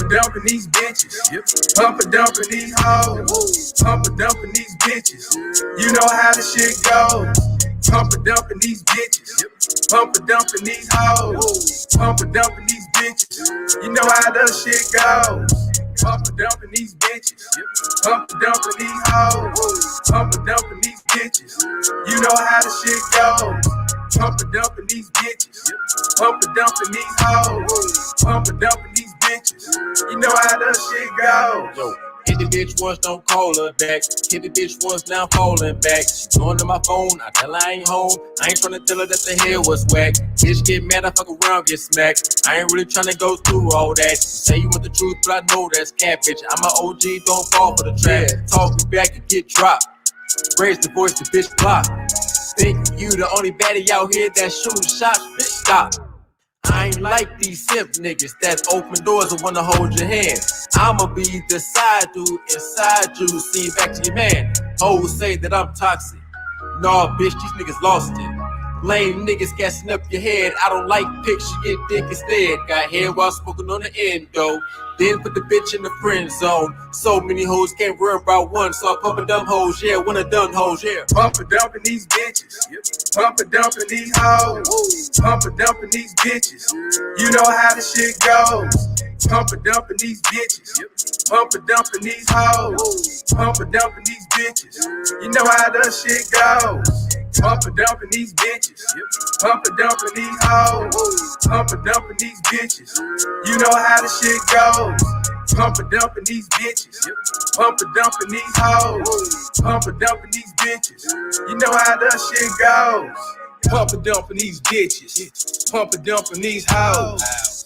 Dumping these bitches, pump and dumping these hoes, pump and dumping these bitches. You know how the shit goes. Pump and dumping these bitches, pump and dumping these hoes, pump and dumping these bitches. You know how the shit goes. Pump and dumping these bitches, pump and dumping these hoes, pump and dumping these bitches. You know how the shit goes. Pump and dumping these bitches, pump and dumping these hoes, pump and dumping these bitches. You know how that shit goes. Yo, hit the bitch once, don't call her back. Hit the bitch once, now falling back. Going to my phone, I tell her I ain't home. I ain't tryna tell her that the hair was whack. Bitch get mad, I fuck around, get smacked. I ain't really tryna go through all that. Say you want the truth, but I know that's cat, bitch. I'm an OG, don't fall for the trap. Talk me back and get dropped. Raise the voice, the bitch block. Think you the only baddie out here that shooting shots, bitch, stop. I ain't like these simp niggas that open doors and wanna hold your hand. I'ma be the side dude inside you, see back to your man. Hoes say that I'm toxic, Nah, bitch, these niggas lost it. Lame niggas gassing up your head. I don't like pics, you get dick instead. Got head while smoking on the endo. Then put the bitch in the friend zone. So many hoes can't worry about one. So I pump and dumb hoes, yeah, one of done hoes, yeah. Pump and dumping these bitches. Pump and dumping these hoes. Pump and dumping these bitches. You know how the shit goes. Pump and dumping these bitches. Pump and dumping these hoes. Pump and dumping these bitches. You know how the shit goes. Pump and dumping these bitches. Pump and dumping these hoes. Pump and dumping these bitches. You know how the shit goes. Pump and dumping these bitches. Pump and dumping these hoes. Pump and dumping these bitches. You know how the shit goes. Pump and dumping these bitches. Pump and dumping these hoes.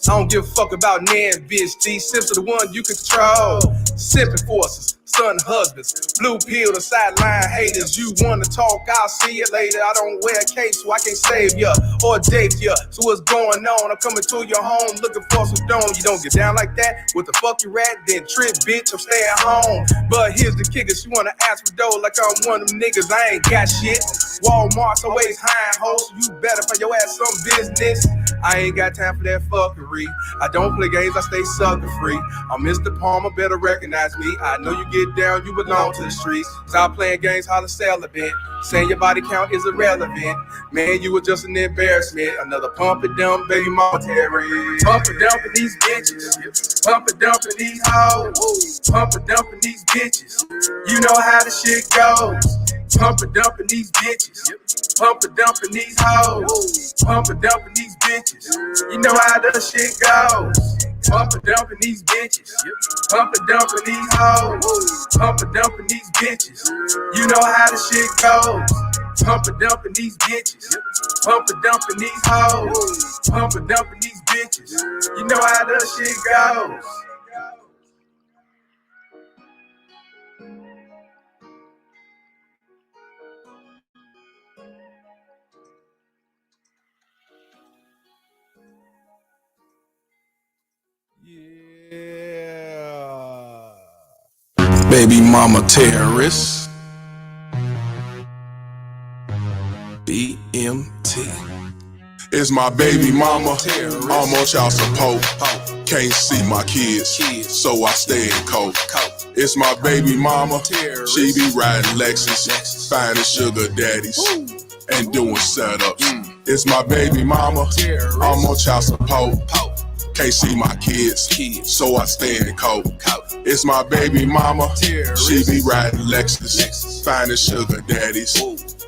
I don't give a fuck about nan, bitch. These simps are the ones you can control. Simping forces, son husbands, blue pill, the sideline haters. You wanna talk, I'll see you later. I don't wear a cape, so I can't save ya or date ya. So what's going on? I'm coming to your home looking for some dome. You don't get down like that with the fuck you rat, then trip, bitch. I'm staying home. But here's the kicker, she wanna ask for dough like I'm one of them niggas. I ain't got shit. Walmart's always hiring hoes, so you better find your ass some business. I ain't got time for that fuckery. I don't play games, I stay sucker free. I'm Mr. Palmer, better recognize me. I know you get down, you belong to the streets. Stop playing games, holler celibate. Saying your body count is irrelevant. Man, you were just an embarrassment. Another pump and dump, baby mama terrorist. Pump and dumping these bitches. Pump and dumping these hoes. Pump and dumping these bitches. You know how the shit goes. Pump and dumping these bitches. Pump and dumping these hoes. Pump and dumping these bitches. You know how the shit goes. Pump and dumping these bitches. Pump and dumping these hoes. Pump and dumping these bitches. You know how the shit goes. Pump and dumping these bitches. Pump and dumping these hoes. Pump and dumping these bitches. You know how the shit goes. Yeah. Baby mama terrorist. BMT. It's my baby mama. I'm on child support. Can't see my kids, so I stay in coke. It's my baby mama. She be riding Lexus, finding sugar daddies and doing setups. It's my baby mama. I'm on child support. Can't see my kids, so I stay in coke. It's my baby mama. She be riding Lexus, finding sugar daddies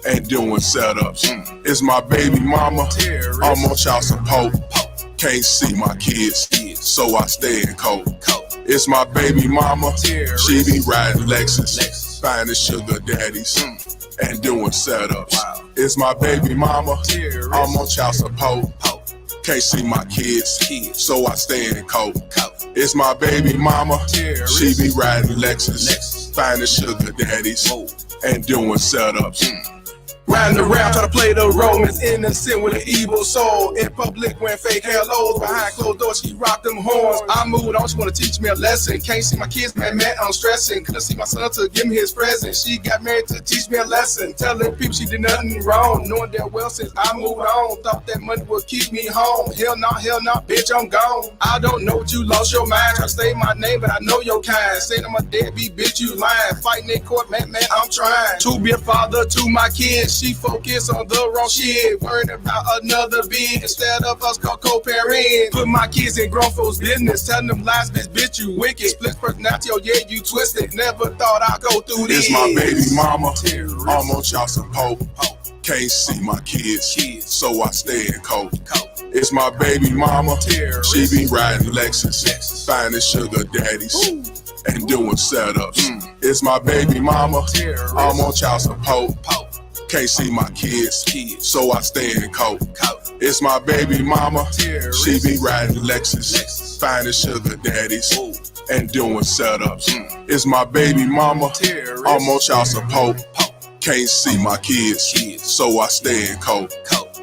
and doing setups. It's my baby mama. I'm on child support. Can't see my kids, so I stay in coke. It's my baby mama. She be riding Lexus, finding sugar daddies and doing setups. It's my baby mama. I'm on child support. Can't see my kids, so I stay in coke. It's my baby mama. She be riding Lexus, finding sugar daddies and doing setups. Riding around, try to play the romance, innocent with an evil soul. In public, wearing fake hellos, behind closed doors, she rock them horns. I moved on, she wanna teach me a lesson. Can't see my kids, man, I'm stressing. Couldn't see my son to give me his present. She got married to teach me a lesson, telling people she did nothing wrong, knowing that well since I moved on. Thought that money would keep me home. Hell no, bitch, I'm gone. I don't know what you lost your mind. Try to say my name, but I know your kind. Saying I'm a deadbeat, bitch, you lying. Fighting in court, man, I'm trying to be a father to my kids. She focus on the wrong shit, worried about another bitch instead of us co-parenting. Put my kids in grown folks' business, telling them lies, bitch, you wicked. Split personality, oh yeah, you twisted. Never thought I'd go through this. It's my baby mama. I'm on child support. Can't see my kids, so I stay in coke. It's my baby mama. She be riding Lexus, finding sugar daddies and doing setups. It's my baby mama. I'm on child support. Can't see my kids, so I stay in coke. It's my baby mama. She be riding Lexus, finding sugar daddies and doing setups. It's my baby mama. I'm on child support. Can't see my kids, so I stay in coke.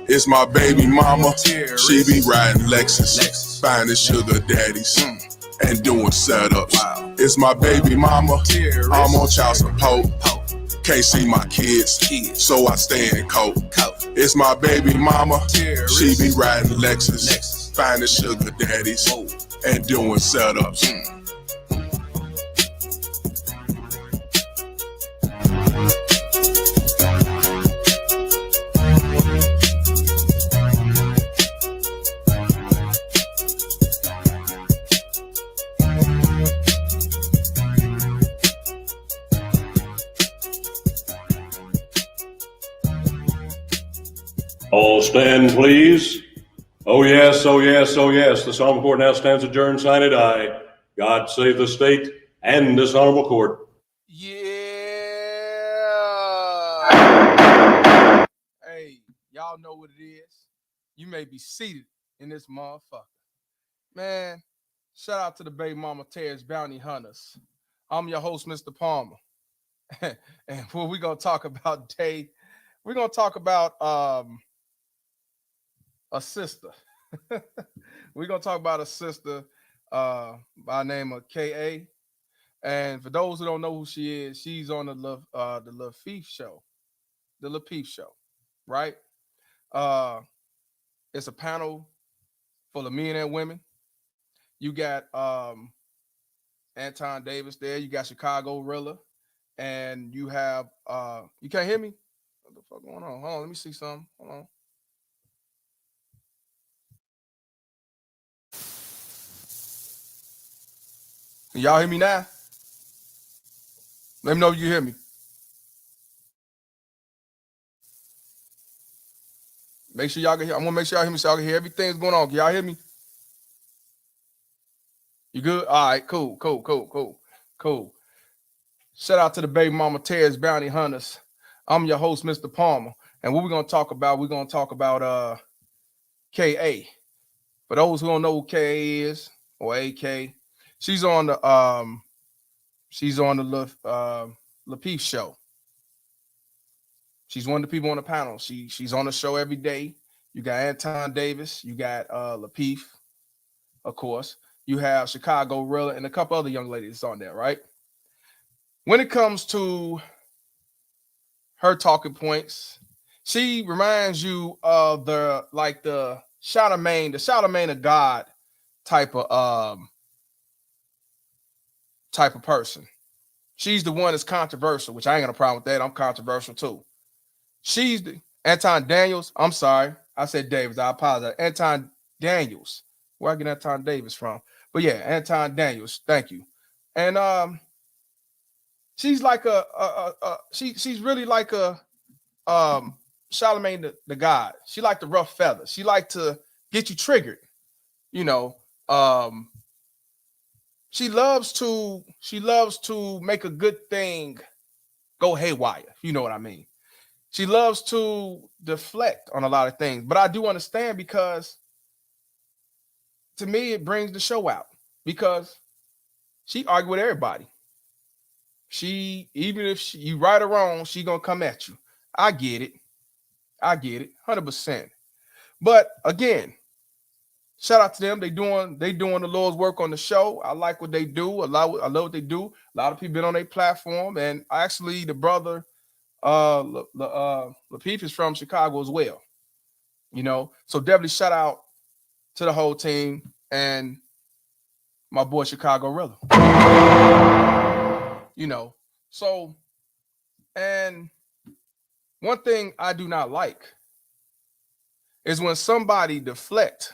It's my baby mama. She be riding Lexus, finding sugar daddies and doing setups. It's my baby mama. I'm on child support. Can't see my kids, so I stay in coat. It's my baby mama, she be riding Lexus, finding sugar daddies, and doing setups. All stand, please. Oh yes, oh yes, oh yes. This honorable court now stands adjourned, sine die. God save the state and this honorable court. Yeah. Hey, y'all know what it is. You may be seated in this motherfucker. Man, shout out to the baby mama Terrence Bounty Hunters. I'm your host, Mr. Palmer. And what we're going to talk about today, we're going to talk about a sister. We're going to talk about a sister by the name of K.A. And for those who don't know who she is, she's on the Lafife show. The Lafife show, right? It's a panel full of men and women. You got Anton Davis there. You got Chicago Rilla. And you have you can't hear me? What the fuck going on? Hold on, let me see something. Hold on. Can y'all hear me now? Let me know if you hear me. Make sure y'all can hear. I'm gonna make sure y'all hear me so y'all can hear everything that's going on. Can y'all hear me? You good? All right, cool. Shout out to the baby mama Terrence Bounty Hunters. I'm your host, Mr. Palmer. And what we're gonna talk about, K.A. For those who don't know who K.A. is, or AK, she's on the Lafife show. She's one of the people on the panel. She's on the show every day. You got Anton Davis, you got Lafife, of course. You have Chicago Rilla and a couple other young ladies on there, right? When it comes to her talking points, she reminds you of the Charlemagne of God type of person. She's the one that's controversial, which I ain't got a problem with that. I'm controversial too. She's the Anton Daniels. I'm sorry. I said Davis. I apologize. Anton Daniels. Where I get Anton Davis from? But yeah, Anton Daniels. Thank you. And she's like she's really like a Charlemagne the God. She like the rough feathers. She like to get you triggered. You know, she loves to make a good thing go haywire. You know what I mean? She loves to deflect on a lot of things, but I do understand because to me, it brings the show out because she argue with everybody. Even if you right or wrong, she gonna come at you. I get it, 100%. But again, shout out to them. They doing the Lord's work on the show. I like what they do. I love what they do. A lot of people been on their platform, and actually, the brother Lafife is from Chicago as well. You know, so definitely shout out to the whole team and my boy Chicago Rilla. You know, so, and one thing I do not like is when somebody deflect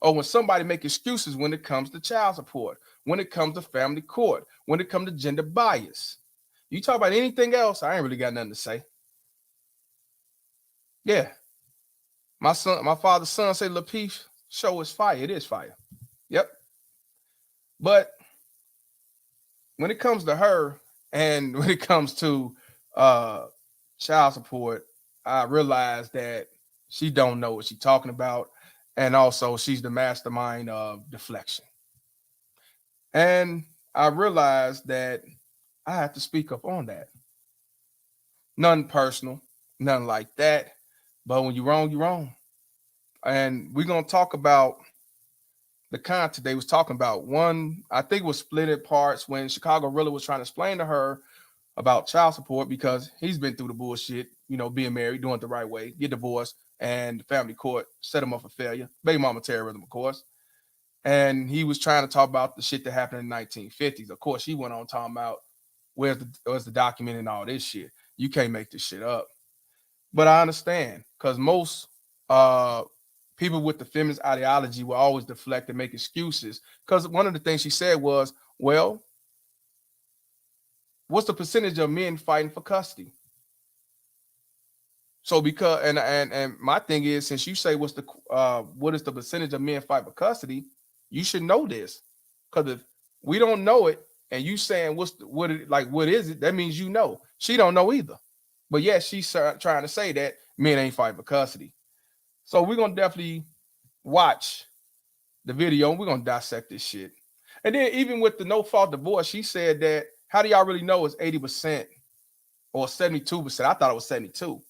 or when somebody make excuses when it comes to child support, when it comes to family court, when it comes to gender bias. You talk about anything else, I ain't really got nothing to say. Yeah. My father's son said Lafife show is fire. It is fire. Yep. But when it comes to her and when it comes to child support, I realize that she don't know what she's talking about. And also she's the mastermind of deflection. And I realized that I have to speak up on that. None personal, none like that. But when you're wrong, you're wrong. And we're going to talk about the content they was talking about. One, I think it was split in parts when Chicago Rilla was trying to explain to her about child support because he's been through the bullshit, being married, doing it the right way, get divorced, and the family court set him up for failure. Baby mama terrorism, of course. And he was trying to talk about the shit that happened in the 1950s. Of course, he went on talking about where's the document and all this shit. You can't make this shit up. But I understand because most people with the feminist ideology will always deflect and make excuses. Because one of the things she said was, well, what's the percentage of men fighting for custody? So because and my thing is, since you say what is the percentage of men fight for custody, you should know this. Because if we don't know it and you saying what is it, that means you know. She don't know either. But yeah, she's trying to say that men ain't fighting for custody. So we're gonna definitely watch the video and we're gonna dissect this shit. And then even with the no fault divorce, she said that how do y'all really know it's 80% or 72%? I thought it was 72,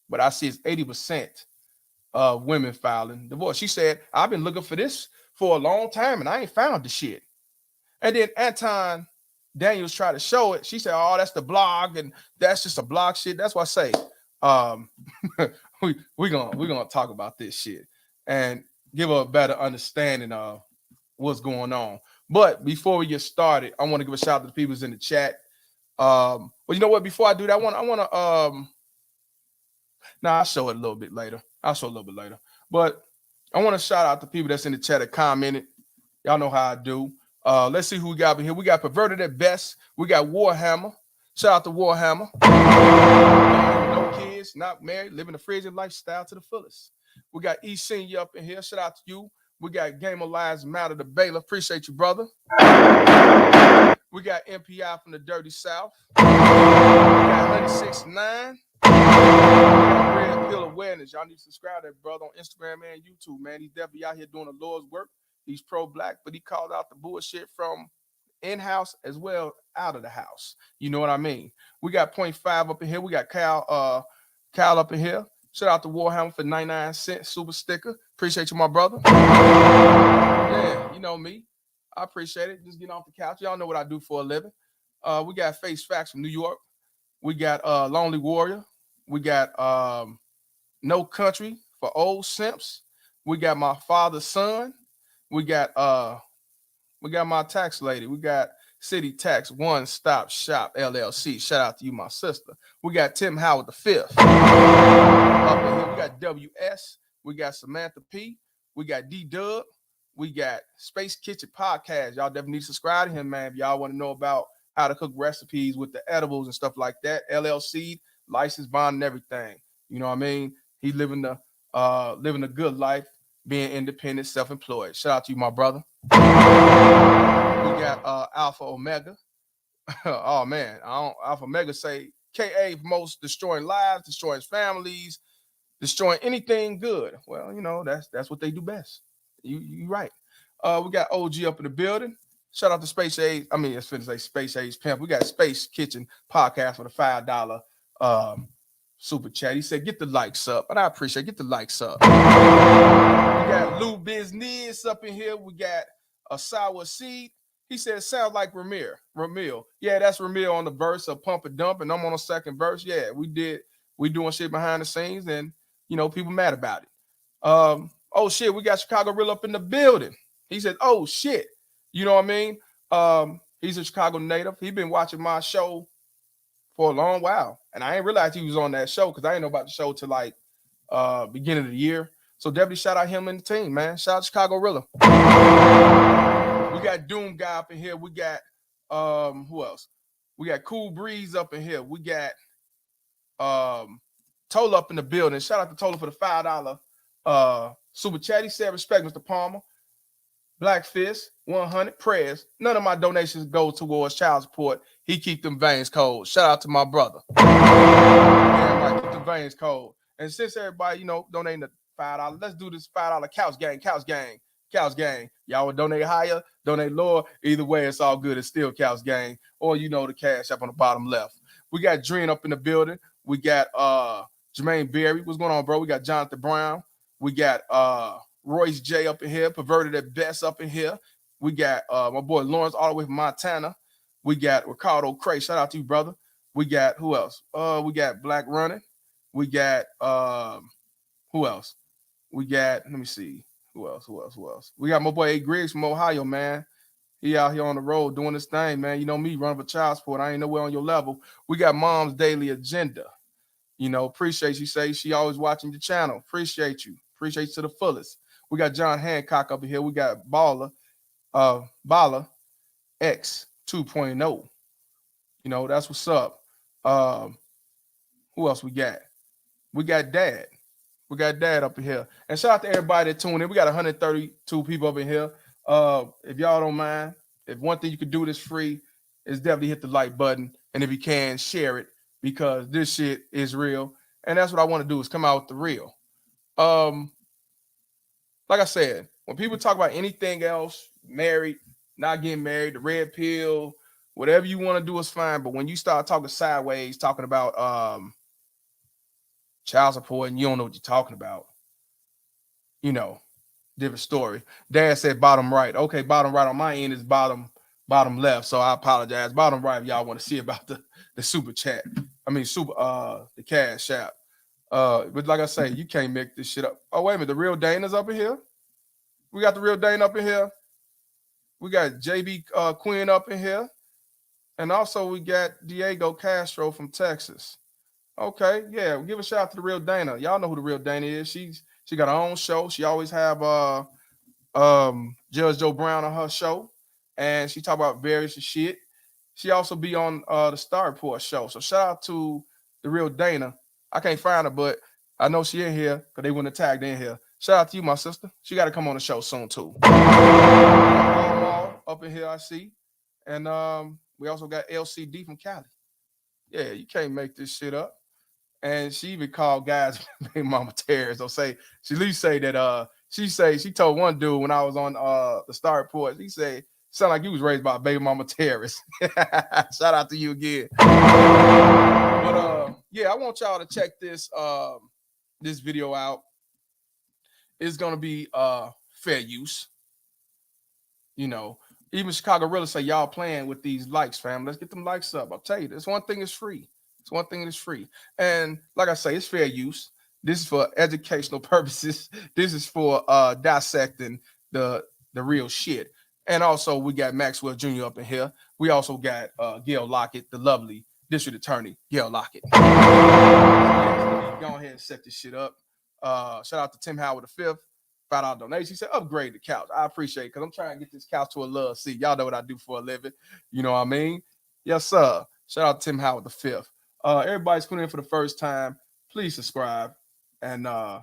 but I see it's 80% of women filing divorce. She said, I've been looking for this for a long time and I ain't found the shit. And then Anton Daniels tried to show it. She said, oh, that's the blog and that's just a blog shit. That's why I say we're gonna talk about this shit and give a better understanding of what's going on. But before we get started, I want to give a shout out to the people who's in the chat. Well, you know what? Before I do that, I want to I'll show it a little bit later. But I want to shout out the people that's in the chat that commented. Y'all know how I do. Let's see who we got in here. We got Perverted at Best. We got Warhammer. Shout out to Warhammer. No kids, not married, living a frigid lifestyle to the fullest. We got E Senior up in here. Shout out to you. We got Game of Lives Matter the Baylor. Appreciate you, brother. We got MPI from the Dirty South. We got 169. We got Red Pill Awareness. Y'all need to subscribe to that brother on Instagram and YouTube, man. He's definitely out here doing the Lord's work. He's pro-black, but he called out the bullshit from in-house as well out of the house. You know what I mean? We got 0.5 up in here. We got Kyle up in here. Shout out to Warhammer for 99-cent super sticker. Appreciate you, my brother. Yeah, you know me. I appreciate it. Just getting off the couch. Y'all know what I do for a living. We got Face Facts from New York. We got Lonely Warrior. We got No Country for Old Simps. We got My Father's Son. We got my tax lady. We got City Tax One Stop Shop LLC. Shout out to you, my sister. We got Tim Howard the Fifth. Up in here, we got WS. We got Samantha P. We got D-Dub. We got Space Kitchen Podcast. Y'all definitely need to subscribe to him, man. If y'all want to know about how to cook recipes with the edibles and stuff like that. LLC, license, bond, and everything. You know what I mean? He living a good life, being independent, self-employed. Shout out to you, my brother. We got Alpha Omega. Oh man, Alpha Omega say KA promotes destroying lives, destroying families, destroying anything good. Well, you know, that's what they do best. You right. We got OG up in the building. Shout out to Space Age. I mean, it's finna say Space Age Pimp. We got Space Kitchen Podcast with a $5 super chat. He said, get the likes up. And I appreciate it. Get the likes up. We got Lou Business up in here. We got a Sour Seed. He said, it sounds like Ramil. Yeah, that's Ramil on the verse of Pump and Dump, and I'm on the second verse. Yeah, we doing shit behind the scenes, and, you know, people mad about it. Oh, shit, we got Chicago Rilla up in the building. He said, oh, shit. You know what I mean? He's a Chicago native. He's been watching my show for a long while, and I ain't realized he was on that show because I didn't know about the show till like beginning of the year. So definitely shout out him and the team, man. Shout out Chicago Rilla. We got Doom Guy up in here. We got who else? We got Cool Breeze up in here. We got Tola up in the building. Shout out to Tola for the $5 super chat. He said, respect, Mr. Palmer. Black Fist, 100 prayers. None of my donations go towards child support. He keep them veins cold. Shout out to my brother. Yeah, right, keep the veins cold. And since everybody, you know, donating the $5, let's do this $5 couch gang. Y'all would donate higher, donate lower. Either way, it's all good. It's still couch gang. Or, you know, the cash up on the bottom left. We got Dream up in the building. We got Jermaine Berry. What's going on, bro? We got Jonathan Brown. We got Royce J up in here, Perverted at Best up in here. We got my boy Lawrence all the way from Montana. We got Ricardo Cray. Shout out to you, brother. We got who else? We got Black Running. We got who else? We got, let me see. Who else? We got my boy A. Griggs from Ohio, man. He out here on the road doing this thing, man. You know me, running for child support. I ain't nowhere on your level. We got Mom's Daily Agenda. You know, appreciate you. Say she always watching the channel. Appreciate you. Appreciate you to the fullest. We got John Hancock up here. We got Bala X 2.0. You know, that's what's up. Who else we got? We got Dad. We got Dad up in here. And shout out to everybody that tuned in. We got 132 people up in here. If y'all don't mind, if one thing you could do that's free is definitely hit the like button. And if you can, share it, because this shit is real. And that's what I want to do, is come out with the real. Like I said, when people talk about anything else, married, not getting married, the red pill, whatever you want to do is fine. But when you start talking sideways, talking about child support, and you don't know what you're talking about, you know, different story. Dad said bottom right. Okay, bottom right on my end is bottom left. So I apologize. Bottom right, if y'all want to see about the super chat. I mean, the cash app. But like I say, you can't make this shit up. Oh, wait a minute. The real Dana's up in here. We got the real Dana up in here. We got JB Quinn up in here. And also we got Diego Castro from Texas. Okay, yeah. We'll give a shout out to the real Dana. Y'all know who the real Dana is. She got her own show. She always have Judge Joe Brown on her show. And she talk about various shit. She also be on the Star Report show. So shout out to the real Dana. I can't find her, but I know she in here because they wouldn't have tagged in here. Shout out to you, my sister. She got to come on the show soon, too. Up in here, I see. And we also got LCD from Cali. Yeah, you can't make this shit up. And she even called guys baby mama terrorists. Or say, she at least say that she told one dude when I was on the Star Report, he said, sound like you was raised by a baby mama terrorist. Shout out to you again. But yeah, I want y'all to check this video out. It's gonna be fair use. You know, even Chicago Rilla say y'all playing with these likes, fam. Let's get them likes up. I'll tell you, this one thing is free. It's one thing that's free. And like I say, it's fair use. This is for educational purposes. This is for dissecting the real shit. And also we got Maxwell Jr. up in here. We also got Gail Lockett, the lovely district attorney, Gail Lockett. So yeah, go ahead and set this shit up. Shout out to Tim Howard V, $5 donation. He said, upgrade the couch. I appreciate it because I'm trying to get this couch to a love seat. Y'all know what I do for a living. You know what I mean? Yes, sir. Shout out to Tim Howard V. Everybody's tuning in for the first time. Please subscribe. And I'm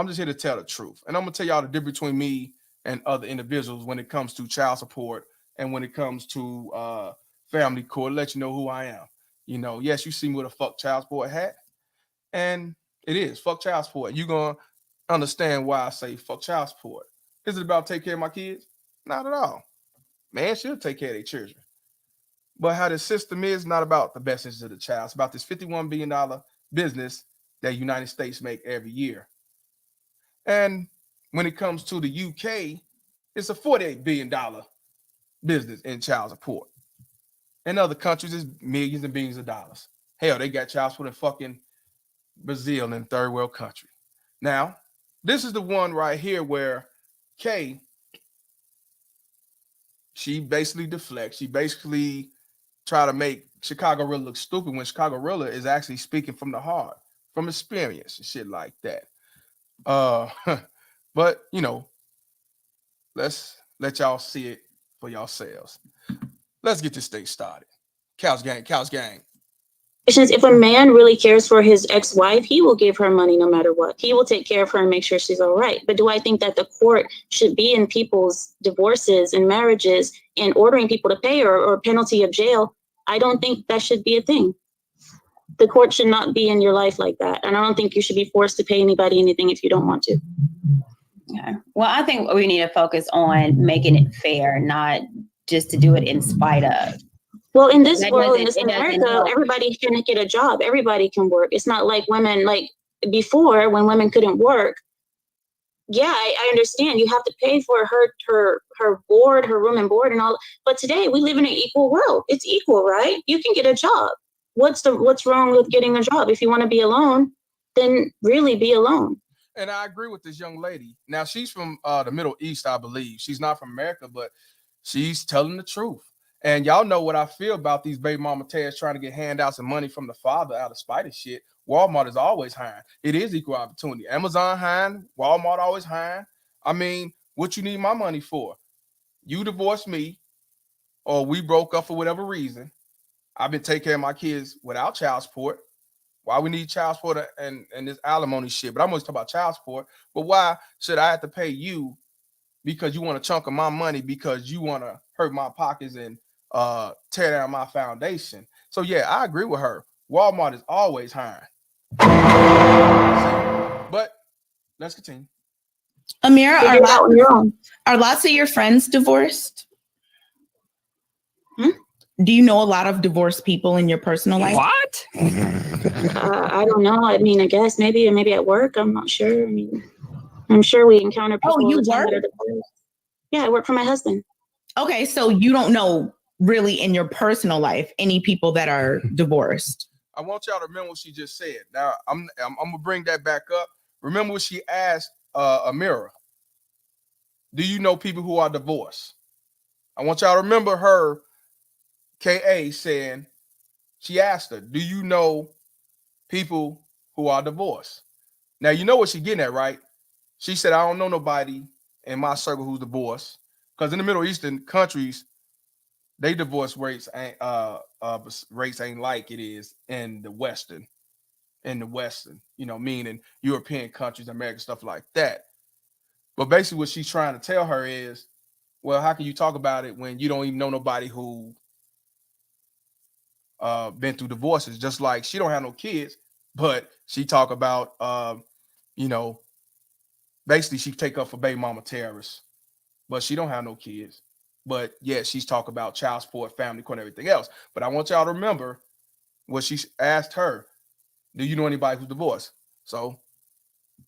just here to tell the truth. And I'm going to tell y'all the difference between me and other individuals when it comes to child support and when it comes to family court. Let you know who I am. You know, yes, you see me with a fuck child support hat. And it is fuck child support. You're going to understand why I say fuck child support. Is it about taking care of my kids? Not at all. Man should take care of their children. But how the system is not about the best interest of the child. It's about this $51 billion business that United States make every year. And when it comes to the UK, it's a $48 billion business in child support. In other countries, it's millions and billions of dollars. Hell, they got child support in fucking Brazil and third world country. Now, this is the one right here where Kay, she basically deflects. She basically try to make Chicago Rilla look stupid when Chicago Rilla is actually speaking from the heart, from experience and shit like that. But, you know, let's let y'all see it for yourselves. Let's get this thing started. Couch gang, couch gang. If a man really cares for his ex-wife, he will give her money no matter what. He will take care of her and make sure she's all right. But do I think that the court should be in people's divorces and marriages and ordering people to pay or penalty of jail? I don't think that should be a thing. The court should not be in your life like that. And I don't think you should be forced to pay anybody anything if you don't want to. Yeah. Well, I think we need to focus on making it fair, not just to do it in spite of. Well, in this world, in this America, everybody can get a job. Everybody can work. It's not like women, like before when women couldn't work. Yeah, I understand. You have to pay for her board, her room and board and all. But today we live in an equal world. It's equal, right? You can get a job. what's wrong with getting a job? If you want to be alone, then really be alone. And I agree with this young lady. Now, she's from the Middle East, I believe. She's not from America, but she's telling the truth. And y'all know what I feel about these baby mama tags trying to get handouts and money from the father out of spite of shit. Walmart is always hiring. It is equal opportunity. Amazon hiring, Walmart always hiring. I mean, what you need my money for? You divorced me, or we broke up for whatever reason. I've been taking care of my kids without child support. Why we need child support and this alimony shit? But I'm always talking about child support. But why should I have to pay you because you want a chunk of my money because you want to hurt my pockets and tear down my foundation? So yeah, I agree with her. Walmart is always hiring. But let's continue. Amira, are lots of your friends divorced? Do you know a lot of divorced people in your personal life? What? I don't know. I mean, I guess maybe at work. I'm not sure. I mean, I'm sure we encounter people. Oh, you work? that are divorced. Yeah, I work for my husband. Okay, so you don't know really in your personal life any people that are divorced. I want y'all to remember what she just said. Now, I'm gonna bring that back up. Remember what she asked Amira. Do you know people who are divorced? I want y'all to remember her, K.A. saying, she asked her, do you know people who are divorced? Now, you know what she's getting at, right? She said, I don't know nobody in my circle who's divorced. Because in the Middle Eastern countries, they divorce rates ain't like it is in the Western, you know, meaning European countries, American, stuff like that. But basically what she's trying to tell her is, well, how can you talk about it when you don't even know nobody who been through divorces? Just like she don't have no kids, but she talk about basically she take up for baby mama terrorists, but she don't have no kids. But yeah, she's talk about child support, family court, and everything else. But I want y'all to remember what she asked her. Do you know anybody who's divorced? So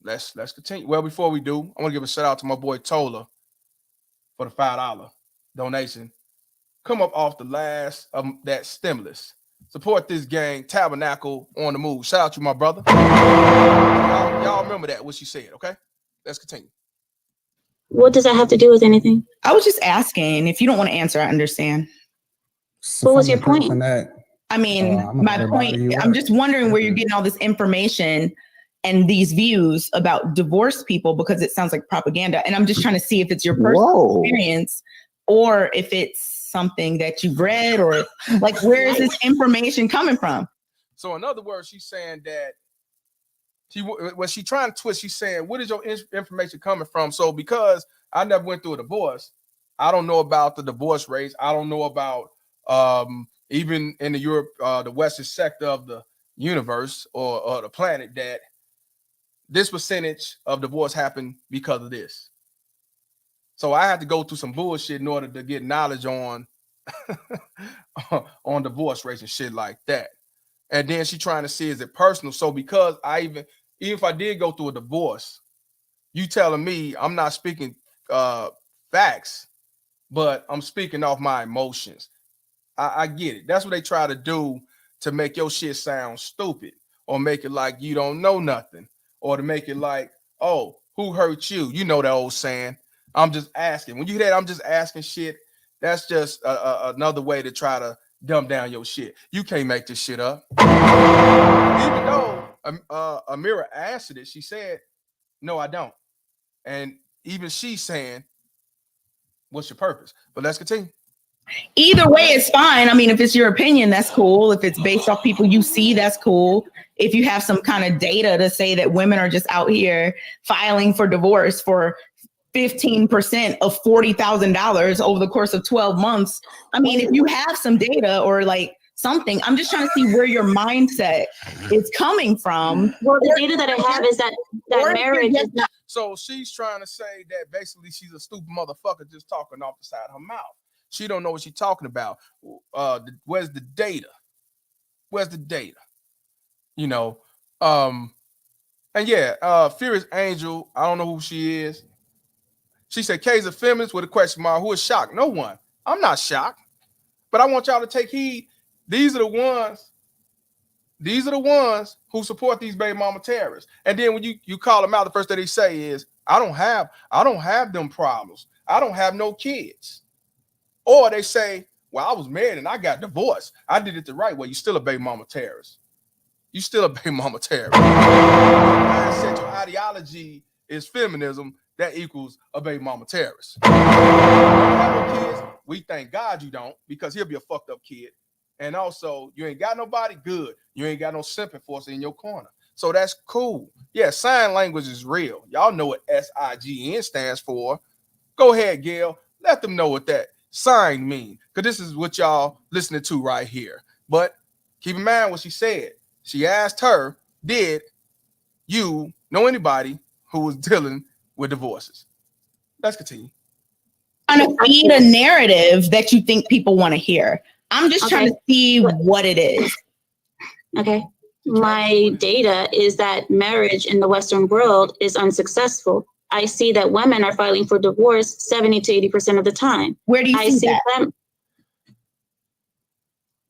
let's continue. Well, before we do, I want to give a shout out to my boy Tola for the $5 donation. Come up off the last of that stimulus. Support this gang, Tabernacle on the move. Shout out to my brother. Y'all remember that, what she said, okay? Let's continue. What does that have to do with anything? I was just asking. If you don't want to answer, I understand. What was your point? I mean, my point, I'm just wondering where you're getting all this information and these views about divorced people, because it sounds like propaganda. And I'm just trying to see if it's your personal experience or if it's something that you've read, or like, where is this information coming from? So in other words, she's saying that she trying to twist. She's saying, what is your information coming from? So because I never went through a divorce, I don't know about the divorce rates. I don't know about even in the Europe, the Western sector of the universe or the planet, that this percentage of divorce happened because of this. So I had to go through some bullshit in order to get knowledge on on divorce rates and shit like that. And then she trying to see, is it personal? So because even if I did go through a divorce, you telling me I'm not speaking facts, but I'm speaking off my emotions. I get it. That's what they try to do, to make your shit sound stupid, or make it like you don't know nothing, or to make it like, oh, who hurt you? You know that old saying, I'm just asking. When you hear that, I'm just asking shit, that's just another way to try to dumb down your shit. You can't make this shit up. Even though Amira answered it, she said, no, I don't. And even she's saying, what's your purpose? But let's continue. Either way, it's fine. I mean, if it's your opinion, that's cool. If it's based off people you see, that's cool. If you have some kind of data to say that women are just out here filing for divorce for 15% of $40,000 over the course of 12 months. I mean, if you have some data or like something, I'm just trying to see where your mindset is coming from. Well, the data that I have is that marriage is not. So she's trying to say that basically she's a stupid motherfucker just talking off the side of her mouth. She don't know what she's talking about. Where's the data? Where's the data? You know, and yeah, Furious Angel, I don't know who she is. She said, Kay's a feminist with a question mark. Who is shocked? No one. I'm not shocked. But I want y'all to take heed. These are the ones these are the ones who support these baby mama terrorists. And then when you call them out, the first thing they say is, I don't have them problems. I don't have no kids. Or they say, well, I was married and I got divorced. I did it the right way. You still a baby mama terrorist. You still a baby mama terrorist. Mindset, your ideology is feminism. That equals a baby mama terrorist. You don't have no kids. We thank God you don't, because he'll be a fucked up kid. And also, you ain't got nobody good. You ain't got no sympathy force in your corner. So that's cool. Yeah, sign language is real. Y'all know what SIGN stands for. Go ahead, Gail. Let them know what that sign mean, because this is what y'all listening to right here. But keep in mind what she said. She asked her, did you know anybody who was dealing with divorces? Let's continue. Trying to feed a narrative that you think people want to hear. I'm just trying to see what it is. Okay. My data is that marriage in the Western world is unsuccessful. I see that women are filing for divorce 70 to 80% of the time. Where do you see that? Them.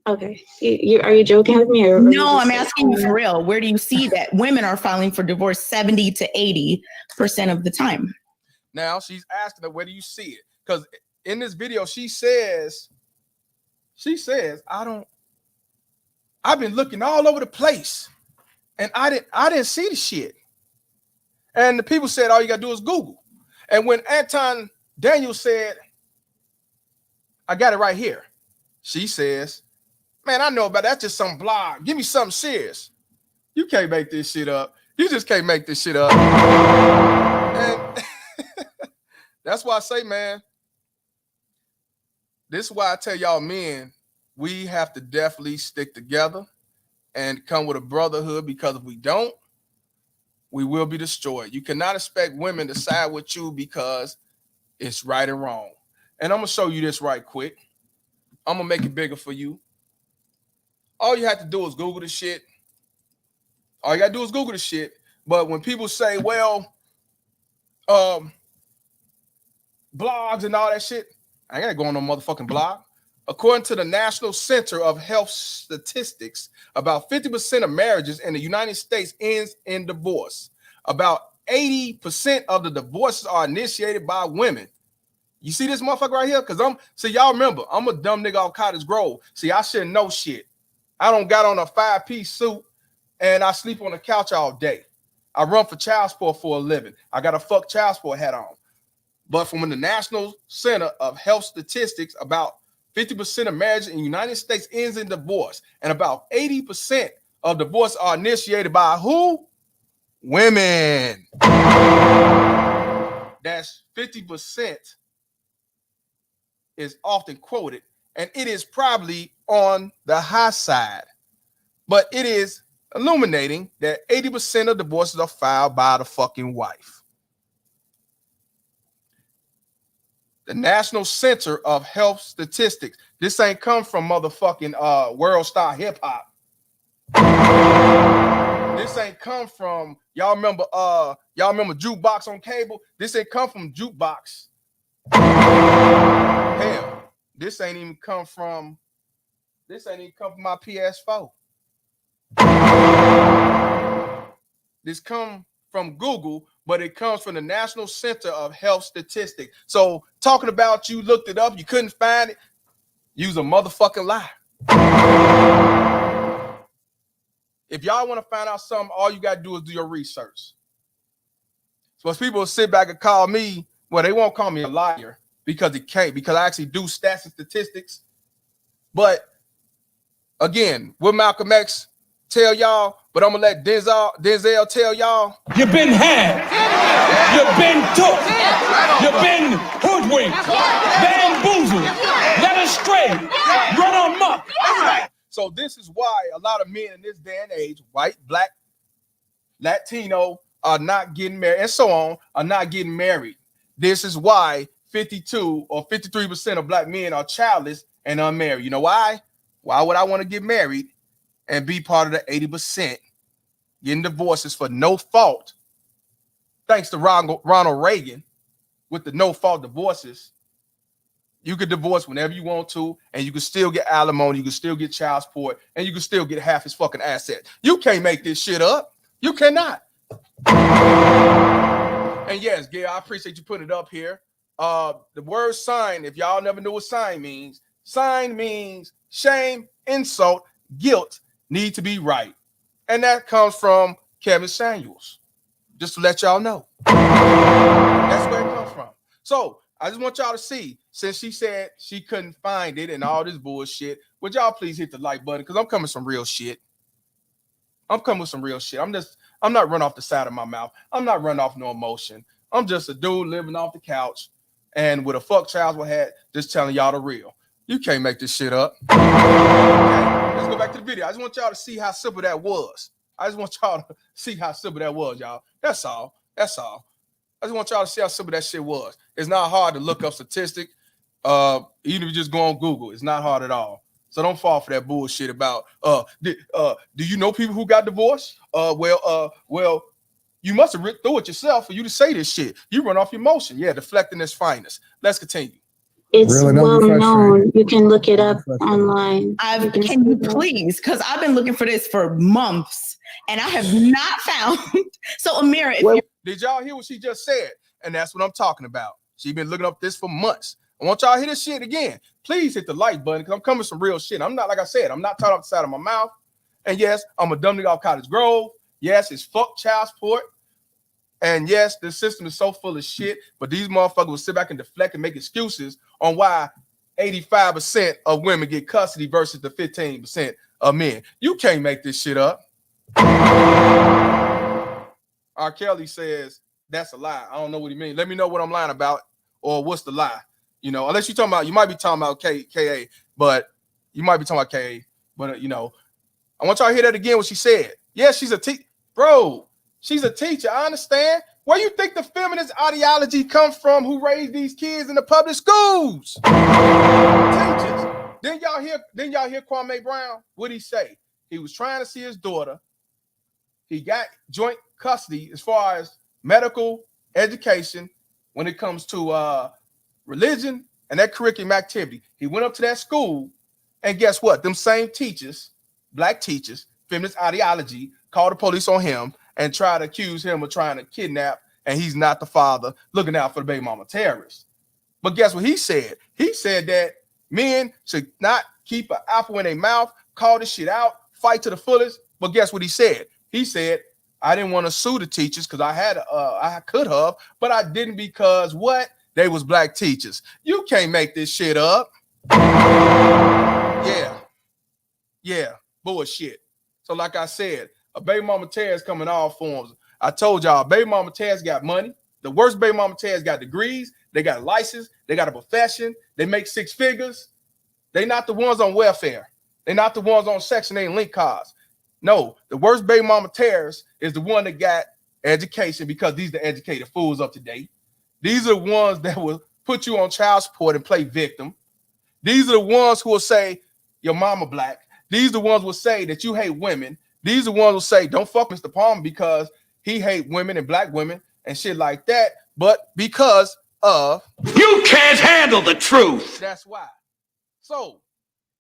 Okay. Are you joking with me? Or no, I'm asking you for real. Where do you see that women are filing for divorce 70 to 80% of the time? Now she's asking her, where do you see it? Because in this video, she says, I've been looking all over the place and I didn't see the shit. And the people said, all you gotta do is Google. And when Anton Daniel said, I got it right here, she says, man, I know about that. That's just some blog. Give me something serious. You can't make this shit up. You just can't make this shit up. And that's why I say, man, this is why I tell y'all men, we have to definitely stick together and come with a brotherhood, because if we don't, we will be destroyed. You cannot expect women to side with you because it's right and wrong. And I'm going to show you this right quick. I'm going to make it bigger for you. All you have to do is Google the shit. All you got to do is Google the shit. But when people say, well, blogs and all that shit, I ain't got to go on no motherfucking blog. According to the National Center of Health Statistics, about 50% of marriages in the United States ends in divorce. About 80% of the divorces are initiated by women. You see this motherfucker right here? Because y'all remember, I'm a dumb nigga off Cottage Grove. See, I shouldn't know shit. I don't got on a 5-piece suit and I sleep on the couch all day. I run for child support for a living. I got a fuck child support hat on. But from the National Center of Health Statistics, about 50% of marriage in the United States ends in divorce. And about 80% of divorce are initiated by who? Women. That's 50% is often quoted. And it is probably on the high side. But it is illuminating that 80% of divorces are filed by the fucking wife. The National Center of Health Statistics. This ain't come from motherfucking World Star Hip Hop. This ain't come from y'all remember Jukebox on cable. This ain't come from Jukebox. Hell, this ain't even come from my PS4. This come from Google, but it comes from the National Center of Health Statistics. So talking about you looked it up, you couldn't find it, use a motherfucking lie. If y'all want to find out something, all you got to do is do your research. So people sit back and call me, well, they won't call me a liar because it can't, because I actually do stats and statistics. But again, what Malcolm X tell y'all, but I'm gonna let Denzel tell y'all. You've been had. You've been took. You've been hoodwinked, bamboozled, led astray, run amok. So this is why a lot of men in this day and age, white, black, Latino, are not getting married, and so on, are not getting married. This is why 52 or 53% of black men are childless and unmarried. You know why? Why would I want to get married and be part of the 80% getting divorces for no fault? Thanks to Ronald Reagan with the no fault divorces. You could divorce whenever you want to, and you can still get alimony, you can still get child support, and you can still get half his fucking assets. You can't make this shit up. You cannot. And yes, Gail, I appreciate you putting it up here. The word sign, if y'all never knew what sign means shame, insult, guilt need to be right. And that comes from Kevin Samuels. Just to let y'all know. That's where it comes from. So I just want y'all to see, since she said she couldn't find it and all this bullshit, would y'all please hit the like button? Because I'm coming with some real shit. I'm not running off the side of my mouth. I'm not running off no emotion. I'm just a dude living off the couch and with a fuck child's hat, just telling y'all the real. You can't make this shit up. Okay, let's go back to the video. I just want y'all to see how simple that was. Y'all. That's all. I just want y'all to see how simple that shit was. It's not hard to look up statistic. Even if you just go on Google, it's not hard at all. So don't fall for that bullshit about do you know people who got divorced? Well, you must have written through it yourself for you to say this shit. You run off emotion. Yeah, deflecting is finest. Let's continue. It's well known. You can look it up online. Can you please? Because I've been looking for this for months and I have not found. So Amira, did y'all hear what she just said? And that's what I'm talking about. She's been looking up this for months. I want y'all to hear this shit again. Please hit the like button because I'm coming with some real shit. I'm not, like I said, I'm not talking off the side of my mouth. And yes, I'm a dumb nigga off Cottage Grove. Yes, it's fuck child support. And yes, the system is so full of shit, but these motherfuckers will sit back and deflect and make excuses on why 85% of women get custody versus the 15% of men. You can't make this shit up. R. Kelly says that's a lie. I don't know what he means. Let me know what I'm lying about or what's the lie. You know, unless you're talking about, you might be talking about KA, but you might be talking about KA, but you know, I want y'all to hear that again, what she said. Yeah, she's a teacher. Bro, she's a teacher. I understand. Where you think the feminist ideology comes from who raised these kids in the public schools? Teachers. Then y'all hear Kwame Brown? What'd he say? He was trying to see his daughter. He got joint custody as far as medical education when it comes to religion and that curriculum activity. He went up to that school, and guess what? Them same teachers, black teachers, feminist ideology, called the police on him and try to accuse him of trying to kidnap, and he's not the father, looking out for the baby mama terrorists. But guess what he said? He said that men should not keep an apple in their mouth, call this shit out, fight to the fullest. But guess what he said? He said, I didn't want to sue the teachers because I could have, but I didn't because what? They was black teachers. You can't make this shit up. Yeah, bullshit. So like I said, a baby mama terror is coming all forms. I told y'all, baby mama terrors got money. The worst baby mama terrors got degrees. They got a license. They got a profession. They make six figures. They not the ones on welfare. They not the ones on Section 8 link cards. No, the worst baby mama terrors is the one that got education because these are the educated fools up to date. These are the ones that will put you on child support and play victim. These are the ones who will say your mama black. These are the ones who will say that you hate women. These are the ones who will say don't fuck Mr. Palmer because he hate women and black women and shit like that. But because of you can't handle the truth. That's why. So,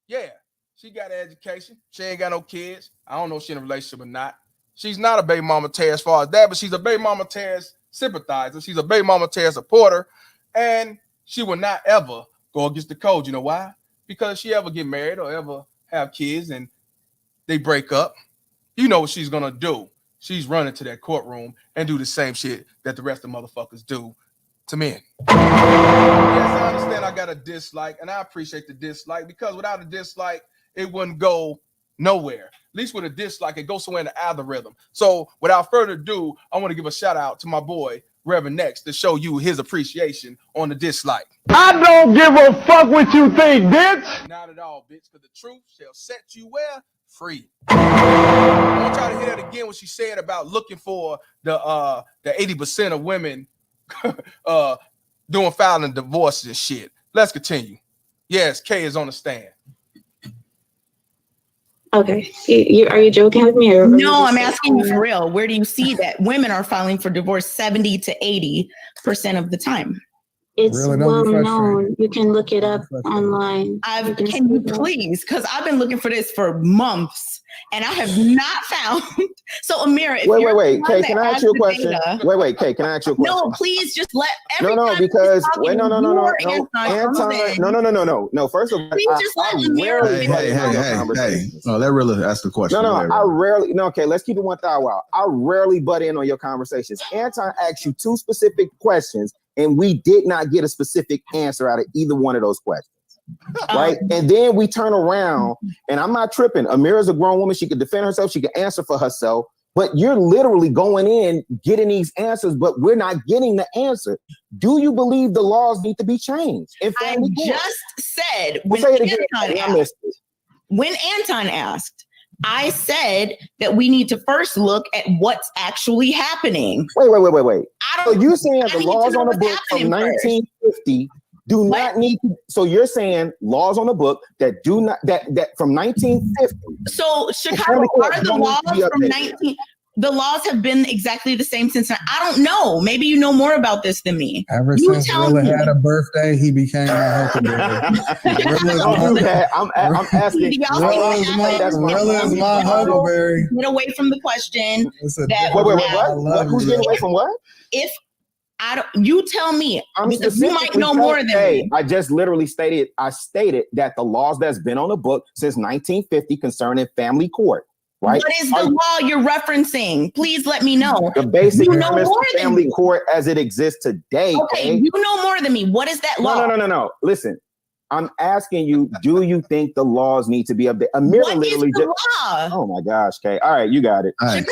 yeah, she got an education. She ain't got no kids. I don't know if she's in a relationship or not. She's not a baby mama terror as far as that, but she's a baby mama terror sympathizer. She's a baby mama terror supporter, and she will not ever go against the code. You know why? Because she ever get married or ever have kids and they break up, you know what she's gonna do. She's running to that courtroom and do the same shit that the rest of the motherfuckers do to men. Yes, I understand I got a dislike, and I appreciate the dislike because without a dislike, it wouldn't go nowhere. At least with a dislike, it goes somewhere in the algorithm. So without further ado, I want to give a shout out to my boy, Reverend Next, to show you his appreciation on the dislike. I don't give a fuck what you think, bitch. Not at all, bitch, because the truth shall set you where? Free. I want y'all to hear that again, what she said about looking for the 80% of women doing filing divorces and shit. Let's continue. Yes, Kay is on the stand. Okay. Are you joking with me? Or no, I'm asking you for real. Where do you see that women are filing for divorce 70 to 80% of the time? It's Really, don't well be frustrated. known. You can look it up online. Can you please? Because I've been looking for this for months and I have not found. So Amira, if wait, Kay, can I ask you a question? Wait, Kay, can I ask you a question? No, please just let because wait, no. First of all, please just let Amira. Hey. No, let Rilla ask the question. Okay, let's keep it 1,000 out. I rarely butt in on your conversations. Anton asked you 2 specific questions, and we did not get a specific answer out of either one of those questions. Right? And then we turn around, and I'm not tripping. Amira's a grown woman. She can defend herself. She can answer for herself. But you're literally going in, getting these answers, but we're not getting the answer. Do you believe the laws need to be changed? I just said when Anton asked, I said that we need to first look at what's actually happening. Wait. So you saying the laws on the book from 1950 do not need to, so you're saying laws on the book that do not, that from 1950. So Chicago, are the laws from 19, the laws have been exactly the same since, I don't know. Maybe you know more about this than me. Ever since Rilla had a birthday, he became my huckleberry. I'm asking. Rilla is my huckleberry. Get away from the question. What? Who's getting away from what? If I don't, you tell me, because you might know more than me. I just literally stated that the laws that's been on the book since 1950 concerning family court. Right? What is the law you're referencing? Please let me know. The basic premise of family court as it exists today. Okay, you know more than me. What is that law? No. Listen, I'm asking you, do you think the laws need to be updated? Amira literally just law? Oh my gosh, Kay. All right, you got it. All right.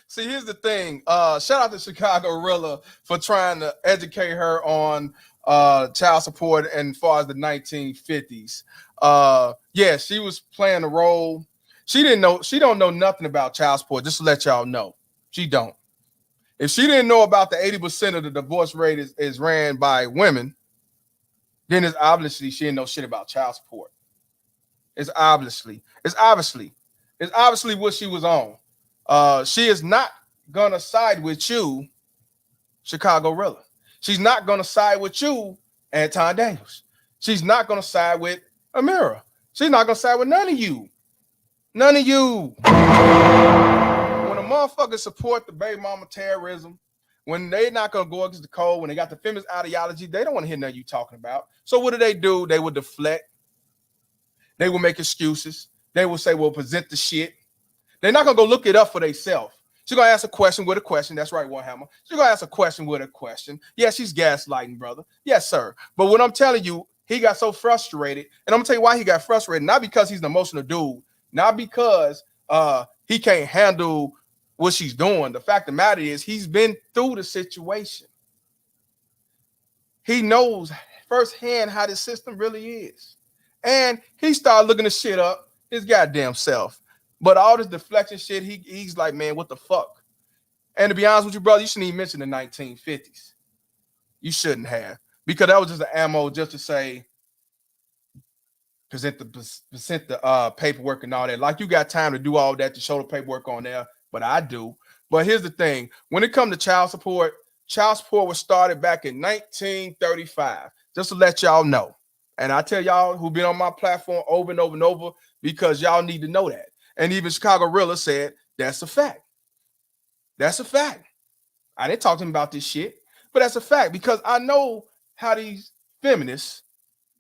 See, here's the thing. Shout out to Chicago Rilla for trying to educate her on child support and as far as the 1950s. Yeah, she was playing a role. She don't know nothing about child support, just to let y'all know. She don't. If she didn't know about the 80% of the divorce rate is ran by women, then it's obviously she didn't know shit about child support. It's obviously what she was on. She is not gonna side with you, Chicago Rilla. She's not gonna side with you, Anton Daniels. She's not gonna side with Amira. She's not gonna side with none of you. None of you. When a motherfucker support the baby mama terrorism, when they not gonna go against the code, when they got the feminist ideology, they don't want to hear nothing you talking about. So what do? They will deflect. They will make excuses. They will say, well, present the shit. They're not gonna go look it up for themselves. She's gonna ask a question with a question. That's right, Warhammer. She's gonna ask a question with a question. Yeah, she's gaslighting, brother. Yes, sir. But what I'm telling you, he got so frustrated, and I'm gonna tell you why he got frustrated. Not because he's an emotional dude, not because he can't handle what she's doing. The fact of the matter is, he's been through the situation. He knows firsthand how the system really is, and he started looking the shit up his goddamn self. But all this deflection shit, he's like, man, what the fuck? And to be honest with you, brother, you shouldn't even mention the 1950s. You shouldn't have, because that was just an ammo just to say, present the paperwork and all that. Like you got time to do all that to show the paperwork on there, but I do. But here's the thing: when it comes to child support was started back in 1935. Just to let y'all know, and I tell y'all who've been on my platform over and over and over, because y'all need to know that. And even Chicago Rilla said, that's a fact. That's a fact. I didn't talk to him about this shit, but that's a fact, because I know how these feminists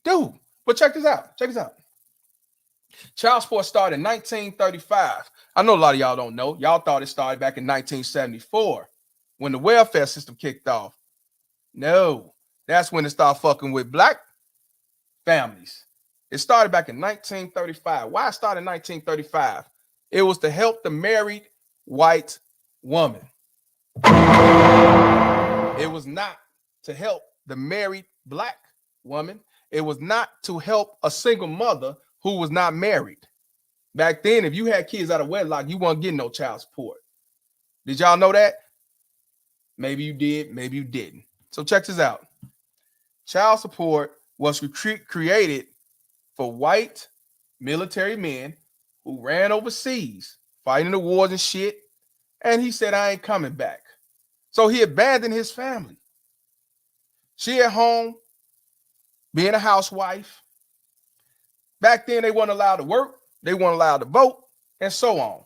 do. But check this out. Child support started in 1935. I know a lot of y'all don't know. Y'all thought it started back in 1974 when the welfare system kicked off. No, that's when it started fucking with black families. It started back in 1935. Why it started in 1935? It was to help the married white woman. It was not to help the married black woman. It was not to help a single mother who was not married. Back then, if you had kids out of wedlock, you weren't getting no child support. Did y'all know that? Maybe you did, maybe you didn't. So check this out. Child support was created for white military men who ran overseas fighting the wars and shit. And he said, I ain't coming back. So he abandoned his family. She at home, being a housewife. Back then, they weren't allowed to work. They weren't allowed to vote, and so on.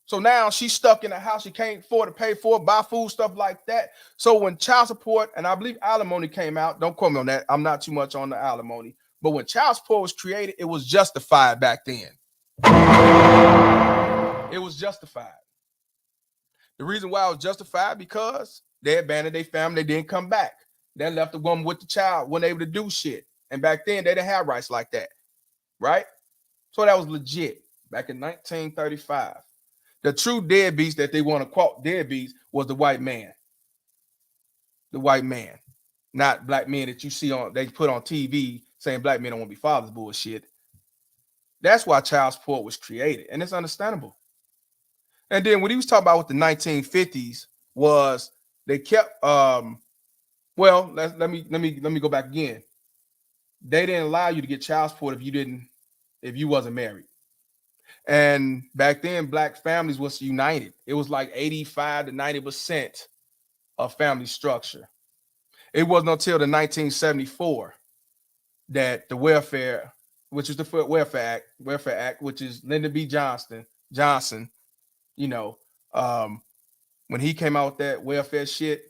So now she's stuck in a house she can't afford to pay for, buy food, stuff like that. So when child support, and I believe alimony came out, don't quote me on that. I'm not too much on the alimony. But when child support was created, it was justified back then. It was justified. The reason why it was justified because they abandoned their family, they didn't come back. They left the woman with the child, wasn't able to do shit. And back then, they didn't have rights like that, right? So that was legit back in 1935. The true deadbeats that they want to quote deadbeats was the white man. The white man, not black men that you see on, they put on TV saying black men don't want to be fathers bullshit. That's why child support was created, and it's understandable. And then what he was talking about with the 1950s was they kept well, let me go back again. They didn't allow you to get child support if you wasn't married. And back then, black families was united. It was like 85 to 90% of family structure. It wasn't until the 1974 that the welfare, which is the Welfare Act, which is Lyndon B. Johnson, you know, when he came out with that welfare shit,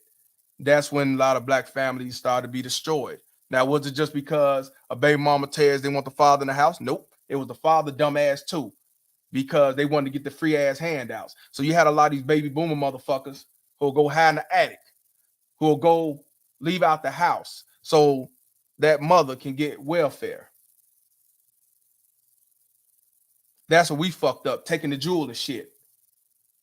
that's when a lot of black families started to be destroyed. Now, was it just because a baby mama tears didn't want the father in the house? Nope. It was the father dumbass too, because they wanted to get the free ass handouts. So you had a lot of these baby boomer motherfuckers who will go hide in the attic, who will go leave out the house so that mother can get welfare. That's what we fucked up, taking the jewel and shit.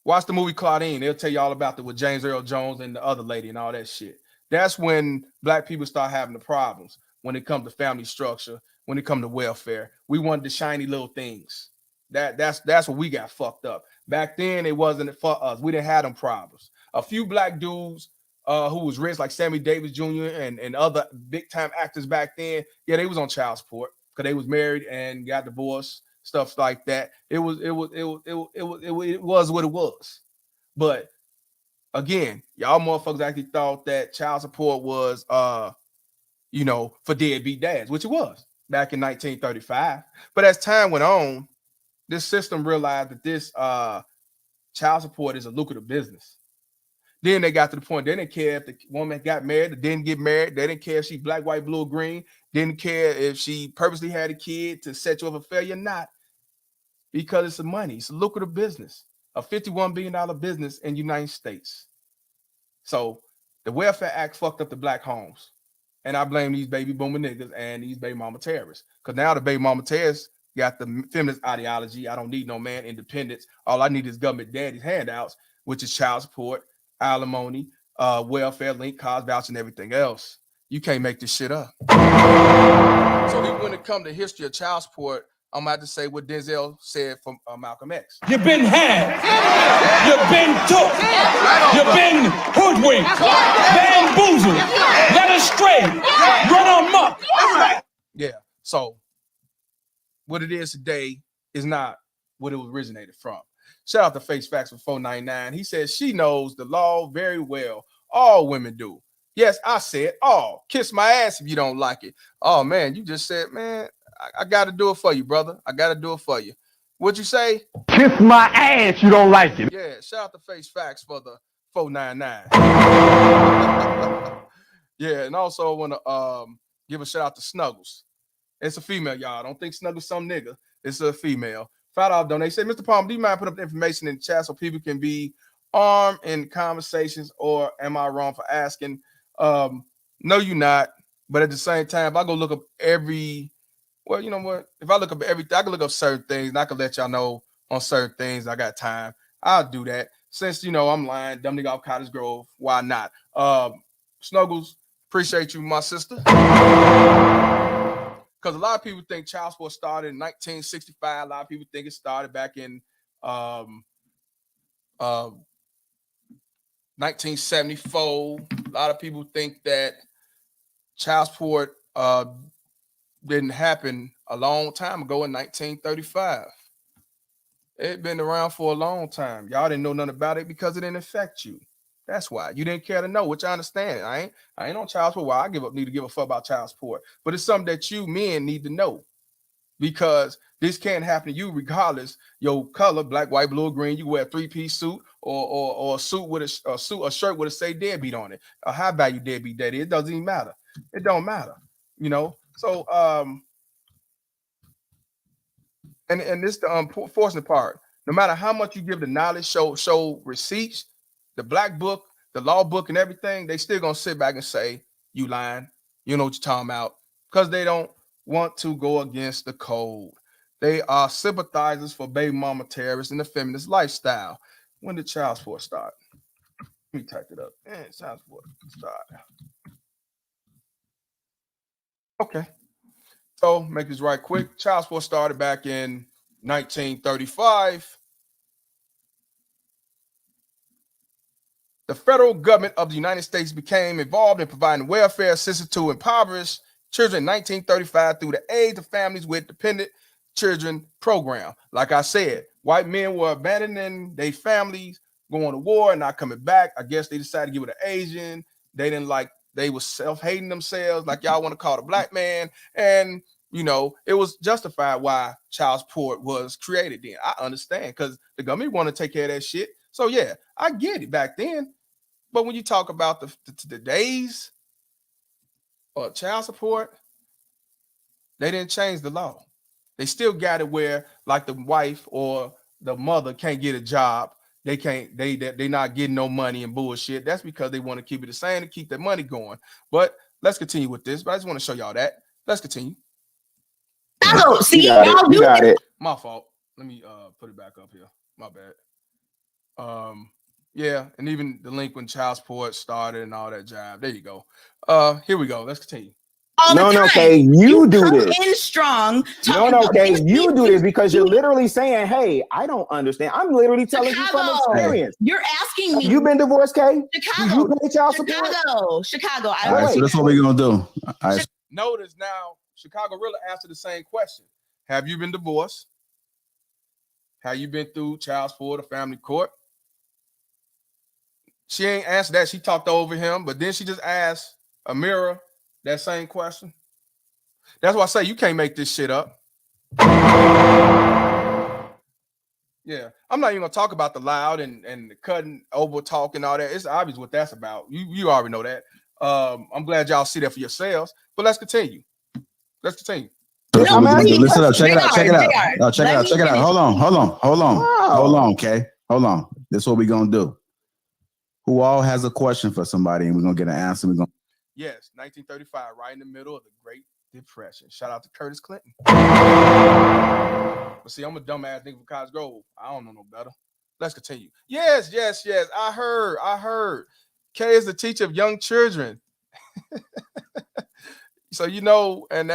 Watch the movie Claudine. They'll tell you all about it with James Earl Jones and the other lady and all that shit. That's when black people start having the problems when it comes to family structure, when it comes to welfare. We wanted the shiny little things. That's what we got fucked up. Back then, it wasn't for us. We didn't have them problems. A few black dudes who was rich, like Sammy Davis Jr. and other big time actors back then, yeah, they was on child support because they was married and got divorced, stuff like that. It was what it was. But again, y'all motherfuckers actually thought that child support was for deadbeat dads, which it was back in 1935. But as time went on, this system realized that this child support is a lucrative business. Then they got to the point, they didn't care if the woman got married or didn't get married. They didn't care if she black, white, blue, or green. Didn't care if she purposely had a kid to set you up for failure or not, because it's the money. It's a lucrative business, a $51 billion business in the United States. So the Welfare Act fucked up the black homes. And I blame these baby boomer niggas and these baby mama terrorists. Because now the baby mama terrorists got the feminist ideology. I don't need no man, independence. All I need is government daddy's handouts, which is child support, alimony, welfare, link, cause voucher, and everything else. You can't make this shit up. So even when it comes to history of child support, I'm about to say what Denzel said from Malcolm X. You've been had. You've been took. You've been hoodwinked. Bamboozled. Led astray. Run amok. Yeah. So what it is today is not what it was originated from. Shout out to Face Facts for 499. He says she knows the law very well. All women do. Yes, I said all. Kiss my ass if you don't like it. Oh man, you just said, man, I got to do it for you, brother. I got to do it for you. What'd you say? Kiss my ass, you don't like it. Yeah, shout out to Face Facts for the 499. Yeah, and also I want to give a shout out to Snuggles. It's a female, y'all. Don't think Snuggles some nigga. It's a female. $5 donation. Mr. Palmer, do you mind putting up the information in the chat so people can be armed in conversations, or am I wrong for asking? No, you're not. But at the same time, if I go look up well, you know what? If I look up everything, I can look up certain things, and I can let y'all know on certain things. I got time. I'll do that. Since, I'm lying, dumb nigga off Cottage Grove, why not? Snuggles, appreciate you, my sister. Because a lot of people think child support started in 1965. A lot of people think it started back in 1974. A lot of people think that child support didn't happen a long time ago in 1935. It's been around for a long time. Y'all didn't know nothing about it because it didn't affect you. That's why you didn't care to know, which I understand. I ain't on child support. Well, I need to give a fuck about child support, but it's something that you men need to know, because this can't happen to you regardless your color, black, white, blue, or green. You wear a 3-piece suit or a suit with a shirt with a say deadbeat on it, a high value deadbeat daddy. It doesn't even matter. It don't matter, you know. So and this the unfortunate part. No matter how much you give the knowledge, show receipts, the black book, the law book, and everything, they still gonna sit back and say you lying. You know what you're talking about, because they don't want to go against the code. They are sympathizers for baby mama terrorists and the feminist lifestyle. When did child support start? Let me type it up. Child support start. Okay. So make this right quick. Child support started back in 1935. The federal government of the United States became involved in providing welfare assistance to impoverished children in 1935 through the Aid to Families with Dependent Children program. Like I said, white men were abandoning their families, going to war and not coming back. I guess they decided to give it to Asian. They didn't like, they were self-hating themselves, like y'all want to call the black man. And, you know, it was justified why child support was created then. I understand, because the government want to take care of that shit. So, yeah, I get it back then. But when you talk about the days of child support, they didn't change the law. They still got it where, like, the wife or the mother can't get a job. They not getting no money and bullshit. That's because they want to keep it the same to keep their money going. But let's continue with this. But I just want to show y'all that. Let's continue. Oh, see, you got it. My fault. Let me put it back up here. My bad. Yeah, and even the link when child support started and all that jive. There you go. Here we go. Let's continue. No, okay, you do this. In strong. No, okay, you do this because you're literally saying, "Hey, I don't understand." I'm literally telling you from experience. You're asking me. You been divorced, Kay? Chicago. You pay child support? Chicago. All right, so that's what we're gonna do. All right. Notice now, Chicago Rilla answered the same question. Have you been divorced? Have you been through child support or family court? She ain't answered that. She talked over him, but then she just asked Amira that same question. That's why I say you can't make this shit up. Yeah, I'm not even gonna talk about the loud and the cutting over talk and all that. It's obvious what that's about. You already know that. I'm glad y'all see that for yourselves. But let's continue. Let's continue. Listen up. Check it out. Check it out. Check it out. Check it out. Hold on, Kay. Hold on. This is what we're gonna do. Who all has a question for somebody, and we're gonna get an answer. Yes, 1935, right in the middle of the Great Depression. Shout out to Curtis Clinton. But see, I'm a dumbass nigga from Cottage Grove. I don't know no better. Let's continue. Yes. I heard. Kay is the teacher of young children. So, you know, and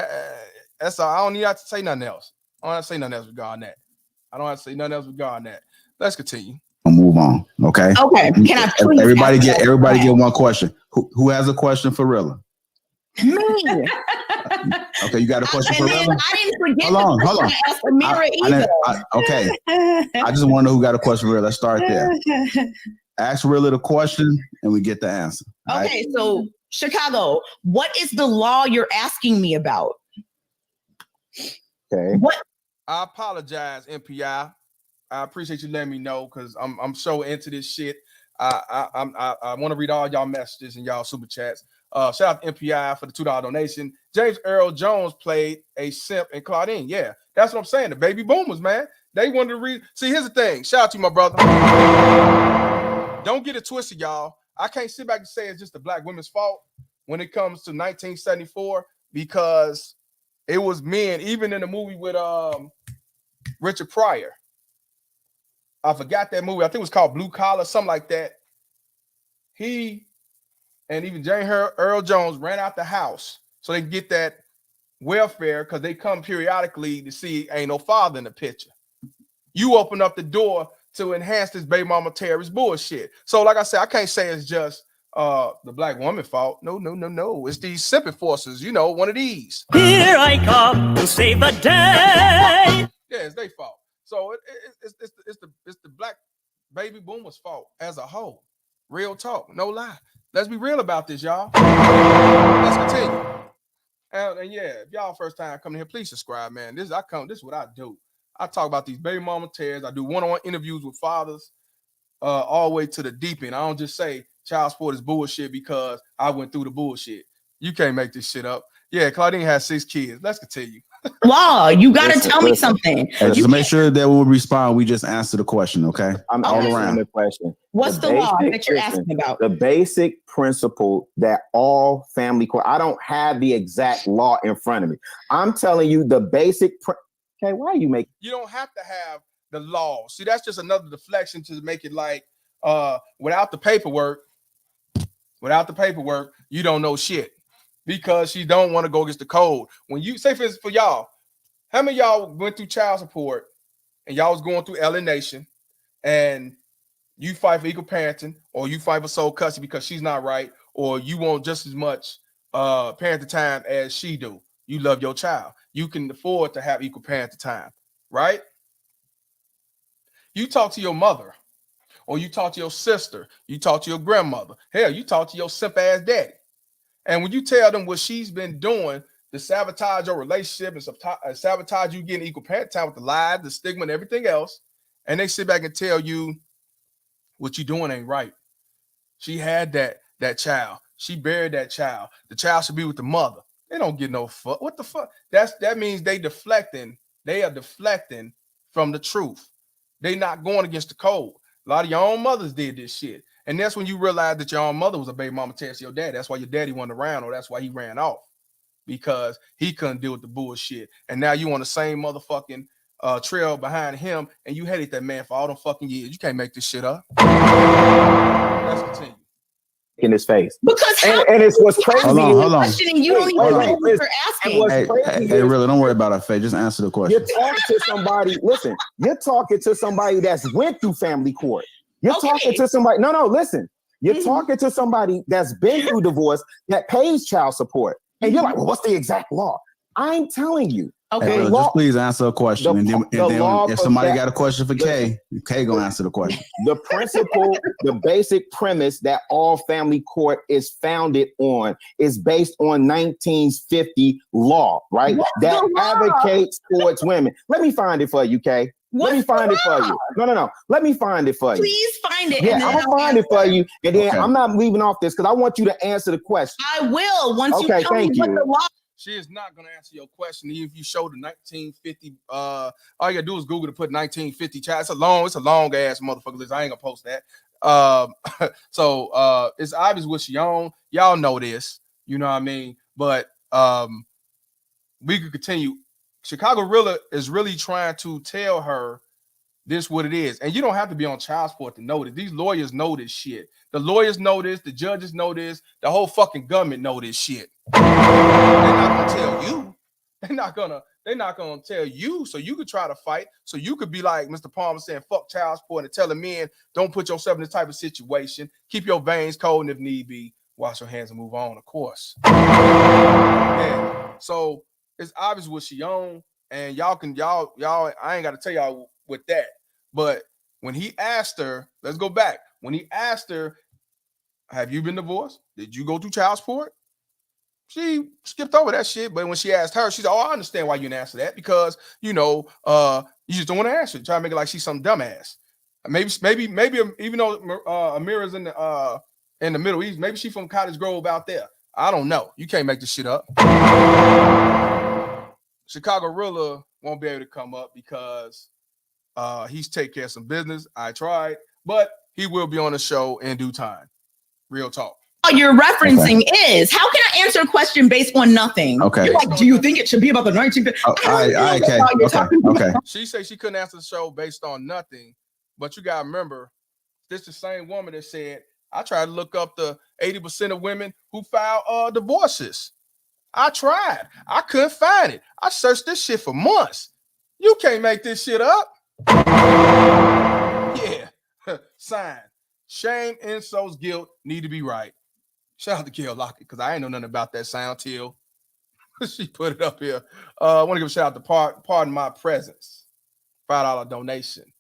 that's all. I don't need to say nothing else. I don't have to say nothing else regarding that. Let's continue. I'll move on. Okay. Can I please everybody get one question? Who has a question for Rilla? Me. Okay, you got a question for Rilla? I didn't forget. Hold on. To ask Amira either. Okay. I just want to know who got a question for Rilla. Let's start there. Ask Rilla the question, and we get the answer. Okay, right? So Chicago, what is the law you're asking me about? Okay. What? I apologize, MPI. I appreciate you letting me know, because I'm so into this shit. I want to read all y'all messages and y'all super chats. Shout out to MPI for the $2 donation. James Earl Jones played a simp in Claudine. Yeah, that's what I'm saying. The baby boomers, man. They wanted to read. See, here's the thing. Shout out to you, my brother. Don't get it twisted, y'all. I can't sit back and say it's just the black women's fault when it comes to 1974, because it was men, even in the movie with Richard Pryor. I forgot that movie. I think it was called Blue Collar, something like that. He and even James Earl Jones ran out the house so they can get that welfare, because they come periodically to see ain't no father in the picture. You open up the door to enhance this baby mama terrorist bullshit. So like I said, I can't say it's just the black woman fault. No. It's these simping forces, you know, one of these. Here I come to save the day. Yeah, it's their fault. So it's the black baby boomers' fault as a whole, Real talk, no lie. Let's be real about this, y'all. Let's continue. And yeah, if y'all first time coming here, please subscribe, man. This is what I do. I talk about these baby mama tears. I do one-on-one interviews with fathers, all the way to the deep end. I don't just say child support is bullshit because I went through the bullshit. You can't make this shit up. Yeah, Claudine has 6 kids. Let's continue. Law, you got to tell me something. Just make sure that we'll respond. We just answer the question, okay? I'm all answering around the question. What's the law that you're asking about? The basic principle that all family court. I don't have the exact law in front of me. I'm telling you the basic. Okay, why are you making? You don't have to have the law. See, that's just another deflection to make it like without the paperwork, you don't know shit because she don't want to go against the code. When you say for y'all, how many of y'all went through child support and y'all was going through alienation and you fight for equal parenting or you fight for sole custody because she's not right or you want just as much parenting time as she do? You love your child. You can afford to have equal parenting time, right? You talk to your mother or you talk to your sister, you talk to your grandmother. Hell, you talk to your simp ass daddy. And when you tell them what she's been doing to sabotage your relationship and sabotage you getting equal parenting time with the lies, the stigma, and everything else, and they sit back and tell you what you doing ain't right. She had that child. She buried that child. The child should be with the mother. They don't get no fuck. What the fuck? That means they deflecting. They are deflecting from the truth. They not going against the code. A lot of your own mothers did this shit. And that's when you realize that your own mother was a baby mama tear to your dad. That's why your daddy wasn't around, or that's why he ran off. Because he couldn't deal with the bullshit. And now you on the same motherfucking trail behind him, and you hated that man for all them fucking years. You can't make this shit up. Let's continue. In his face. Because and it's what's crazy. Hold on. Questioning, you don't even know what you're asking. Hey, really, don't worry about our face. Just answer the question. You're talking to somebody. Listen, you're talking to somebody that's went through family court. You're talking to somebody. No, listen. You're talking to somebody that's been through divorce that pays child support. And you're like, well, what's the exact law? I'm telling you. Okay, hey, just please answer a question. And then if somebody got a question for Kay, Kay gonna answer the question. The principle, the basic premise that all family court is founded on is based on 1950 law, right? That advocates towards women. Let me find it for you, Kay. Let me find it for you. No. Let me find it for you. Please find it. Yeah, I'm gonna find it for you. And then I'm not leaving off this because I want you to answer the question. I will once you tell me what the law. She is not going to answer your question. Even if you show the 1950, all you gotta do is Google to put 1950 child. It's a long ass motherfucker list. I ain't gonna post that. So it's obvious what she on. Y'all know this, you know what I mean? But we could continue. Chicago Rilla is really trying to tell her this what it is. And you don't have to be on child support to know this. These lawyers know this shit. The lawyers know this, the judges know this, the whole fucking government know this shit. They're not gonna tell you. They're not gonna tell you so you could try to fight. So you could be like Mr. Palmer saying, fuck child support and telling men, don't put yourself in this type of situation. Keep your veins cold, and if need be, wash your hands and move on, of course. Yeah. So it's obvious what she on, and y'all I ain't gotta tell y'all with that. But when he asked her, let's go back. When he asked her, have you been divorced? Did you go through child support? She skipped over that shit. But when she asked her, she said, oh, I understand why you didn't answer that because, you know, you just don't want to answer it. Try to make it like she's some dumbass. Maybe, even though Amira's in the Middle East, maybe she's from Cottage Grove out there. I don't know. You can't make this shit up. Chicago Rilla won't be able to come up because he's taking care of some business. I tried, but he will be on the show in due time. Real talk. You're referencing is how can I answer a question based on nothing? Okay. You're like, do you think it should be about the 1950? Okay. She said she couldn't answer the show based on nothing, but you gotta remember, this is the same woman that said, I tried to look up the 80% of women who file divorces. I tried. I couldn't find it. I searched this shit for months. You can't make this shit up. Yeah. Sign. Shame, insults, guilt need to be right. Shout out to Gail Lockett because I ain't know nothing about that sound till she put it up here. I want to give a shout out to Pardon My Presence. $5 donation.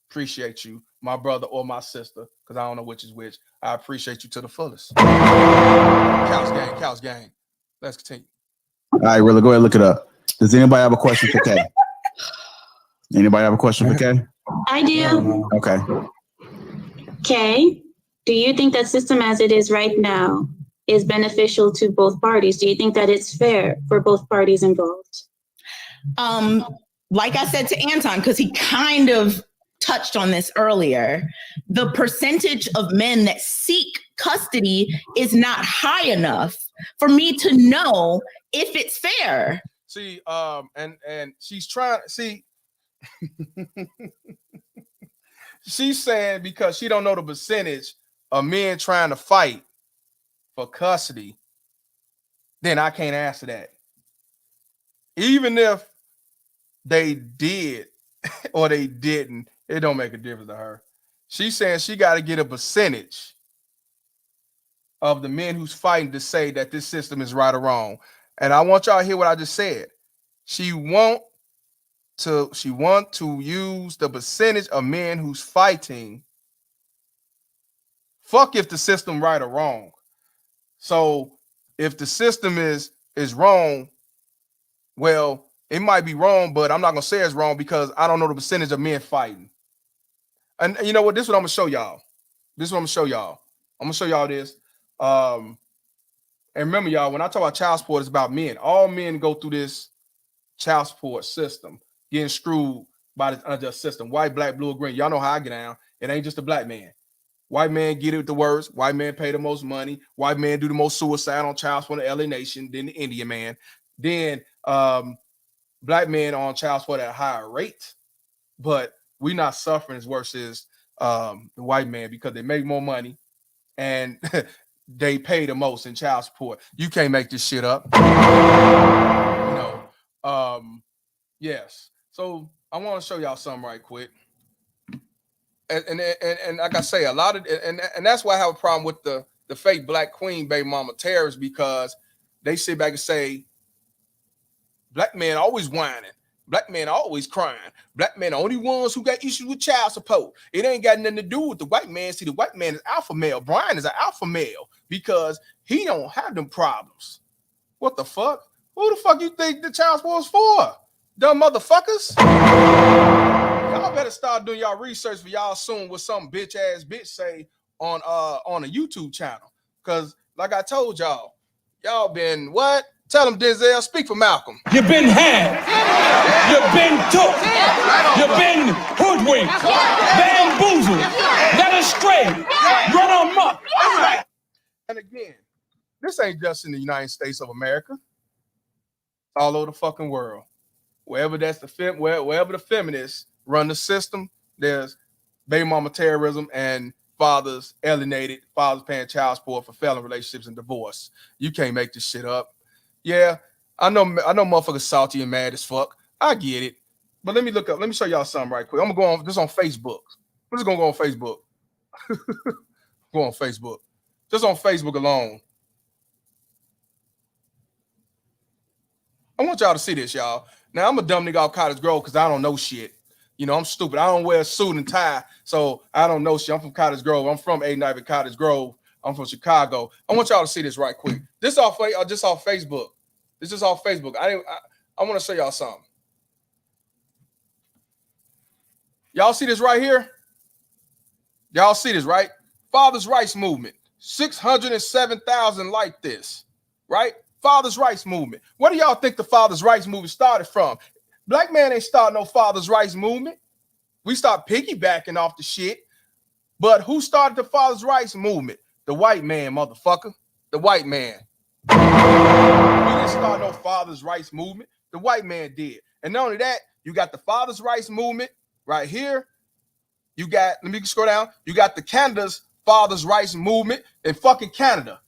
Appreciate you, my brother or my sister, because I don't know which is which. I appreciate you to the fullest. Couch gang. Let's continue. All right, Rilla, go ahead and look it up. Does anybody have a question for Kay? Anybody have a question for Kay? I do. Okay. Kay, do you think that system as it is right now is beneficial to both parties? Do you think that it's fair for both parties involved? Like I said to Anton, because he kind of touched on this earlier, the percentage of men that seek custody is not high enough for me to know if it's fair. See, and she's trying, see, she's saying because she don't know the percentage of men trying to fight for custody, then I can't answer that. Even if they did or they didn't, it don't make a difference to her. She's saying she got to get a percentage of the men who's fighting to say that this system is right or wrong. And I want y'all to hear what I just said. She want to use the percentage of men who's fighting. Fuck if the system right or wrong. So if the system is wrong, well, it might be wrong, but I'm not gonna say it's wrong because I don't know the percentage of men fighting. And you know what? This is what I'm gonna show y'all. I'm gonna show y'all this. And remember, y'all, when I talk about child support, it's about men. All men go through this child support system, getting screwed by this unjust system. White, black, blue, or green. Y'all know how I get down. It ain't just a black man. White man get it the worst. White man pay the most money. White man do the most suicide on child support in the LA Nation than the Indian man. Then black men on child support at a higher rate, but we not suffering as worse as the white man because they make more money and they pay the most in child support. You can't make this shit up. Yes. So I want to show y'all something right quick. And like I say, a lot of and that's why I have a problem with the fake black queen baby mama terrorists, because they sit back and say black men always whining, black men always crying, black men are the only ones who got issues with child support. It ain't got nothing to do with the white man. See, the white man is alpha male. Brian is an alpha male because he don't have them problems. What the fuck? Who the fuck you think the child support is for? Dumb motherfuckers. Y'all better start doing y'all research for y'all soon what some bitch ass bitch say on a YouTube channel. Cause like I told y'all been what? Tell them, Denzel, speak for Malcolm. You've been had. You've been took. You've been hoodwinked. Bamboozled. Led astray. Run amok. And again, this ain't just in the United States of America. All over the fucking world. Wherever that's wherever the feminists run the system, there's baby mama terrorism and fathers alienated, fathers paying child support for failing relationships and divorce. You can't make this shit up. Yeah, I know motherfuckers salty and mad as fuck. I get it. But let me show y'all something right quick. I'm gonna go on this on Facebook. I'm just gonna go on Facebook. Go on Facebook. Just on Facebook alone. I want y'all to see this, y'all. Now, I'm a dumb nigga off Cottage Grove because I don't know shit. You know, I'm stupid. I don't wear a suit and tie, so I don't know shit. I'm from Cottage Grove. I'm from 890 Cottage Grove. I'm from Chicago. I want y'all to see this right quick. This off just off Facebook. This is off Facebook. I want to show y'all something. Y'all see this right here? Y'all see this, right? Father's Rights Movement. 607,000 like this, right? Father's Rights Movement. Where do y'all think the Father's Rights Movement started from? Black man ain't starting no Father's Rights Movement. We start piggybacking off the shit. But who started the Father's Rights Movement? The white man, motherfucker. The white man. We didn't start no Father's Rights Movement. The white man did. And not only that, you got the Father's Rights Movement right here. You got, let me scroll down. You got the Canada's Father's Rights Movement in fucking Canada.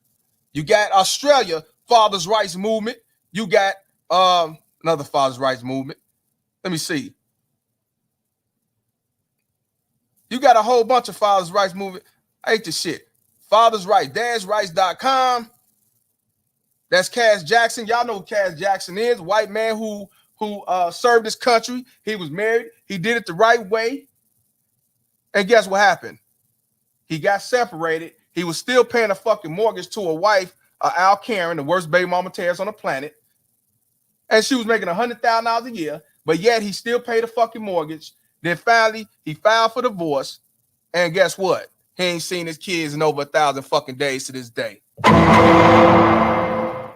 You got Australia Father's Rights Movement. You got another Father's Rights Movement. Let me see. You got a whole bunch of Father's Rights Movement. I hate this shit. Father's Rights, dadsrights.com. That's Cass Jackson. Y'all know who Cass Jackson is. White man who served his country. He was married. He did it the right way. And guess what happened? He got separated. He was still paying a fucking mortgage to a wife, Al Karen, the worst baby mama tears on the planet. And she was making $100,000 a year, but yet he still paid a fucking mortgage. Then finally, he filed for divorce. And guess what? He ain't seen his kids in over 1,000 fucking days to this day.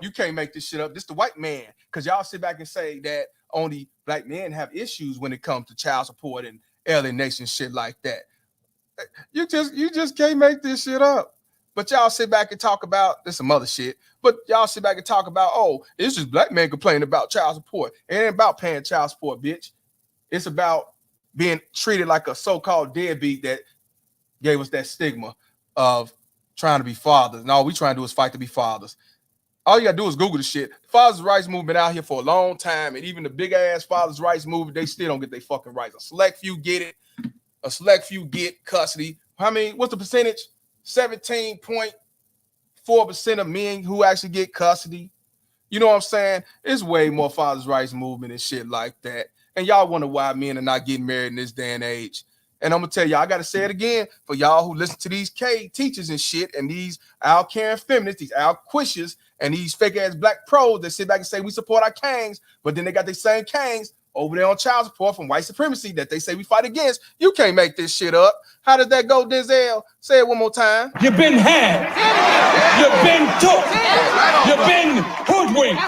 You can't make this shit up. This the white man. Because y'all sit back and say that only black men have issues when it comes to child support and alienation, shit like that. You just can't make this shit up. But y'all sit back and talk about this some other shit. But y'all sit back and talk about, oh, it's just black men complaining about child support. It ain't about paying child support, bitch. It's about being treated like a so-called deadbeat that gave us that stigma of trying to be fathers. And all we trying to do is fight to be fathers. All you gotta do is Google the shit. The fathers' rights movement out here for a long time, and even the big ass fathers' rights movement, they still don't get their fucking rights. A select few get it. A select few get custody. How many? What's the percentage? 17.4% of men who actually get custody. You know what I'm saying? It's way more fathers' rights movement and shit like that. And y'all wonder why men are not getting married in this day and age. And I'm gonna tell y'all, I gotta say it again for y'all who listen to these K teachers and shit, and these Al Karen feminists, these Al Quishers, and these fake ass black pros that sit back and say we support our kangs, but then they got the same kangs over there on child support from white supremacy that they say we fight against. You can't make this shit up. How does that go, Denzel? Say it one more time. You've been had. You've been took. You've been hoodwinked.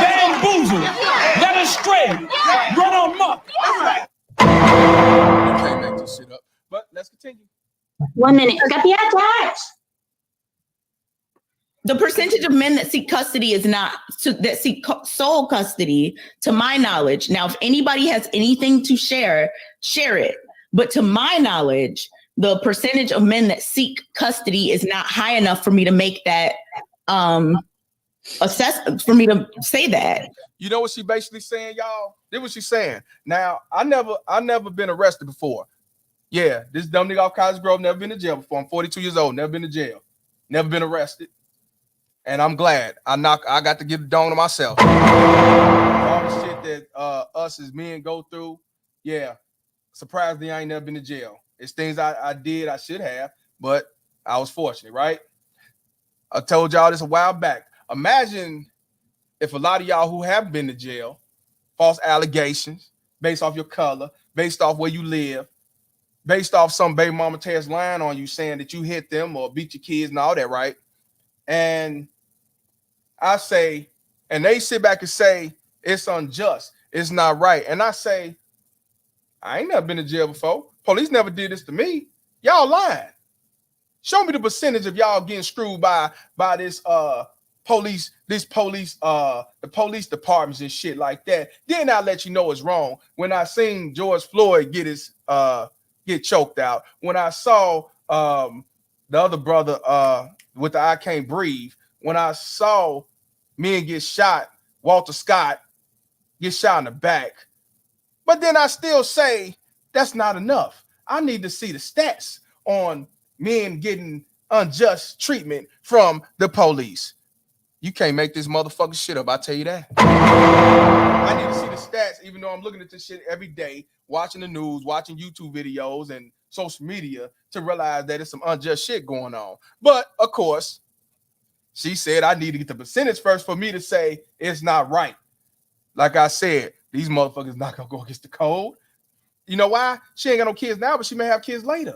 Bamboozled. Led astray. Run amok. You can't make this shit up. But let's continue. 1 minute. The percentage of men that seek custody is not that seek sole custody, to my knowledge. Now, if anybody has anything to share it. But to my knowledge, the percentage of men that seek custody is not high enough for me to make that for me to say that. You know what she basically saying, y'all? This what she's saying. Now, I never been arrested before. Yeah, this dumb nigga off College Grove never been to jail before. I'm 42 years old, never been to jail, never been arrested. And I'm glad I got to get the dome to myself. All the shit that us as men go through, yeah. Surprisingly, I ain't never been to jail. It's things I did I should have, but I was fortunate, right? I told y'all this a while back. Imagine if a lot of y'all who have been to jail, false allegations based off your color, based off where you live, based off some baby mama tears lying on you saying that you hit them or beat your kids and all that, right? And I say, and they sit back and say, it's unjust, it's not right. And I say, I ain't never been to jail before. Police never did this to me. Y'all lying. Show me the percentage of y'all getting screwed by this police, the police departments and shit like that. Then I'll let you know it's wrong. When I seen George Floyd get choked out, when I saw the other brother with the I Can't Breathe, when I saw men get shot, Walter Scott get shot in the back. But then I still say that's not enough. I need to see the stats on men getting unjust treatment from the police. You can't make this motherfucking shit up, I tell you that. I need to see the stats, even though I'm looking at this shit every day, watching the news, watching YouTube videos and social media to realize that there's some unjust shit going on. But of course, she said I need to get the percentage first for me to say it's not right. Like I said, these motherfuckers not gonna go against the code. You know why? She ain't got no kids now, but she may have kids later.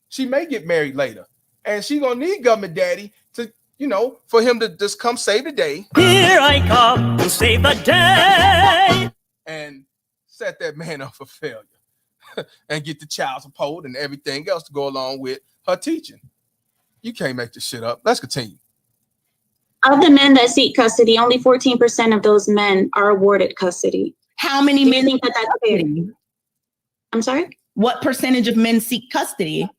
She may get married later. And she gonna need government daddy to, for him to just come save the day. Here I come to save the day. And set that man up for failure. And get the child support and everything else to go along with her teaching. You can't make this shit up. Let's continue. Of the men that seek custody, only 14% of those men are awarded custody. How many men think that's custody? I'm sorry? What percentage of men seek custody?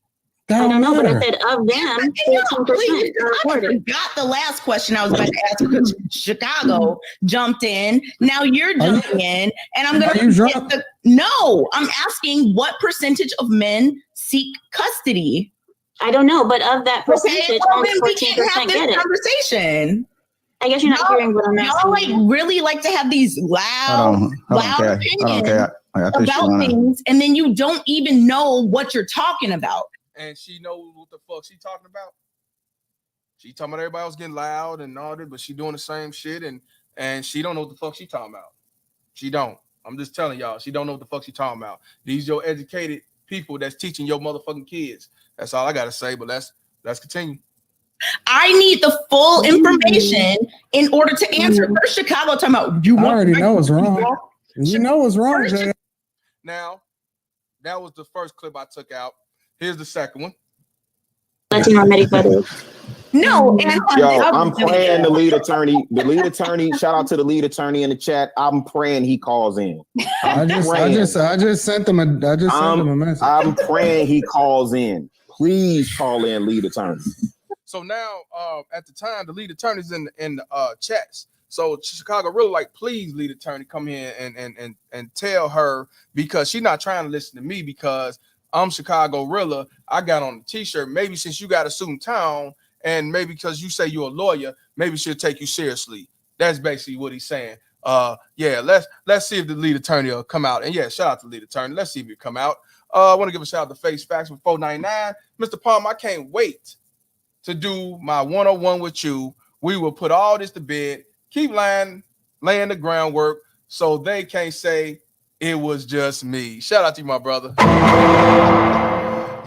I don't know, but I said of them, 14% are awarded. I forgot the last question I was about to ask because Chicago jumped in. Now you're jumping in, and I'm going to No, I'm asking what percentage of men seek custody? I don't know, but of that percentage, only 14% get it. Conversation. I guess you're not hearing what I'm asking. Y'all really like to have these loud opinions. about things, and then you don't even know what you're talking about. And she knows what the fuck she talking about. She talking about everybody else getting loud and all that, but she doing the same shit, and she don't know what the fuck she talking about. She don't. I'm just telling y'all, she don't know what the fuck she talking about. These your educated people that's teaching your motherfucking kids. That's all I gotta say. But let's continue. I need the full information in order to answer. First, Chicago talking about you. I already know it's wrong. You know it's wrong. Now, that was the first clip I took out. Here's the second one. No, yo, I'm praying the lead attorney. The lead attorney. Shout out to the lead attorney in the chat. I'm praying he calls in. I just sent them a message. I'm praying he calls in. Please call in, lead attorney. So now, at the time, the lead attorney's in the chats. So Chicago really like, please, lead attorney, come in and tell her, because she's not trying to listen to me because I'm Chicago Rilla. I got on the t-shirt. Maybe since you got a suit and tie, and maybe because you say you're a lawyer, maybe she'll take you seriously. That's basically what he's saying. Yeah, let's see if the lead attorney will come out. And yeah, shout out to the lead attorney. Let's see if he come out. I want to give a shout out to Face Facts for 499. Mr. Palm, I can't wait to do my 101 with you. We will put all this to bed. Keep laying the groundwork so they can't say it was just me. Shout out to you, my brother.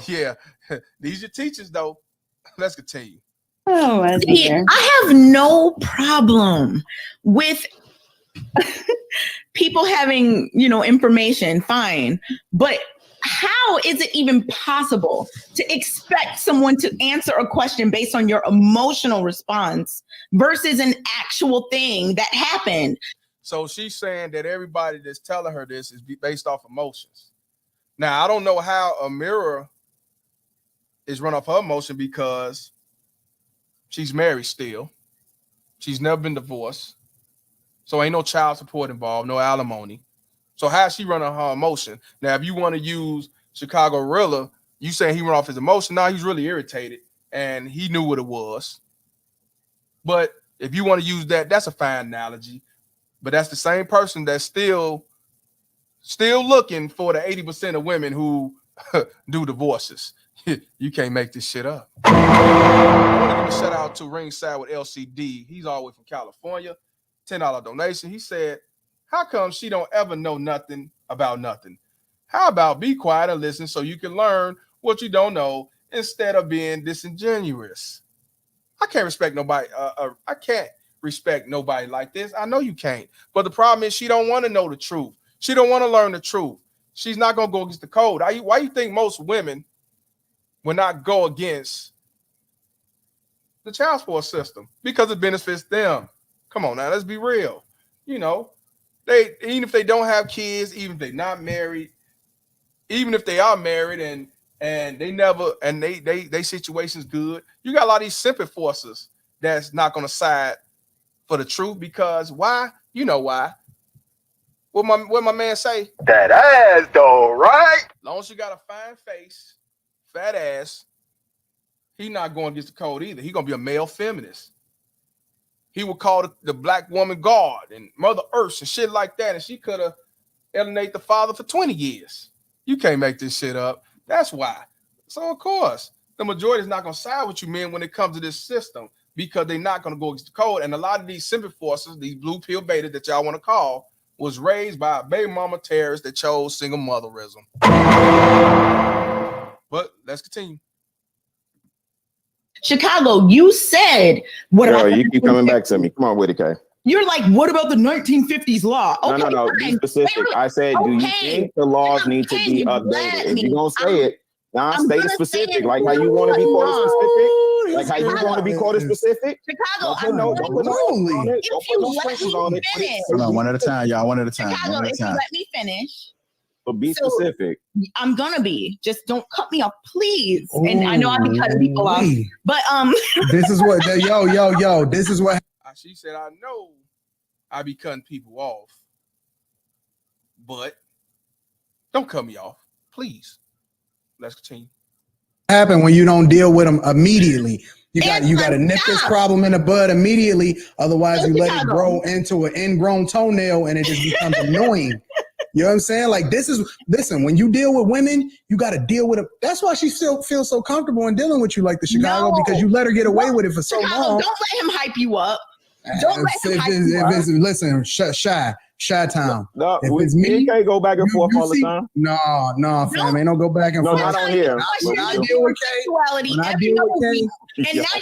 Yeah, these are teachers, though. Let's continue. Oh, I have no problem with people having, information, fine. But how is it even possible to expect someone to answer a question based on your emotional response versus an actual thing that happened? So she's saying that everybody that's telling her this is based off emotions. Now, I don't know how Amira is run off her emotion because she's married still. She's never been divorced. So ain't no child support involved, no alimony. So how's she running her emotion? Now, if you want to use Chicago Rilla, you saying he run off his emotion. No, he's really irritated and he knew what it was. But if you want to use that, that's a fine analogy. But that's the same person that's still looking for the 80% of women who do divorces. You can't make this shit up. I want to give a shout out to Ringside with LCD. He's all the way from California. $10 donation. He said, how come she don't ever know nothing about nothing? How about be quiet and listen so you can learn what you don't know instead of being disingenuous? I can't respect nobody. I can't respect nobody like this. I know you can't. But the problem is she don't want to know the truth. She don't want to learn the truth. She's not going to go against the code. Why you think most women will not go against the child support system? Because it benefits them. Come on now, let's be real. They, even if they don't have kids, even if they're not married, even if they are married and they never, and they situation's good, you got a lot of these sympathy forces that's not going to side for the truth. Because why? You know why. What my man say? That ass though, right? As long as you got a fine face, fat ass, he not going against the code either. He gonna be a male feminist. He would call the black woman God and Mother Earth and shit like that, and she could have alienated the father for 20 years. You can't make this shit up. That's why. So of course, the majority is not gonna side with you, men, when it comes to this system, because they're not gonna go against the code. And a lot of these sympathy forces, these blue pill beta that y'all want to call, was raised by a baby mama terrorist that chose single motherism. But let's continue. Chicago, you said what? Yo, you keep coming back to me. Come on with it, Kay. You're like, what about the 1950s law? Okay, no. Be specific. I said, do you think the laws need to be updated? If you're gonna say it, state it specific. Like how you want to be quoted specific. Like how you want to be quoted specific. Chicago, if you let me finish. Hold on, one at a time, y'all. One at a time. Chicago, if you let me finish. But be specific. I'm gonna be. Just don't cut me off, please. And I know I've been cutting people off, but this is what yo. This is what she said. I know I be cutting people off, but don't cut me off, please. Let's continue. Happen when you don't deal with them immediately. You got to nip this problem in the bud immediately. Otherwise, you let it grow into an ingrown toenail, and it just becomes annoying. You know what I'm saying? Like listen, when you deal with women, you got to deal with it. That's why she still feels so comfortable in dealing with you like the Chicago, because you let her get away with it for so long. Don't let him hype you up. Don't let him hype you up. Listen, shy time. No, if it's me, you can't go back and forth all the time. No, fam, ain't no go back and forth. No, not on here. When I deal with Kay, and now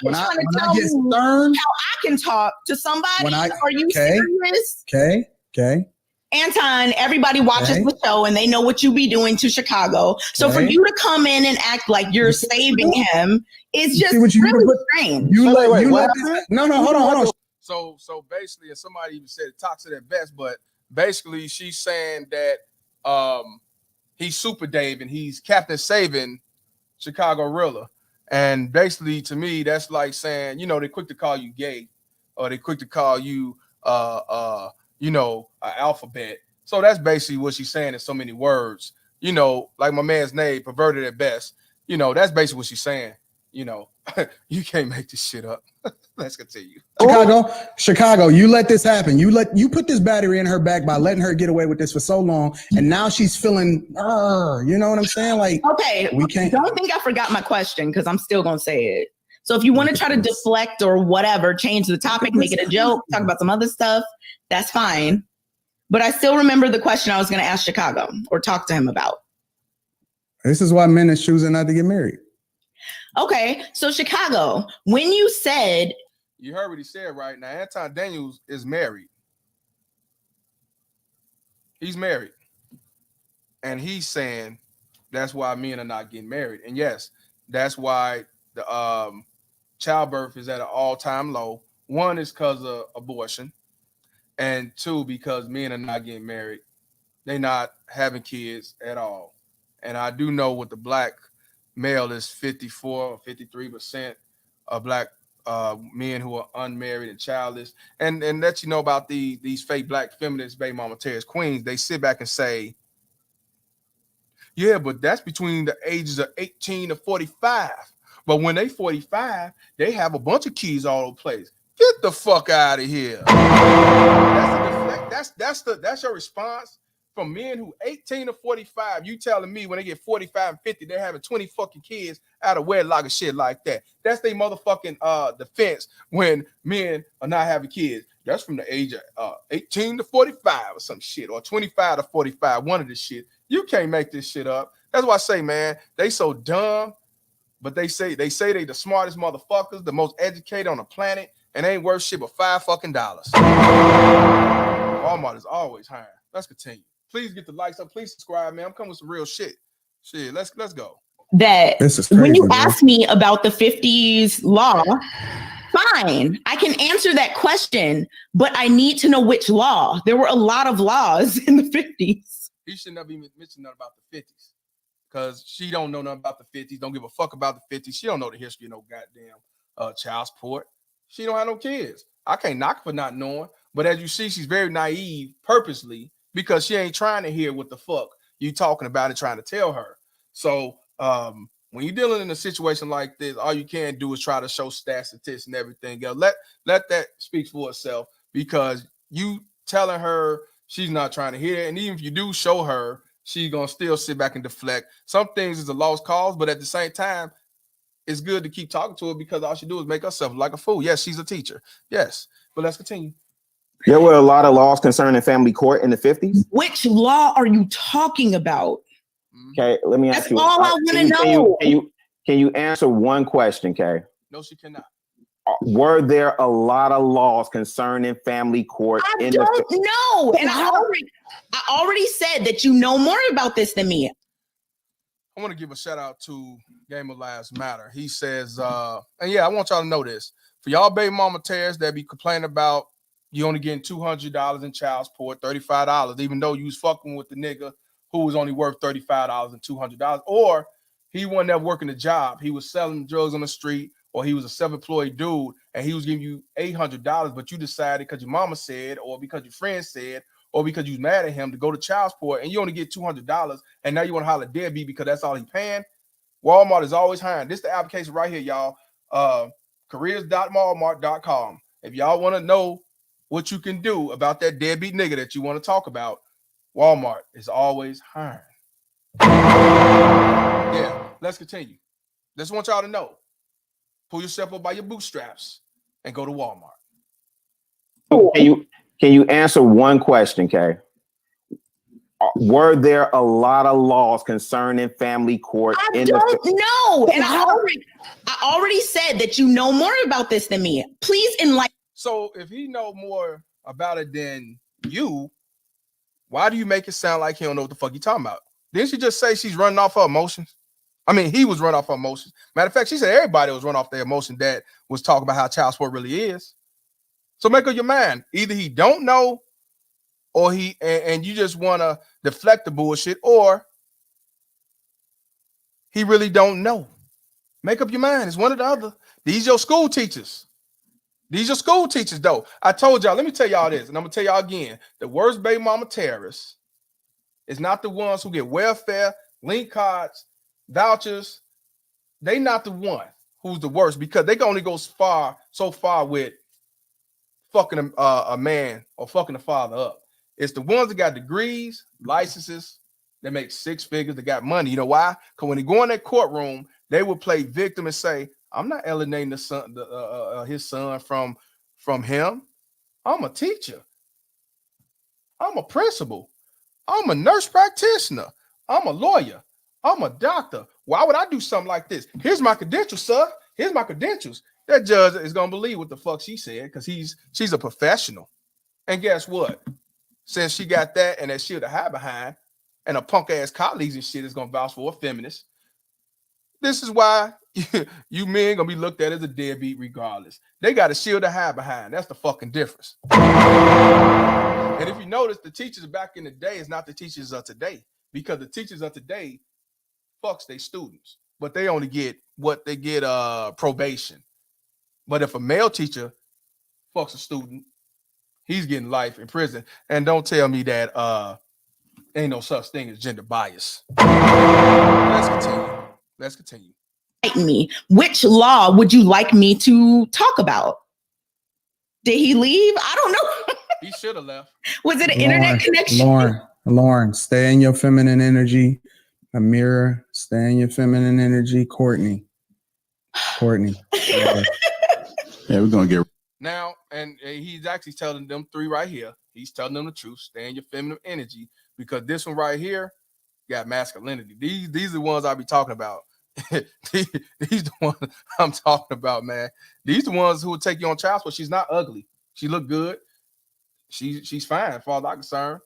you're trying to tell me how I can talk to somebody. Are you serious? Okay. Anton, everybody watches the show and they know what you be doing to Chicago. So for you to come in and act like you're saving him is just really strange. No, hold on. So basically, and somebody even said it toxic at best, but basically she's saying that he's Super Dave and he's Captain Saving Chicago Rilla. And basically to me, that's like saying, you know, they're quick to call you gay, or they're quick to call you you know, an alphabet. So that's basically what she's saying in so many words. You know, like my man's name, perverted at best. You know, that's basically what she's saying. You know, you can't make this shit up. Let's continue. Chicago, you let this happen. You put this battery in her back by letting her get away with this for so long, and now she's feeling, you know what I'm saying? Like, okay, we can't. Don't think I forgot my question because I'm still gonna say it. So if you want to try to deflect or whatever, change the topic, make it a joke, talk about some other stuff, that's fine. But I still remember the question I was going to ask Chicago or talk to him about. This is why men are choosing not to get married. Okay, so Chicago, when you said... You heard what he said, right? Now, Anton Daniels is married. He's married. And he's saying that's why men are not getting married. And yes, that's why the childbirth is at an all-time low. One is because of abortion. And two, because men are not getting married. They're not having kids at all. And I do know with the black male is 54 or 53% of black men who are unmarried and childless. And let you know about these fake black feminists, baby mama terrorist queens. They sit back and say, yeah, but that's between the ages of 18 to 45. But when they 45, they have a bunch of kids all over the place. Get the fuck out of here. That's your response from men who 18 to 45. You telling me when they get 45 and 50, they're having 20 fucking kids out of wedlock and shit like that. That's their motherfucking defense when men are not having kids. That's from the age of 18 to 45 or some shit, or 25 to 45, one of this shit. You can't make this shit up. That's why I say, man, they so dumb, but they say they the smartest motherfuckers, the most educated on the planet, and ain't worth shit but $5 fucking. Walmart is always hiring. Let's continue. Please get the likes up. Please subscribe, man. I'm coming with some real shit. Shit, let's go. That crazy, when you ask me about the 50s law, fine, I can answer that question, but I need to know which law. There were a lot of laws in the 50s. He should never even mention nothing about the 50s because she don't know nothing about the 50s. Don't give a fuck about the 50s. She don't know the history of no goddamn child support. She don't have no kids. I can't knock her for not knowing. But as you see, she's very naive purposely because she ain't trying to hear what the fuck you talking about and trying to tell her. So when you're dealing in a situation like this, all you can do is try to show stats, statistics, and everything else. Let that speak for itself because you telling her she's not trying to hear it. And even if you do show her, she's going to still sit back and deflect. Some things is a lost cause, but at the same time, it's good to keep talking to her because all she do is make herself like a fool. Yes, she's a teacher. Yes, but let's continue. There were a lot of laws concerning family court in the 50s. Which law are you talking about? Okay, let me ask That's you. all I want to know. Can you answer one question, Kay? No, she cannot. Were there a lot of laws concerning family court? I don't know. And I already said that you know more about this than me. I want to give a shout out to Game of Lives Matter. He says, and yeah, I want y'all to know this. For y'all baby mama tears that be complaining about you only getting $200 in child support, $35, even though you was fucking with the nigga who was only worth $35 and $200, or he wasn't there working a job. He was selling drugs on the street, or he was a self-employed dude, and he was giving you $800, but you decided because your mama said, or because your friend said, or because you was mad at him to go to child support, and you only get $200, and now you want to holler deadbeat because that's all he paying. Walmart is always hiring. This is the application right here, y'all. Careers.walmart.com. If y'all want to know what you can do about that deadbeat nigga that you want to talk about, Walmart is always hiring. Yeah, let's continue. Just want y'all to know. Pull yourself up by your bootstraps and go to Walmart. Can you answer one question, Kay? Were there a lot of laws concerning family court? I don't know. And I already said that you know more about this than me. Please enlighten. So if he know more about it than you, why do you make it sound like he don't know what the fuck you talking about? Didn't she just say she's running off her emotions? I mean, he was running off her emotions. Matter of fact, she said everybody was running off their emotion that was talking about how child support really is. So make up your mind. Either he don't know, or he and you just want to deflect the bullshit, or he really don't know. Make up your mind. It's one or the other. These your school teachers. These are school teachers, though. I told y'all, let me tell y'all this, and I'm going to tell y'all again. The worst baby mama terrorists is not the ones who get welfare, link cards, vouchers. They not the one who's the worst, because they can only go so far with fucking a man or fucking a father up. It's the ones that got degrees, licenses, that make six figures, that got money. You know why? Because when they go in that courtroom, they will play victim and say, I'm not alienating his son from him. I'm a teacher. I'm a principal. I'm a nurse practitioner. I'm a lawyer. I'm a doctor. Why would I do something like this? Here's my credentials, sir. Here's my credentials. That judge is gonna believe what the fuck she said, because she's a professional. And guess what? Since she got that and that shit to hide behind, and a punk ass colleagues and shit is gonna vouch for a feminist. This is why you men gonna be looked at as a deadbeat regardless. They got a shield to hide behind. That's the fucking difference. And if you notice, the teachers back in the day is not the teachers of today, because the teachers of today fucks their students, but they only get what they get probation. But if a male teacher fucks a student, he's getting life in prison. And don't tell me that ain't no such thing as gender bias. Let's continue. Me. Which law would you like me to talk about? Did he leave? I don't know. He should have left. Was it an internet connection? Lauren, stay in your feminine energy. Amira, stay in your feminine energy. Courtney. Yeah, we're gonna get now, and he's actually telling them three right here. He's telling them the truth. Stay in your feminine energy, because this one right here got masculinity. These are the ones I be talking about. these the ones I'm talking about, man. These the ones who will take you on child support. She's not ugly. She look good. She's fine, as far as I'm concerned.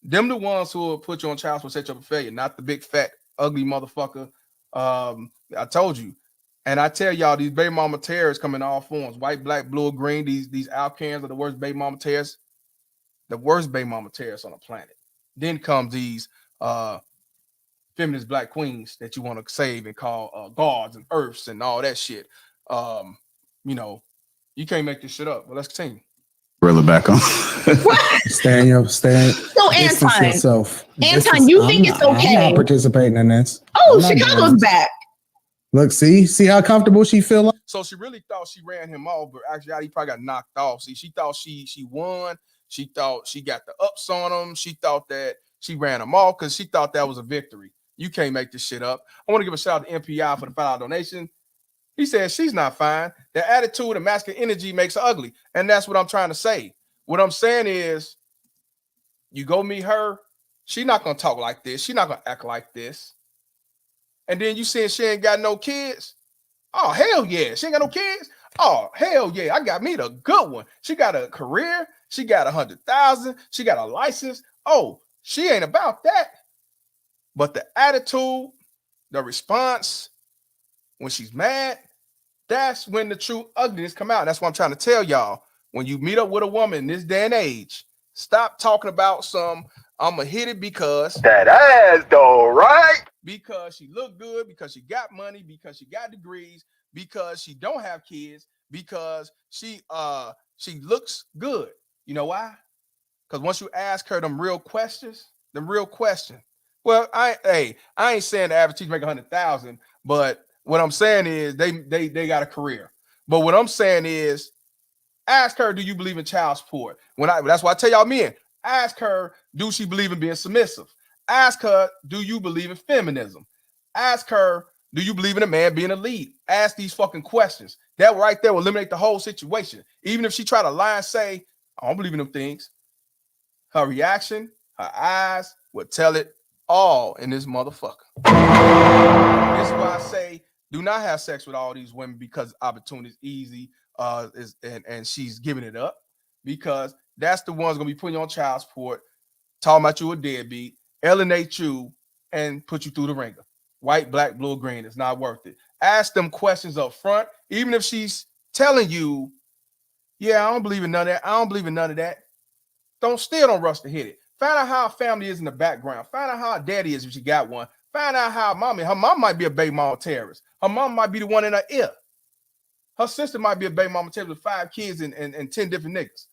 Them the ones who will put you on child support, set you up for failure, not the big fat ugly motherfucker. I told you. And I tell y'all, these baby mama terrorists come in all forms: white, black, blue, or green. These Alcans are the worst baby mama terrorists. The worst baby mama terrorists on the planet. Then comes these feminist black queens that you want to save and call guards and earths and all that shit. You know, you can't make this shit up. But let's continue. Rilla back on. Stay. So Anton, yourself. Anton, you think it's okay? I'm not participating in this. Oh, Chicago's back. Look, see how comfortable she feel. Like? So she really thought she ran him off, but actually he probably got knocked off. See, she thought she won. She thought she got the ups on him. She thought that she ran him off because she thought that was a victory. You can't make this shit up. I want to give a shout out to MPI for the $5 donation. He said she's not fine. The attitude and masculine energy makes her ugly. And that's what I'm trying to say. What I'm saying is, you go meet her, she's not going to talk like this. She's not going to act like this. And then you saying she ain't got no kids? Oh, hell yeah. She ain't got no kids? Oh, hell yeah. I got me the good one. She got a career. She got 100,000. She got a license. Oh, she ain't about that. But the attitude, the response, when she's mad, that's when the true ugliness come out. That's what I'm trying to tell y'all. When you meet up with a woman in this day and age, stop talking about I'm going to hit it because that ass though, right? Because she look good, because she got money, because she got degrees, because she don't have kids, because she looks good. You know why? Because once you ask her them real questions, well, I ain't saying the average teacher make 100,000, but what I'm saying is they got a career. But what I'm saying is, ask her, do you believe in child support? That's why I tell y'all men, Ask her, do she believe in being submissive? Ask her, do you believe in feminism? Ask her, do you believe in a man being a lead? Ask these fucking questions. That right there will eliminate the whole situation. Even if she try to lie and say, I don't believe in them things, her reaction, her eyes will tell it all in this motherfucker. This is why I say, do not have sex with all these women because opportunity is easy, and she's giving it up, because that's the ones gonna be putting you on child support, talking about you a deadbeat, alienate you, and put you through the ringer. White, black, blue, green. It's not worth it. Ask them questions up front, even if she's telling you, yeah, I don't believe in none of that. I don't believe in none of that. Don't rush to hit it. Find out how family is in the background. Find out how daddy is if she got one. Find out how her mom might be a baby mama terrorist. Her mom might be the one in her ear. Her sister might be a baby mama terrorist with 5 kids and 10 different niggas.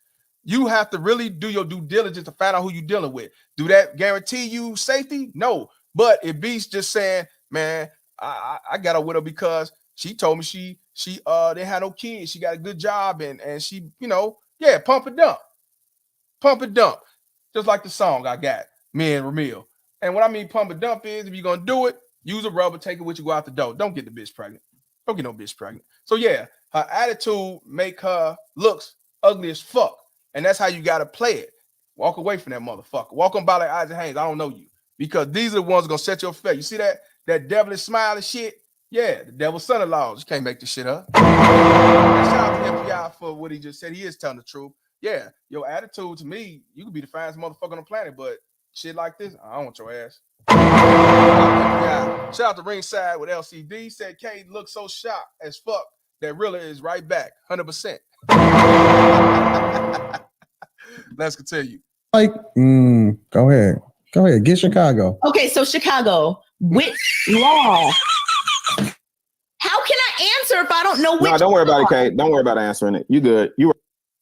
You have to really do your due diligence to find out who you're dealing with. Do that guarantee you safety? No. But if B's just saying, man, I got her with her because she told me she didn't have no kids. She got a good job and she, pump and dump. Pump and dump. Just like the song I got, me and Ramil. And what I mean pump and dump is, if you're going to do it, use a rubber, take it with you, go out the door. Don't get the bitch pregnant. Don't get no bitch pregnant. So yeah, her attitude make her looks ugly as fuck. And that's how you got to play it. Walk away from that motherfucker. Walk on by like Isaac Haynes. I don't know you. Because these are the ones going to set your face. You see that devilish smile and shit? Yeah, the devil's son-in-laws. You can't make this shit up. And shout out to FBI for what he just said. He is telling the truth. Yeah, your attitude to me, you could be the finest motherfucker on the planet, but shit like this, I don't want your ass. Shout out to Ringside with LCD. Said K looks so shocked as fuck that Rilla is right back, 100%. Let's continue. Go ahead. Get Chicago. Okay, so Chicago, which law? How can I answer if I don't know which? No, don't worry about it, Kate. Don't worry about answering it. You good. You.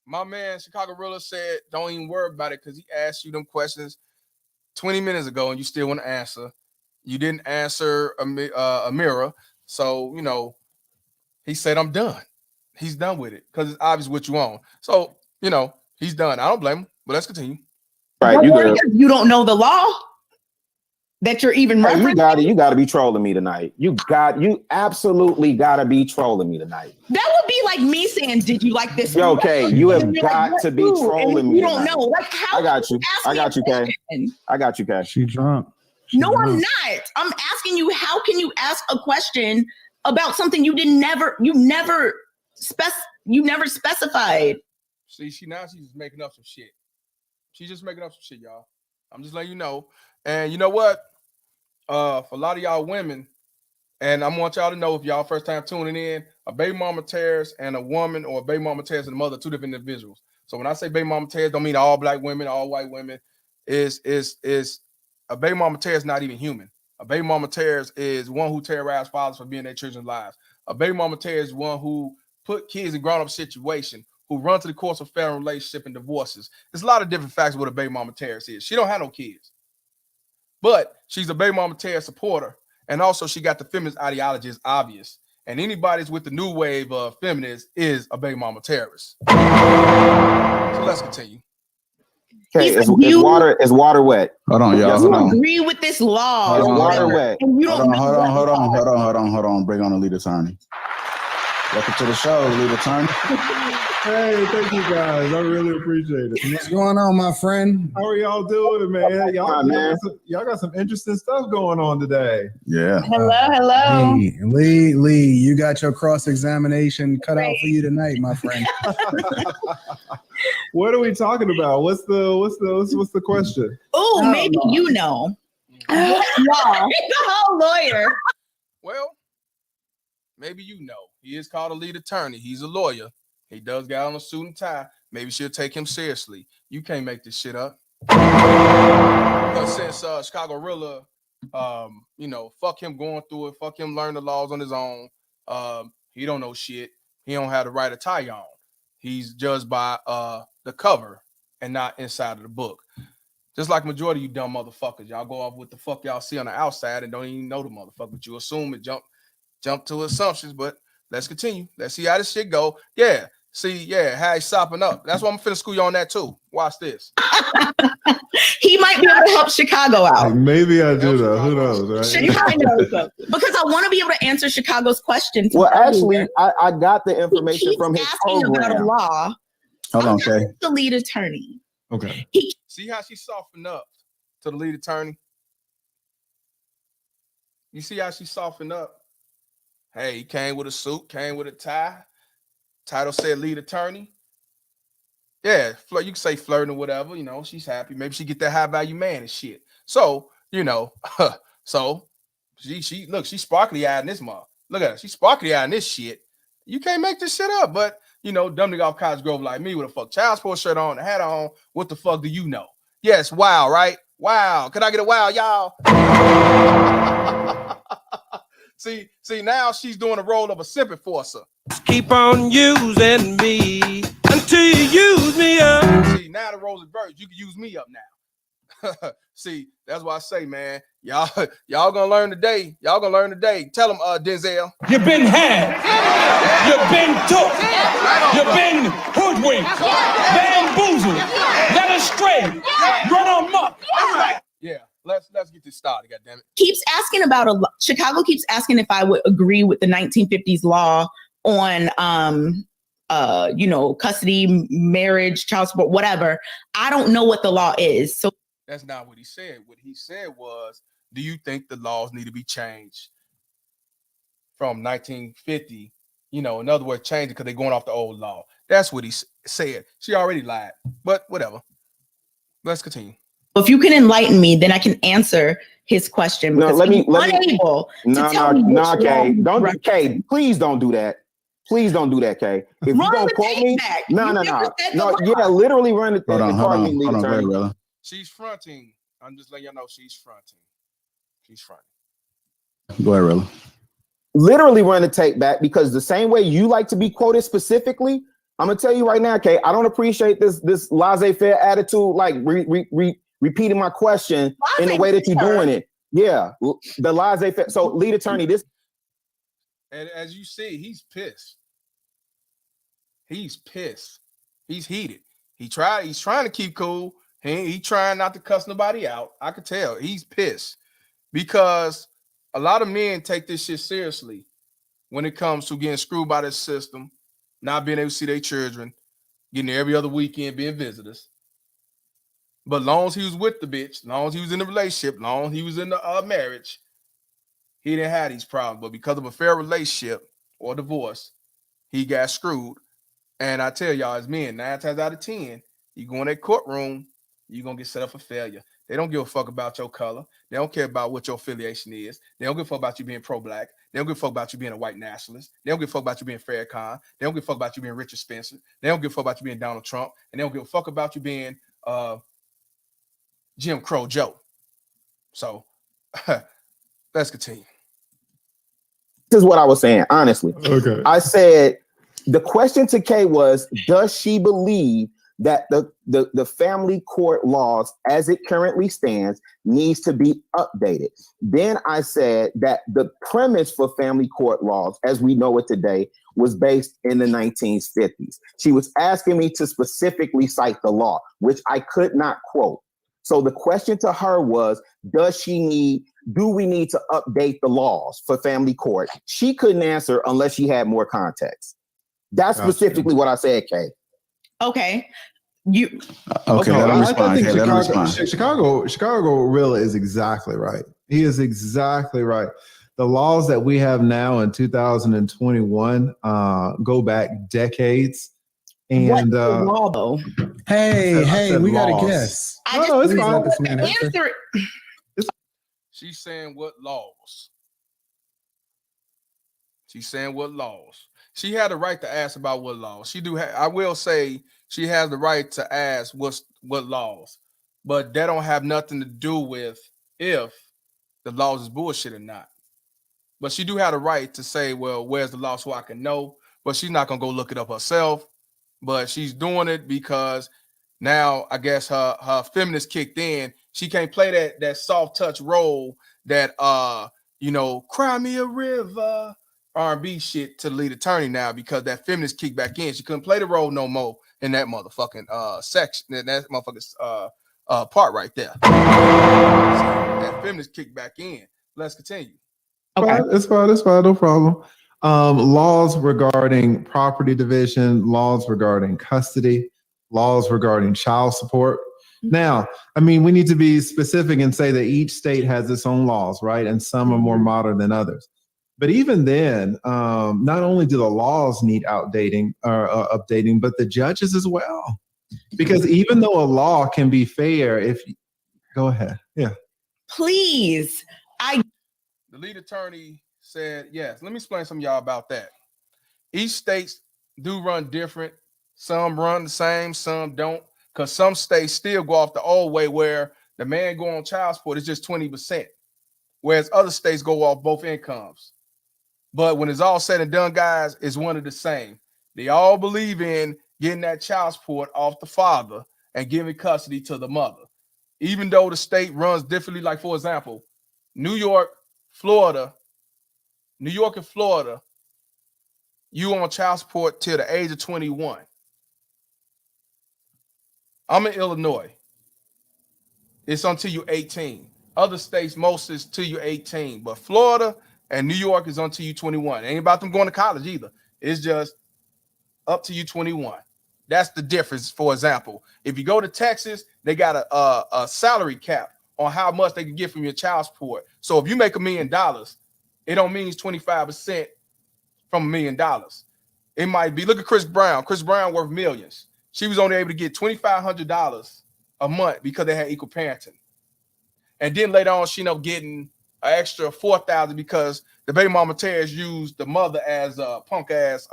My man Chicago Rilla said, don't even worry about it because he asked you them questions 20 minutes ago and you still want to answer. You didn't answer Amira. So, he said, I'm done. He's done with it because it's obvious what you own. So, he's done. I don't blame him, but let's continue. Right, you don't know the law that you're even referencing. You got to be trolling me tonight. You absolutely got to be trolling me tonight. That would be like me saying, "Did you like this?" Okay, you have got to be trolling me. You don't know. Like how? I got you. I got you, Kay. I got you, Kay. She drunk. No, I'm not. I'm asking you, how can you ask a question about something you never specified? See, she's just making up some shit. She's just making up some shit, y'all. I'm just letting you know. And you know what? For a lot of y'all women, and I want y'all to know, if y'all first time tuning in, a baby mama terrorist and a woman, or a baby mama terrorist and a mother, two different individuals. So when I say baby mama terrorist, don't mean all black women, all white women. Is a baby mama terrorist not even human? A baby mama terrorist is one who terrorized fathers for being their children's lives. A baby mama terrorist is one who put kids in grown-up situation, who run to the course of family relationship and divorces. There's a lot of different facts of what a baby mama terrorist is. She don't have no kids, but she's a baby mama terrorist supporter. And also she got the feminist ideology, is obvious. And anybody's with the new wave of feminists is a baby mama terrorist. So let's continue. Okay, is water wet? Hold on, y'all. Hold on. Agree with this law. Is water wet? And you don't hold on. Bring on the lead attorney. Welcome to the show, lead attorney. Hey, thank you guys. I really appreciate it. What's going on, my friend? How are y'all doing, man? Y'all got some interesting stuff going on today. Yeah. Hello. Hey, Lee, you got your cross-examination cut out for you tonight, my friend. What are we talking about? What's the question? Oh, maybe you know. Law. The whole lawyer. Well, maybe you know. He is called a lead attorney. He's a lawyer. He does got on a suit and tie. Maybe she'll take him seriously. You can't make this shit up. But since Chicago Rilla, fuck him going through it. Fuck him learn the laws on his own. He don't know shit. He don't have the right to tie on. He's judged by the cover and not inside of the book. Just like majority of you dumb motherfuckers. Y'all go off with the fuck y'all see on the outside and don't even know the motherfucker. But you assume it jump to assumptions, but let's continue. Let's see how this shit go. Yeah. See, yeah, how he's sopping up. That's why I'm finna school you on that too. Watch this. He might be able to help Chicago out. Maybe I do though. Who knows, right? Chicago, because I want to be able to answer Chicago's questions. Well, actually, I got the information from his asking about a program. law. Hold on, okay. The lead attorney. Okay. See how she softened up to the lead attorney? You see how she softened up? Hey, he came with a suit, came with a tie. Title said lead attorney. Yeah, you can say flirting or whatever. You know, she's happy. Maybe she get that high value man and shit. So, you know, so she look, she's sparkly eyed in this month. Look at her. She's sparkly eyed in this shit. You can't make this shit up. But, you know, dumb nigga off College Grove like me with a fuck child support shirt on, a hat on. What the fuck do you know? Yes, wow, right? Wow. Can I get a wow, y'all? See, now she's doing the role of a simp enforcer. Keep on using me until you use me up. See, now the roles reversed. You can use me up now. See, that's why I say, man, y'all gonna learn today. Y'all gonna learn today. Tell them, Denzel. You've been had. You've been took. You've been hoodwinked. Bamboozled. Led astray. Run amok. Yeah, let's get this started. Goddammit. Keeps asking about Chicago keeps asking if I would agree with the 1950s law on you know, custody, marriage, child support, whatever. I don't know what the law is. So That's not what he said. What he said was, do you think the laws need to be changed from 1950? You know, in other words, change it because they're going off the old law. That's what he said. She already lied, but whatever. Let's continue. if you can enlighten me, then I can answer his question. No, let me. Unable to tell me No, which Kay. law Don't, Kay. Please don't do that. Please don't do that, Kay. If you don't quote me, no. Yeah, literally run the thing. Hold on, Rilla. She's fronting. I'm just letting y'all know she's fronting. She's fronting. Go ahead, Rilla. Literally run the tape back, because the same way you like to be quoted specifically, I'm gonna tell you right now, Kay, I don't appreciate this laissez-faire attitude, like repeating my question in the way that you're doing it. Yeah, the laissez-faire. So, lead attorney, this. And as you see, he's pissed. He's pissed. He's heated. He's trying to keep cool. He trying not to cuss nobody out. I could tell he's pissed, because a lot of men take this shit seriously when it comes to getting screwed by this system, not being able to see their children, getting there every other weekend, being visitors. But long as he was with the bitch, long as he was in the relationship, long as he was in the marriage, he didn't have these problems. But because of a fair relationship or divorce, he got screwed. And I tell y'all, as men, 9 times out of 10, you go in that courtroom, you're going to get set up for failure. They don't give a fuck about your color. They don't care about what your affiliation is. They don't give a fuck about you being pro-black. They don't give a fuck about you being a white nationalist. They don't give a fuck about you being Farrakhan. They don't give a fuck about you being Richard Spencer. They don't give a fuck about you being Donald Trump. And they don't give a fuck about you being Jim Crow Joe. So let's continue. This is what I was saying, honestly. Okay. I said the question to Kay was, does she believe that the family court laws as it currently stands needs to be updated? Then I said that the premise for family court laws as we know it today was based in the 1950s. She was asking me to specifically cite the law, which I could not quote. So the question to her was, do we need to update the laws for family court? She couldn't answer unless she had more context. That's specifically what I said, Kay. Okay. Okay, let him respond. I think Chicago Rilla is exactly right. He is exactly right. The laws that we have now in 2021 go back decades. And what's the law, though? Hey, we got to guess. No, it's fine. Answer. She's saying what laws? She's saying what laws? She had the right to ask about what laws. She do. I will say she has the right to ask what laws, but that don't have nothing to do with if the laws is bullshit or not. But she do have the right to say, well, where's the law so I can know? But she's not gonna go look it up herself. But she's doing it because now I guess her feminist kicked in. She can't play that soft touch role that cry me a river. R&B shit to the lead attorney now because that feminist kicked back in. She couldn't play the role no more in that motherfucking section, in that motherfucking part right there. So that feminist kicked back in. Let's continue. Okay, it's fine, no problem. Laws regarding property division, laws regarding custody, laws regarding child support. Now, I mean, we need to be specific and say that each state has its own laws, right? And some are more modern than others. But even then, not only do the laws need updating, but the judges as well. Because even though a law can be fair, go ahead. Yeah. Please. The lead attorney said, yes. Let me explain some of y'all about that. Each states do run different. Some run the same, some don't. Because some states still go off the old way where the man go on child support is just 20%. Whereas other states go off both incomes. But when it's all said and done, guys, it's one of the same. They all believe in getting that child support off the father and giving custody to the mother. Even though the state runs differently, like, for example, New York and Florida, you on child support till the age of 21. I'm in Illinois. It's until you're 18. Other states, most is till you're 18. But Florida and New York is until you 21. It ain't about them going to college either. It's just up to you 21. That's the difference. For example, if you go to Texas, they got a salary cap on how much they can get from your child support. So if you make $1 million, it don't mean 25% from $1 million. It might be, look at Chris Brown. Chris Brown worth millions. She was only able to get $2,500 a month because they had equal parenting. And then later on, she ended up getting an extra $4,000 because the baby mama Terrence used the mother as a punk ass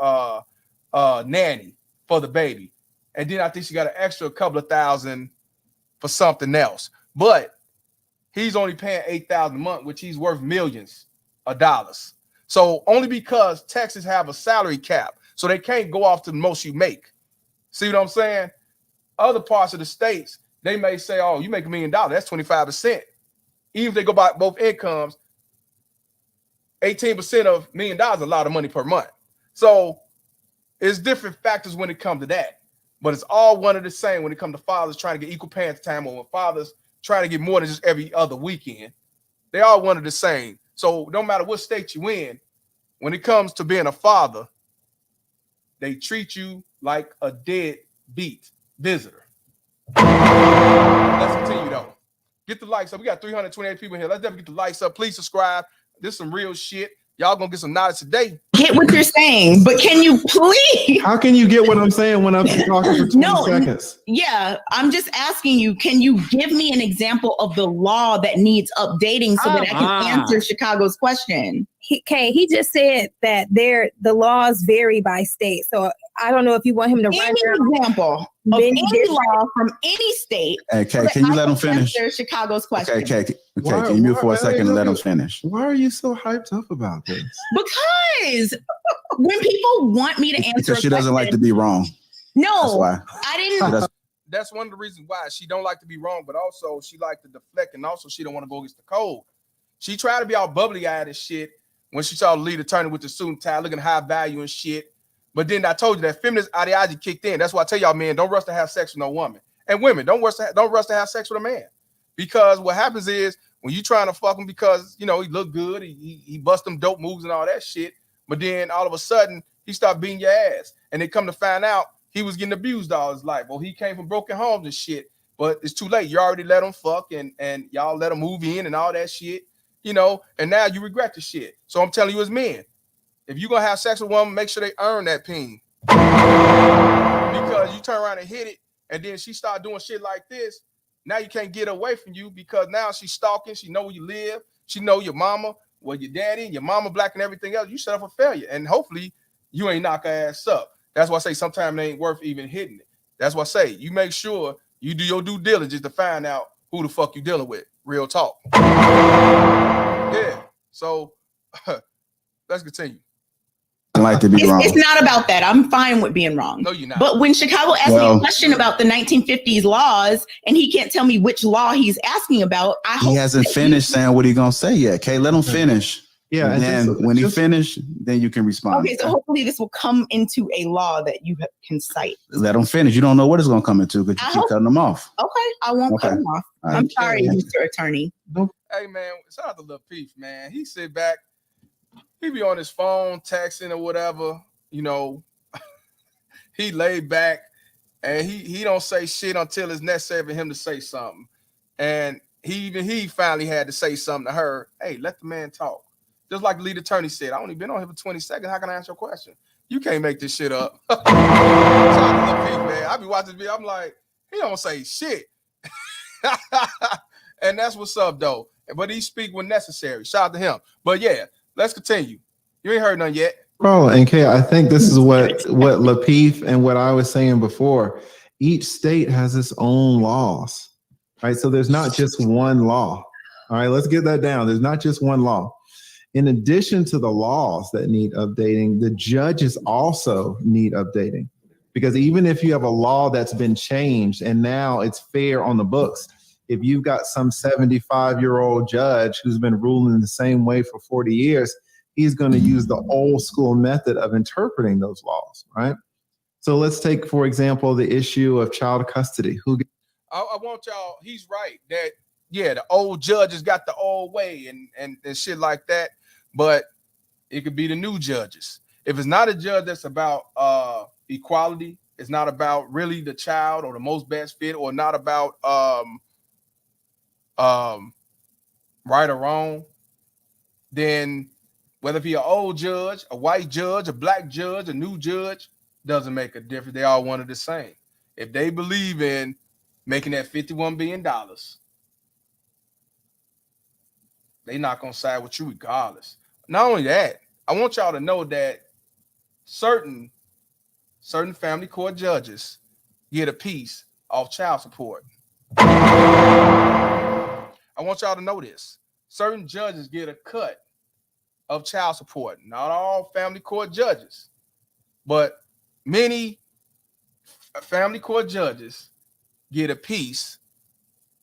nanny for the baby. And then I think she got an extra couple of thousand for something else. But he's only paying $8,000 a month, which he's worth millions of dollars. So only because Texas have a salary cap, so they can't go off to the most you make. See what I'm saying? Other parts of the states, they may say, oh, you make $1 million, that's 25%. Even if they go by both incomes, 18% of $1 million is a lot of money per month. So it's different factors when it comes to that. But it's all one and the same when it comes to fathers trying to get equal parenting time or when fathers trying to get more than just every other weekend. They all one and the same. So no matter what state you in, when it comes to being a father, they treat you like a deadbeat visitor. Let's continue though. Get the likes up. We got 328 people here. Let's definitely get the likes up. Please subscribe. This is some real shit. Y'all gonna get some knowledge today. Get what you're saying, but can you please? How can you get what I'm saying when I'm talking for 20 seconds? Yeah, I'm just asking you, can you give me an example of the law that needs updating so that I can answer Chicago's question? He just said that the laws vary by state. So I don't know if you want him to run an example of any law from any state. Hey, Kay, can you let him finish? Chicago's question. Okay, can you mute for a second and let him finish? Why are you so hyped up about this? Because when people want me to answer, because she doesn't like to be wrong. No, that's why. I didn't. That's one of the reasons why she don't like to be wrong, but also she like to deflect, and also she don't want to go against the code. She tried to be all bubbly-eyed and shit when she saw the lead attorney with the suit and tie, looking high value and shit. But then I told you that feminist ideology kicked in. That's why I tell y'all, men, don't rush to have sex with no woman. And women, don't rush to have sex with a man. Because what happens is when you trying to fuck him because, you know, he look good, he bust them dope moves and all that shit. But then all of a sudden, he start beating your ass. And they come to find out he was getting abused all his life. Well, he came from broken homes and shit. But it's too late. You already let him fuck and y'all let him move in and all that shit. You know, and now you regret the shit. So I'm telling you as men, if you're going to have sex with a woman, make sure they earn that peen. Because you turn around and hit it, and then she start doing shit like this, now you can't get away from you because now she's stalking, she know where you live, she know your mama, well, your daddy, and your mama black and everything else. You set up a failure, and hopefully you ain't knock her ass up. That's why I say sometimes it ain't worth even hitting it. That's why I say you make sure you do your due diligence to find out who the fuck you dealing with. Real talk. Yeah. So let's continue. I like to be wrong. It's not about that. I'm fine with being wrong. No, you're not. But when Chicago asked me a question about the 1950s laws, and he can't tell me which law he's asking about, he hasn't finished saying what he's gonna say yet. Okay, let him finish. Yeah. And then when he finished, then you can respond. Okay, so hopefully this will come into a law that you can cite. Let him finish. You don't know what it's going to come into because you keep cutting them off. Okay, I won't cut him off. All right. I'm sorry, Mr. Attorney. Hey man, shout out to Lil Peep, man. He sit back, he be on his phone texting or whatever, you know. He laid back and he don't say shit until it's necessary for him to say something. And he finally had to say something to her. Hey, let the man talk. Just like the lead attorney said, I only been on here for 20 seconds. How can I answer your question? You can't make this shit up. Shout out to Lil Peep, man. I be watching this video. I'm like, he don't say shit. And that's what's up, though. But he speak when necessary. Shout out to him. But yeah, let's continue. You ain't heard none yet. Bro, and Kay, I think this is what Lapeef and what I was saying before. Each state has its own laws, right? So there's not just one law. All right, let's get that down. There's not just one law. In addition to the laws that need updating, the judges also need updating. Because even if you have a law that's been changed and now it's fair on the books, if you've got some 75-year-old judge who's been ruling the same way for 40 years, he's going to use the old school method of interpreting those laws, right? So let's take, for example, the issue of child custody. I want y'all, he's right that, yeah, the old judges got the old way and shit like that, but it could be the new judges. If it's not a judge that's about equality, it's not about really the child or the most best fit, or not about right or wrong, then whether it be an old judge, a white judge, a black judge, a new judge, doesn't make a difference. They all one and the same. If they believe in making that $51 billion, they not going to side with you regardless. Not only that, I want y'all to know that certain family court judges get a piece off child support. I want y'all to know this. Certain judges get a cut of child support. Not all family court judges, but many family court judges get a piece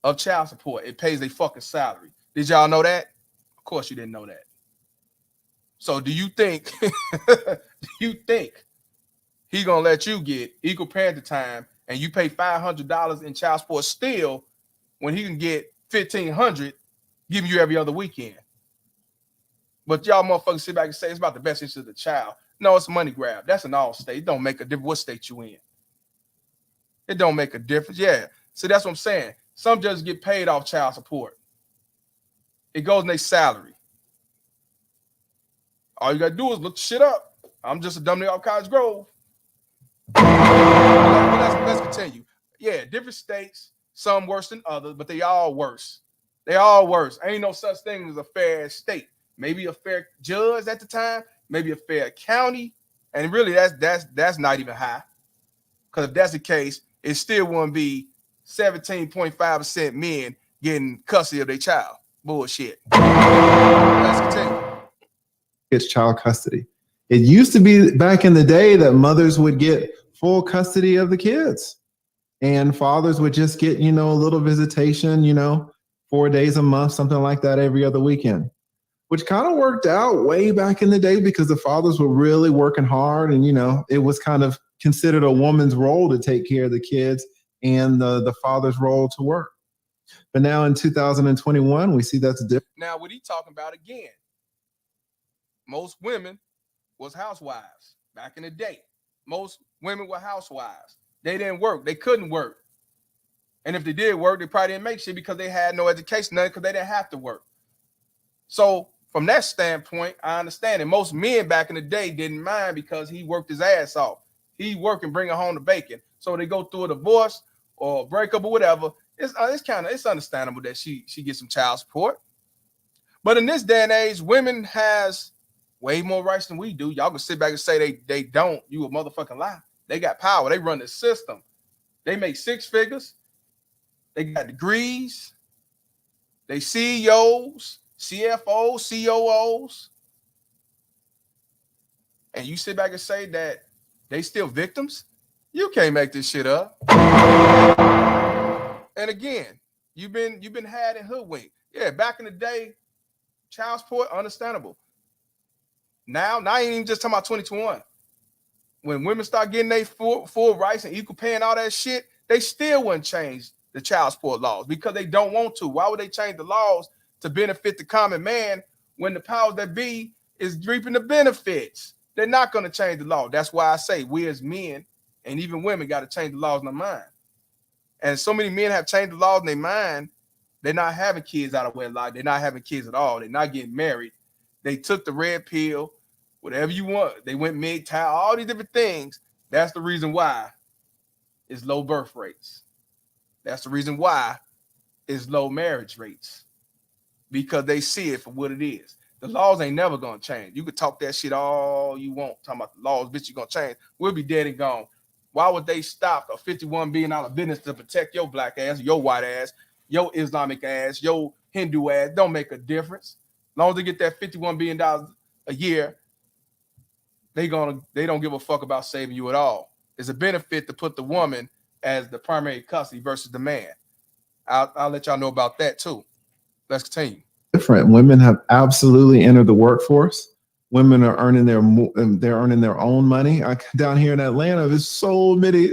of child support. It pays their fucking salary. Did y'all know that? Of course you didn't know that. So do you think he gonna let you get equal parenting time and you pay $500 in child support still when he can get $1,500 giving you every other weekend? But y'all motherfuckers sit back and say it's about the best interest of the child. No, it's a money grab. That's in all states. It don't make a difference what state you in. It don't make a difference. Yeah. So that's what I'm saying. Some judges get paid off child support. It goes in their salary. All you gotta do is look the shit up. I'm just a dumb nigga off College Grove. Let's continue. Yeah, different states, some worse than others, but they all worse. They all worse. Ain't no such thing as a fair state. Maybe a fair judge at the time, maybe a fair county, and really that's not even high. Because if that's the case, it still wouldn't be 17.5% men getting custody of their child. Bullshit. Let's continue. It's child custody. It used to be back in the day that mothers would get full custody of the kids and fathers would just get, a little visitation, 4 days a month, something like that every other weekend, which kind of worked out way back in the day because the fathers were really working hard and, it was kind of considered a woman's role to take care of the kids and the father's role to work. But now in 2021, we see that's different. Now, what he talking about again, most women was housewives back in the day. Most women were housewives. They didn't work. They couldn't work. And if they did work, they probably didn't make shit because they had no education, because they didn't have to work. So from that standpoint, I understand it. Most men back in the day didn't mind because he worked his ass off. He worked and bring home the bacon. So they go through a divorce or a breakup or whatever. It's understandable that she gets some child support. But in this day and age, women has way more rights than we do. Y'all can sit back and say they don't. You a motherfucking lie. They got power. They run the system. They make six figures. They got degrees. They CEOs, CFOs, COOs. And you sit back and say that they still victims? You can't make this shit up. And again, you've been had and hoodwinked. Yeah, back in the day, child support, understandable. now I ain't even just talking about 2021. When women start getting their full rights and equal pay and all that shit, they still wouldn't change the child support laws because they don't want to. Why would they change the laws to benefit the common man when the powers that be is reaping the benefits? They're not going to change the law. That's why I say we as men and even women got to change the laws in their mind. And so many men have changed the laws in their mind. They're not having kids out of wedlock. They're not having kids at all. They're not getting married. They took the red pill, whatever you want. They went MGTOW, all these different things. That's the reason why it's low birth rates. That's the reason why it's low marriage rates, because they see it for what it is. The laws ain't never going to change. You could talk that shit all you want, talking about the laws, bitch, you going to change. We'll be dead and gone. Why would they stop a $51 billion business to protect your black ass, your white ass, your Islamic ass, your Hindu ass? Don't make a difference. As long as they get that $51 billion a year, they don't give a fuck about saving you at all. It's a benefit to put the woman as the primary custody versus the man. I'll let y'all know about that too. Let's continue. Different. Women have absolutely entered the workforce. Women are earning they're earning their own money. Down here in Atlanta, there's so many.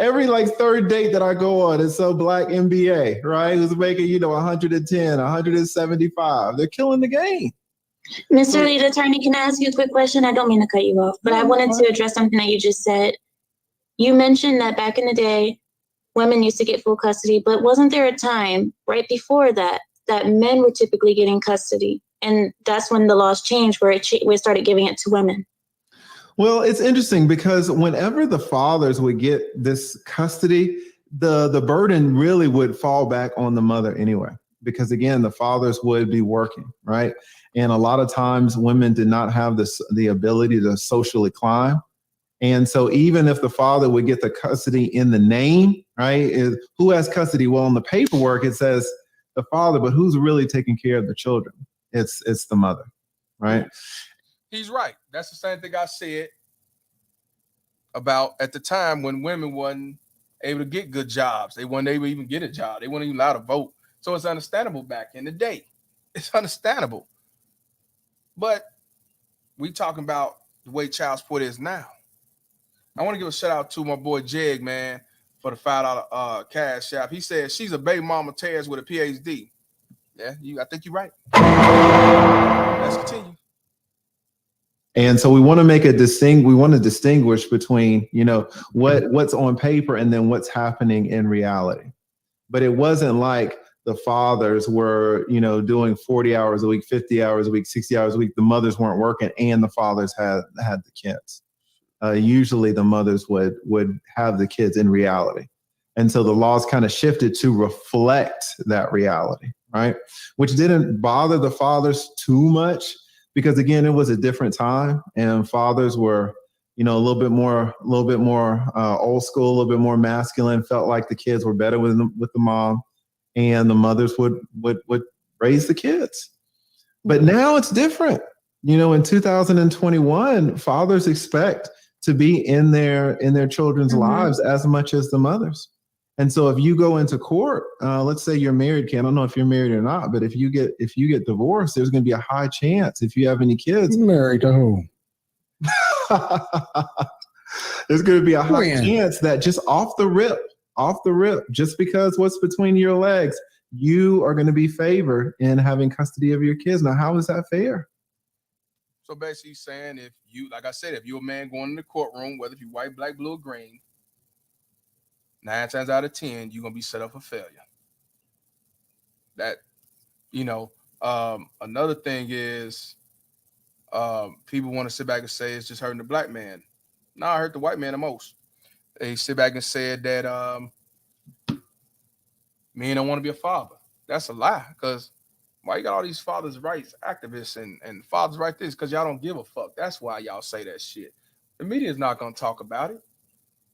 Every like third date that I go on is some black MBA, right? Who's making 110, 175. They're killing the game. Mr. Lead Attorney, can I ask you a quick question? I don't mean to cut you off, but I wanted to address something that you just said. You mentioned that back in the day, women used to get full custody, but wasn't there a time right before that men were typically getting custody? And that's when the laws changed, where we started giving it to women. Well, it's interesting because whenever the fathers would get this custody, the burden really would fall back on the mother anyway, because again, the fathers would be working, right? And a lot of times women did not have the ability to socially climb. And so even if the father would get the custody in the name, right? Who has custody? Well, in the paperwork, it says the father, but who's really taking care of the children? It's the mother, right? He's right. That's the same thing I said about at the time when women wasn't able to get good jobs. They weren't able to even get a job. They weren't even allowed to vote. So it's understandable back in the day. It's understandable. But we talking about the way child support is now. I want to give a shout out to my boy Jeg, man, for the $5 cash app. He said she's a baby mama Terrence with a PhD. Yeah, I think you're right. Let's continue. And so we want to distinguish between, what's on paper and then what's happening in reality. But it wasn't like the fathers were, doing 40 hours a week, 50 hours a week, 60 hours a week. The mothers weren't working and the fathers had the kids. Usually the mothers would have the kids in reality. And so the laws kind of shifted to reflect that reality, right? Which didn't bother the fathers too much because, again, it was a different time and fathers were, a little bit more old school, a little bit more masculine, felt like the kids were better with the mom and the mothers would raise the kids. But now it's different. In 2021, fathers expect to be in their children's lives as much as the mothers. And so if you go into court, let's say you're married, Ken, I don't know if you're married or not, but if you get divorced, there's going to be a high chance if you have any kids. Married to who? There's going to be a high chance that just off the rip, just because what's between your legs, you are going to be favored in having custody of your kids. Now, how is that fair? So basically saying if you're a man going in the courtroom, whether if you're white, black, blue, or green, 9 times out of 10, you're going to be set up for failure. That, another thing is people want to sit back and say it's just hurting the black man. No, I hurt the white man the most. They sit back and said that men don't want to be a father. That's a lie, because why you got all these fathers' rights activists and fathers' rights this? Because y'all don't give a fuck. That's why y'all say that shit. The media is not going to talk about it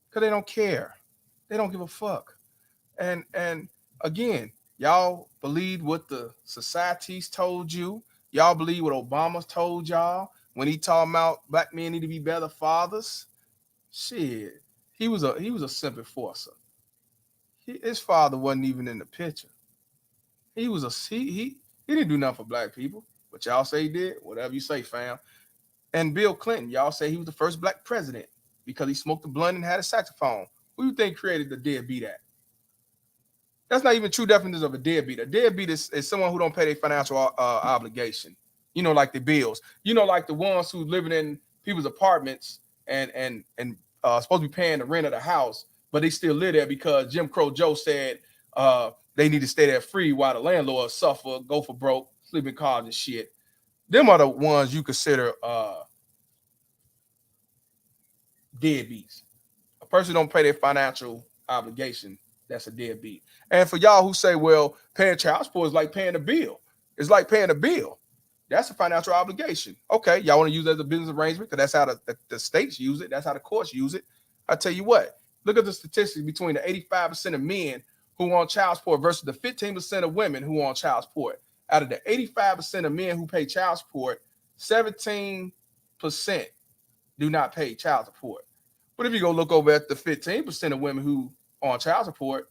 because they don't care. They don't give a fuck. And again, y'all believe what the societies told you. Y'all believe what Obama told y'all when he talking about black men need to be better fathers. Shit, he was a simple enforcer. His father wasn't even in the picture. He didn't do nothing for black people, but y'all say he did. Whatever you say, fam. And Bill Clinton, y'all say he was the first black president because he smoked a blunt and had a saxophone. Who do you think created the deadbeat act? That's not even true definition of a deadbeat. A deadbeat is someone who don't pay their financial obligation. You know, like the bills. You know, like the ones who living in people's apartments and supposed to be paying the rent of the house, but they still live there because Jim Crow Joe said they need to stay there free while the landlords suffer, go for broke, sleep in cars and shit. Them are the ones you consider deadbeats. A person don't pay their financial obligation, that's a deadbeat. And for y'all who say, well, paying child support is like paying a bill. It's like paying a bill. That's a financial obligation. Okay, y'all want to use it as a business arrangement because that's how the states use it. That's how the courts use it. I tell you what, look at the statistics between the 85% of men who are on child support versus the 15% of women who are on child support. Out of the 85% of men who pay child support, 17% do not pay child support. But if you go look over at the 15% of women who are on child support,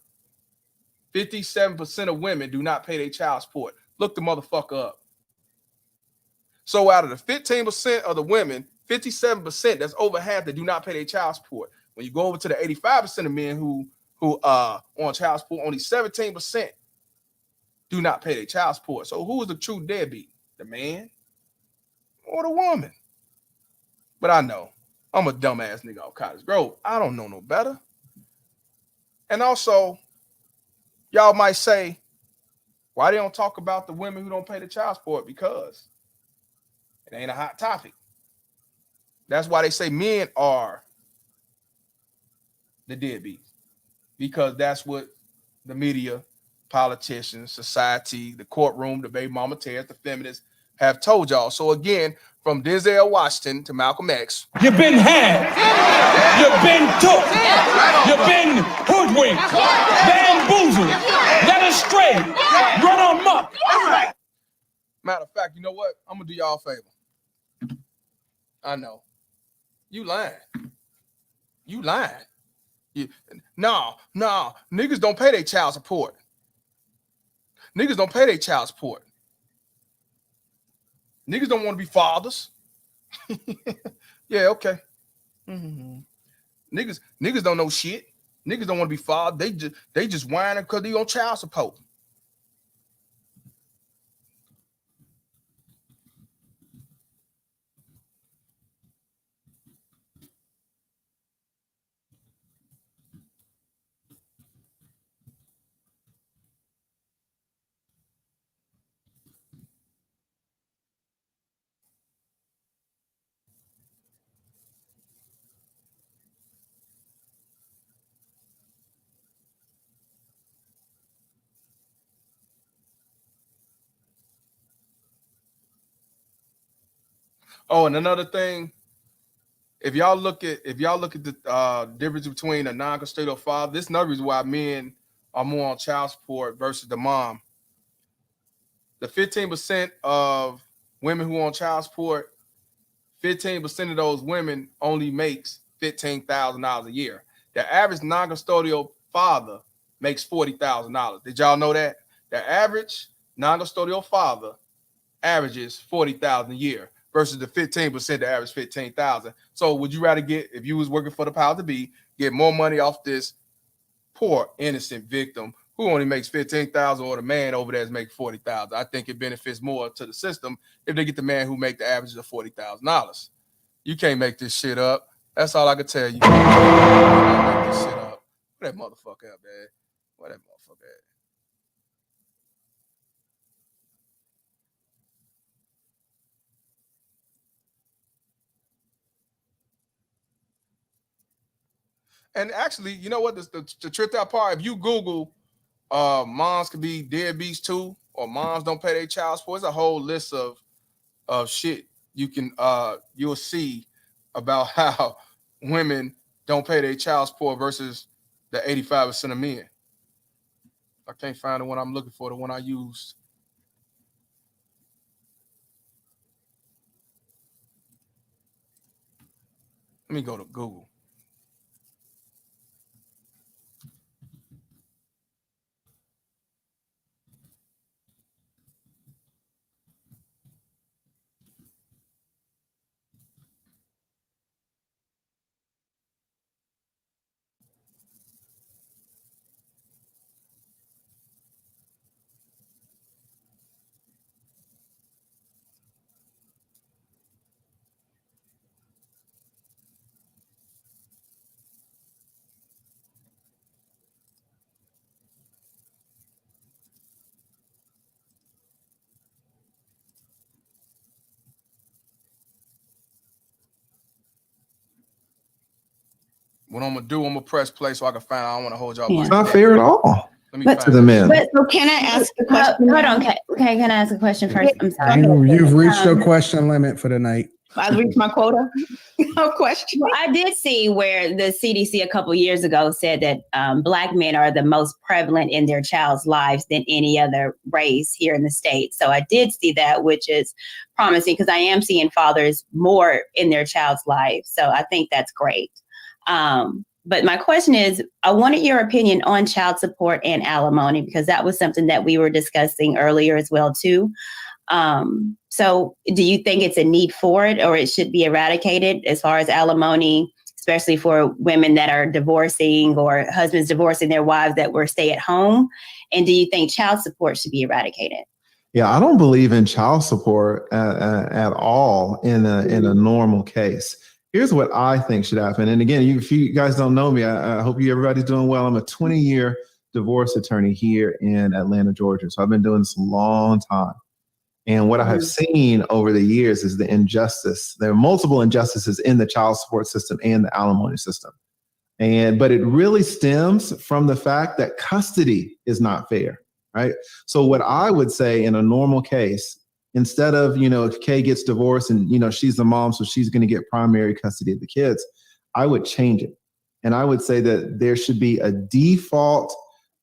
57% of women do not pay their child support. Look the motherfucker up. So out of the 15% of the women, 57%, that's over half that do not pay their child support. When you go over to the 85% of men who are on child support, only 17% do not pay their child support. So who is the true deadbeat? The man or the woman? But I know I'm a dumbass nigga off Cottage Grove. I don't know no better. And also, y'all might say, why they don't talk about the women who don't pay the child support? Because it ain't a hot topic. That's why they say men are the deadbeats. Because that's what the media, politicians, society, the courtroom, the baby mama tears, the feminists have told y'all. So again, from Denzel Washington to Malcolm X. You've been had. You've been took. You've been hoodwinked. Bamboozled. Led astray. Run amok. Matter of fact, you know what? I'm going to do y'all a favor. I know. You lying. You lying. No. Niggas don't pay their child support. Niggas don't pay their child support. Niggas don't want to be fathers. Yeah, okay. Mm-hmm. Niggas don't know shit. Niggas don't want to be fathers. They just whining because they on child support. Oh, and another thing, if y'all look at the difference between a non-custodial father, this is another reason why men are more on child support versus the mom. The 15% of women who are on child support, 15% of those women only makes $15,000 a year. The average non-custodial father makes $40,000. Did y'all know that? The average non-custodial father averages $40,000 a year versus the 15% that average $15,000. So would you rather get, if you was working for the power to be, get more money off this poor innocent victim who only makes $15,000 or the man over there is making $40,000? I think it benefits more to the system if they get the man who make the average of $40,000. You can't make this shit up. That's all I can tell you. You can't make this shit up. Where that motherfucker up, man? Where that motherfucker at? And actually, you know what? The tripped out part, if you Google moms could be deadbeats too, or moms don't pay their child support, it's a whole list of shit you can you'll see about how women don't pay their child support versus the 85% of men. I can't find the one I'm looking for, the one I used. Let me go to Google. What I'm gonna do, I'm gonna press play so I can find out. I don't want to hold y'all. Yeah. It's not fair at all. Let me But- find to the it. men. But so can I ask the question? Hold on. Can I ask a question first? I'm sorry. You've reached your question limit for the night. I've reached my quota of questions. Well, I did see where the CDC a couple years ago said that Black men are the most prevalent in their child's lives than any other race here in the States. So I did see that, which is promising because I am seeing fathers more in their child's life. So I think that's great. But my question is, I wanted your opinion on child support and alimony, because that was something that we were discussing earlier as well, too. So do you think it's a need for it, or it should be eradicated as far as alimony, especially for women that are divorcing or husbands divorcing their wives that were stay at home? And do you think child support should be eradicated? Yeah, I don't believe in child support at all in a normal case. Here's what I think should happen. And again, if you guys don't know me, I hope everybody's doing well. I'm a 20-year divorce attorney here in Atlanta, Georgia. So I've been doing this a long time. And what I have seen over the years is the injustice. There are multiple injustices in the child support system and the alimony system. But it really stems from the fact that custody is not fair, right? So what I would say in a normal case, instead of, if Kay gets divorced and, she's the mom, so she's going to get primary custody of the kids, I would change it. And I would say that there should be a default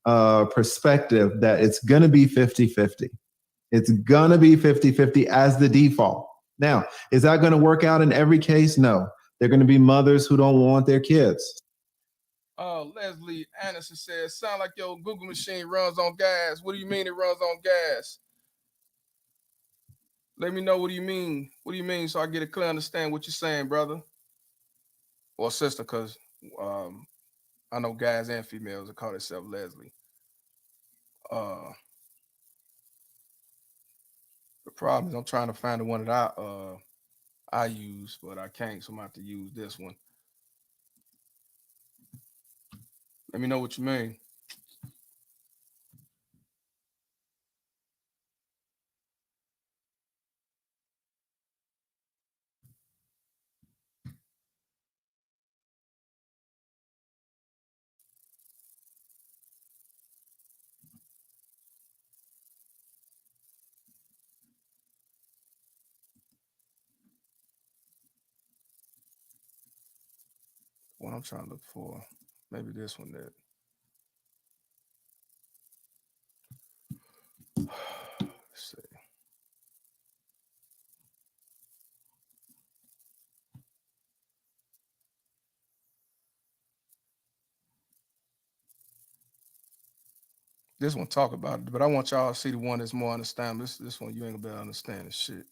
perspective that it's going to be 50-50. It's going to be 50-50 as the default. Now, is that going to work out in every case? No. There are going to be mothers who don't want their kids. Leslie Anderson says, sound like your Google machine runs on gas. What do you mean it runs on gas? Let me know what do you mean. What do you mean so I get a clear understand what you're saying, brother? Or sister, because I know guys and females that call themselves Leslie. The problem is I'm trying to find the one that I use, but I can't, so I'm going to have to use this one. Let me know what you mean. What I'm trying to look for, maybe this one that. Let's see. This one talk about it, but I want y'all to see the one that's more understandable. This one you ain't gonna be able to understand this shit.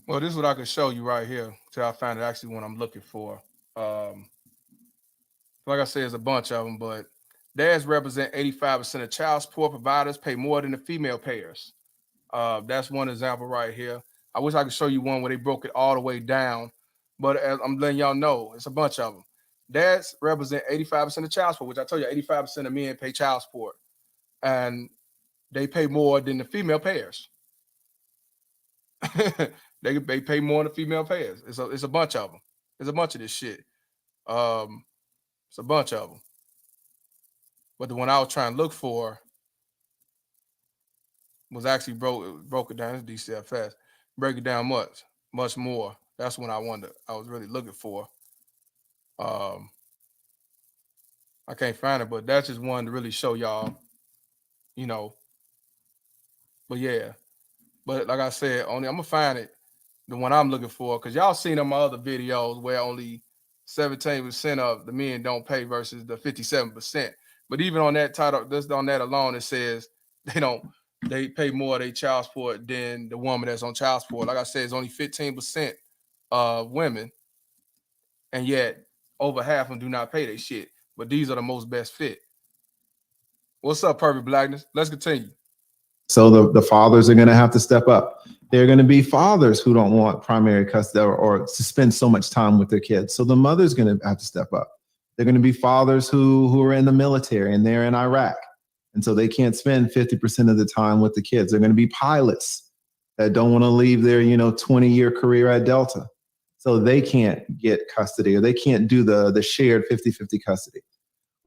Well, this is what I can show you right here till I find it actually what I'm looking for. Like I said, there's a bunch of them, but dads represent 85% of child support providers, pay more than the female payers. That's one example right here. I wish I could show you one where they broke it all the way down, but as I'm letting y'all know, it's a bunch of them. Dads represent 85% of child support, which I told you 85% of men pay child support, and they pay more than the female payers. They pay more than the female payers. It's a bunch of them. There's a bunch of this shit. It's a bunch of them. But the one I was trying to look for was actually broke it down. It's DCFS. Break it down much more. That's when I was really looking for. I can't find it, but that's just one to really show y'all, But yeah. But like I said, I'm gonna find it, the one I'm looking for, because y'all seen on my other videos where only 17% of the men don't pay versus the 57%. But even on that title, just on that alone, it says they don't they pay more of their child support than the woman that's on child support. Like I said, it's only 15% of women, and yet over half of them do not pay their shit. But these are the most best fit. What's up, Perfect Blackness? Let's continue. So the fathers are going to have to step up. There are going to be fathers who don't want primary custody or to spend so much time with their kids. So the mother's going to have to step up. They're going to be fathers who are in the military and they're in Iraq. And so they can't spend 50% of the time with the kids. They're going to be pilots that don't want to leave their, 20-year career at Delta. So they can't get custody, or they can't do the shared 50-50 custody.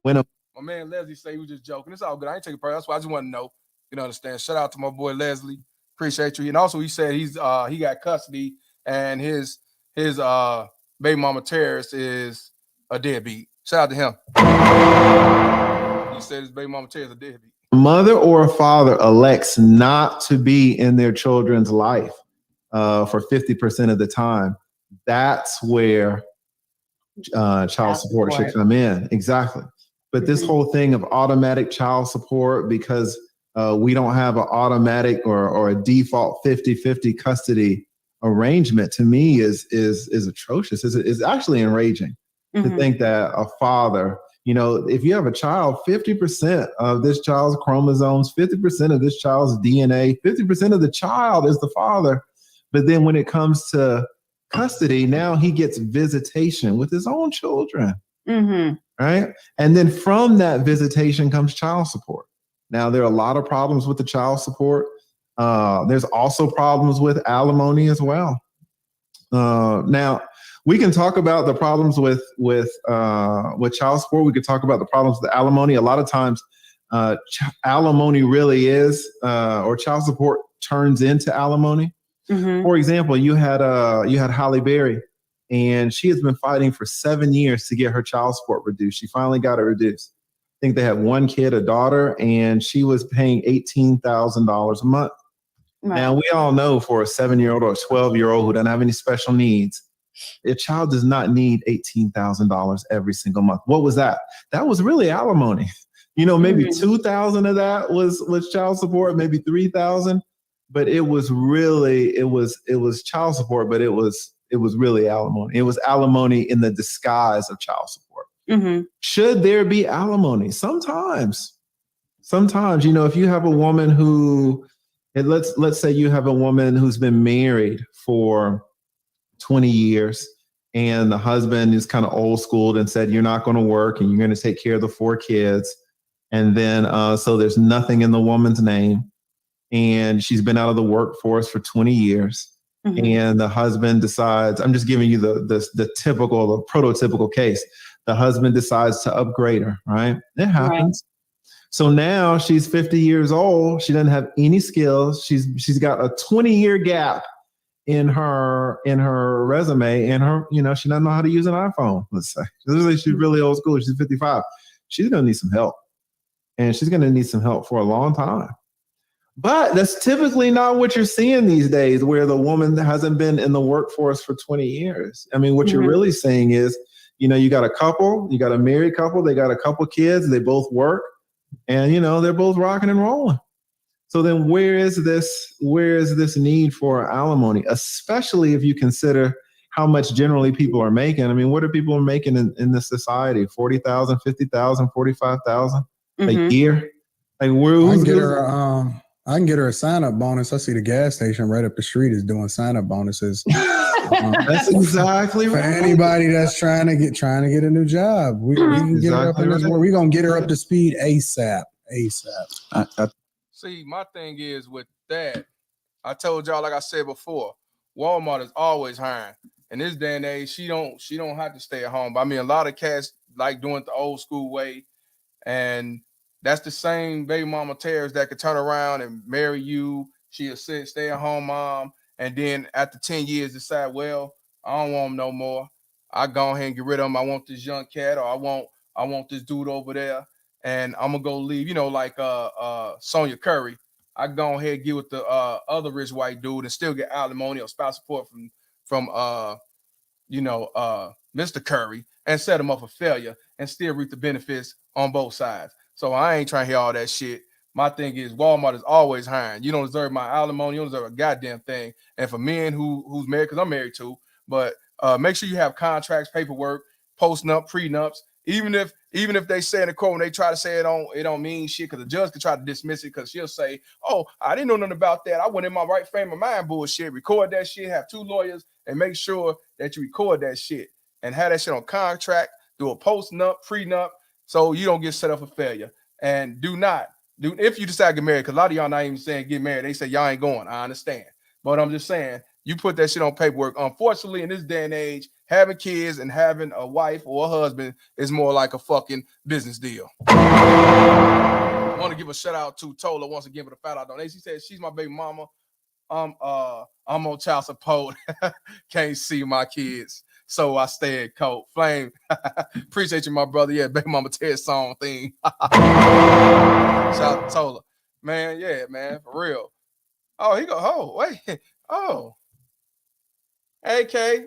My man Leslie say he was just joking. It's all good. I ain't taking it personal. That's why I just want to know. Understand. Shout out to my boy Leslie. Appreciate you. And also he said he got custody and his baby mama terrorist is a deadbeat. Shout out to him. He said his baby mama terrorist is a deadbeat. A mother or a father elects not to be in their children's life for 50% of the time. That's where child support should come in. Exactly. But this whole thing of automatic child support, because we don't have an automatic or a default 50-50 custody arrangement, to me is atrocious. It's actually enraging to think that a father, if you have a child, 50% of this child's chromosomes, 50% of this child's DNA, 50% of the child is the father. But then when it comes to custody, now he gets visitation with his own children. Right? And then from that visitation comes child support. Now, there are a lot of problems with the child support. There's also problems with alimony as well. Now, we can talk about the problems with child support. We could talk about the problems with alimony. A lot of times, alimony really is, or child support turns into alimony. For example, you had Halle Berry, and she has been fighting for 7 years to get her child support reduced. She finally got it reduced. I think they had one kid, a daughter, and she was paying $18,000 a month. Right. Now, we all know for a 7-year-old or a 12-year-old who doesn't have any special needs, a child does not need $18,000 every single month. What was that? That was really alimony. Maybe $2,000 of that was child support, maybe $3,000, but it was child support, but it was really alimony. It was alimony in the disguise of child support. Should there be alimony? Sometimes, if you have a woman who, and let's say you have a woman who's been married for 20 years and the husband is kind of old schooled and said, you're not going to work and you're going to take care of the 4 kids. And then, so there's nothing in the woman's name and she's been out of the workforce for 20 years. And the husband decides, I'm just giving you the prototypical case. The husband decides to upgrade her, right? It happens. Right. So now she's 50 years old. She doesn't have any skills. She's got a 20-year gap in her resume, and she doesn't know how to use an iPhone. Let's say she's really old school. She's 55. She's gonna need some help, and she's gonna need some help for a long time. But that's typically not what you're seeing these days, where the woman hasn't been in the workforce for 20 years. I mean, what you're really saying is, you got a couple, you got a married couple, they got a couple kids, they both work, and they're both rocking and rolling. So then where is this need for alimony, especially if you consider how much generally people are making? I mean, what are people making in this society? 40,000, 50,000, 45,000 a year? Like, I can get her a sign-up bonus. I see the gas station right up the street is doing sign-up bonuses. That's exactly right. For anybody that's trying to get a new job, we can get her up in this world. We're gonna get her up to speed ASAP. See, my thing is with that, I told y'all, like I said before, Walmart is always hiring. In this day and age, she don't have to stay at home. But I mean, a lot of cats like doing it the old school way, and that's the same baby mama terrorist that could turn around and marry you. She'll stay at home mom, and then after 10 years decide, well, I don't want him no more. I go ahead and get rid of him. I want this young cat, or I want this dude over there, and I'm gonna go leave. Like Sonya Curry. I go ahead and get with the other rich white dude and still get alimony or spouse support from Mr. Curry, and set him up for failure and still reap the benefits on both sides. So I ain't trying to hear all that shit. My thing is Walmart is always hiring. You don't deserve my alimony. You don't deserve a goddamn thing. And for men who's married, because I'm married too, but make sure you have contracts, paperwork, post-nup, prenups. Even if they say in the court when they try to say it don't mean shit, because the judge could try to dismiss it because she'll say, oh, I didn't know nothing about that. I went in my right frame of mind bullshit. Record that shit, have 2 lawyers, and make sure that you record that shit and have that shit on contract, do a post-nup, prenup, so you don't get set up for failure. And if you decide to get married, because a lot of y'all not even saying get married, they say y'all ain't going. I understand. But I'm just saying, you put that shit on paperwork. Unfortunately, in this day and age, having kids and having a wife or a husband is more like a fucking business deal. I want to give a shout out to Tola once again for the fat out donation. She said she's my baby mama. I'm on child support. Can't see my kids, so I stay at coat. Flame, appreciate you, my brother. Yeah, baby mama Ted song thing. Shout out to Tola, man. Yeah, man, for real. Oh, he go. Oh, wait. Oh, hey, Kay.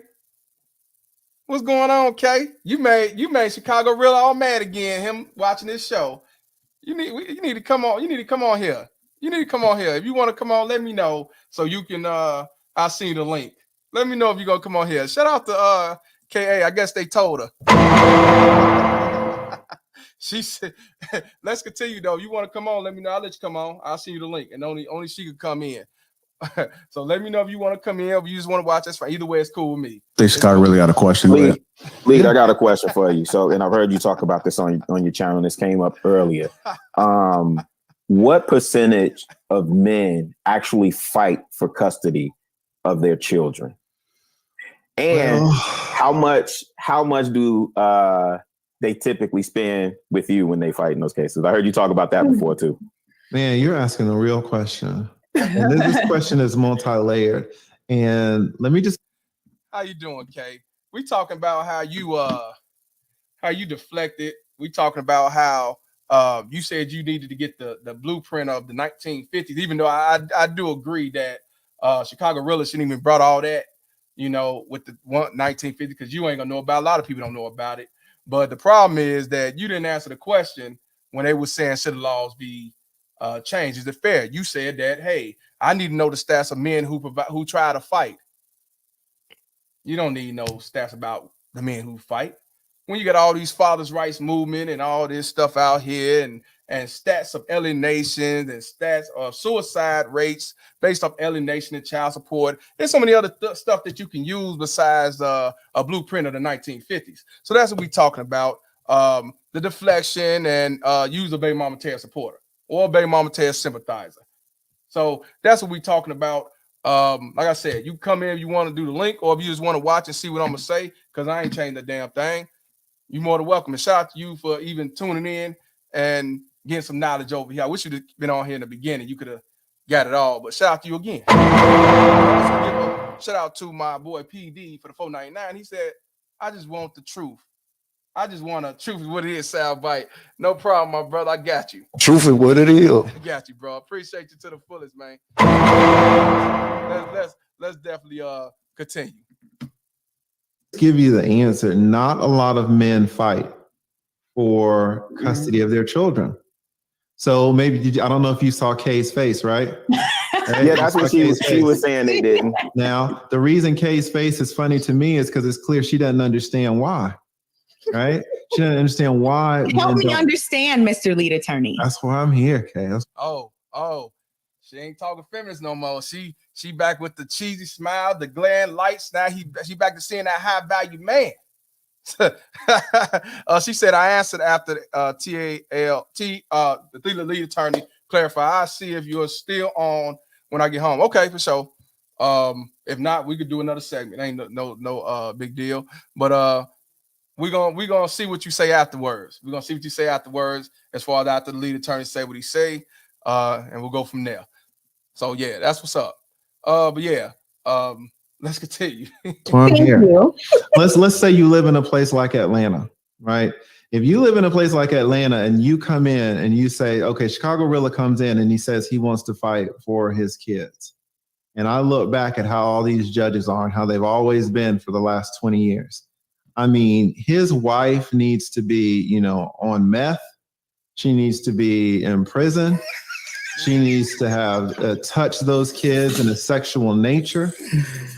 What's going on, Kay? You made Chicago Rilla all mad again. Him watching this show. You need to come on. You need to come on here. You need to come on here. If you want to come on, let me know so you can. I'll send you the link. Let me know if you're gonna come on here. Shout out to KA. I guess they told her. She said, let's continue though. You want to come on? Let me know. I'll let you come on. I'll send you the link, and only she could come in. So let me know if you want to come in or if you just want to watch. That's fine. Either way, it's cool with me. They Chicago really got a question. Lead, I got a question for you. So, and I've heard you talk about this on your channel. This came up earlier. What percentage of men actually fight for custody of their children? And how much do they typically spend with you when they fight in those cases? I heard you talk about that before too. Man, you're asking a real question. And this question is multi-layered. And let me just. How you doing, Kay? We talking about how you deflected. We talking about how you said you needed to get the blueprint of the 1950s, even though I do agree that Chicago Rilla shouldn't even brought all that, with the 1950, because you ain't gonna know about it. A lot of people don't know about it. But the problem is that you didn't answer the question when they were saying should the laws be changed. Is it fair? You said that, hey, I need to know the stats of men who try to fight. You don't need no stats about the men who fight. When you got all these fathers' rights movement and all this stuff out here and stats of alienation and stats of suicide rates based off alienation and child support, there's so many other stuff that you can use besides a blueprint of the 1950s. So that's what we're talking about. The deflection and use a baby mama Ted supporter or a baby mama Ted sympathizer. So that's what we're talking about. Like I said, you come in if you want to do the link or if you just want to watch and see what I'm gonna say, because I ain't changed the damn thing. You're more than welcome. And shout out to you for even tuning in and getting some knowledge over here. I wish you'd have been on here in the beginning. You could have got it all, but shout out to you again. Also give a shout out to my boy PD for the $4.99. He said, I just want the truth. I just want to truth is what it is, soundbite. No problem, my brother. I got you. Truth is what it is. I got you, bro. Appreciate you to the fullest, man. Let's definitely continue. Give you the answer. Not a lot of men fight for custody of their children. So maybe I don't know if you saw Kay's face, right? Right? Yeah, that's what she was saying they didn't. Now, the reason Kay's face is funny to me is because it's clear she doesn't understand why. Right? She doesn't understand why. Help me understand, Mr. Lead Attorney. That's why I'm here, Kay. Oh, she ain't talking feminist no more. She back with the cheesy smile, the glaring lights. Now she back to seeing that high value man. She said I answered after the lead attorney clarify. I'll see if you're still on when I get home. Okay, for sure. If not, we could do another segment. Ain't no big deal. But we're gonna see what you say afterwards. We're gonna see what you say afterwards as far as after the lead attorney say what he say, and we'll go from there. So yeah, that's what's up. But yeah, let's continue. Thank you. Let's say you live in a place like Atlanta, right? If you live in a place like Atlanta and you come in and you say, okay, Chicago Rilla comes in and he says he wants to fight for his kids. And I look back at how all these judges are and how they've always been for the last 20 years. I mean, his wife needs to be, on meth. She needs to be in prison. She needs to have touch those kids in a sexual nature.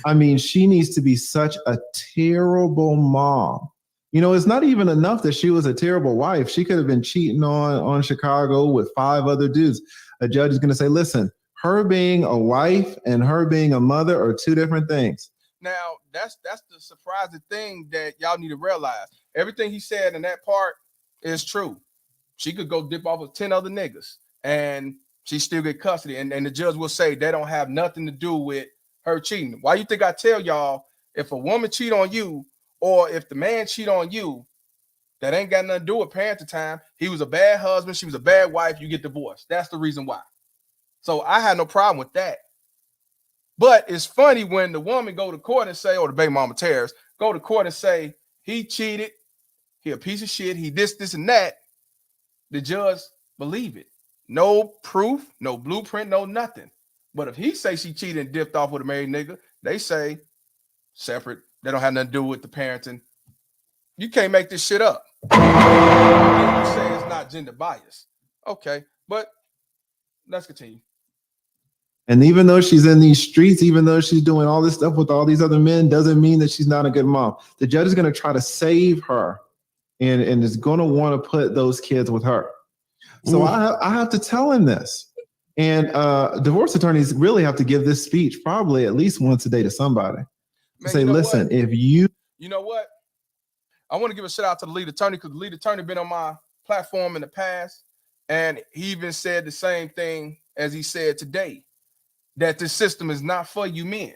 I mean, she needs to be such a terrible mom. You know, it's not even enough that she was a terrible wife. She could have been cheating on Chicago with 5 other dudes. A judge is going to say, listen, her being a wife and her being a mother are 2 different things. Now, that's the surprising thing that y'all need to realize. Everything he said in that part is true. She could go dip off with 10 other niggas and she still get custody. And the judge will say they don't have nothing to do with her cheating. Why you think I tell y'all, if a woman cheat on you or if the man cheat on you, that ain't got nothing to do with parenting time. He was a bad husband. She was a bad wife. You get divorced. That's the reason why. So I had no problem with that. But it's funny when the woman go to court and say, or the baby mama tears, go to court and say, he cheated. He a piece of shit. He this, and that. The judge believe it. No proof, no blueprint, no nothing. But if he say she cheated and dipped off with a married nigga, they say separate. They don't have nothing to do with the parenting. You can't make this shit up. You say it's not gender bias. Okay, but let's continue. And even though she's in these streets, even though she's doing all this stuff with all these other men, doesn't mean that she's not a good mom. The judge is going to try to save her and is going to want to put those kids with her. So I have to tell him this. And divorce attorneys really have to give this speech probably at least once a day to somebody. Man, say, listen, if you... You know what? I want to give a shout out to the lead attorney because the lead attorney been on my platform in the past. And he even said the same thing as he said today, that this system is not for you men.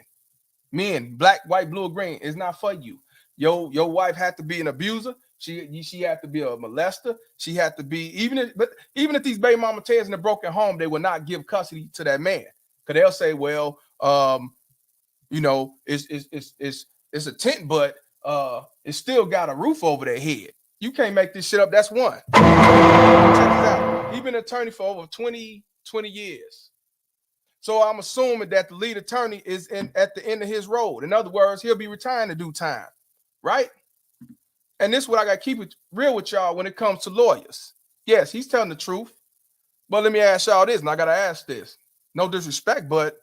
Men, black, white, blue, or green, is not for you. Your wife had to be an abuser. She had to be a molester. She had to be, even if these baby mama tears in a broken home, they will not give custody to that man. Because they'll say, well, you know, it's a tent, but it's still got a roof over their head. You can't make this shit up. That's one. Check this out. He's been an attorney for over 20 years. So I'm assuming that the lead attorney is at the end of his road. In other words, he'll be retiring in due time, right? And this is what I got to keep it real with y'all when it comes to lawyers. Yes, he's telling the truth. But let me ask y'all this, and I got to ask this. No disrespect, but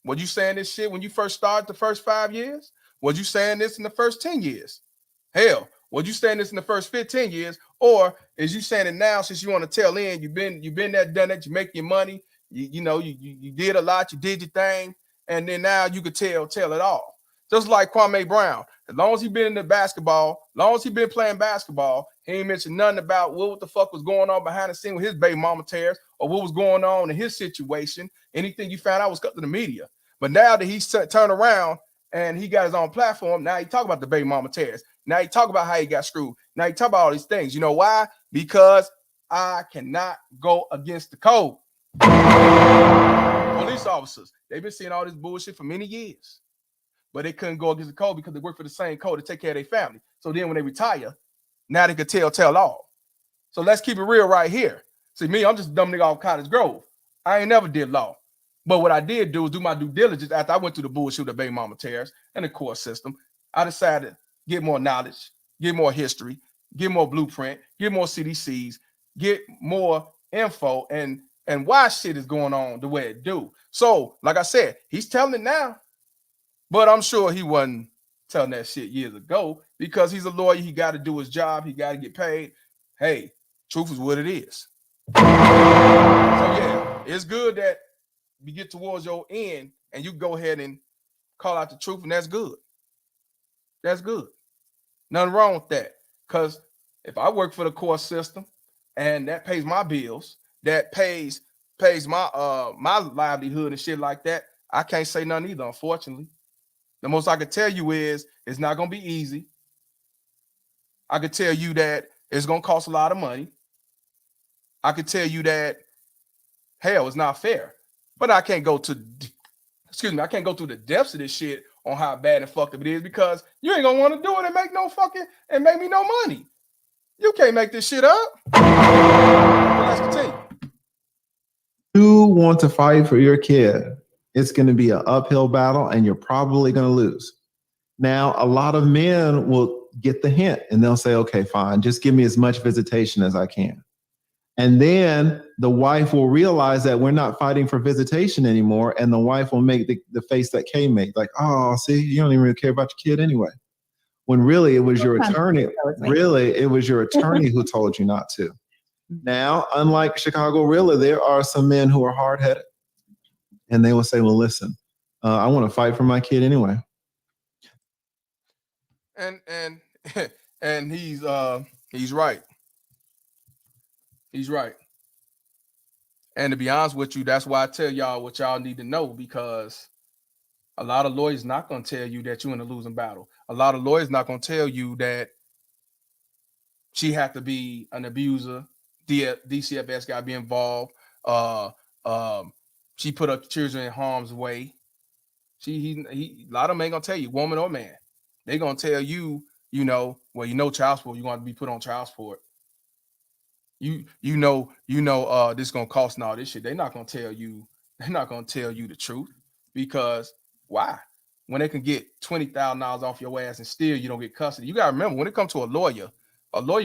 were you saying this shit when you first started the first 5 years? Was you saying this in the first 10 years? Hell, was you saying this in the first 15 years? Or is you saying it now since you want to tell in, you've been there, done that, you make your money, you did a lot, you did your thing, and then now you could tell it all. Just like Kwame Brown. As long as he been in the basketball, as long as he been playing basketball, he ain't mentioned nothing about what the fuck was going on behind the scene with his baby mama tears or what was going on in his situation. Anything you found out was cut to the media. But now that he's turned around and he got his own platform, now he talk about the baby mama tears. Now he talk about how he got screwed. Now he talk about all these things. You know why? Because I cannot go against the code. Police officers, they've been seeing all this bullshit for many years. But they couldn't go against the code because they work for the same code to take care of their family. So then when they retire, now they could tell all. So let's keep it real right here. See, me, I'm just a dumb nigga off Cottage Grove. I ain't never did law. But what I did do is do my due diligence after I went through the bullshit of baby mama tears and the court system. I decided to get more knowledge, get more history, get more blueprint, get more CDCs, get more info and why shit is going on the way it do. So, like I said, he's telling it now. But I'm sure he wasn't telling that shit years ago because he's a lawyer. He got to do his job. He got to get paid. Hey, truth is what it is. So, yeah, it's good that you get towards your end and you go ahead and call out the truth, and that's good. That's good. Nothing wrong with that. Because if I work for the court system and that pays my bills, that pays my my livelihood and shit like that, I can't say nothing either, unfortunately. The most I could tell you is it's not going to be easy. I could tell you that it's going to cost a lot of money. I could tell you that, hell, it's not fair. But I can't go to, I can't go through the depths of this shit on how bad and fucked up it is because you ain't going to want to do it and make me no money. You can't make this shit up. Let's continue. You want to fight for your kid. It's going to be an uphill battle and you're probably going to lose. Now, a lot of men will get the hint and they'll say, okay, fine, just give me as much visitation as I can. And then the wife will realize that we're not fighting for visitation anymore. And the wife will make the face that Kay made, like, oh, see, you don't even really care about your kid anyway. When really it was your attorney. Really, it was your attorney who told you not to. Now, unlike Chicago Rilla, there are some men who are hard-headed. And they will say, well, listen, I want to fight for my kid anyway. And he's right. He's right. And to be honest with you, that's why I tell y'all what y'all need to know, because a lot of lawyers not going to tell you that you're in a losing battle. A lot of lawyers not going to tell you that she had to be an abuser. DCFS got to be involved. She put her children in harm's way. A lot of them ain't going to tell you, woman or man. They're going to tell you, child support, you're going to be put on child support. This gonna cost and all this shit. They're not gonna tell you the truth, because why? When they can get $20,000 off your ass and still you don't get custody. You gotta remember, when it comes to a lawyer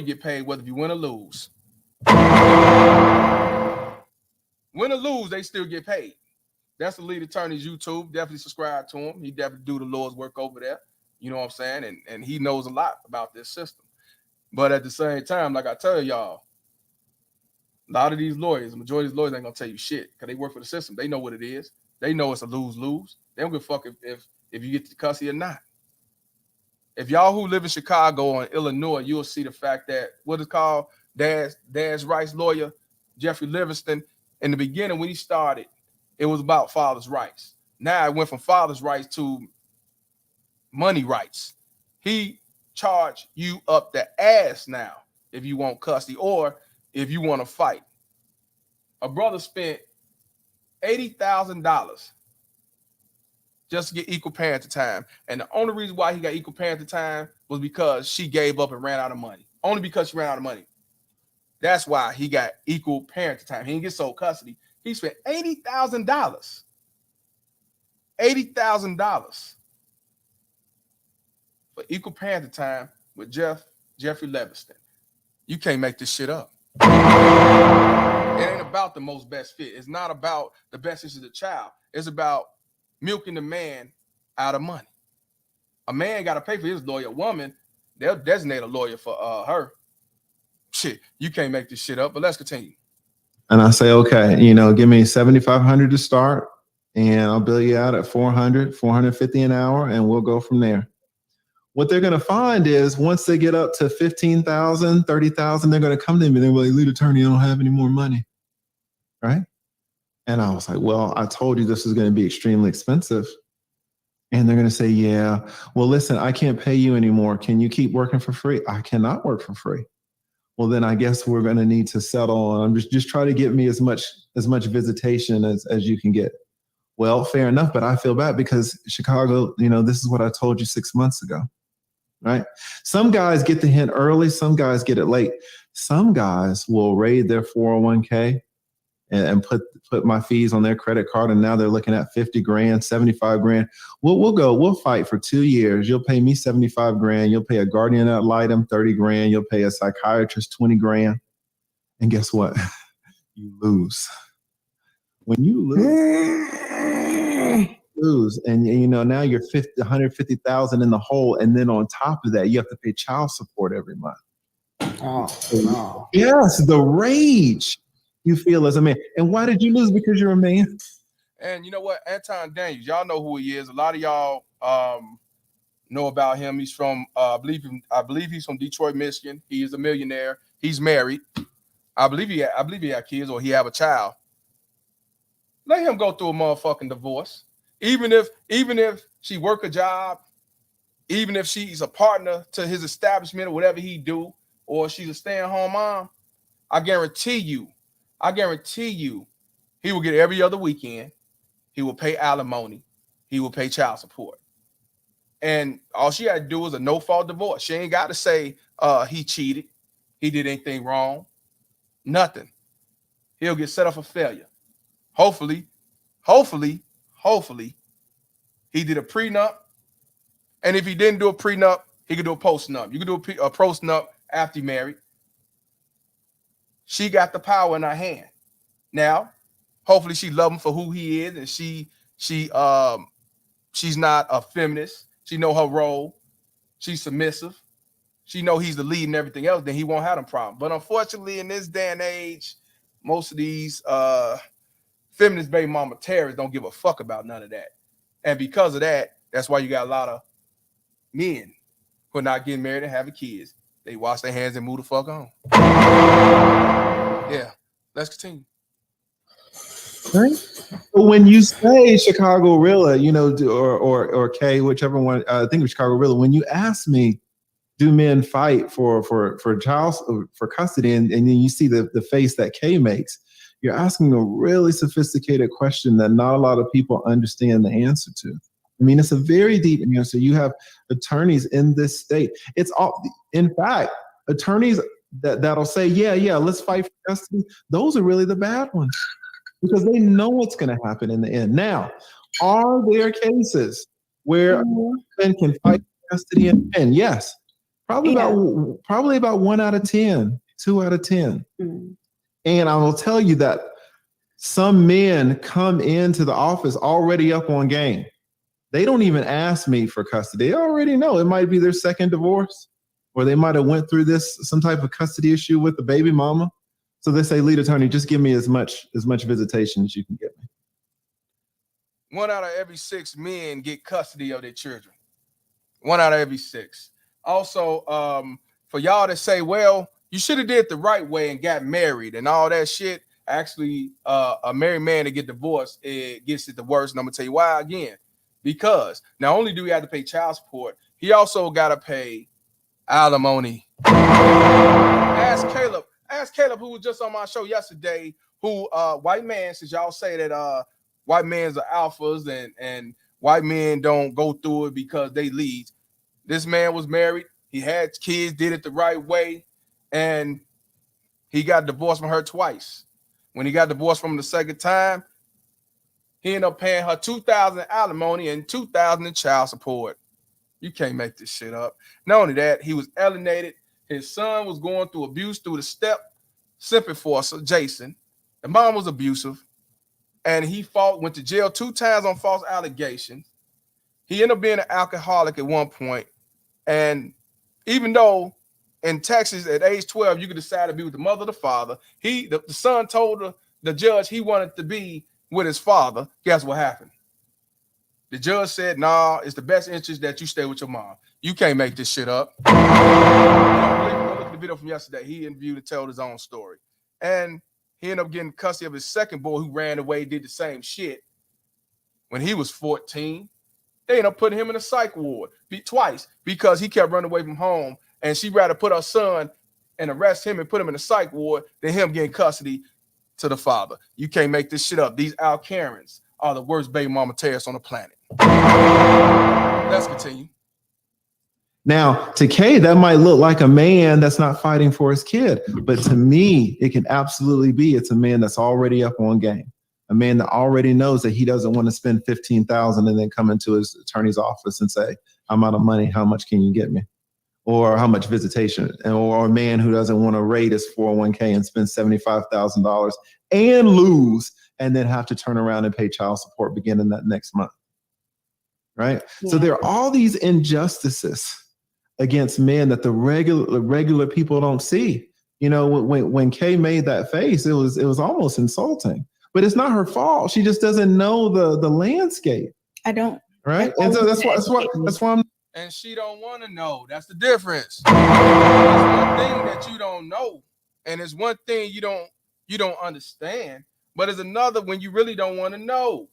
get paid whether you win or lose. Win or lose, they still get paid. That's the lead attorney's YouTube. Definitely subscribe to him. He definitely do the Lord's work over there. You know what I'm saying? And he knows a lot about this system. But at the same time, like I tell y'all, a lot of these lawyers, the majority of these lawyers ain't gonna tell you shit because they work for the system. They know what it is. They know it's a lose-lose. They don't give a fuck if you get to custody or not. If y'all who live in Chicago or in Illinois, you'll see the fact that what is called Dad's rights lawyer, Jeffrey Livingston, in the beginning when he started, it was about father's rights. Now it went from father's rights to money rights. He charge you up the ass now if you want custody or if you want to fight. A brother spent $80,000 just to get equal parenting time. And the only reason why he got equal parenting time was because she gave up and ran out of money. Only because she ran out of money. That's why he got equal parenting time. He didn't get sole custody. He spent $80,000. $80,000 for equal parenting time with Jeffrey Livingston. You can't make this shit up. It ain't about the most best fit. It's not about the best interest of the child. It's about milking the man out of money. A man got to pay for his lawyer. A woman, they'll designate a lawyer for her. Shit, you can't make this shit up, but let's continue. And I say, okay, give me $7,500 to start, and I'll bill you out at $400, $450 an hour, and we'll go from there. What they're going to find is once they get up to $15,000, $30,000, they're going to come to me and they're like, lead attorney, I don't have any more money. Right? And I was like, well, I told you this is going to be extremely expensive. And they're going to say, yeah, well, listen, I can't pay you anymore. Can you keep working for free? I cannot work for free. Well, then I guess we're going to need to settle. And I'm just try to get me as much visitation as you can get. Well, fair enough. But I feel bad because Chicago, this is what I told you 6 months ago. Right? Some guys get the hint early. Some guys get it late. Some guys will raid their 401k and put my fees on their credit card. And now they're looking at 50 grand, 75 grand. We'll fight for 2 years. You'll pay me 75 grand. You'll pay a guardian ad litem 30 grand. You'll pay a psychiatrist 20 grand. And guess what? You lose. When you lose, and now you're 150,000 in the hole, and then on top of that, you have to pay child support every month. Oh, no. Yes, the rage you feel as a man. And why did you lose? Because you're a man. And you know what? Anton Daniels, y'all know who he is. A lot of y'all know about him. He's from I believe he's from Detroit, Michigan. He is a millionaire. He's married. I believe he had kids, or he have a child. Let him go through a motherfucking divorce. Even if she work a job, even if she's a partner to his establishment or whatever he do, or she's a stay-at-home mom, I guarantee you, he will get every other weekend. He will pay alimony. He will pay child support. And all she had to do was a no-fault divorce. She ain't got to say he cheated, he did anything wrong. Nothing. He'll get set up for failure. Hopefully, he did a prenup. And if he didn't do a prenup, he could do a post-nup. You could do a post-nup after you married. She got the power in her hand. Now, hopefully she love him for who he is, and she's not a feminist. She know her role. She's submissive. She know he's the lead and everything else, then he won't have them problem. But unfortunately, in this day and age, most of these feminist baby mama terrorists don't give a fuck about none of that. And because of that, that's why you got a lot of men who are not getting married and having kids. They wash their hands and move the fuck on. Yeah, let's continue. Right. When you say Chicago Rilla, you know, or Kay, whichever one, I think of Chicago Rilla. When you ask me, do men fight for custody, and then you see the face that Kay makes, you're asking a really sophisticated question that not a lot of people understand the answer to. I mean, it's a very deep answer. You have attorneys in this state. It's all, in fact, attorneys that'll say, yeah, let's fight for custody. Those are really the bad ones because they know what's going to happen in the end. Now, are there cases where men can fight for custody and win? Yes, probably about 1 out of 10, 2 out of 10. And I will tell you that some men come into the office already up on game. They don't even ask me for custody. They already know it might be their second divorce, or they might have went through some type of custody issue with the baby mama. So they say, lead attorney, just give me as much visitation as you can get me. 1 out of every 6 men get custody of their children. 1 out of every 6. Also, for y'all to say, well, you should have did the right way and got married and all that shit. Actually, a married man to get divorced, it gets it the worst. And I'm gonna tell you why again. Because not only do we have to pay child support, he also got to pay alimony. Ask Caleb, who was just on my show yesterday, who white man, since y'all say that white men's are alphas and white men don't go through it because they lead. This man was married. He had kids, did it the right way, and he got divorced from her twice. When he got divorced from the second time, he ended up paying her $2,000 in alimony and $2,000 in child support. You can't make this shit up. Not only that, he was alienated. His son was going through abuse through the step Sympathizer, Jason. The mom was abusive, and he went to jail 2 times on false allegations. He ended up being an alcoholic at one point, and even though in Texas at age 12 you could decide to be with the mother or the father, the son told the judge he wanted to be with his father. Guess what happened? The judge said, nah, it's the best interest that you stay with your mom. You can't make this shit up. You don't believe me? Go look at the video from yesterday. He interviewed and told his own story. And he ended up getting custody of his second boy who ran away, did the same shit. When he was 14, they ended up putting him in a psych ward twice because he kept running away from home. And she'd rather put her son and arrest him and put him in a psych ward than him getting custody to the father. You can't make this shit up. These Al Karens are the worst baby mama terrorists on the planet. Let's continue. Now, to Kay, that might look like a man that's not fighting for his kid. But to me, it can absolutely be it's a man that's already up on game. A man that already knows that he doesn't want to spend $15,000 and then come into his attorney's office and say, I'm out of money. How much can you get me? Or how much visitation, or a man who doesn't want to raid his 401k and spend $75,000 and lose, and then have to turn around and pay child support beginning that next month, right? Yeah. So there are all these injustices against men that the regular people don't see. You know, when Kay made that face, it was almost insulting. But it's not her fault. She just doesn't know the landscape. I don't. Right, and so that's why I'm. And she don't want to know. That's the difference. There's one thing that you don't know, and it's one thing you don't understand. But it's another when you really don't want to know.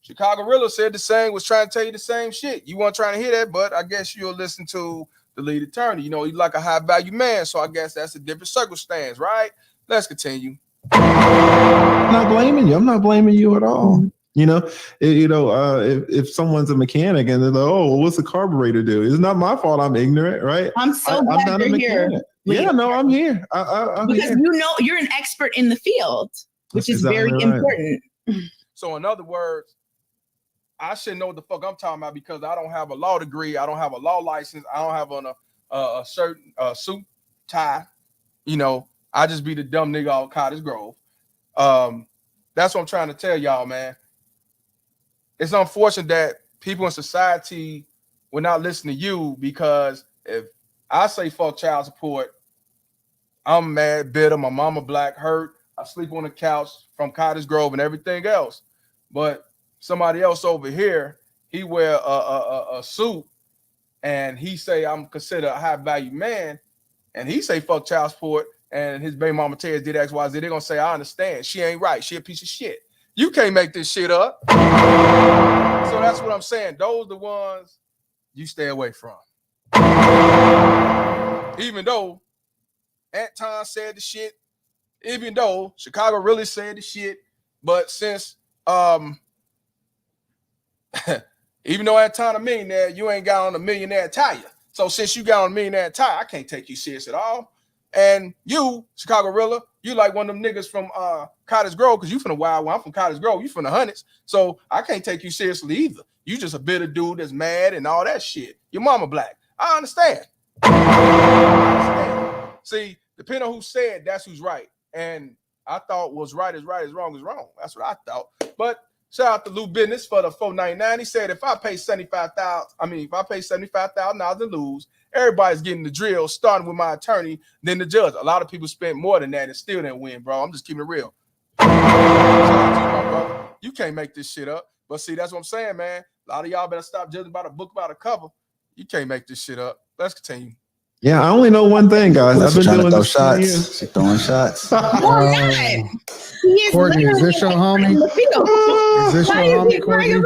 Chicago Rilla said the same, was trying to tell you the same shit. You weren't trying to hear that, but I guess you'll listen to the lead attorney. You know, he's like a high value man, so I guess that's a different circumstance, right? Let's continue. I'm not blaming you. I'm not blaming you at all. You know, if someone's a mechanic and they're like, oh, well, what's the carburetor do? It's not my fault. I'm ignorant, right? I'm so glad I'm you're here. Yeah, no, I'm here. I'm because here. You know, you're an expert in the field, which is exactly very important. So in other words, I should know what the fuck I'm talking about because I don't have a law degree. I don't have a law license. I don't have a certain suit, tie. You know, I just be the dumb nigga out Cottage Grove. That's what I'm trying to tell y'all, man. It's unfortunate that people in society will not listen to you, because if I say fuck child support, I'm mad, bitter, my mama black, hurt, I sleep on the couch from Cottage Grove and everything else. But somebody else over here, he wear a suit and he say I'm considered a high value man, and he say fuck child support, and his baby mama Terry did XYZ, they're gonna say, I understand, she ain't right, she a piece of shit. You can't make this shit up. So that's what I'm saying. Those are the ones you stay away from. Even though Anton said the shit, even though Chicago really said the shit, but since even though Anton a millionaire, you ain't got on a millionaire attire. So since you got on a millionaire attire, I can't take you serious at all. And you, Chicago Rilla, you like one of them niggas from Cottage Grove, because you from the Wild One. I'm from Cottage Grove. You from the Hundreds. So I can't take you seriously either. You just a bitter dude that's mad and all that shit. Your mama black. I understand. See, depending on who said, that's who's right. And I thought was right is wrong is wrong. That's what I thought. But shout out to Lou Business for the $4.99. He said, if I pay $75,000 to lose, everybody's getting the drill, starting with my attorney, then the judge. A lot of people spent more than that and still didn't win, bro. I'm just keeping it real. Shout out to you, my brother. You can't make this shit up. But see, that's what I'm saying, man. A lot of y'all better stop judging by the book, by the cover. You can't make this shit up. Let's continue. Yeah, I only know one thing, guys. I've been doing this for years. She's throwing shots. Courtney, is this your homie? Is this your homie, Courtney?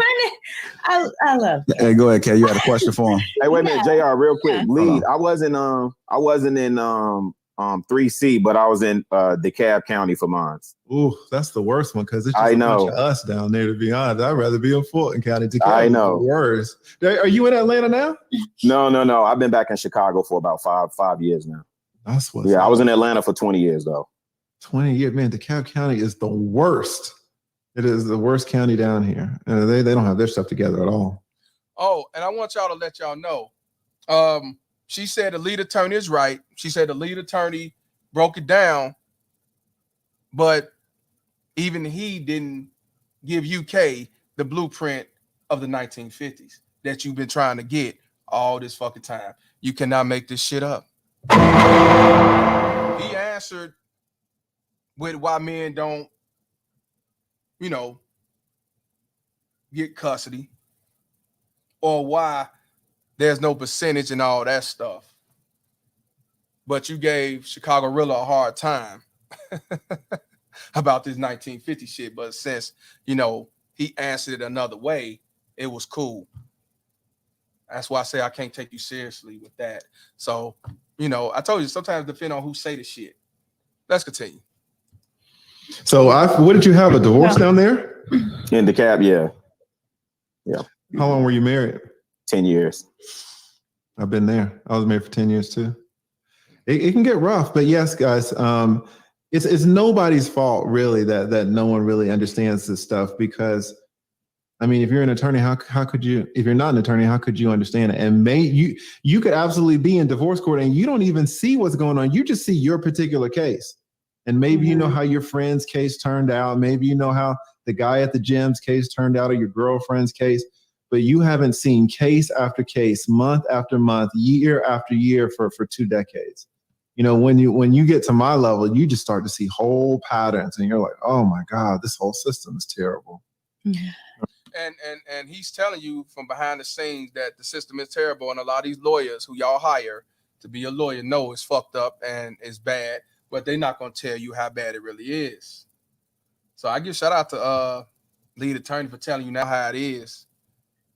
I love that. Hey, go ahead, Kay. You had a question for him. Hey, wait a minute, JR, real quick. Lead. I wasn't in 3C, but I was in DeKalb County for mine. Ooh, that's the worst one, because it's just a bunch of us down there, to be honest. I'd rather be in Fulton County. DeKalb I know. Worse. Are you in Atlanta now? No. I've been back in Chicago for about five years now. That's what. Yeah, I was in Atlanta for 20 years though. 20 years, man. DeKalb County is the worst. It is the worst county down here. They don't have their stuff together at all. Oh, and I want y'all to let y'all know. She said the lead attorney is right. She said the lead attorney broke it down, but even he didn't give UK the blueprint of the 1950s that you've been trying to get all this fucking time. You cannot make this shit up. He answered with why men don't, get custody, or why there's no percentage and all that stuff. But you gave Chicago Rilla a hard time about this 1950 shit. But since, he answered it another way, it was cool. That's why I say I can't take you seriously with that. So, I told you, sometimes depend on who say the shit. Let's continue. So what did you have, a divorce down there? In DeKalb, yeah. Yeah. How long were you married? 10 years. I've been there. I was married for 10 years too. It can get rough, but yes, guys, it's nobody's fault really that no one really understands this stuff, because if you're an attorney, how could you, if you're not an attorney, how could you understand it? And you could absolutely be in divorce court and you don't even see what's going on. You just see your particular case. And maybe you know how your friend's case turned out. Maybe you know how the guy at the gym's case turned out, or your girlfriend's case, but you haven't seen case after case, month after month, year after year for 2 decades. When you get to my level, you just start to see whole patterns and you're like, oh my God, this whole system is terrible. Yeah. And he's telling you from behind the scenes that the system is terrible, and a lot of these lawyers who y'all hire to be a lawyer know it's fucked up and it's bad, but they're not going to tell you how bad it really is. So I give shout out to lead attorney for telling you now how it is.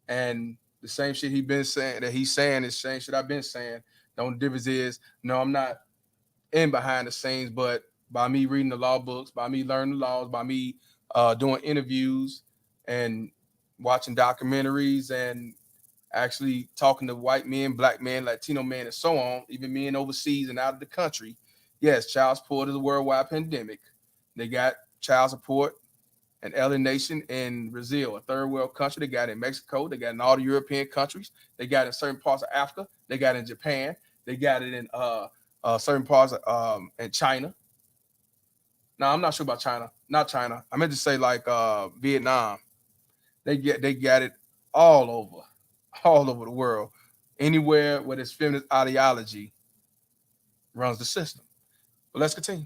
And the same shit he's saying is the same shit I've been saying. The only difference is, no, I'm not in behind the scenes, but by me reading the law books, by me learning the laws, by me doing interviews and watching documentaries and actually talking to white men, black men, Latino men, and so on, even men overseas and out of the country. Yes, child support is a worldwide pandemic. They got child support and alienation in Brazil, a third world country. They got it in Mexico. They got it in all the European countries. They got it in certain parts of Africa. They got it in Japan. They got it in certain parts of in China. No, I'm not sure about China. Not China. I meant to say like Vietnam. They got it all over the world. Anywhere where this feminist ideology runs the system. But let's continue.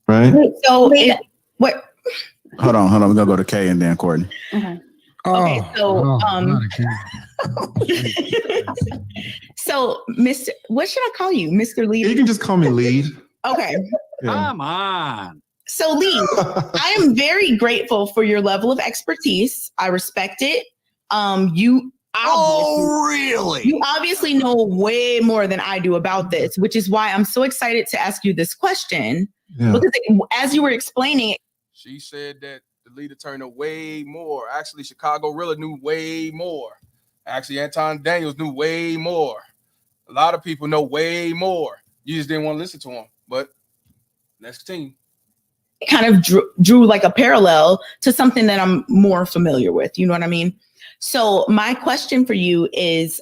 Right. So what? Hold on. We're gonna go to Kay and then Courtney. Okay. Okay, so so Mr. What should I call you? Mr. Lead? You can just call me Lead. Okay. Yeah. Come on. So Lee, I am very grateful for your level of expertise. I respect it. You really? You obviously know way more than I do about this, which is why I'm so excited to ask you this question. Yeah. Because as you were explaining it, she said that the lead attorney knew way more. Actually, Chicago Rilla knew way more. Actually, Anton Daniels knew way more. A lot of people know way more. You just didn't want to listen to him. But let's continue. kind of drew like a parallel to something that I'm more familiar with. You know what I mean? So my question for you is,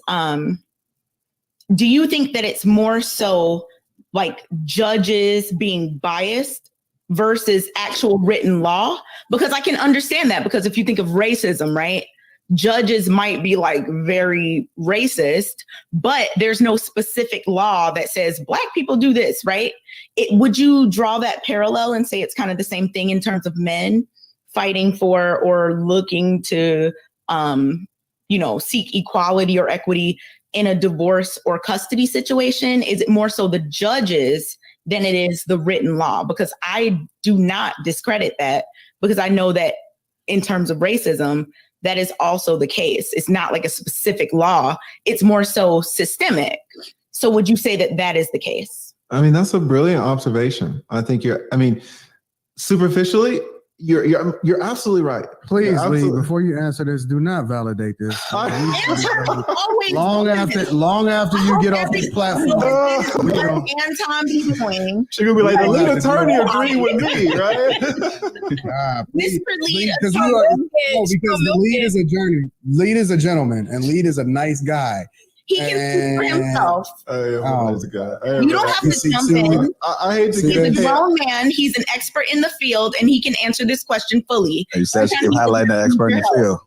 do you think that it's more so like judges being biased versus actual written law? Because I can understand that, because if you think of racism, right? Judges might be like very racist, but there's no specific law that says Black people do this, right? Would you draw that parallel and say it's kind of the same thing in terms of men fighting for or looking to, seek equality or equity in a divorce or custody situation? Is it more so the judges than it is the written law? Because I do not discredit that, because I know that in terms of racism, that is also the case. It's not like a specific law. It's more so systemic. So would you say that that is the case? I mean, that's a brilliant observation. I think superficially, you're absolutely right. Please, Lee, before you answer this, do not validate this. long after you get off this platform. Anton be doing. She's gonna be like, the lead attorney agreed with me, right? Mr. Lead, because the lead is a journey. Lead is a gentleman, and Lead is a nice guy. He can speak for himself. You don't have to jump in. I hate to He's get a grown man. He's an expert in the field, and he can answer this question fully. You said she was highlighting the expert in the field.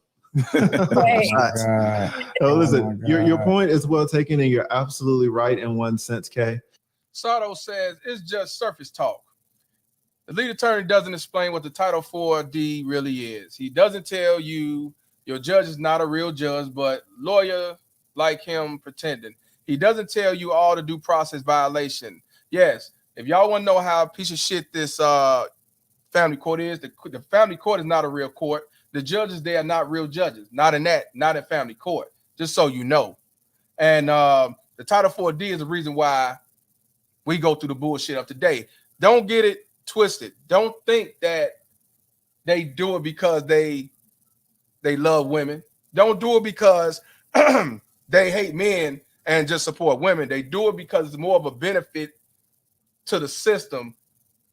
Listen, your point is well taken, and you're absolutely right in one sense, Kay. Sato says it's just surface talk. The lead attorney doesn't explain what the Title 4D really is. He doesn't tell you your judge is not a real judge, but lawyer like him pretending. He doesn't tell you all the due process violation. Yes, if y'all want to know how piece of shit this family court is, the family court is not a real court. The judges there are not real judges. Not in family court, just so you know. And the Title 4D is the reason why we go through the bullshit of today. Don't get it twisted. Don't think that they do it because they love women. Don't do it because they hate men and just support women. They do it because it's more of a benefit to the system,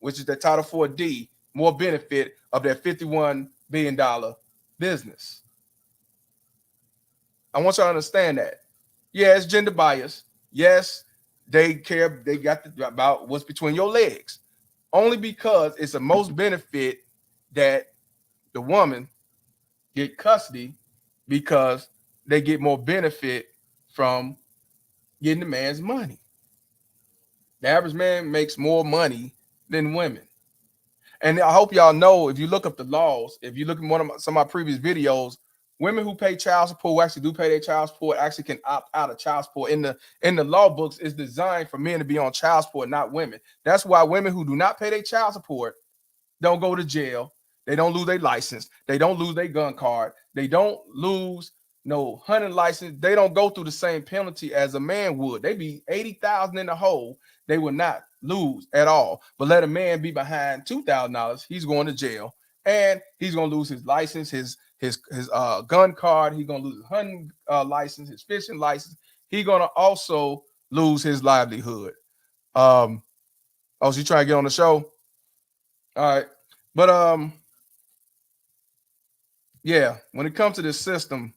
which is the Title 4D, more benefit of that $51 billion business. I want you to understand that. Yes, gender bias. Yes, they got about what's between your legs. Only because it's the most benefit that the woman get custody, because they get more benefit from getting the man's money. The average man makes more money than women. And I hope y'all know, if you look up the laws, if you look at some of my previous videos, women who pay child support, who actually do pay their child support, actually can opt out of child support. In the law books, it's designed for men to be on child support, not women. That's why women who do not pay their child support don't go to jail. They don't lose their license. They don't lose their gun card. They don't lose no hunting license. They don't go through the same penalty as a man would. They be 80,000 in the hole. They will not lose at all. But let a man be behind $2,000, he's going to jail, and he's going to lose his license, his gun card. He's going to lose his hunting license, his fishing license. He's going to also lose his livelihood. So you trying to get on the show? All right. But yeah, when it comes to this system,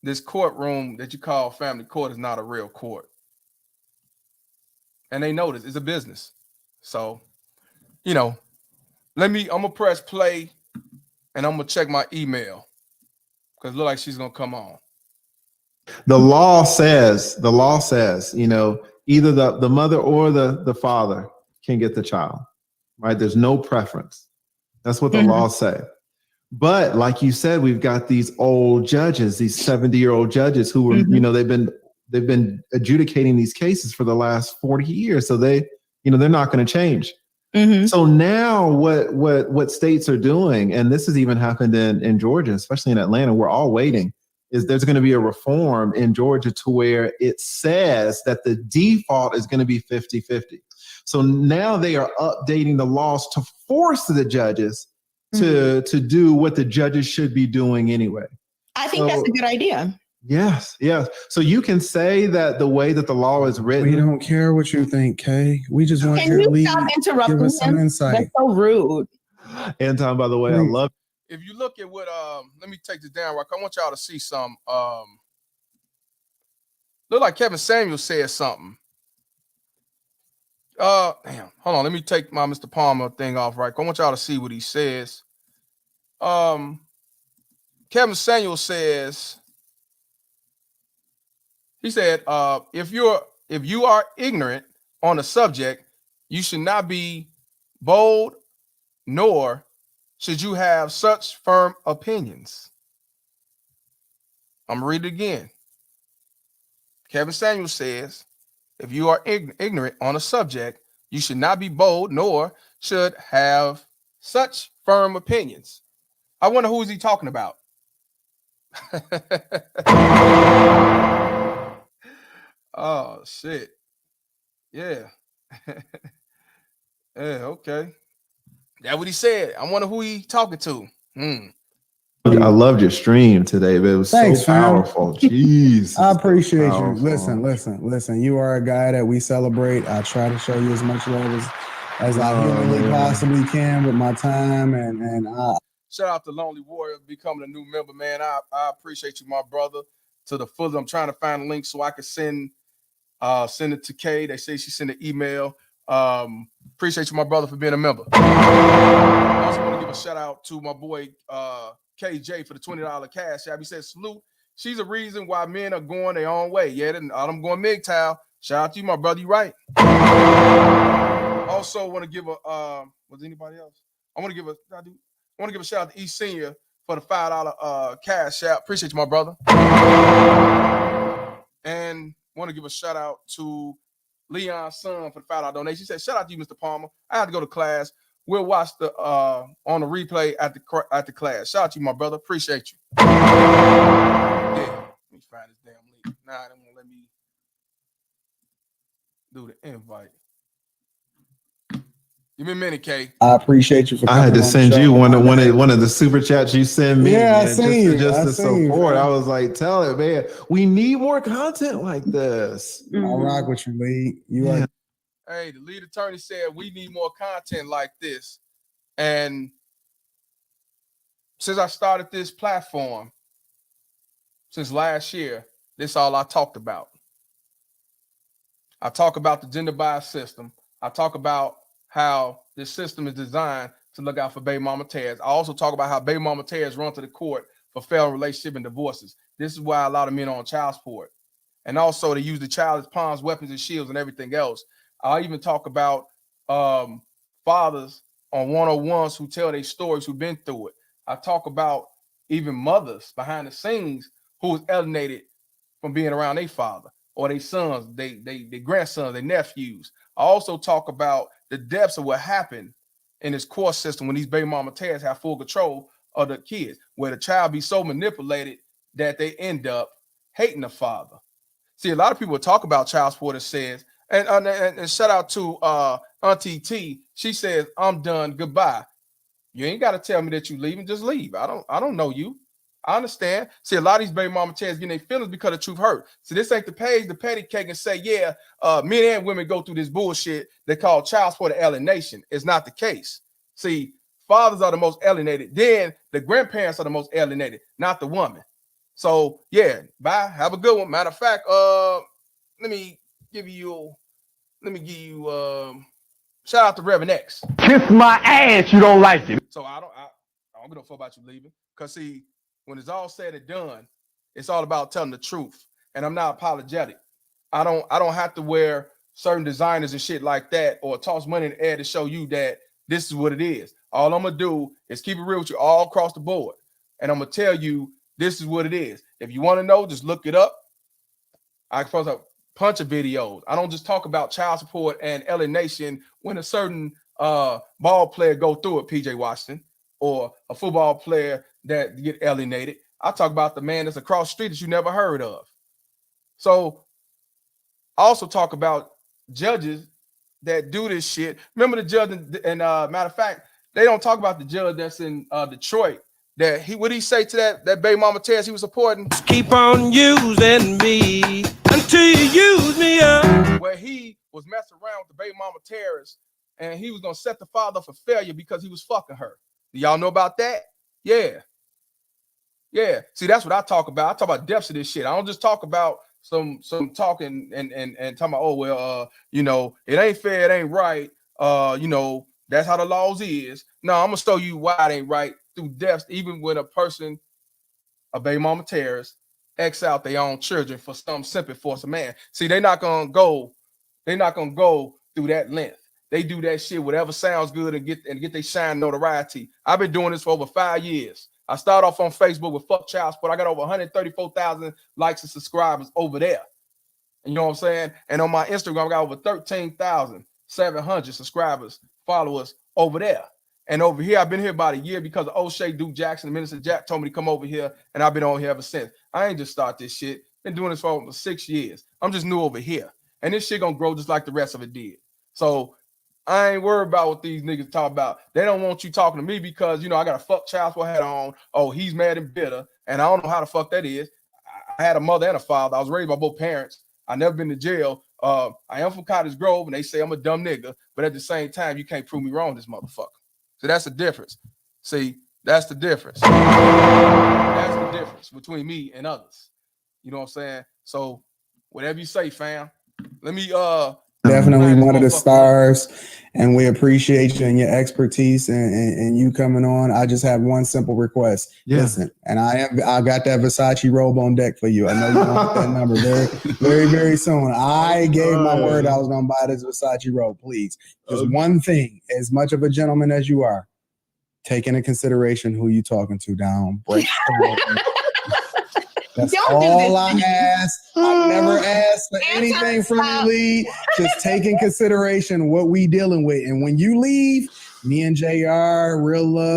this courtroom that you call family court is not a real court. And they know this. It's a business. So you know, I'm gonna press play and I'm gonna check my email because it look like she's gonna come on. The law says, you know, either the mother or the father can get the child, right? There's no preference. That's what the laws say. But like you said, we've got these old judges, these 70-year-old judges who were, you know, they've been adjudicating these cases for the last 40 years. So they, you know, they're not going to change. So now what states are doing, and this has even happened in Georgia, especially in Atlanta, we're all waiting, is there's going to be a reform in Georgia to where it says that the default is going to be 50-50. So now they are updating the laws to force the judges to do what the judges should be doing anyway. I think that's a good idea. Yes. So you can say that the way that the law is written. We don't care what you think, Kay. We just want you to leave. Stop interrupting give us some him? insight. That's so rude. Anton, by the way, I love. If you look at what let me take this down right. I want y'all to see some look like Kevin Samuel said something. Damn, hold on. Let me take my Mr. Palmer thing off right. I want y'all to see what he says. Kevin Samuel says, he said, if you are ignorant on a subject, you should not be bold, nor should you have such firm opinions. I'm gonna read it again. Kevin Samuel says, if you are ignorant on a subject, you should not be bold, nor should have such firm opinions. I wonder who is he talking about? Oh, shit. Yeah. Yeah, okay. That's what he said. I wonder who he talking to. I loved your stream today, but it was so powerful. Jeez. I appreciate you. Listen. You are a guy that we celebrate. I try to show you as much love as I humanly possibly can with my time. And shout out to Lonely Warrior becoming a new member, man. I appreciate you, my brother, to the fullest. I'm trying to find a link so I can send it to Kay. They say she sent an email. Appreciate you, my brother, for being a member. I also want to give a shout out to my boy KJ for the $20 cash app. He said, salute. She's a reason why men are going their own way. Yeah, I'm going MGTOW. Shout out to you, my brother. You right. Also want to give a was anybody else? I want to give a shout out to East Senior for the $5 cash app. Appreciate you, my brother. And want to give a shout out to Leon's son for the $5 donation. He said, shout out to you, Mr. Palmer. I had to go to class. We'll watch the on the replay at the class. Shout out to you, my brother. Appreciate you. Yeah. Let me find this damn link. Nah, they won't let me do the invite. Give me a minute, Kay. I appreciate you for coming. I had to send you one of the super chats you sent me. Yeah, man, I seen you. Just to support. I was like, tell it, man. We need more content like this. I rock with you, Lee. You are. Hey, the lead attorney said we need more content like this. And since I started this platform, since last year, this is all I talked about. I talk about the gender bias system. I talk about how this system is designed to look out for baby mama tears. I also talk about how baby mama tears run to the court for failed relationship and divorces. This is why a lot of men are on child support. And also they use the child as pawns, weapons, and shields and everything else. I even talk about fathers on 101s who tell their stories, who've been through it. I talk about even mothers behind the scenes who was alienated from being around their father or their sons, their grandsons, their nephews. I also talk about the depths of what happened in this court system when these baby mama tears have full control of the kids, where the child be so manipulated that they end up hating the father. See, a lot of people talk about child support. It says, and shout out to Auntie T. She says, "I'm done. Goodbye." You ain't got to tell me that you leaving. Just leave. I don't know you. I understand. See, a lot of these baby mama tears getting their feelings because the truth hurt. So this ain't the page, the petty cake, and say, yeah, men and women go through this bullshit they call child support alienation. It's not the case. See, fathers are the most alienated. Then the grandparents are the most alienated, not the woman. So yeah, bye. Have a good one. Matter of fact, let me give you Shout out to Reverend X. Kiss my ass, you don't like it. So I don't give a fuck about you leaving. Cause see, when it's all said and done, it's all about telling the truth. And I'm not apologetic. I don't have to wear certain designers and shit like that or toss money in the air to show you that this is what it is. All I'm gonna do is keep it real with you all across the board. And I'm gonna tell you this is what it is. If you want to know, just look it up. I post a bunch of videos. I don't just talk about child support and alienation when a certain ball player go through it, PJ Washington, or a football player that get alienated. I talk about the man that's across the street that you never heard of. So I also talk about judges that do this shit. Remember the judge, and matter of fact, they don't talk about the judge that's in Detroit. That what he say to that baby mama Tess he was supporting? Keep on using me until you use me up. Where he was messing around with the baby mama terrorist, and he was gonna set the father up for failure because he was fucking her. Do y'all know about that? Yeah. See, that's what I talk about. I talk about depths of this shit. I don't just talk about some talking and talking about, oh well, it ain't fair, it ain't right. That's how the laws is. No, I'm gonna show you why it ain't right through depths, even when a person, a baby mama terrorist, X out their own children for some sympathy for some man. See, they're not gonna go through that length. They do that shit, whatever sounds good, and get their shine notoriety. I've been doing this for over 5 years. I started off on Facebook with Fuck Child Support. I got over 134,000 likes and subscribers over there. And you know what I'm saying? And on my Instagram, I got over 13,700 subscribers, followers over there. And over here, I've been here about a year because of O'Shea Duke Jackson, the Minister Jack told me to come over here, and I've been on here ever since. I ain't just start this shit. Been doing this for over 6 years. I'm just new over here. And this shit gonna grow just like the rest of it did. So I ain't worried about what these niggas talk about. They don't want you talking to me because, I got a fuck child support hat on. Oh, he's mad and bitter. And I don't know how the fuck that is. I had a mother and a father. I was raised by both parents. I never been to jail. I am from Cottage Grove, and they say I'm a dumb nigga. But at the same time, you can't prove me wrong, this motherfucker. So that's the difference. See, that's the difference. That's the difference between me and others. You know what I'm saying? So whatever you say, fam. Let me definitely one of the stars, and we appreciate you and your expertise and you coming on. I just have one simple request. Yeah. Listen, and I got that Versace robe on deck for you. I know you want that number very, very, very soon. I gave my word I was gonna buy this Versace robe. Please, just one thing. As much of a gentleman as you are, take into consideration who you talking to down. Break. That's all I ask. I never asked for anything from you, Lee. Just take in consideration what we dealing with. And when you leave, me and JR, Rilla,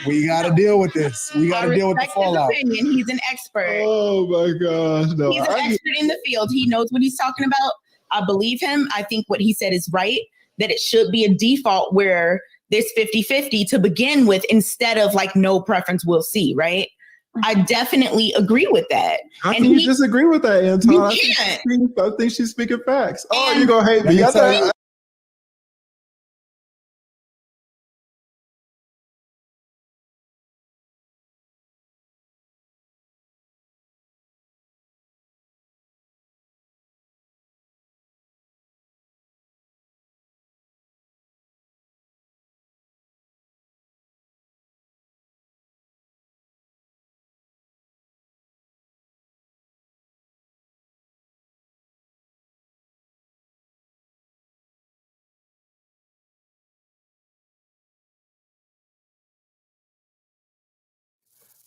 we got to deal with this. We got to deal with the fallout. He's an expert. Oh my gosh. No, he's an expert in the field. He knows what he's talking about. I believe him. I think what he said is right, that it should be a default where there's 50-50 to begin with instead of like no preference, we'll see, right? I definitely agree with that. How can you disagree with that, Anton? I think she's speaking facts. Oh, you're going to hate me.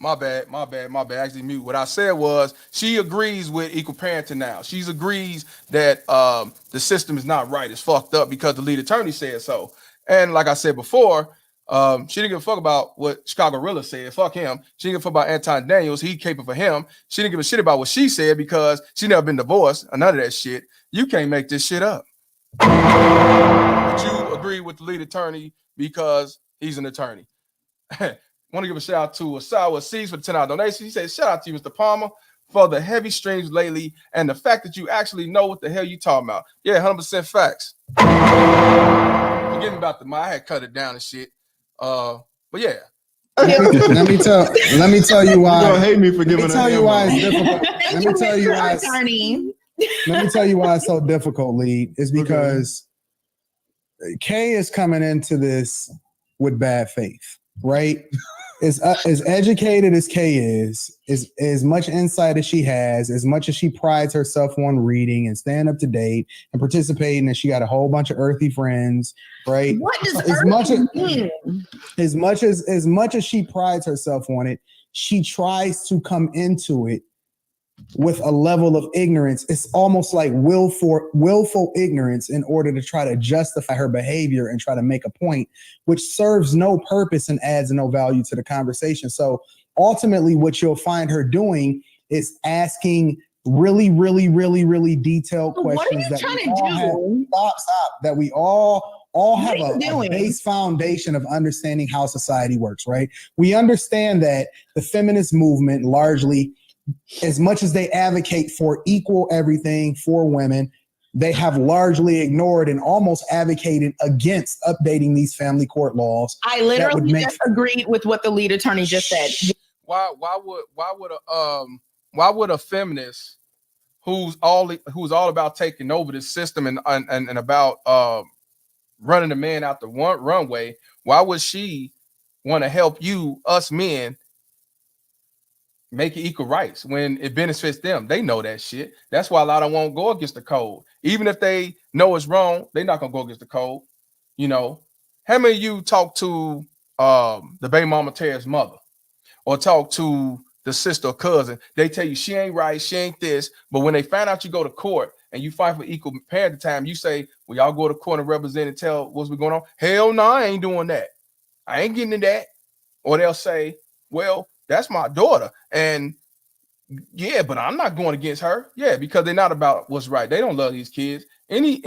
My bad. Actually, mute. What I said was she agrees with equal parenting now. She agrees that the system is not right. It's fucked up because the lead attorney said so. And like I said before, she didn't give a fuck about what Chicago Rilla said. Fuck him. She didn't give a fuck about Anton Daniels. He caping for him. She didn't give a shit about what she said because she never been divorced or none of that shit. You can't make this shit up. But you agree with the lead attorney because he's an attorney. Want to give a shout out to Asawa C's for the $10 donation. He said, shout out to you, Mr. Palmer, for the heavy streams lately and the fact that you actually know what the hell you talking about. Yeah, 100% facts. Forget me about I had cut it down and shit. But yeah. Let me tell you why. You don't hate me for giving. Let me tell you why it's difficult. Let me tell you why. Let me tell you why it's so difficult, Lee. It's because Kay is coming into this with bad faith, right? As educated as Kay is as much insight as she has, as much as she prides herself on reading and staying up to date and participating, and she got a whole bunch of earthy friends, right? What does as much mean? as much as she prides herself on it, she tries to come into it with a level of ignorance. It's almost like willful ignorance in order to try to justify her behavior and try to make a point, which serves no purpose and adds no value to the conversation. So ultimately what you'll find her doing is asking really detailed questions that we all have a base foundation of understanding how society works, right? We understand that the feminist movement largely, as much as they advocate for equal everything for women, they have largely ignored and almost advocated against updating these family court laws. I literally just agreed with what the lead attorney just said. Why would a feminist who's all about taking over the system and about running the man out the runway, why would she want to help us men, make it equal rights when it benefits them? They know that shit. That's why a lot of them won't go against the code. Even if they know it's wrong, they're not gonna go against the code. You know, how many of you talk to the baby mama Tara's mother, or talk to the sister or cousin? They tell you she ain't right, she ain't this, but when they find out you go to court and you fight for equal parenting time, you say, well, y'all go to court and represent and tell what's going on. Hell no, I ain't doing that. I ain't getting into that. Or they'll say, well, that's my daughter, and yeah, but I'm not going against her. Yeah, because they're not about what's right. They don't love these kids. Any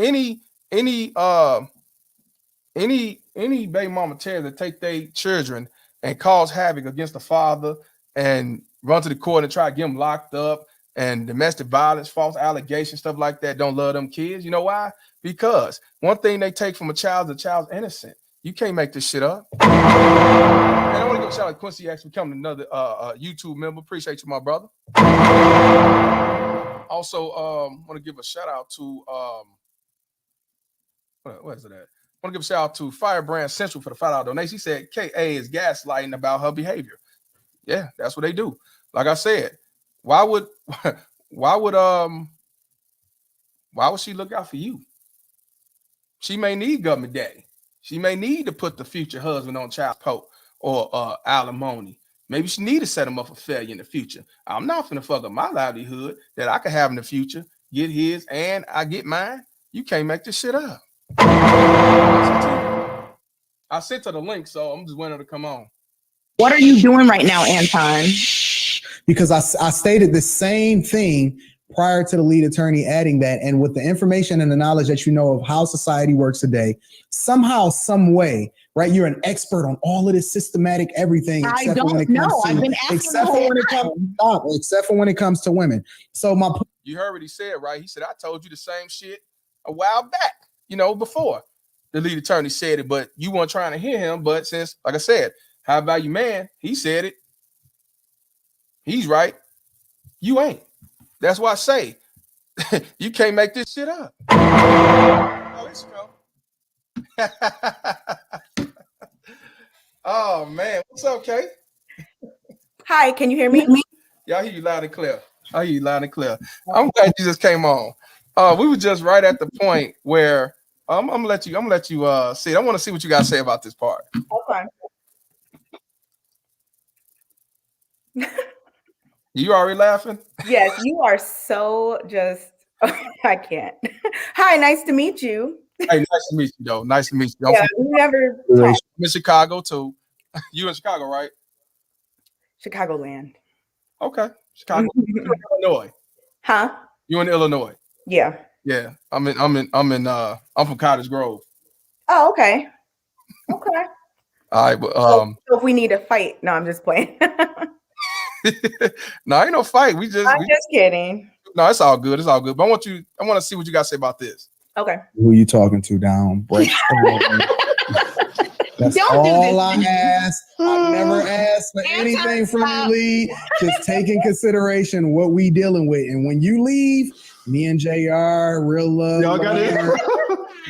baby mama Terry that take their children and cause havoc against the father and run to the court and try to get them locked up and domestic violence, false allegations, stuff like that, don't love them kids. You know why? Because one thing they take from a child, the child's innocent. You can't make this shit up. And I want to give a shout out to Quincy actually becoming another YouTube member. Appreciate you, my brother. Also, want to give a shout out to what is it at? Want to give a shout out to Firebrand Central for the $5 donation. He said KA is gaslighting about her behavior. Yeah, that's what they do. Like I said, why would she look out for you? She may need government daddy. She may need to put the future husband on child support or alimony. Maybe she need to set him up for failure in the future. I'm not finna fuck up my livelihood that I could have in the future, get his and I get mine. You can't make this shit up. I sent her the link, so I'm just waiting her to come on. What are you doing right now, Anton? Because I stated the same thing prior to the lead attorney adding that, and with the information and the knowledge that you know of how society works today, somehow, some way, right? You're an expert on all of this systematic everything. Except for when it comes to women. So you heard what he said, right? He said, I told you the same shit a while back, before the lead attorney said it, but you weren't trying to hear him. But since, like I said, high value man, he said it. He's right. You ain't. That's why I say you can't make this shit up. Oh, let's go. Oh man, what's up, Kay? Hi, can you hear me? Yeah, I hear you loud and clear. I'm glad you just came on. We were just right at the point where I'm gonna let you see it. I want to see what you guys say about this part. Okay. You already laughing? Yes, you are so just I can't. Hi, nice to meet you. Hey, nice to meet you, though. Nice to meet you. Yeah, we never I'm in Chicago too. You in Chicago, right? Chicagoland. Okay. Chicago. Illinois. Huh? You in Illinois? Yeah. Yeah. I'm from Cottage Grove. Oh, okay. Okay. All right, but so if we need a fight, no, I'm just playing. No, ain't no fight. I'm just kidding. No, it's all good. It's all good. But I want to see what you guys say about this. Okay. Who you talking to down? Break. That's all I asked. I never asked for anything from you, Lee. Just take in consideration what we dealing with. And when you leave, me and JR, Rilla,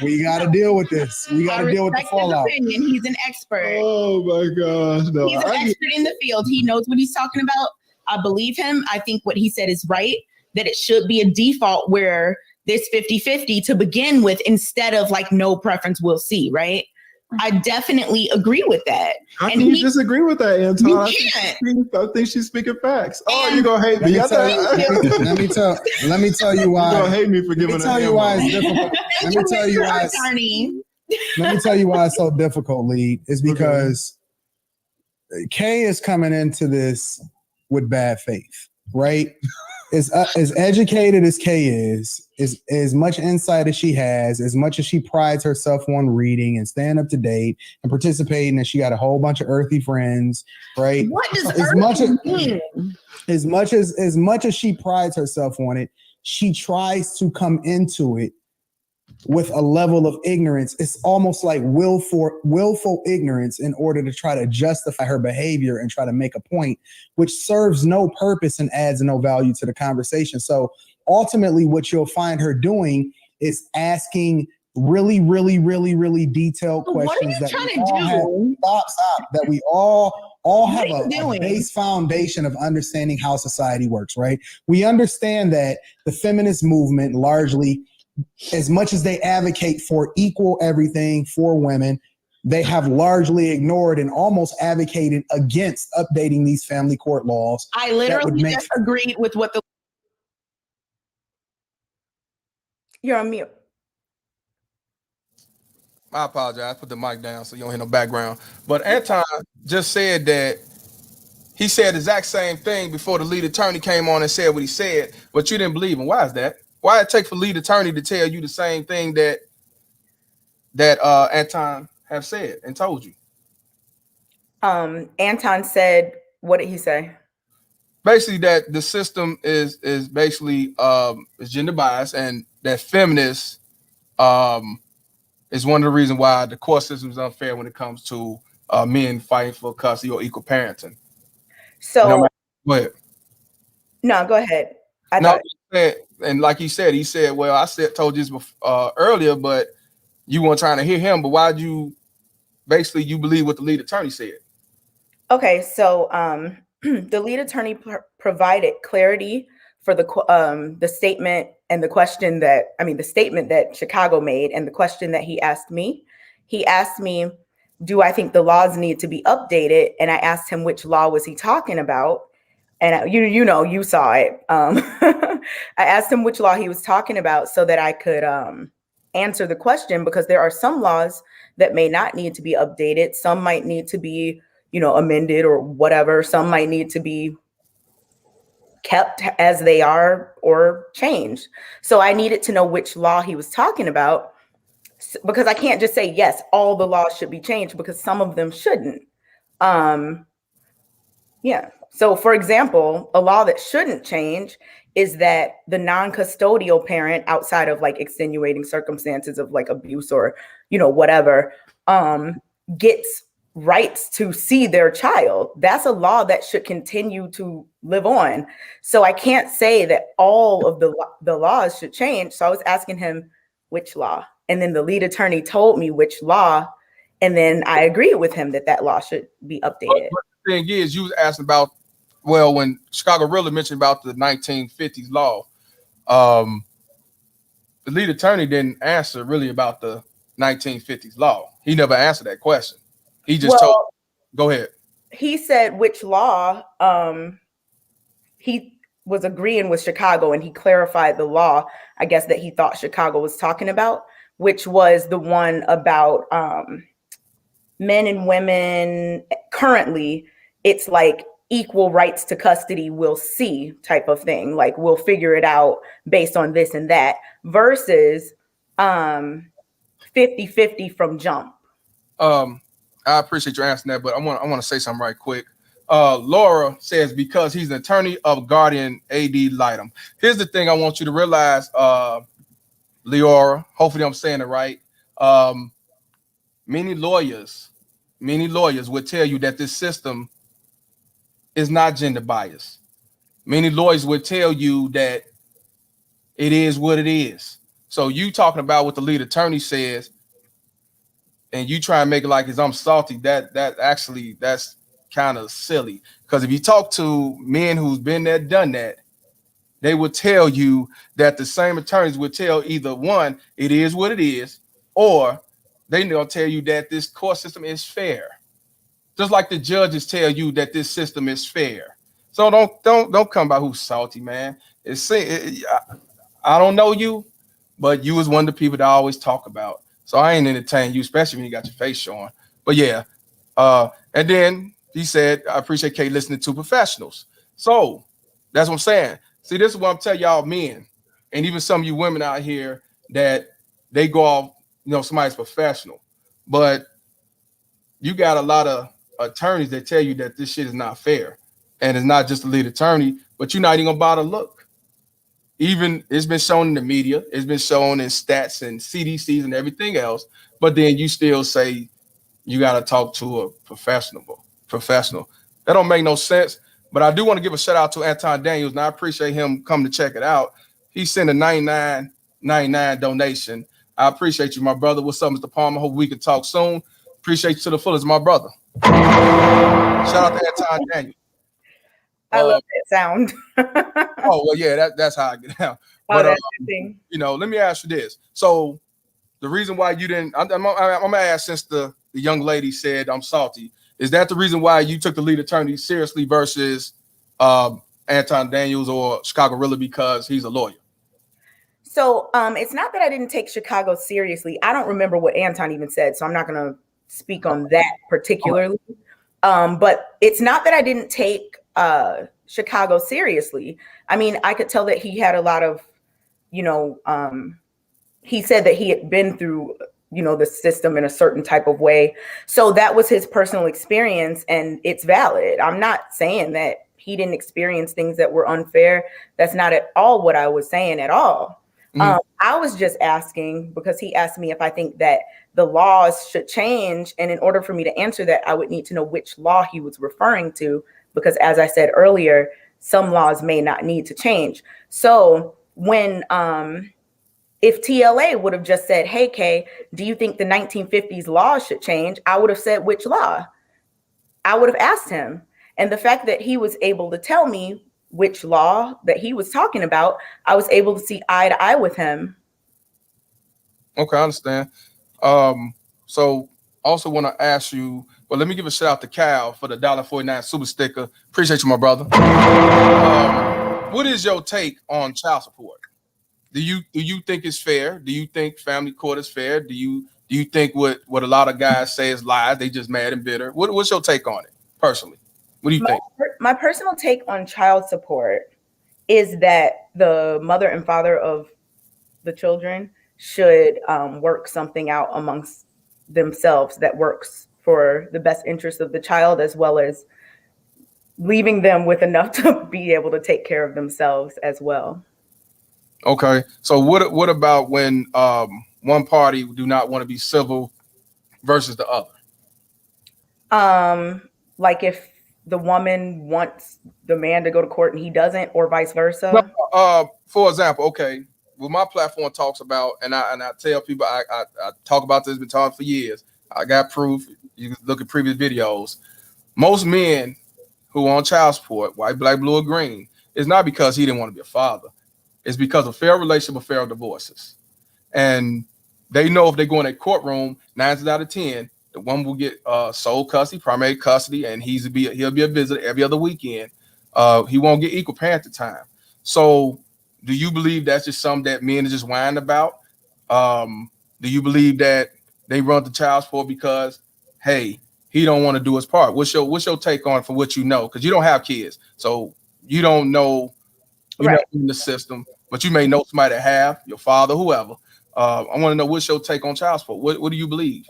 We got to deal with this. We got to deal with the respect his fallout. opinion. He's an expert. Oh my gosh. No, He's an expert in the field. He knows what he's talking about. I believe him. I think what he said is right, that it should be a default where this 50-50 to begin with, instead of like no preference, we'll see, right? I definitely agree with that. How can you disagree with that, Anton? You I think she's speaking facts. Oh, you're gonna hate me. Let me tell you why. You're gonna hate me for giving Let me tell you why it's difficult. Let me tell you why. Let me tell you why it's so difficult, Lead. Is because Kay is coming into this with bad faith, right? As educated as Kay is as much insight as she has, as much as she prides herself on reading and staying up to date and participating, and she got a whole bunch of earthy friends, right? What does as much mean? as much as she prides herself on it, she tries to come into it with a level of ignorance. It's almost like willful ignorance in order to try to justify her behavior and try to make a point, which serves no purpose and adds no value to the conversation. So ultimately what you'll find her doing is asking really, really, really, really detailed questions that we all have a base foundation of understanding how society works, right? We understand that the feminist movement largely, as much as they advocate for equal everything for women, they have largely ignored and almost advocated against updating these family court laws. I literally just agreed with what the... You're on mute. I apologize. Put the mic down so you don't hear no background. But Anton just said that he said the exact same thing before the lead attorney came on and said what he said, but you didn't believe him. Why is that? Why it take for lead attorney to tell you the same thing that Anton have said and told you? Anton said, what did he say? Basically that the system is basically is gender biased, and that feminist is one of the reasons why the court system is unfair when it comes to men fighting for custody or equal parenting. So go ahead. No, go ahead. And like he said, well, I told you this before, earlier, but you weren't trying to hear him. But why'd you basically you believe what the lead attorney said? Okay, so the lead attorney provided clarity for the statement and the question the statement that Chicago made and the question that he asked me. He asked me, do I think the laws need to be updated? And I asked him which law was he talking about. And you saw it. I asked him which law he was talking about so that I could answer the question, because there are some laws that may not need to be updated. Some might need to be, amended or whatever. Some might need to be kept as they are or changed. So I needed to know which law he was talking about, because I can't just say, yes, all the laws should be changed, because some of them shouldn't. Yeah. So, for example, a law that shouldn't change is that the non-custodial parent, outside of like extenuating circumstances of like abuse or, whatever, gets rights to see their child. That's a law that should continue to live on. So I can't say that all of the laws should change. So I was asking him which law, and then the lead attorney told me which law, and then I agreed with him that law should be updated. But the thing is, you was asking about, well, when Chicago Rilla mentioned about the 1950s law, the lead attorney didn't answer really about the 1950s law. He never answered that question. He just told, go ahead. He said which law. He was agreeing with Chicago, and he clarified the law, I guess, that he thought Chicago was talking about, which was the one about men and women. Currently, it's like equal rights to custody, we'll see type of thing. Like, we'll figure it out based on this and that, versus 50-50 from jump. I appreciate you answering that, but I want to say something right quick. Laura says, because he's an attorney of guardian AD litem. Here's the thing I want you to realize, Leora, hopefully I'm saying it right. Many lawyers would tell you that this system is not gender biased. Many lawyers would tell you that it is what it is. So you talking about what the lead attorney says, and you try and make it like I'm salty. That's kind of silly. Because if you talk to men who's been there, done that, they would tell you that the same attorneys would tell either one, it is what it is, or they're gonna tell you that this court system is fair. Just like the judges tell you that this system is fair. So don't come by who's salty, man. I don't know you, but you was one of the people that I always talk about. So I ain't entertain you, especially when you got your face showing. But yeah, and then he said, I appreciate Kate listening to professionals. So that's what I'm saying. See, this is what I'm telling y'all men, and even some of you women out here that they go off, somebody's professional, but you got a lot of attorneys that tell you that this shit is not fair, and it's not just the lead attorney, but you're not even gonna bother look. Even it's been shown in the media, it's been shown in stats and CDCs and everything else, but then you still say you got to talk to a professional. That don't make no sense. But I do want to give a shout out to Anton Daniels, and I appreciate him coming to check it out. He sent a $99.99 donation. I appreciate you, my brother. What's up, Mr. Palmer? Hope we can talk soon. Appreciate you to the fullest, my brother. Shout out to Anton Daniels. I love that sound. Oh, well, yeah, that's how I get out. But, let me ask you this. So the reason why you didn't, I'm gonna ask, since the young lady said I'm salty, is that the reason why you took the lead attorney seriously versus Anton Daniels or Chicago Rilla, because he's a lawyer? So it's not that I didn't take Chicago seriously. I don't remember what Anton even said, so I'm not going to speak on that particularly. But it's not that I didn't take Chicago seriously. I mean, I could tell that he had a lot of, he said that he had been through, the system in a certain type of way. So that was his personal experience, and it's valid. I'm not saying that he didn't experience things that were unfair. That's not at all what I was saying at all. I was just asking because he asked me if I think that the laws should change. And in order for me to answer that, I would need to know which law he was referring to, because as I said earlier, some laws may not need to change. So when, if TLA would have just said, hey, Kay, do you think the 1950s laws should change? I would have said, which law? I would have asked him. And the fact that he was able to tell me which law that he was talking about, I was able to see eye to eye with him. Okay, I understand. So also want to ask you, well, let me give a shout out to Cal for the $1.49 super sticker. Appreciate you, my brother. What is your take on child support? Do you think it's fair? Do you think family court is fair? Do you think what a lot of guys say is lies? They just mad and bitter. What's your take on it personally? What do you think? My personal take on child support is that the mother and father of the children should work something out amongst themselves that works for the best interest of the child, as well as leaving them with enough to be able to take care of themselves as well. Okay, so what about when one party do not want to be civil versus the other? Like if the woman wants the man to go to court and he doesn't, or vice versa. No, for example, okay, what my platform talks about, and I tell people, I talk about this, been talking for years. I got proof. You can look at previous videos. Most men who are on child support, white, black, blue, or green, is not because he didn't want to be a father. It's because of fair relationship or fair divorces. And they know if they go in a courtroom, 9 out of 10, the one will get sole custody, primary custody, and he'll be a visitor every other weekend. He won't get equal parenting time. So do you believe that's just something that men are just whining about? Do you believe that they run the child support because, hey, he don't want to do his part? What's your take on it from what you know? Because you don't have kids, so you don't know. You're not in the system, but you may know somebody that have, your father, whoever. I want to know, what's your take on child support? What do you believe?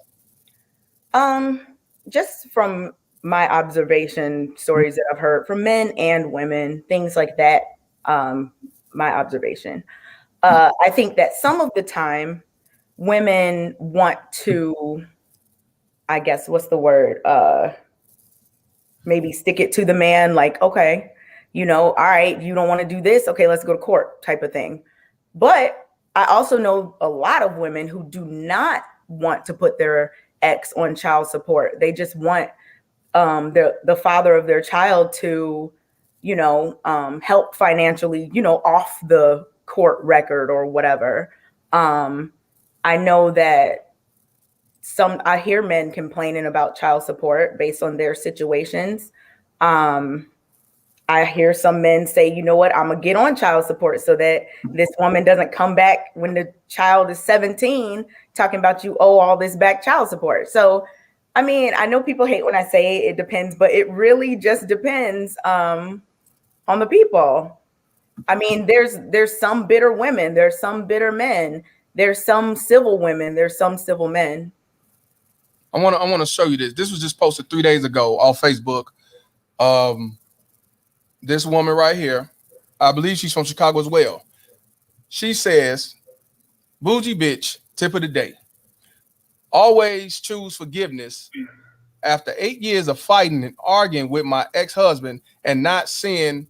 Just from my observation, stories that I've heard from men and women, things like that. My observation. I think that some of the time women want to, I guess, what's the word? Maybe stick it to the man, like, okay, all right, you don't want to do this. Okay, let's go to court type of thing. But I also know a lot of women who do not want to put their ex on child support. They just want the father of their child to, help financially, off the court record or whatever. I know that I hear men complaining about child support based on their situations. I hear some men say, you know what, I'm gonna get on child support so that this woman doesn't come back when the child is 17 talking about you owe all this back child support. So, I mean, I know people hate when I say it depends, but it really just depends on the people. I mean, there's some bitter women, there's some bitter men, there's some civil women, there's some civil men. I want to show you this. This was just posted 3 days ago on Facebook. This woman right here, I believe she's from Chicago as well. She says, bougie bitch, tip of the day. Always choose forgiveness. After 8 years of fighting and arguing with my ex-husband and not seeing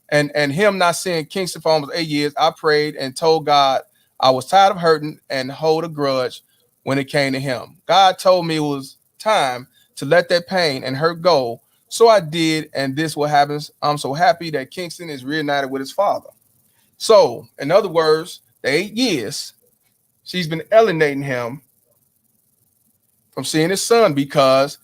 and him not seeing Kingston for almost 8 years, I prayed and told God I was tired of hurting and hold a grudge when it came to him. God told me it was time to let that pain and hurt go. So I did, and this what happens. I'm so happy that Kingston is reunited with his father. So, in other words, the 8 years, she's been alienating him from seeing his son because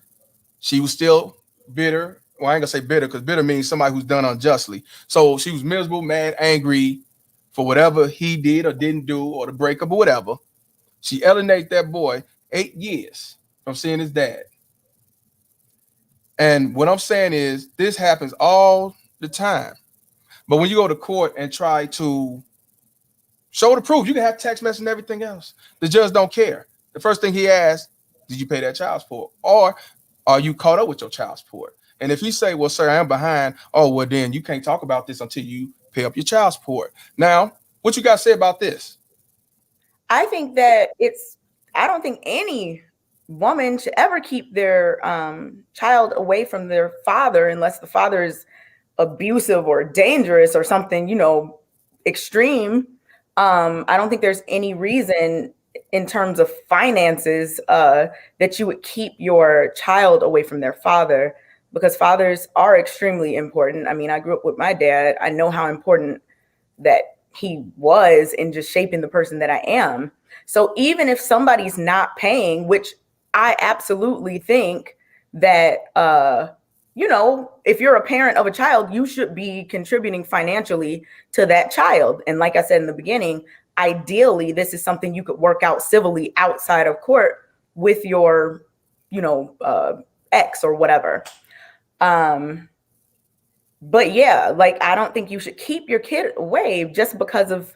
she was still bitter. Well, I ain't gonna say bitter because bitter means somebody who's done unjustly. So she was miserable, mad, angry for whatever he did or didn't do or the breakup or whatever. She alienated that boy 8 years from seeing his dad. And what I'm saying is this happens all the time. But when you go to court and try to show the proof, you can have text message and everything else. The judge don't care. The first thing he asks, did you pay that child support? Or are you caught up with your child support? And if you say, well, sir, I am behind, oh, well, then you can't talk about this until you pay up your child support. Now, what you got to say about this? I think that I don't think any woman should ever keep their child away from their father unless the father is abusive or dangerous or something, extreme. I don't think there's any reason in terms of finances that you would keep your child away from their father, because fathers are extremely important. I mean, I grew up with my dad. I know how important that he was in just shaping the person that I am. So even if somebody's not paying, which I absolutely think that, if you're a parent of a child, you should be contributing financially to that child. And like I said in the beginning, ideally, this is something you could work out civilly outside of court with your, ex or whatever. But yeah, like, I don't think you should keep your kid away just because of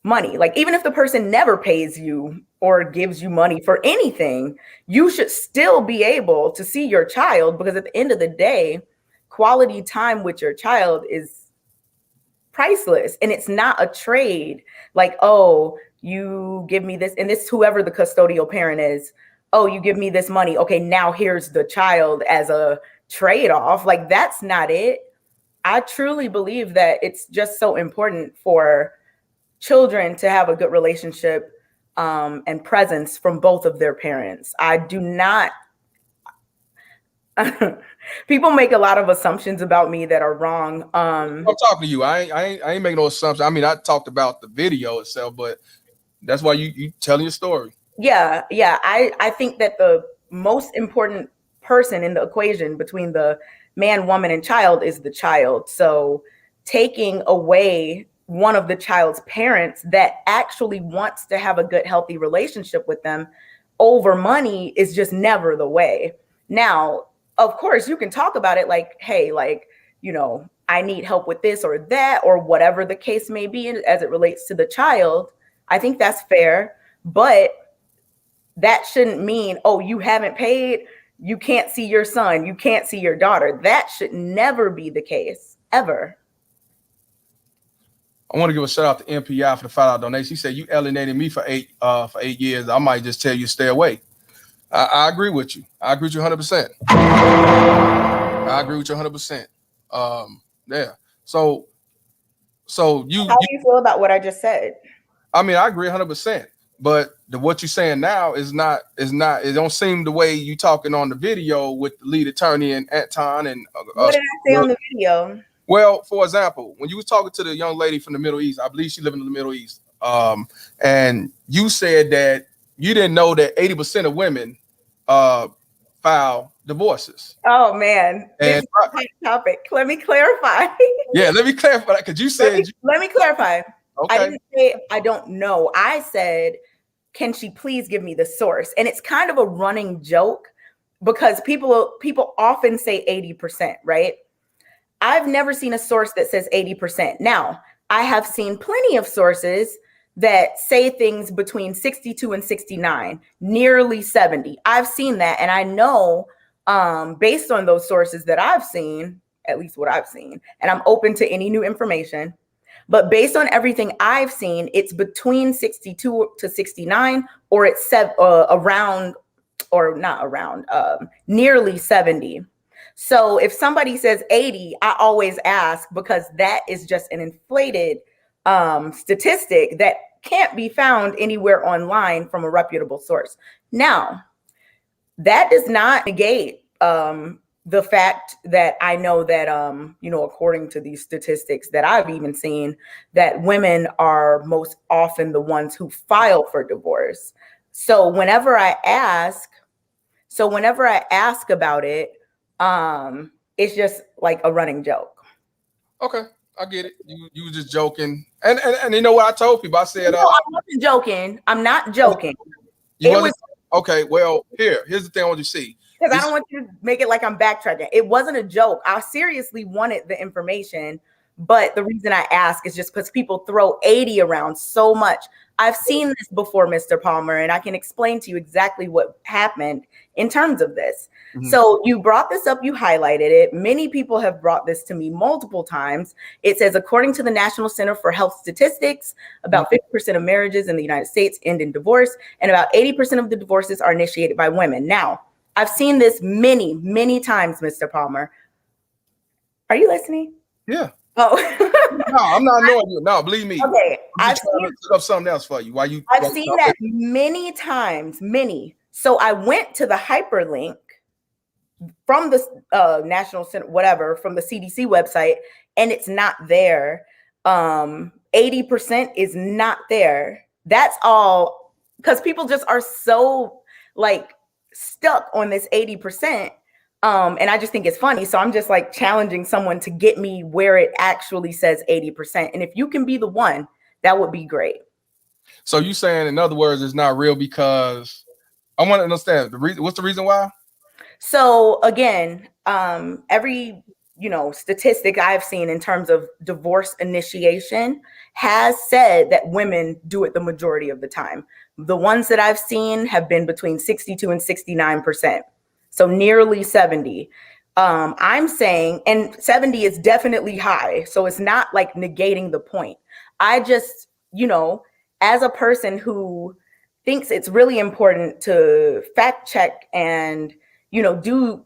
money. Like, even if the person never pays you or gives you money for anything, you should still be able to see your child, because at the end of the day, quality time with your child is priceless. And it's not a trade. Like, oh, you give me this, and this whoever the custodial parent is. Oh, you give me this money. Okay, now here's the child as a trade-off. Like, that's not it. I truly believe that it's just so important for children to have a good relationship and presence from both of their parents. I do not. People make a lot of assumptions about me that are wrong. I'm talking to you. I ain't making no assumptions. I mean, I talked about the video itself, but that's why you telling your story. Yeah. I think that the most important person in the equation between the man, woman, and child is the child. So taking away one of the child's parents that actually wants to have a good, healthy relationship with them over money is just never the way. Now, of course, you can talk about it like, hey, like, I need help with this or that, or whatever the case may be as it relates to the child. I think that's fair, but that shouldn't mean, oh, you haven't paid, you can't see your son, you can't see your daughter. That should never be the case, ever. I want to give a shout out to MPI for the $5 donation. He said, you alienated me for eight years. I might just tell you stay away. I agree with you. I agree with you 100%. I agree with you 100%. Yeah. So you. How do you feel about what I just said? I mean, I agree 100%. But what you're saying now is not. It don't seem the way you talking on the video with the lead attorney and Anton and. What did I say on the video? Well, for example, when you was talking to the young lady from the Middle East, I believe she lived in the Middle East, and you said that you didn't know that 80% of women file divorces. Oh man, this And is a hot topic. Let me clarify. yeah, let me clarify that because you said. Let me clarify. Okay. I didn't say I don't know. I said, can she please give me the source? And it's kind of a running joke because people often say 80%, right? I've never seen a source that says 80%. Now, I have seen plenty of sources that say things between 62 and 69, nearly 70. I've seen that. And I know based on those sources that I've seen, at least what I've seen, and I'm open to any new information, but based on everything I've seen, it's between 62 to 69, or it's around, or not around, nearly 70. So if somebody says 80, I always ask, because that is just an inflated statistic that can't be found anywhere online from a reputable source. Now, that does not negate the fact that I know that, according to these statistics that I've even seen, that women are most often the ones who file for divorce. So whenever I ask about it, it's just like a running joke. Okay, I get it. You were just joking, and you know what I told people? I said, no, I wasn't joking. I'm not joking. Okay. Well, here's the thing I want you to see. Because I don't want you to make it like I'm backtracking. It wasn't a joke. I seriously wanted the information, but the reason I ask is just because people throw 80 around so much. I've seen this before, Mr. Palmer, and I can explain to you exactly what happened in terms of this. Mm-hmm. So you brought this up, you highlighted it. Many people have brought this to me multiple times. It says, according to the National Center for Health Statistics, about 50% of marriages in the United States end in divorce, and about 80% of the divorces are initiated by women. Now, I've seen this many, many times, Mr. Palmer. Are you listening? Yeah. Oh. No, I'm not knowing you. No, believe me. Okay. I've look up something else for you. I've seen that many times, many. So I went to the hyperlink from the National Center, whatever, from the CDC website, and it's not there. 80% is not there. That's all because people just are so stuck on this 80%. And I just think it's funny. So I'm just challenging someone to get me where it actually says 80%. And if you can be the one, that would be great. So you saying, in other words, it's not real because I want to understand the reason. What's the reason why? So again, every statistic I've seen in terms of divorce initiation has said that women do it the majority of the time. The ones that I've seen have been between 62 and 69%. So nearly 70. I'm saying, and 70 is definitely high. So it's not negating the point. I just, as a person who thinks it's really important to fact check and, do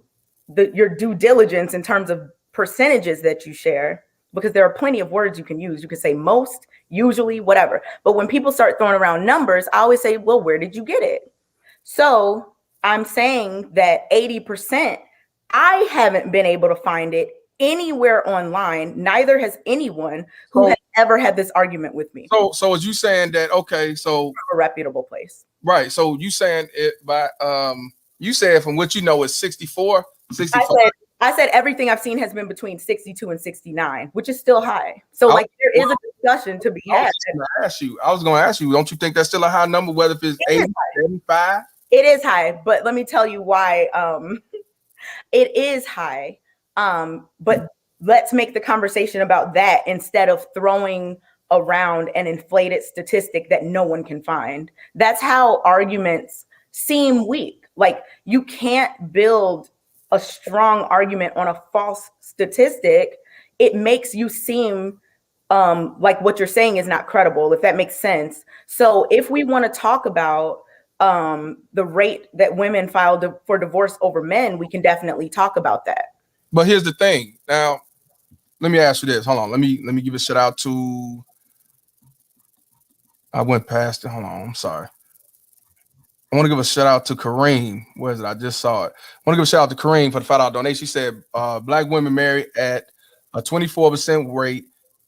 your due diligence in terms of percentages that you share, because there are plenty of words you can use. You can say most, usually, whatever. But when people start throwing around numbers, I always say, well, where did you get it? So I'm saying that 80%, I haven't been able to find it anywhere online. Neither has anyone who has ever had this argument with me. So is you saying that, okay, so from a reputable place. Right. So you saying it by you said from what you know is 64, 65. I said everything I've seen has been between 62 and 69, which is still high. So there is a discussion to be had. I was going to ask you, don't you think that's still a high number, whether if it's 80, 75? It is high, but let me tell you why it is high. But let's make the conversation about that instead of throwing around an inflated statistic that no one can find. That's how arguments seem weak. You can't build a strong argument on a false statistic. It makes you seem like what you're saying is not credible, if that makes sense. So if we want to talk about the rate that women filed for divorce over men, we can definitely talk about that. But here's the thing. Now, let me ask you this. Hold on. Let me give a shout out to I went past it. Hold on. I'm sorry. I want to give a shout out to Kareem. Where is it? I just saw it. I want to give a shout out to Kareem for the $5 donation. She said, Black women marry at a 24% rate,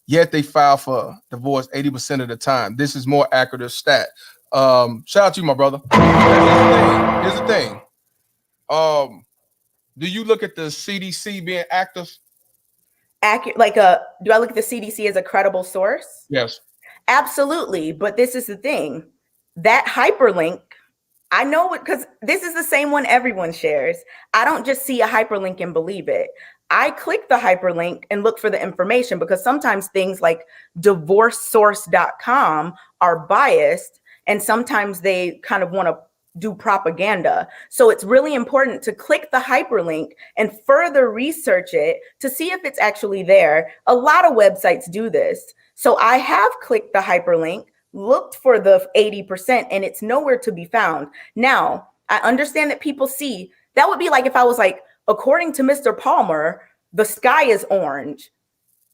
yet they file for divorce 80% of the time. This is more accurate stat. Shout out to you, my brother. Here's the thing. Do you look at the CDC being active? Accurate, do I look at the CDC as a credible source? Yes. Absolutely. But this is the thing. That hyperlink, I know it because this is the same one everyone shares. I don't just see a hyperlink and believe it. I click the hyperlink and look for the information because sometimes things like divorcesource.com are biased and sometimes they kind of want to do propaganda. So it's really important to click the hyperlink and further research it to see if it's actually there. A lot of websites do this. So I have clicked the hyperlink, looked for the 80%, and it's nowhere to be found. Now, I understand that people see, that would be like if I was like, according to Mr. Palmer, the sky is orange.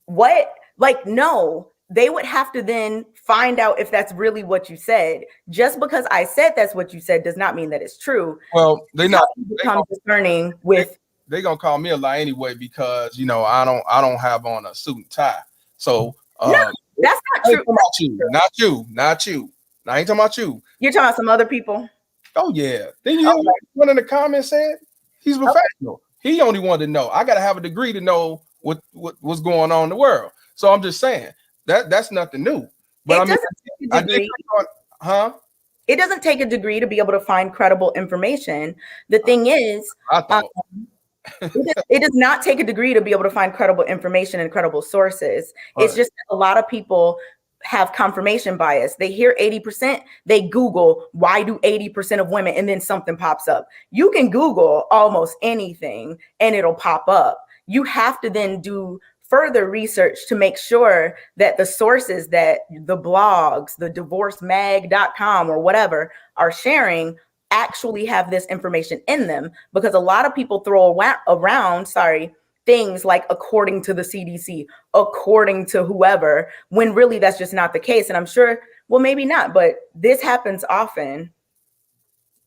What? Like, no, they would have to then find out if that's really what you said. Just because I said that's what you said does not mean that it's true. Well, they're not become discerning with. They're gonna call me a lie anyway because I don't have on a suit and tie. So no, that's not true. Not you. I ain't talking about you. You're talking about some other people. Oh yeah. Then you one in the comments said he's professional. He only wanted to know. I gotta have a degree to know what's going on in the world. So I'm just saying that's nothing new. But it doesn't take a degree to be able to find credible information. The thing is, it does not take a degree to be able to find credible information and credible sources. It's just a lot of people have confirmation bias. They hear 80%, they Google, why do 80% of women, and then something pops up. You can Google almost anything and it'll pop up. You have to then do further research to make sure that the sources that the blogs, the divorcemag.com or whatever are sharing actually have this information in them, because a lot of people throw around things like according to the CDC, according to whoever, when really that's just not the case. And I'm sure, well, maybe not, but this happens often.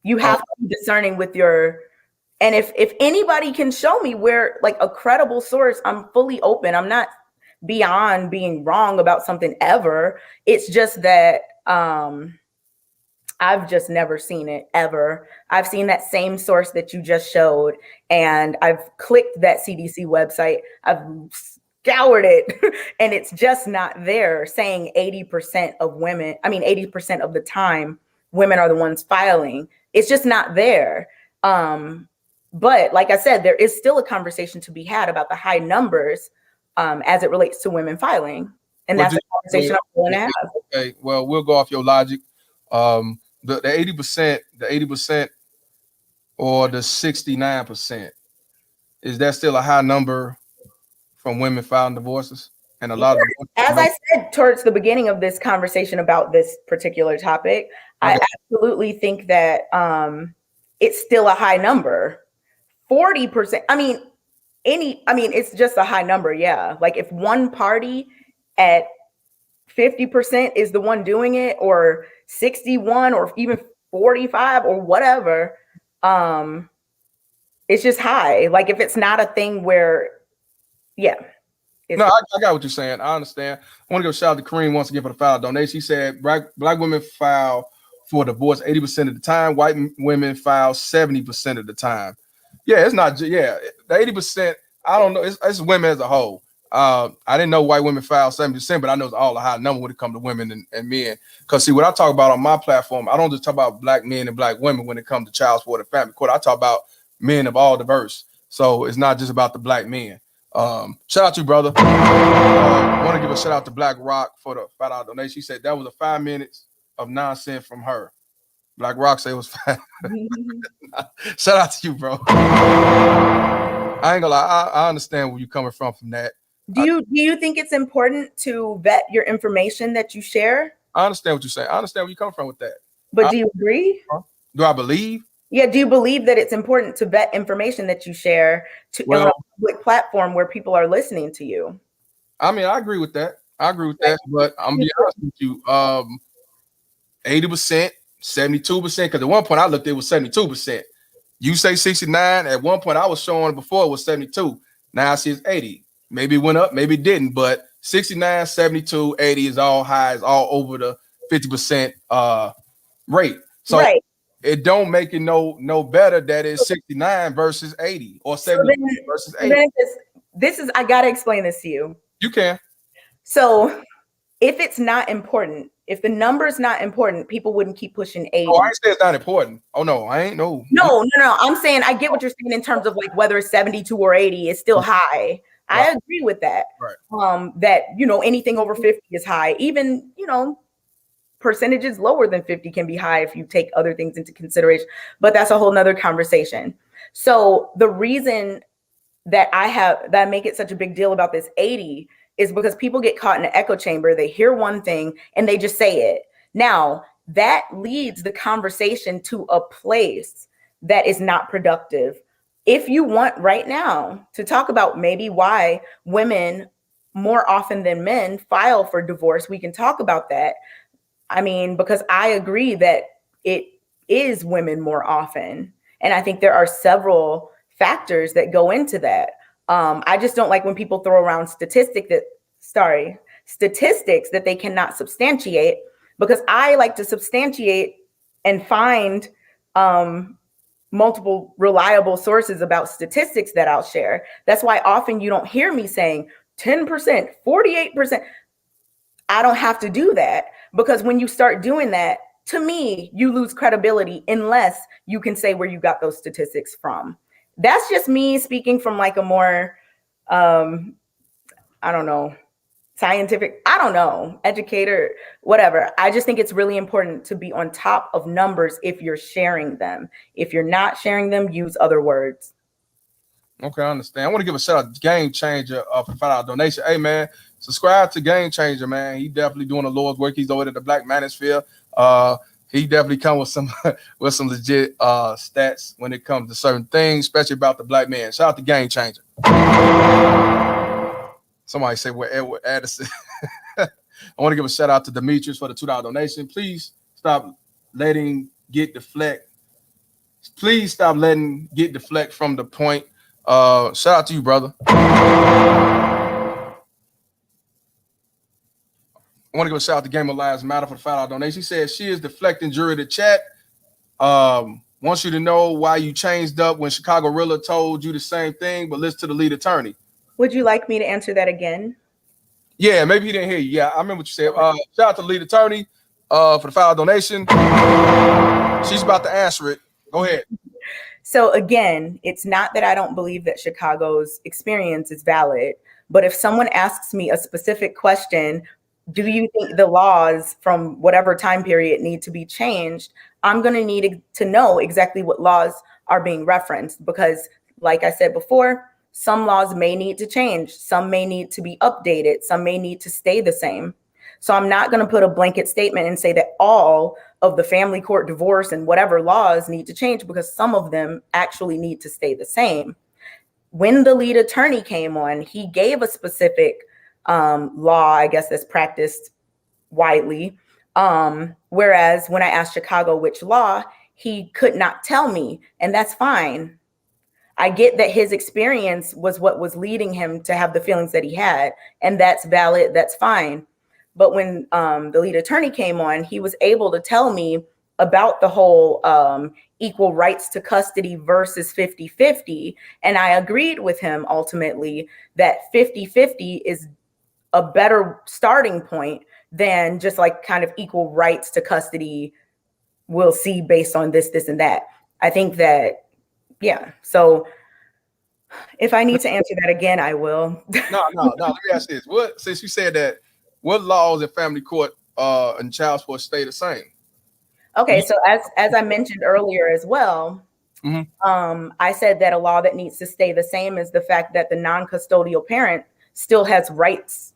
You have to be discerning with your, and if anybody can show me where like a credible source, I'm fully open. I'm not beyond being wrong about something ever. It's just that I've just never seen it ever. I've seen that same source that you just showed, and I've clicked that CDC website. I've scoured it, and it's just not there saying 80% of women, 80% of the time, women are the ones filing. It's just not there. But like I said, there is still a conversation to be had about the high numbers as it relates to women filing. And that's a conversation I'm willing to have. Okay, well, we'll go off your logic. The 80% or the 69%, is that still a high number from women filing divorces? And a lot of as I said towards the beginning of this conversation about this particular topic, okay. I absolutely think that it's still a high number. 40%, it's just a high number, yeah. Like if one party at 50% is the one doing it, or 61 or even 45 or whatever, it's just high. Like if it's not a thing where, yeah. No, I got what you're saying. I understand. I want to give a shout out to Kareem once again for the $5 donation. He said black women file for divorce 80% of the time. White women file 70% of the time. Yeah, it's not. Yeah, the 80%. I don't know. It's women as a whole. I didn't know white women file 70%, but I know it's all a high number when it comes to women and men. Because see, what I talk about on my platform, I don't just talk about black men and black women when it comes to child support and family court. I talk about men of all diverse. So it's not just about the black men. Shout out to you, brother. I want to give a shout out to Black Rock for the $5 donation. She said that was a 5 minutes of nonsense from her. Black Rock said it was 5. Shout out to you, bro. I ain't gonna lie. I understand where you're coming from that. Do you think it's important to vet your information that you share? I understand what you're saying. I understand where you come from with that. But do you agree? Do I believe? Yeah. Do you believe that it's important to vet information that you share on a public platform where people are listening to you? I agree with that. But I'm gonna be honest with you. 80%, 72%. Because at one point I looked, it was 72%. You say 69. At one point I was showing before it was 72. Now I see it's 80. Maybe it went up, maybe it didn't. But 69, 72, 80 is all high, is all over the 50% rate. So it don't make it no better that it's 69 versus 80 or 70 versus 80. This is I gotta explain this to you. You can. So if it's not important, if the number is not important, people wouldn't keep pushing 80. Oh, I ain't say it's not important. Oh no, I ain't no. No. I'm saying I get what you're saying in terms of like whether it's 72 or 80, it's still high. I agree with that. Right. That anything over 50 is high. Even percentages lower than 50 can be high if you take other things into consideration. But that's a whole nother conversation. So the reason that I make it such a big deal about this 80 is because people get caught in an echo chamber. They hear one thing and they just say it. Now that leads the conversation to a place that is not productive. If you want right now to talk about maybe why women more often than men file for divorce, we can talk about that. I mean, because I agree that it is women more often. And I think there are several factors that go into that. I just don't like when people throw around statistics that they cannot substantiate, because I like to substantiate and find multiple reliable sources about statistics that I'll share. That's why often you don't hear me saying 10%, 48%. I don't have to do that, because when you start doing that, to me, you lose credibility unless you can say where you got those statistics from. That's just me speaking from like a more, scientific, educator, whatever. I just think it's really important to be on top of numbers if you're sharing them. If you're not sharing them, use other words. Okay, I understand. I want to give a shout out to Game Changer for the $5 donation. Hey, man, subscribe to Game Changer, man. He definitely doing the Lord's work. He's over at the Black Manosphere. He definitely come with some legit stats when it comes to certain things, especially about the black man. Shout out to Game Changer. Somebody say where Edward Addison. I want to give a shout out to Demetrius for the $2 donation. Please stop letting get deflect. Please stop letting get deflect from the point. Shout out to you, brother. I want to give a shout out to Game of Lives Matter for the $5 donation. He says she is deflecting jury to chat. Wants you to know why you changed up when Chicago Rilla told you the same thing, but listen to the lead attorney. Would you like me to answer that again? Yeah, maybe he didn't hear you. Yeah, I remember what you said. Shout out to the lead attorney for the $5 donation. She's about to answer it. Go ahead. So again, it's not that I don't believe that Chicago's experience is valid, but if someone asks me a specific question, do you think the laws from whatever time period need to be changed? I'm going to need to know exactly what laws are being referenced, because like I said before, some laws may need to change. Some may need to be updated. Some may need to stay the same. So I'm not going to put a blanket statement and say that all of the family court divorce and whatever laws need to change, because some of them actually need to stay the same. When the lead attorney came on, he gave a specific law, I guess, that's practiced widely. Whereas when I asked Chicago which law, he could not tell me, and that's fine. I get that his experience was what was leading him to have the feelings that he had, and that's valid, that's fine. But when the lead attorney came on, he was able to tell me about the whole equal rights to custody versus 50-50. And I agreed with him ultimately that 50-50 is a better starting point than just like kind of equal rights to custody. We'll see based on this, and that. I think that, yeah. So if I need to answer that again, I will. No. Let me ask this. Since you said that, what laws in family court and child support stay the same? Okay, so as I mentioned earlier as well, I said that a law that needs to stay the same is the fact that the non-custodial parent still has rights,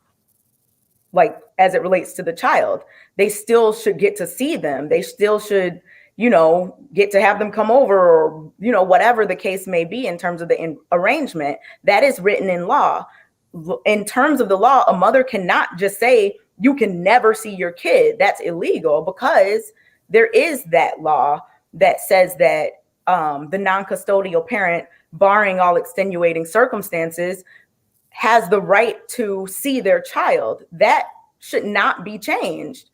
like as it relates to the child. They still should get to see them. They still should, get to have them come over, or, whatever the case may be in terms of the arrangement. That is written in law. In terms of the law, a mother cannot just say, you can never see your kid. That's illegal because there is that law that says that the non-custodial parent, barring all extenuating circumstances, has the right to see their child. That should not be changed.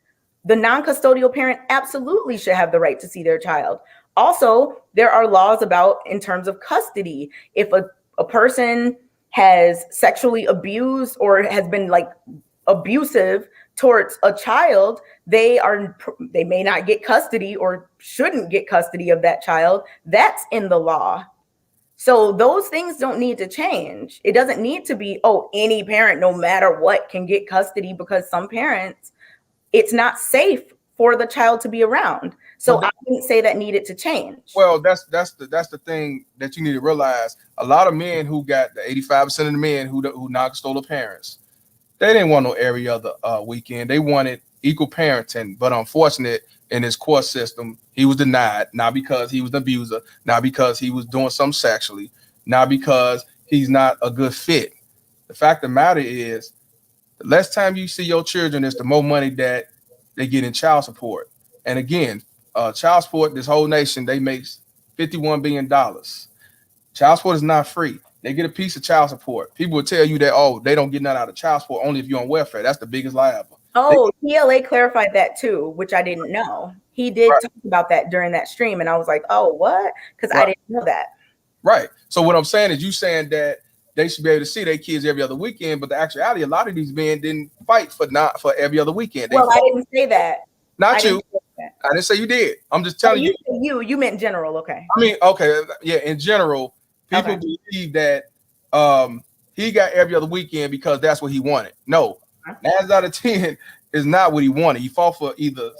The non-custodial parent absolutely should have the right to see their child. Also, there are laws about in terms of custody. If a person has sexually abused or has been like abusive towards a child, they may not get custody or shouldn't get custody of that child. That's in the law. So those things don't need to change. It doesn't need to be, oh, any parent, no matter what, can get custody, because some parents, it's not safe for the child to be around. So I wouldn't say that needed to change. Well, that's the thing that you need to realize. A lot of men who got the 85% of the men who non-custodial parents, they didn't want no every other weekend. They wanted equal parenting, but unfortunate in his court system, he was denied, not because he was an abuser, not because he was doing something sexually, not because he's not a good fit. The fact of the matter is, the less time you see your children is the more money that they get in child support. And again, child support, this whole nation, they make $51 billion. Child support is not free. They get a piece of child support. People will tell you that, oh, they don't get nothing out of child support only if you're on welfare. That's the biggest lie ever. Oh, PLA clarified that too, which I didn't know. He did talk about that during that stream, and I was like, oh, what? Because I didn't know that. Right. So what I'm saying is, you saying that they should be able to see their kids every other weekend, but the actuality, a lot of these men didn't fight for every other weekend. Well, I didn't say that. Not you. I didn't say you did. I'm just telling you. You meant general, okay. I mean, okay, yeah, in general, people believe that he got every other weekend because that's what he wanted. No, 9 out of 10 is not what he wanted. He fought for either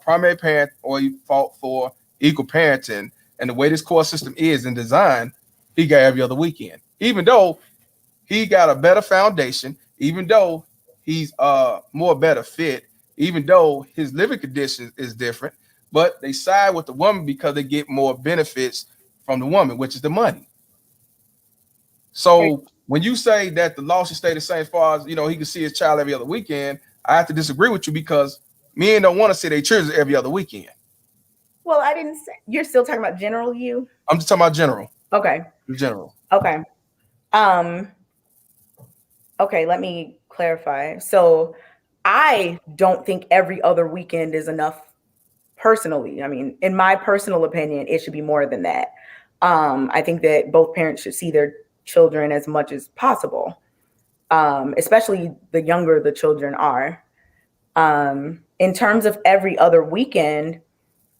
primary parent or he fought for equal parenting. And the way this court system is in design, he got every other weekend. Even though he got a better foundation, even though he's more better fit, even though his living condition is different, but they side with the woman because they get more benefits from the woman, which is the money. So when you say that the law should stay the same as far as, he can see his child every other weekend, I have to disagree with you, because men don't want to see their children every other weekend. Well, I didn't say, you're still talking about general you? I'm just talking about general. Okay. General. Okay. Okay, let me clarify. So I don't think every other weekend is enough personally. I mean, in my personal opinion, it should be more than that. I think that both parents should see their children as much as possible, especially the younger the children are. In terms of every other weekend,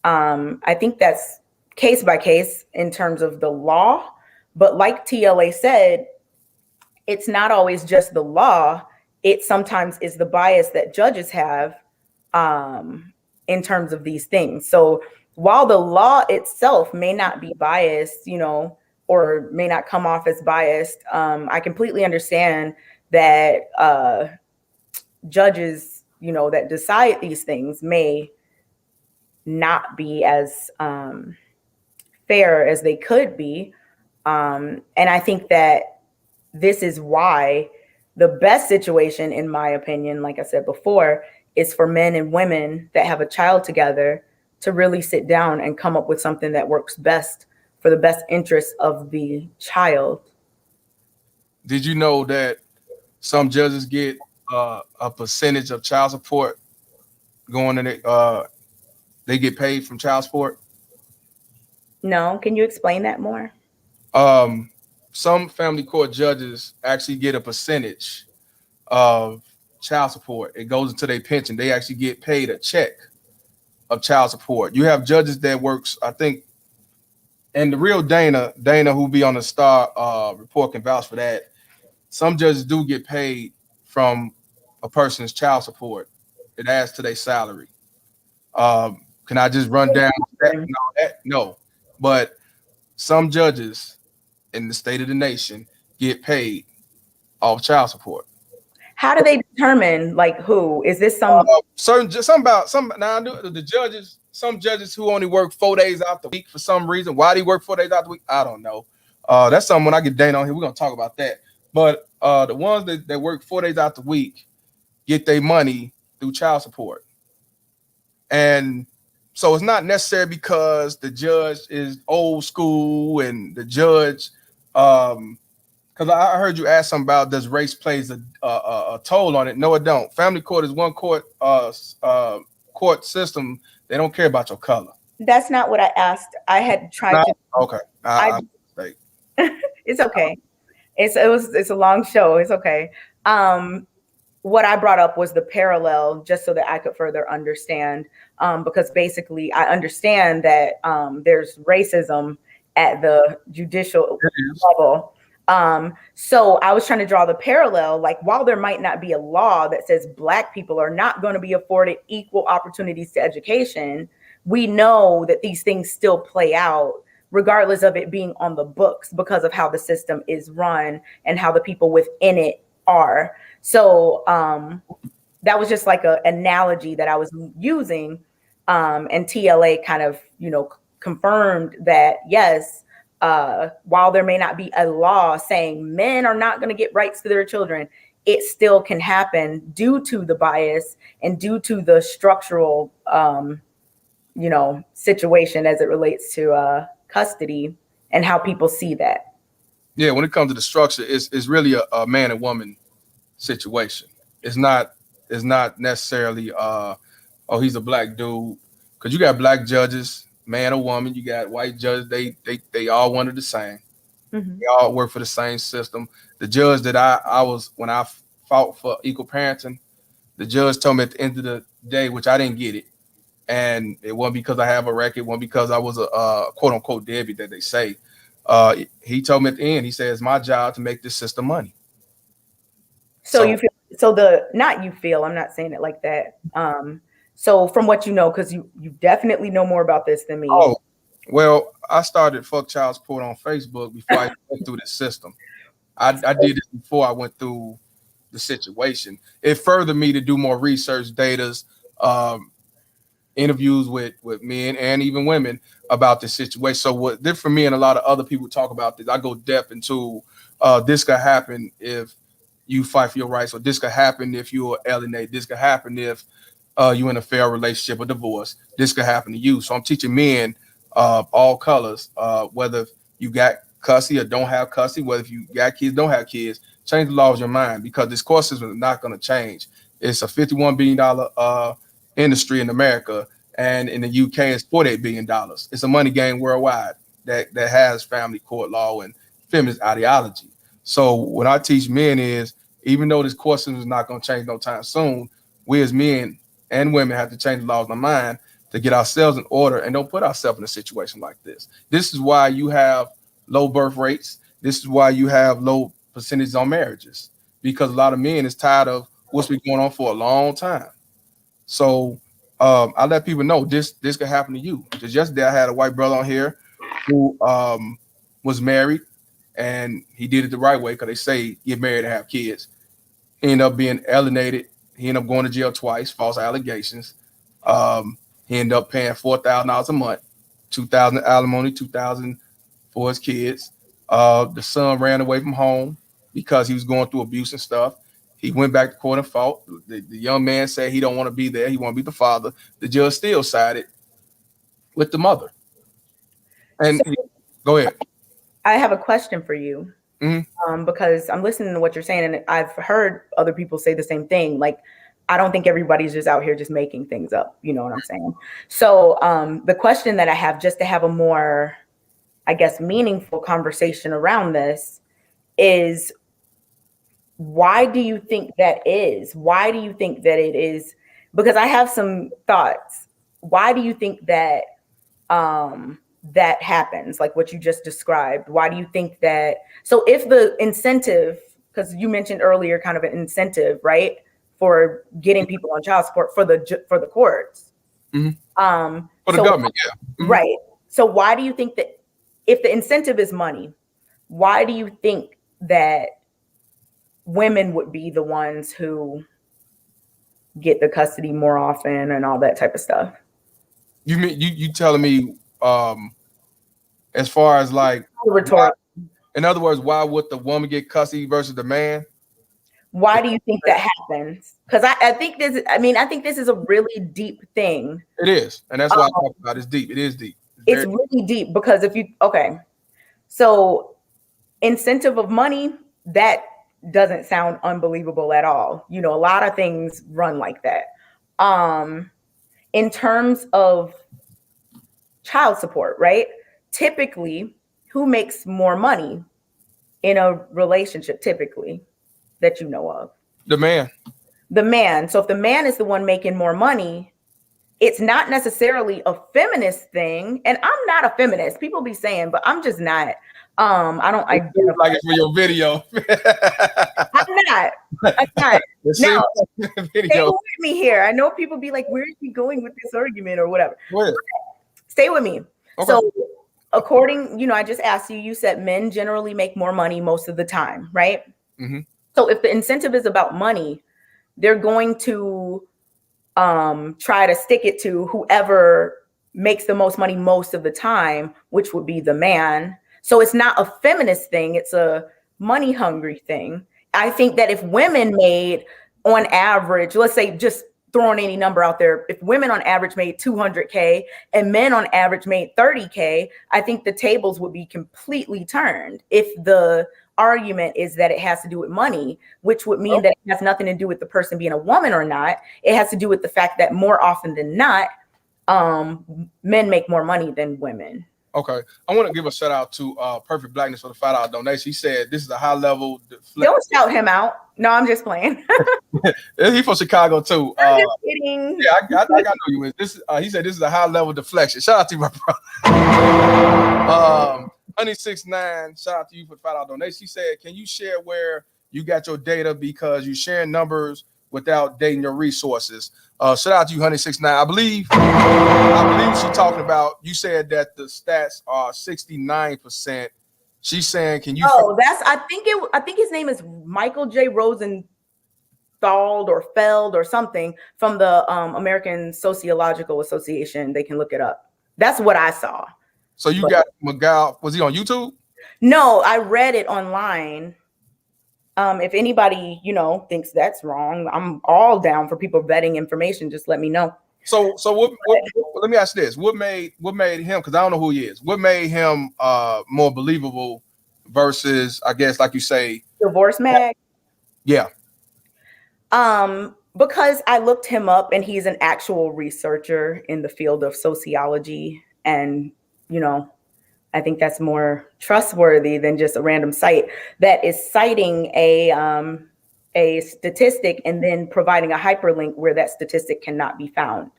I think that's case by case in terms of the law. But like TLA said, it's not always just the law. It sometimes is the bias that judges have in terms of these things. So while the law itself may not be biased, or may not come off as biased, I completely understand that judges, that decide these things may not be as fair as they could be. And I think that this is why the best situation, in my opinion, like I said before, is for men and women that have a child together to really sit down and come up with something that works best for the best interest of the child. Did you know that some judges get a percentage of child support going in it? They get paid from child support? No, can you explain that more? Some family court judges actually get a percentage of child support. It goes into their pension. They actually get paid a check of child support. You have judges that works, I think, and the real Dana who be on the Star report can vouch for that. Some judges do get paid from a person's child support. It adds to their salary. Can I just run down that? No. But some judges in the state of the nation get paid off child support. How do they determine, like, who is this? Some judges who only work 4 days out the week for some reason. Why do you work 4 days out the week? I don't know. That's something when I get Dana on here, we're gonna talk about that. But the ones that work 4 days out the week, get their money through child support. And so it's not necessarily because the judge is old school and the judge, because I heard you ask something about does race plays a toll on it? No, it don't. Family court is one court system. They don't care about your color. That's not what I asked. I had tried to. Okay. It's okay. It's a long show. It's okay. What I brought up was the parallel, just so that I could further understand, because basically I understand that there's racism at the judicial level. So I was trying to draw the parallel, like while there might not be a law that says Black people are not going to be afforded equal opportunities to education, we know that these things still play out regardless of it being on the books because of how the system is run and how the people within it are. So that was just like an analogy that I was using, and TLA kind of, confirmed that, yes, while there may not be a law saying men are not going to get rights to their children, it still can happen due to the bias and due to the structural, situation as it relates to custody and how people see that. Yeah, when it comes to the structure, it's really a man and woman situation. It's not necessarily he's a Black dude, because you got Black judges, man or woman. You got white judges. They all one of the same. Mm-hmm. They all work for the same system. The judge that I was when I fought for equal parenting, the judge told me at the end of the day, which I didn't get it, and it wasn't because I have a record, it wasn't because I was a quote unquote deadbeat that they say. He told me at the end, he said, it's my job to make this system money. So you feel, I'm not saying it like that. So from what you know, because you definitely know more about this than me. Oh, well, I started Fuck Child Support on Facebook before I went through the system. I did it before I went through the situation. It furthered me to do more research, datas, interviews with men and even women about this situation. So what did for me and a lot of other people talk about this, I go depth into this could happen if you fight for your rights, or this could happen if you are alienated, this could happen if you're in a failed relationship or divorce, this could happen to you. So I'm teaching men all colors, whether you got custody or don't have custody, whether if you got kids, don't have kids, change the laws of your mind, because this court system is not going to change. It's a $51 billion industry in America, and in the UK it's $48 billion. It's a money game worldwide that has family court law and feminist ideology. So what I teach men is, even though this court system is not going to change no time soon, we as men and women have to change the laws of our mind to get ourselves in order and don't put ourselves in a situation like this. This is why you have low birth rates. This is why you have low percentages on marriages, because a lot of men is tired of what's been going on for a long time. So I let people know this could happen to you. Just yesterday I had a white brother on here who was married, and he did it the right way, because they say get married and have kids. He ended up being alienated. He ended up going to jail twice, false allegations. He ended up paying $4,000 a month, $2,000 alimony, $2,000 for his kids. The son ran away from home because he was going through abuse and stuff. He went back to court and fought. The young man said he don't want to be there. He want to be the father. The judge still sided with the mother. And go ahead. I have a question for you. Mm-hmm. Because I'm listening to what you're saying, and I've heard other people say the same thing. Like, I don't think everybody's just out here just making things up. You know what I'm saying? So the question that I have, just to have a more, I guess, meaningful conversation around this, is why do you think that is? Why do you think that it is? Because I have some thoughts. Why do you think that that happens, like what you just described? Why do you think that? So if the incentive, because you mentioned earlier kind of an incentive, right, for getting people on child support for the courts, mm-hmm. For the government, yeah, mm-hmm. Right. So why do you think that if the incentive is money, why do you think that women would be the ones who get the custody more often and all that type of stuff? You mean you telling me as far as like, rhetorical. In other words, why would the woman get custody versus the man? Why do you think that happens? Because I think this is a really deep thing. It is, and that's why I talk about it's deep. It is deep. It's really deep because so incentive of money, that doesn't sound unbelievable at all. You know, a lot of things run like that. In terms of child support, right? Typically, who makes more money in a relationship typically that you know of? The man. The man. So if the man is the one making more money, it's not necessarily a feminist thing. And I'm not a feminist. People be saying, but I'm just not. I don't identify like it for your video. I'm not. Now, stay with me here. I know people be like, where is he going with this argument or whatever? Stay with me. Okay. So according, I just asked you, you said men generally make more money most of the time, right? Mm-hmm. So if the incentive is about money, they're going to try to stick it to whoever makes the most money most of the time, which would be the man. So it's not a feminist thing. It's a money hungry thing. I think that if women made on average, let's say just throwing any number out there, if women on average made 200K and men on average made 30K, I think the tables would be completely turned if the argument is that it has to do with money, which would mean that it has nothing to do with the person being a woman or not. It has to do with the fact that more often than not, men make more money than women. Okay. I want to give a shout out to Perfect Blackness for the $5 donation. He said this is a high level. Don't shout him out. No, I'm just playing. He's from Chicago too. I'm just kidding. Yeah, I know you is. This he said this is a high level deflection. Shout out to you, my brother. Honey69, shout out to you for the $5 donation. He said, can you share where you got your data because you're sharing numbers without dating your resources? Shout out to you, Honey69. I believe she's talking about, you said that the stats are 69%. She's saying, can you? Oh, I think his name is Michael J. Rosenthal or Feld or something from the American Sociological Association. They can look it up. That's what I saw. So you got Miguel, was he on YouTube? No, I read it online. If anybody, thinks that's wrong, I'm all down for people vetting information. Just let me know. So what let me ask this. What made him, because I don't know who he is, what made him more believable versus, I guess, like you say, Divorce Mag? Yeah. Because I looked him up and he's an actual researcher in the field of sociology. And, I think that's more trustworthy than just a random site that is citing a statistic and then providing a hyperlink where that statistic cannot be found.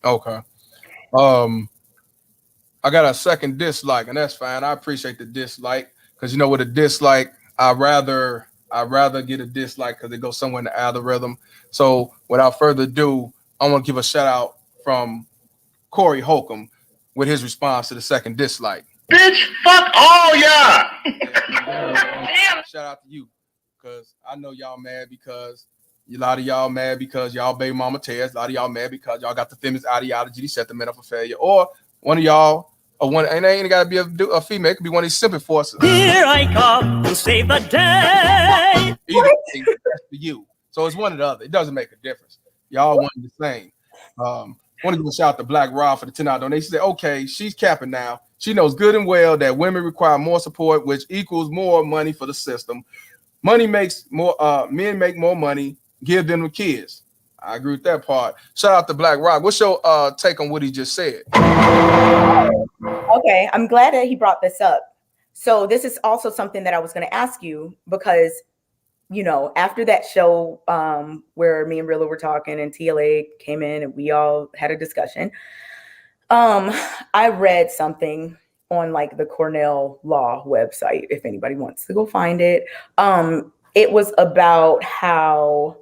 Okay. I got a second dislike, and that's fine. I appreciate the dislike because with a dislike, I'd rather get a dislike because it goes somewhere in the algorithm. So without further ado, I want to give a shout out from Corey Holcomb with his response to the second dislike. Bitch, fuck all y'all. Shout out to you, because I know y'all mad because a lot of y'all mad because y'all baby mama tears. A lot of y'all mad because y'all got the feminist ideology to set the men up for failure. Or one of y'all, or one, and they ain't got to be a female. It could be one of these simple forces. Here I come to save the day. Either thing, that's for you. So it's one or the other. It doesn't make a difference. Y'all want the same. Want to give a shout out to Black Rob for the $10 donation. She said, okay, she's capping now. She knows good and well that women require more support, which equals more money for the system. Money makes more, men make more money, give them the kids. I agree with that part. Shout out to Black Rob. What's your take on what he just said? Okay, I'm glad that he brought this up. So this is also something that I was going to ask you because, after that show where me and Rilla were talking and TLA came in and we all had a discussion, I read something on like the Cornell Law website, if anybody wants to go find it. It was about how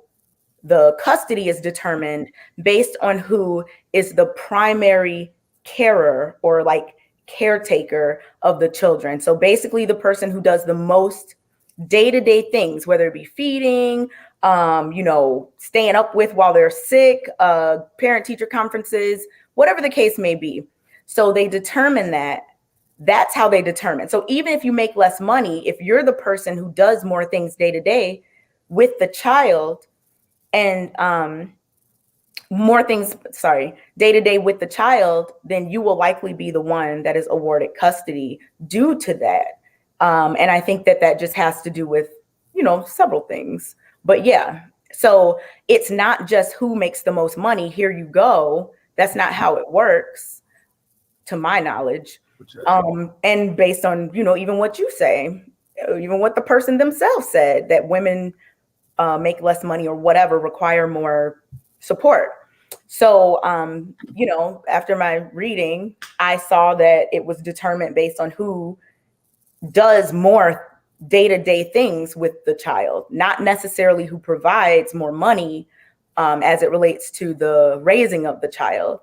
the custody is determined based on who is the primary carer or like caretaker of the children. So basically the person who does the most day-to-day things, whether it be feeding, staying up with while they're sick, parent-teacher conferences, whatever the case may be. So they determine that's how they determine. So even if you make less money, if you're the person who does more things day to day, with the child and day to day with the child, then you will likely be the one that is awarded custody due to that. And I think that just has to do with, several things. But yeah, so it's not just who makes the most money. Here you go. That's not how it works, to my knowledge. And based on, even what you say, even what the person themselves said, that women make less money or whatever, require more support. So, after my reading, I saw that it was determined based on who does more day-to-day things with the child, not necessarily who provides more money as it relates to the raising of the child.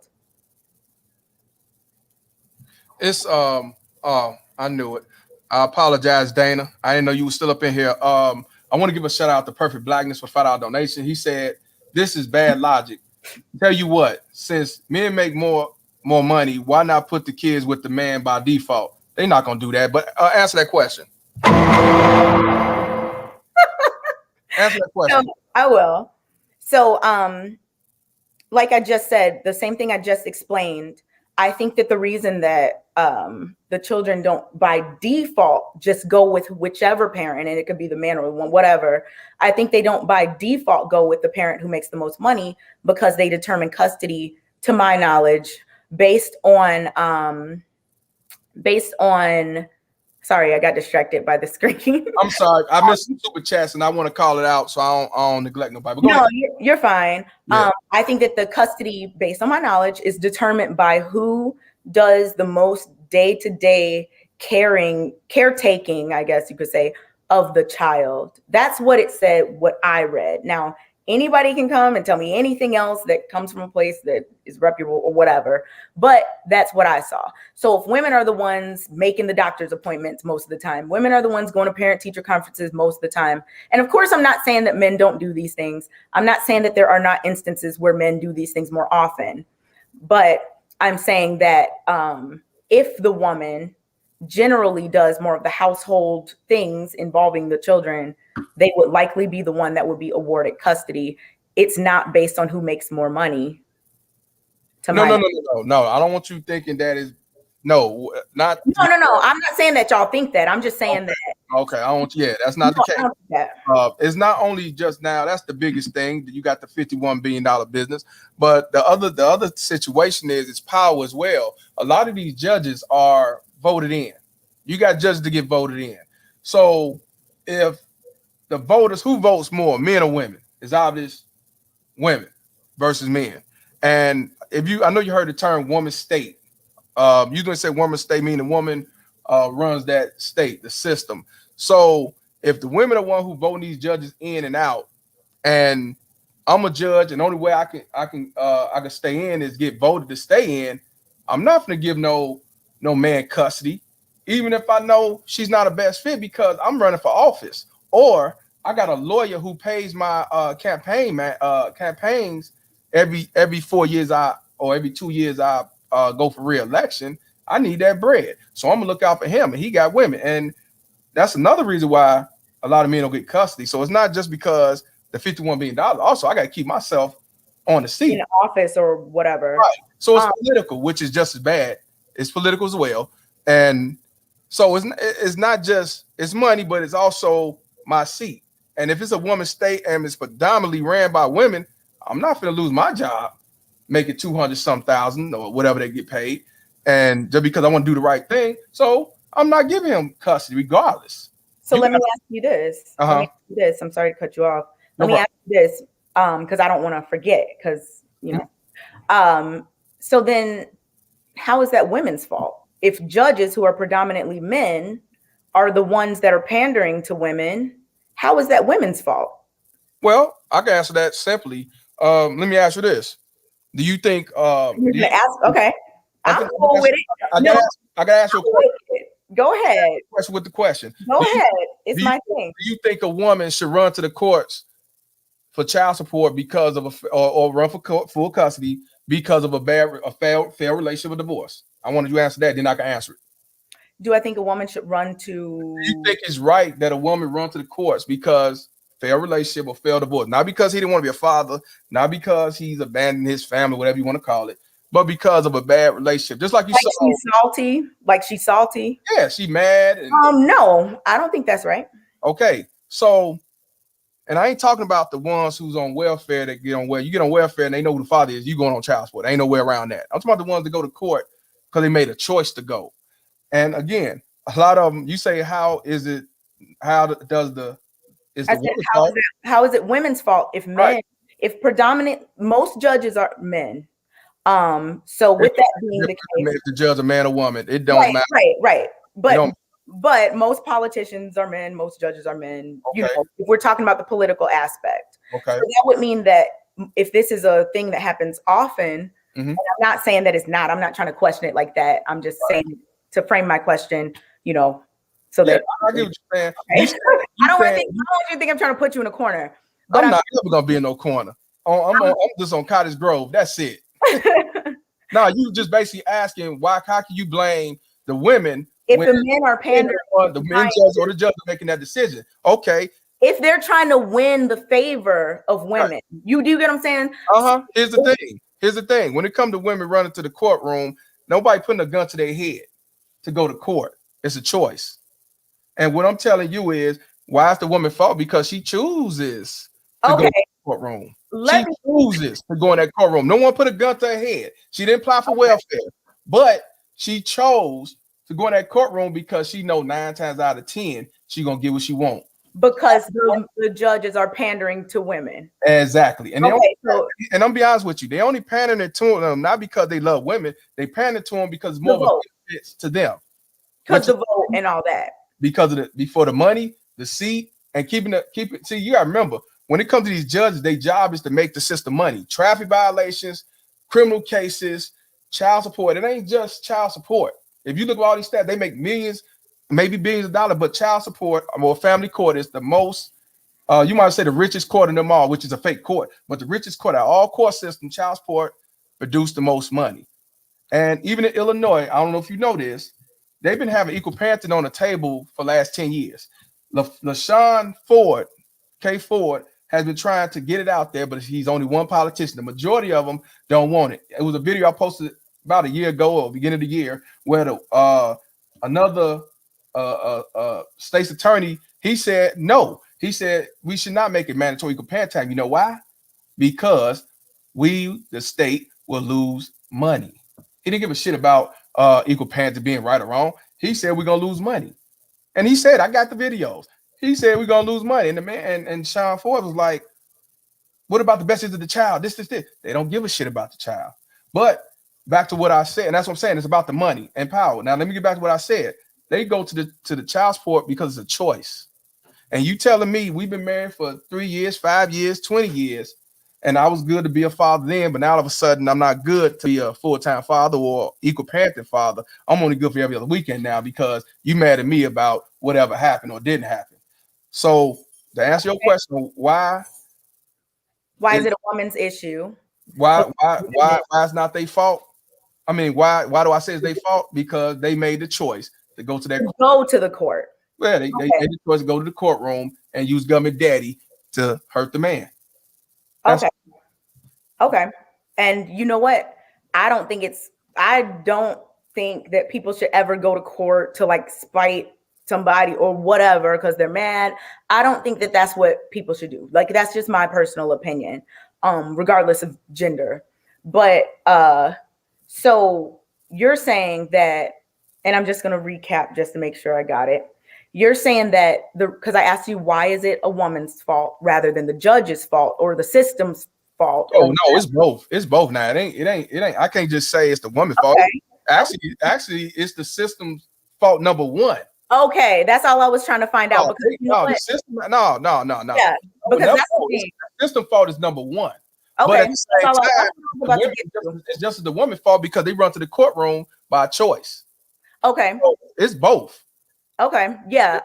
It's I knew it. I apologize, Dana. I didn't know you were still up in here. I want to give a shout out to Perfect Blackness for $5 donation. He said, "This is bad logic. Tell you what, since men make more money, why not put the kids with the man by default?" They're not gonna do that. But answer that question. Answer that question. So, I will. So, like I just said, the same thing I just explained. I think that the reason that the children don't by default just go with whichever parent, and it could be the man or the woman, whatever. I think they don't by default go with the parent who makes the most money because they determine custody, to my knowledge, based on sorry, I got distracted by the screen. I'm sorry. I missed some super chats and I want to call it out so I don't neglect nobody. But no, you're fine. Yeah. I think that the custody, based on my knowledge, is determined by who does the most day-to-day caretaking, I guess you could say, of the child. That's what it said, what I read. Now, anybody can come and tell me anything else that comes from a place that is reputable or whatever, but that's what I saw. So if women are the ones making the doctor's appointments most of the time, women are the ones going to parent-teacher conferences most of the time. And of course, I'm not saying that men don't do these things. I'm not saying that there are not instances where men do these things more often, but I'm saying that if the woman generally does more of the household things involving the children, they would likely be the one that would be awarded custody. It's not based on who makes more money. No. I don't want you thinking that is no. I'm not saying that y'all think that. I'm just saying that. Okay, I don't want you. Yeah, that's not the case. It's not only just now. That's the biggest thing. You got the $51 billion business, but the other situation is it's power as well. A lot of these judges are voted in. You got judges to get voted in. So if the voters, who votes more, men or women? It's obvious women versus men. And I know you heard the term woman state. You're gonna say woman state, meaning the woman runs that state, the system. So if the women are one who vote these judges in and out, and I'm a judge, and the only way I can stay in is get voted to stay in, I'm not gonna give no man custody, even if I know she's not a best fit because I'm running for office, or I got a lawyer who pays my campaigns every 4 years or every 2 years I go for re-election. I need that bread, so I'm gonna look out for him, and he got women, and that's another reason why a lot of men don't get custody. So it's not just because the $51 billion. Also, I got to keep myself on the seat, in the office or whatever. Right. So it's political, which is just as bad. It's political as well, and so it's not just it's money, but it's also my seat. And if it's a woman state and it's predominantly ran by women, I'm not going to lose my job, making 200-some thousand or whatever they get paid, and just because I want to do the right thing. So I'm not giving him custody regardless. So let me ask you this. I'm sorry to cut you off. Let me ask you this, because I don't want to forget, because so then how is that women's fault? If judges who are predominantly men are the ones that are pandering to women, how is that women's fault? Well, I can answer that simply. Let me ask you this. Do you think okay. I'm cool with it. I gotta ask you a question. Go ahead. Question with the question. Go ahead. It's my thing. Do you think a woman should run to the courts for child support because of or run for full custody because of a fair relationship or divorce? I wanted you to answer that, then I can answer it. Do I think a woman should run to? Do you think it's right that a woman run to the courts because failed relationship or failed divorce. Not because he didn't want to be a father, not because he's abandoned his family, whatever you want to call it, but because of a bad relationship. Just like you like saw. she's salty. Like she's salty. Yeah, she mad. No, I don't think that's right. Okay, so, and I ain't talking about the ones who's on welfare that get on welfare. You get on welfare and they know who the father is. You going on child support. Ain't no way around that. I'm talking about the ones that go to court because they made a choice to go. And again, a lot of them, you say, how is it? How does the? Is the woman's fault? How is it women's fault if men? Right. If predominant, most judges are men. So with that being the case, if the judge a man or woman, it don't matter. Right. But most politicians are men, most judges are men. You know, if we're talking about the political aspect. Okay. So that would mean that if this is a thing that happens often, and I'm not saying that it's not, I'm not trying to question it like that. I'm just saying to frame my question, you know, so that I get what you're saying. Okay. I don't want you to think I'm trying to put you in a corner. But I'm not ever gonna be in no corner. I'm just on Cottage Grove. That's it. No, you just basically asking how can you blame the women if the men are pandering, the men judge or the judge are making that decision? Okay. If they're trying to win the favor of women, you do get what I'm saying? Here's the thing. When it comes to women running to the courtroom, nobody putting a gun to their head to go to court. It's a choice. And what I'm telling you is, why is the woman fault? Because she chooses to go to the courtroom. She chooses to go in that courtroom. No one put a gun to her head. She didn't apply for welfare, but she chose to go in that courtroom because she know 9 times out of 10 she gonna get what she want. Because the judges are pandering to women. Exactly. And and I'm be honest with you, they only pandering to them not because they love women. They pander to them because it's more of a benefit to them. Because the vote and all that. Because of before the money, the seat, and keep it. See, you gotta remember, when it comes to these judges, their job is to make the system money. Traffic violations, criminal cases, child support. It ain't just child support. If you look at all these stats, they make millions, maybe billions of dollars, but child support or family court is the most, you might say the richest court in them all, which is a fake court, but the richest court out of all court systems, child support produce the most money. And even in Illinois, I don't know if you know this, they've been having equal parenting on the table for the last 10 years. LaShawn Ford, K. Ford, has been trying to get it out there, but he's only one politician. The majority of them don't want it. It was a video I posted about a year ago or beginning of the year where another state's attorney, he said no. He said we should not make it mandatory equal parent time. You know why? Because we, the state, will lose money. He didn't give a shit about equal parenting being right or wrong. He said we're gonna lose money. And he said, I got the videos. He said we're gonna lose money. And the man and Sean Ford was like, what about the best interest of the child? This. They don't give a shit about the child. But back to what I said, and that's what I'm saying, it's about the money and power. Now let me get back to what I said. They go to the child support because it's a choice. And you telling me we've been married for 3 years, 5 years, 20 years, and I was good to be a father then, but now all of a sudden I'm not good to be a full-time father or equal parenting father. I'm only good for every other weekend now because you mad at me about whatever happened or didn't happen. So to answer your question, why is it a woman's issue? Why is not their fault? I mean, why do I say it's their fault? Because they made the choice to go to that go to the court. Well, they made the choice to go to the courtroom and use government daddy to hurt the man. Okay. And you know what? I don't think that people should ever go to court to like spite somebody or whatever because they're mad. I don't think that that's what people should do. Like, that's just my personal opinion, regardless of gender. But so you're saying that, and I'm just going to recap just to make sure I got it. You're saying that because I asked you, why is it a woman's fault rather than the judge's fault or the system's fault? Oh no, it's both. It's both now. It ain't. I can't just say it's the woman's fault. Actually, it's the system's fault number one. Okay, that's all I was trying to find out. Because the system. No. Yeah, because that's the system fault is number one. Okay, but at the same time, it's just the woman's fault because they run to the courtroom by choice. Okay, so it's both. Okay, yeah,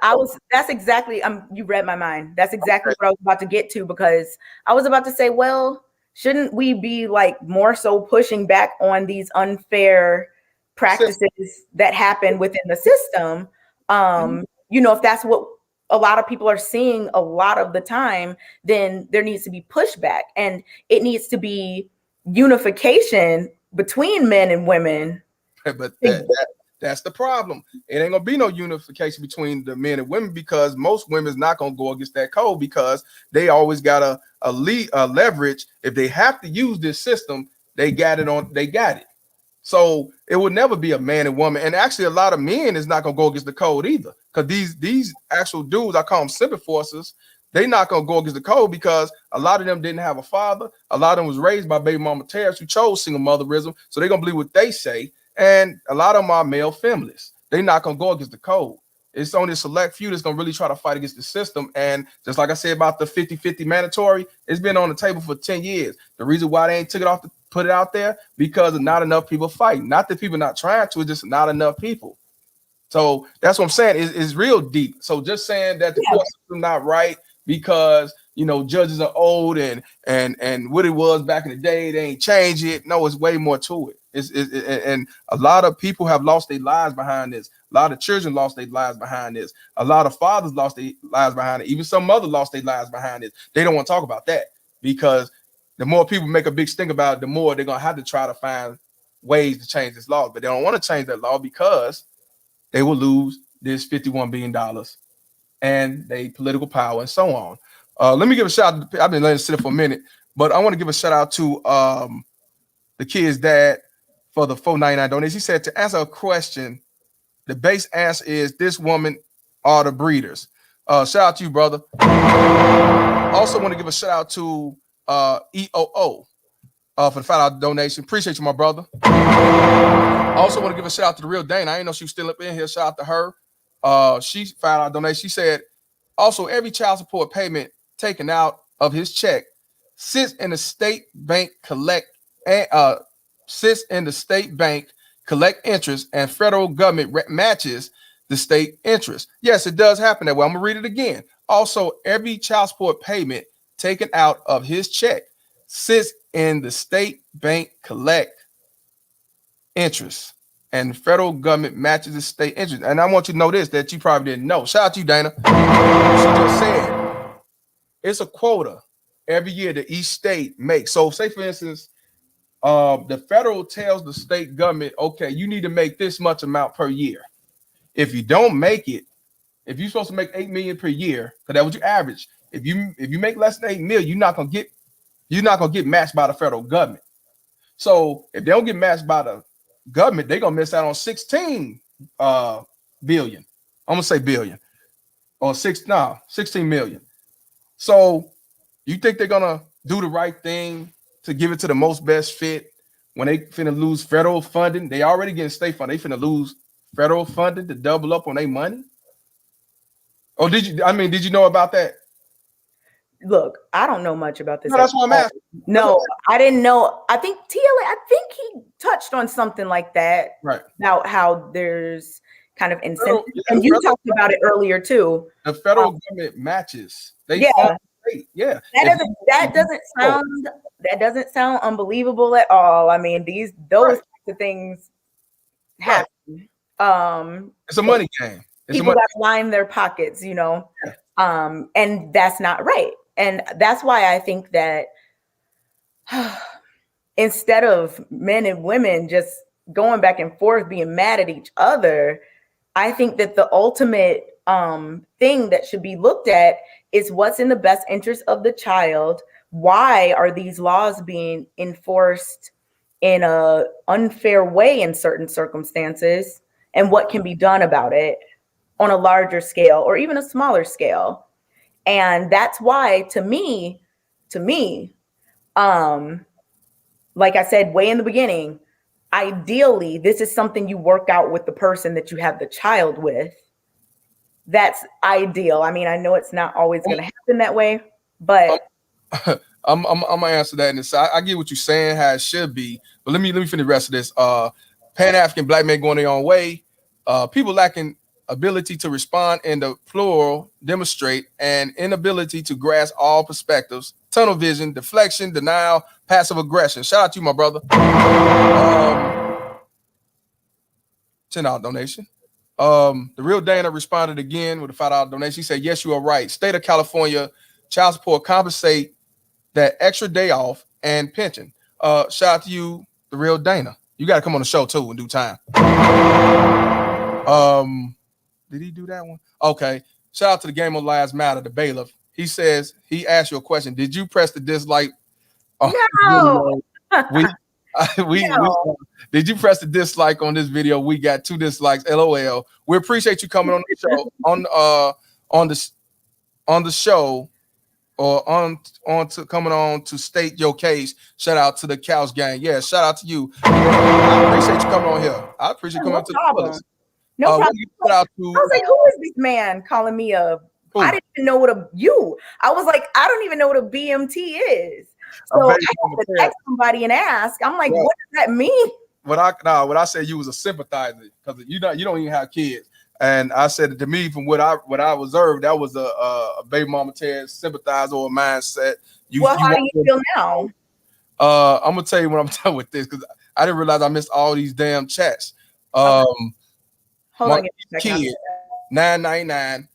that's exactly, you read my mind. That's exactly what I was about to get to, because I was about to say, well, shouldn't we be like more so pushing back on these unfair practices that happen within the system? You know, if that's what a lot of people are seeing a lot of the time, then there needs to be pushback, and it needs to be unification between men and women. But that's the problem. It ain't gonna be no unification between the men and women, because most women's not gonna go against that code, because they always got a leverage. If they have to use this system, they got it. So it would never be a man and woman. And actually, a lot of men is not gonna go against the code either, because these actual dudes, I call them sympathizers, they not gonna go against the code, because a lot of them didn't have a father. A lot of them was raised by baby mama terrorists who chose single motherism, so they're gonna believe what they say. And a lot of them are male feminists. They're not gonna go against the code. It's only a select few that's gonna really try to fight against the system. And just like I said about the 50-50 mandatory, it's been on the table for 10 years. The reason why they ain't took it off, put it out there, because of not enough people fighting. Not that people not trying to, it's just not enough people. So that's what I'm saying. It's real deep. So just saying that the court system not right because, you know, judges are old and what it was back in the day, they ain't changed it. No, it's way more to it. And a lot of people have lost their lives behind this. A lot of children lost their lives behind this. A lot of fathers lost their lives behind it. Even some mothers lost their lives behind it. They don't want to talk about that, because the more people make a big stink about it, the more they're going to have to try to find ways to change this law. But they don't want to change that law because they will lose this $51 billion and they political power and so on. Let me give a shout out. I've been letting it sit for a minute, but I want to give a shout out to the kid's dad for the $4.99 donation. He said, to answer a question, the base answer is this woman are the breeders. Shout out to you, brother. Also want to give a shout out to EOO for the $5 donation. Appreciate you, my brother. Also want to give a shout out to the real Dana. I didn't know she was still up in here. Shout out to her. She $5 donation. She said, also, every child support payment taken out of his check sits in the state bank collect interest, and federal government matches the state interest. Yes, it does happen that way. I'm gonna read it again. Also, every child support payment taken out of his check sits in the state bank collect interest, and federal government matches the state interest. And I want you to know this, that you probably didn't know. Shout out to you, Dana. She just said it's a quota every year that each state makes. So say, for instance, the federal tells the state government, okay, you need to make this much amount per year. If you don't make it, if you're supposed to make $8 million per year, because that's what you average. If you make less than $8 million, you're not gonna get matched by the federal government. So if they don't get matched by the government, they're gonna miss out on 16 billion. I'm gonna say billion, or 16 million. So you think they're gonna do the right thing to give it to the most best fit when they finna lose federal funding? They already getting state funding. They finna lose federal funding to double up on their money. Oh, did you know about that? Look, I don't know much about this. No, that's why I'm asking. No, I didn't know. I think he touched on something like that. Right. About how there's kind of incentive. And you talked about it earlier too. The federal government matches. That doesn't sound unbelievable at all. I mean, those types of things happen. It's a money game. People got to line their pockets, you know. Yeah. And that's not right. And that's why I think that instead of men and women just going back and forth being mad at each other, I think that the ultimate thing that should be looked at is what's in the best interest of the child. Why are these laws being enforced in a unfair way in certain circumstances, and what can be done about it on a larger scale or even a smaller scale? And that's why, to me, like I said way in the beginning, ideally, this is something you work out with the person that you have the child with. That's ideal. I mean, I know it's not always going to happen that way, but I'm gonna answer that in this. I get what you're saying, how it should be, but let me finish the rest of this. Pan-African black men going their own way. People lacking ability to respond in the plural demonstrate an inability to grasp all perspectives, tunnel vision, deflection, denial, passive aggression. Shout out to you, my brother. $10 donation. The real Dana responded again with a $5 donation. She said, yes, you are right. State of California child support compensate that extra day off and pension. Shout out to you, the real Dana. You got to come on the show too in due time. Did he do that one? Okay. Shout out to the Game of Lives Matter, the bailiff. He says he asked you a question. Did you press the dislike? No. Did you press the dislike on this video? We got 2 dislikes. LOL. We appreciate you coming on the show on the show or on to coming on to state your case. Shout out to the Couch Gang. Yeah, shout out to you. I appreciate you coming on here. I appreciate you coming to the podcast. No problem. I was like, who is this man calling me a? I didn't even know what a you. I was like, I don't even know what a BMT is. So I had to text somebody and ask. I'm like, what does that mean? When I said you was a sympathizer, because you don't even have kids, and I said it to me from what I observed, that was a baby mama Ted sympathizer or mindset. How do you feel now? I'm gonna tell you when I'm done with this because I didn't realize I missed all these damn chats. Hold on, kid, $9.99.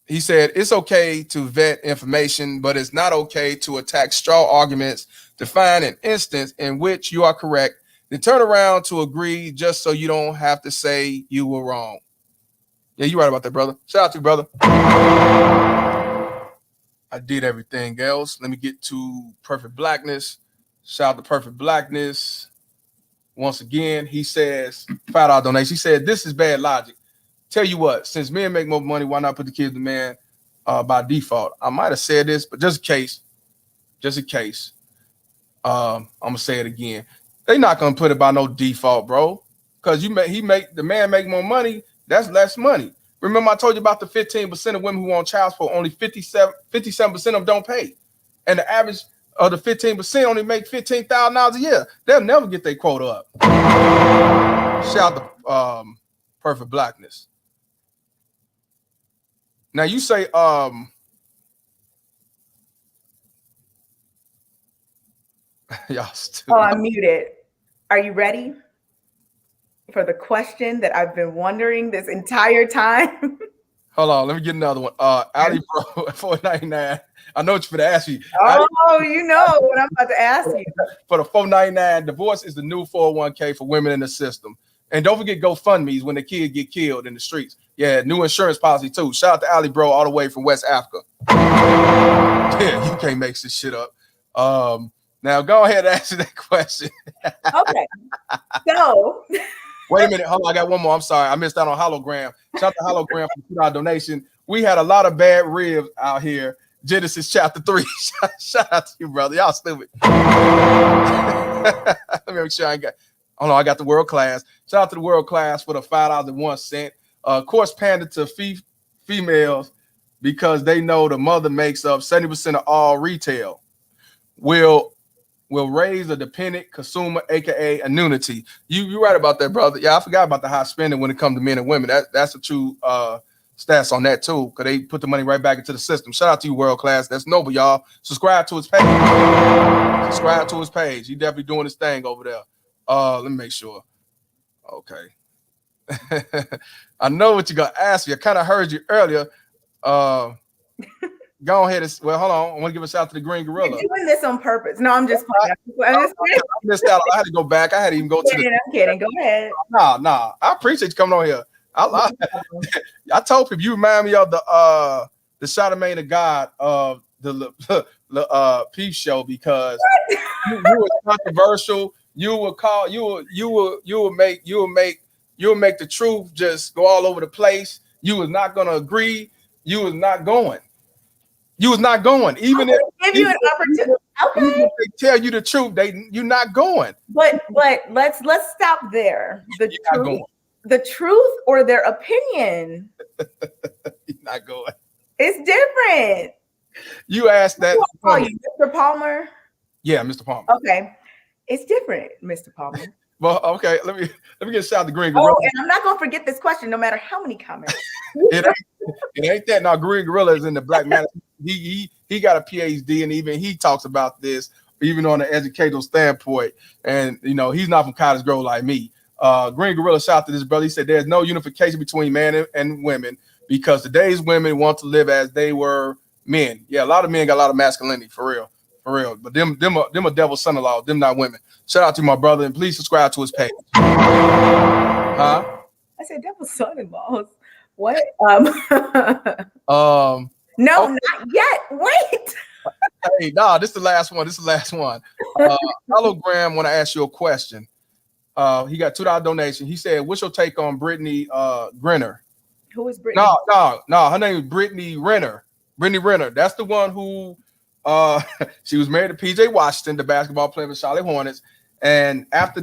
He said it's okay to vet information, but it's not okay to attack straw arguments to find an instance in which you are correct, then turn around to agree just so you don't have to say you were wrong. Yeah, you're right about that, brother. Shout out to you, brother. I did everything else. Let me get to Perfect Blackness. Shout out to Perfect Blackness. Once again, he says, $5 donation. He said, this is bad logic. Tell you what, since men make more money, why not put the kids to man by default? I might have said this, but just in case, I'm gonna say it again. They're not gonna put it by no default, bro. Because the man make more money, that's less money. Remember, I told you about the 15% of women who on child support, only 57% of them don't pay. And the average of the 15% only make $15,000 a year. They'll never get their quota up. Shout out to Perfect Blackness. Now you say y'all stupid. Oh, I'm muted. Are you ready for the question that I've been wondering this entire time? Hold on, let me get another one. Ali Bro $4.99. I know what you're gonna ask me. Oh, you know what I'm about to ask you. For the $4.99, divorce is the new 401k for women in the system. And don't forget GoFundMe's when the kids get killed in the streets. Yeah, new insurance policy too. Shout out to Ali Bro all the way from West Africa. Yeah, you can't make this shit up. Now go ahead and answer that question. Okay. So wait a minute. Hold on, I got one more. I'm sorry. I missed out on Hologram. Shout out to Hologram for $2 donation. We had a lot of bad ribs out here. Genesis chapter 3. Shout out to you, brother. Y'all stupid. Let me make sure I got. Oh no, I got the world class. Shout out to the world class for the $5.01. Of course, pander to females because they know the mother makes up 70% of all retail. Will raise a dependent consumer, aka annuity. You right about that, brother. Yeah, I forgot about the high spending when it comes to men and women. That's a true stats on that too, because they put the money right back into the system. Shout out to you, world class. That's noble, y'all. Subscribe to his page. Subscribe to his page. He definitely doing his thing over there. Let me make sure. Okay. I know what you're gonna ask me. I kind of heard you earlier. Go ahead. Well, hold on. I want to give a shout out to the Green Gorilla. You're doing this on purpose. No, I'm just playing. I missed out. I had to go back. I had to even go to the. I'm kidding. Go ahead. Nah. I appreciate you coming on here. I told people you remind me of the Charlemagne the God of the Peep Show because you were controversial. You will make the truth just go all over the place. You was not gonna agree. You was not going. Even if give you an opportunity. Okay. Even if they tell you the truth, you're not going. But let's stop there. The truth or their opinion. You're not going. It's different. You asked that. Call you Mr. Palmer? Yeah, Mr. Palmer. Okay. It's different, Mr. Palmer. Well, okay, let me get a shout out to Green Gorilla. Oh, and I'm not gonna forget this question, no matter how many comments. it ain't that. Now, Green Gorilla is in the Black Man. He got a PhD, and even he talks about this, even on an educational standpoint. And you know, he's not from Cottage Grove like me. Green Gorilla shout to this brother. He said there's no unification between men and women because today's women want to live as they were men. Yeah, a lot of men got a lot of masculinity, for real. But them a devil's son-in-law, them not women. Shout out to my brother, and please subscribe to his page. Huh? I said devil's son-in-laws. What? No, not yet. Wait. Hey, nah, this is the last one. Hologram, when I ask you a question, he got $2 donation. He said, "What's your take on Brittany Renner?" Who is Brittany? No. Her name is Brittany Renner. Brittany Renner. That's the one who she was married to PJ Washington, the basketball player for Charlotte Hornets. And after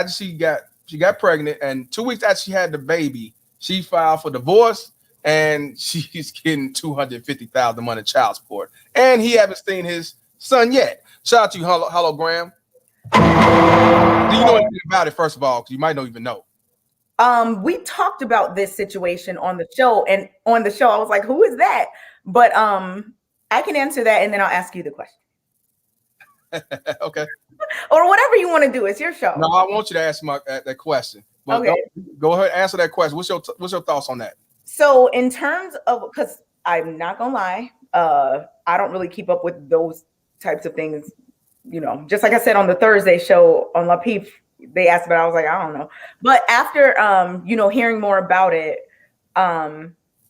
she got pregnant, and 2 weeks after she had the baby, she filed for divorce, and she's getting $250,000 a month in child support. And he haven't seen his son yet. Shout out to you, Hologram. Do you know anything about it, first of all? Because you might not even know. We talked about this situation on the show, and on the show, I was like, who is that? But I can answer that, and then I'll ask you the question. Okay. Or whatever you want to do. It's your show. No, I want you to ask that question. But okay. Go ahead and answer that question. What's your thoughts on that? So in terms of, because I'm not going to lie, I don't really keep up with those types of things. You know, just like I said on the Thursday show on La Peep, they asked about it. I was like, I don't know. But after, hearing more about it,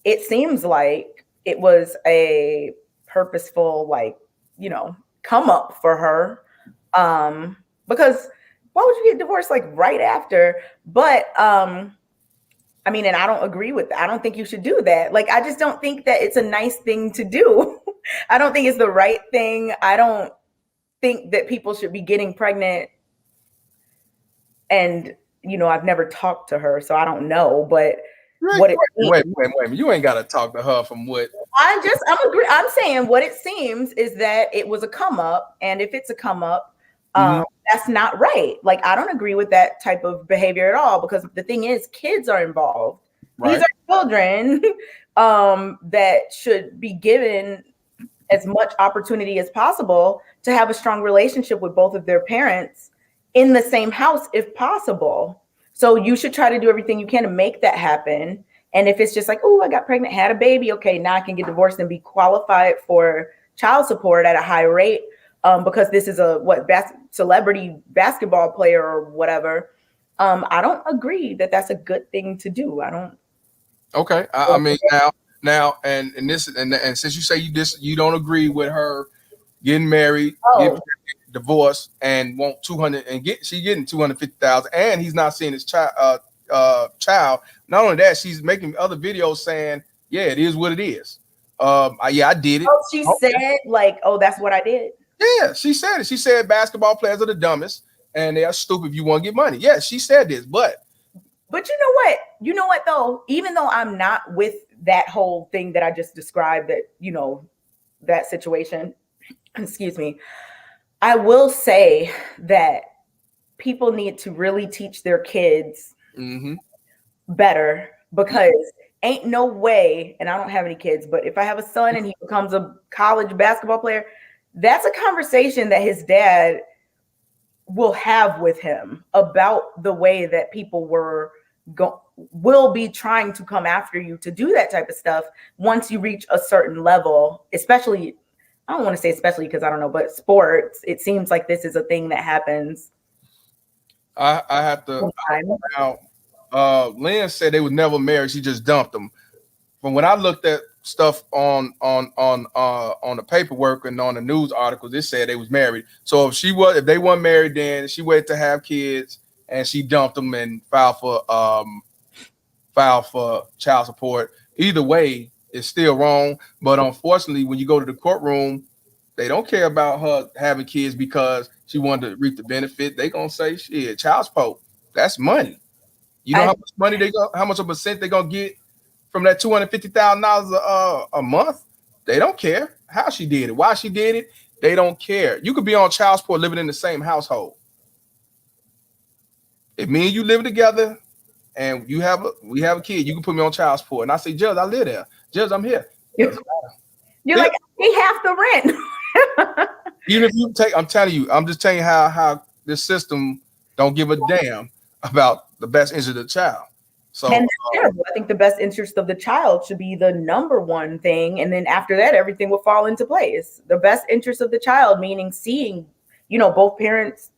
it seems like it was a purposeful, come up for her. Because why would you get divorced right after? But, and I don't agree with that. I don't think you should do that. I just don't think that it's a nice thing to do. I don't think it's the right thing. I don't think that people should be getting pregnant. And, I've never talked to her, so I don't know, but wait, you ain't got to talk to her from what? I'm saying what it seems is that it was a come up. And if it's a come up, that's not right. I don't agree with that type of behavior at all, because the thing is, kids are involved. Right. These are children that should be given as much opportunity as possible to have a strong relationship with both of their parents in the same house, if possible. So you should try to do everything you can to make that happen. And if it's just oh, I got pregnant, had a baby, okay, now I can get divorced and be qualified for child support at a high rate. Because this is a celebrity basketball player or whatever. I don't agree that that's a good thing to do. I don't. Okay, now, and since you say you don't agree with her getting married, getting divorced, and want 200 and she getting 250,000, and he's not seeing his child. Not only that, she's making other videos saying, "Yeah, it is what it is." I did it. Oh, she said that's what I did. Yeah, she said it. She said basketball players are the dumbest and they are stupid if you want to get money. Yeah, she said this, but you know what? You know what though? Even though I'm not with that whole thing that I just described, that situation, excuse me, I will say that people need to really teach their kids better, because ain't no way, and I don't have any kids, but if I have a son and he becomes a college basketball player, that's a conversation that his dad will have with him about the way that people will be trying to come after you to do that type of stuff once you reach a certain level, especially, I don't want to say especially because I don't know, but sports, it seems like this is a thing that happens. I have to now, Lynn said they was never married, she just dumped them. But when I looked at stuff on the paperwork and on the news articles, it said they was married. So if they weren't married, then she waited to have kids and she dumped them and filed for child support. Either way, it's still wrong. But unfortunately, when you go to the courtroom, they don't care about her having kids because she wanted to reap the benefit. They gonna say, shit, child support, that's money. You know how much money how much of a percent they gonna get from that $250,000 a month? They don't care how she did it, why she did it. They don't care. You could be on child support living in the same household. If me and you live together and we have a kid, you can put me on child support. And I say, Judge, I live there. Judge, I'm here. You're like, I pay half the rent. Even if you I'm telling you, I'm just telling you how this system don't give a damn about the best interest of the child. So and that's terrible. I think the best interest of the child should be the number one thing, and then after that, everything will fall into place. The best interest of the child, meaning seeing, both parents,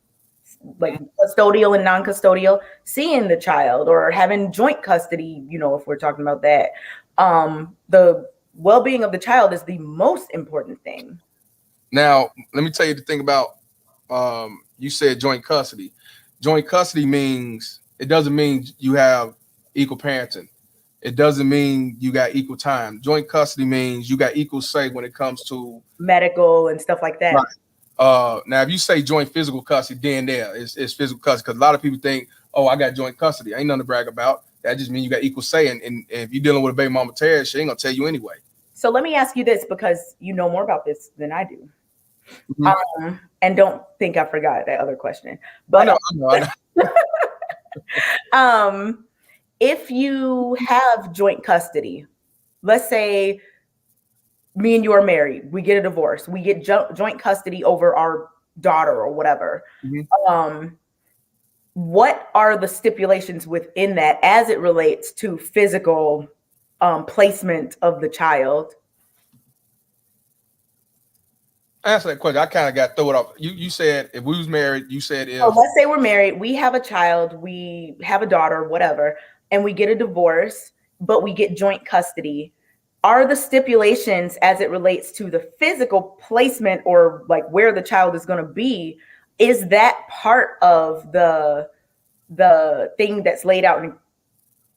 like custodial and non-custodial, seeing the child or having joint custody. If we're talking about that, the well-being of the child is the most important thing. Now, let me tell you the thing about you said joint custody. Joint custody means it doesn't mean you have equal parenting. It doesn't mean you got equal time. Joint custody means you got equal say when it comes to medical and stuff like that. Right. Now, if you say joint physical custody, then it's physical custody, because a lot of people think, oh, I got joint custody. Ain't nothing to brag about. That just means you got equal say. And if you're dealing with a baby mama Terry, she ain't gonna tell you anyway. So let me ask you this, because you know more about this than I do. Mm-hmm. And don't think I forgot that other question. But I know. If you have joint custody, let's say me and you are married, we get a divorce, we get joint custody over our daughter or whatever. Mm-hmm. What are the stipulations within that as it relates to physical placement of the child? Answer that question. I kind of got thrown it off. You said if we was married, you said if. Oh, let's say we're married, we have a child, we have a daughter, whatever, and we get a divorce, but we get joint custody. Are the stipulations as it relates to the physical placement or like where the child is going to be, is that part of the thing that's laid out?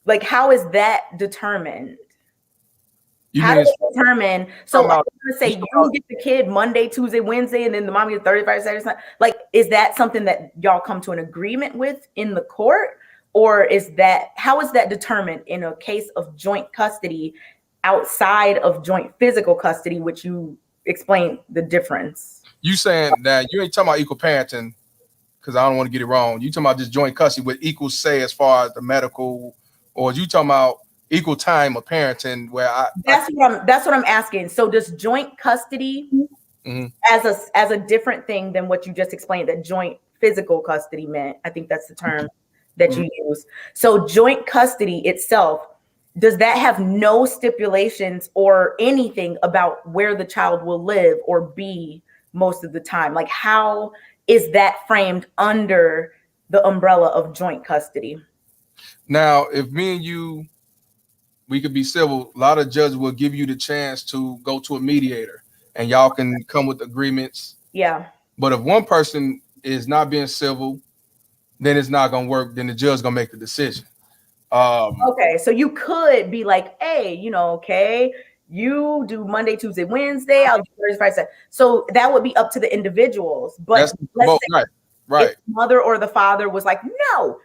Like, how is that determined? How do they determine? So like, let's say you get the kid Monday, Tuesday, Wednesday, and then the mom gets Thursday, Friday, Saturday, Sunday. Like, is that something that y'all come to an agreement with in the court? Or how is that determined in a case of joint custody outside of joint physical custody, which you explained the difference? You saying that you ain't talking about equal parenting, because I don't want to get it wrong. You talking about just joint custody with equal say as far as the medical, or you talking about equal time of parenting where that's what I'm asking. So does joint custody as a different thing than what you just explained that joint physical custody meant? I think that's the term that you use. So joint custody itself, does that have no stipulations or anything about where the child will live or be most of the time? Like, how is that framed under the umbrella of joint custody? Now, if me and you, we could be civil, a lot of judges will give you the chance to go to a mediator and y'all can come with agreements. Yeah. But if one person is not being civil, then it's not going to work. Then the judge is going to make the decision. Okay. So you could be like, hey, okay, you do Monday, Tuesday, Wednesday. I'll do Thursday, Friday, Saturday. So that would be up to the individuals. But let's say right. If the mother or the father was like, no,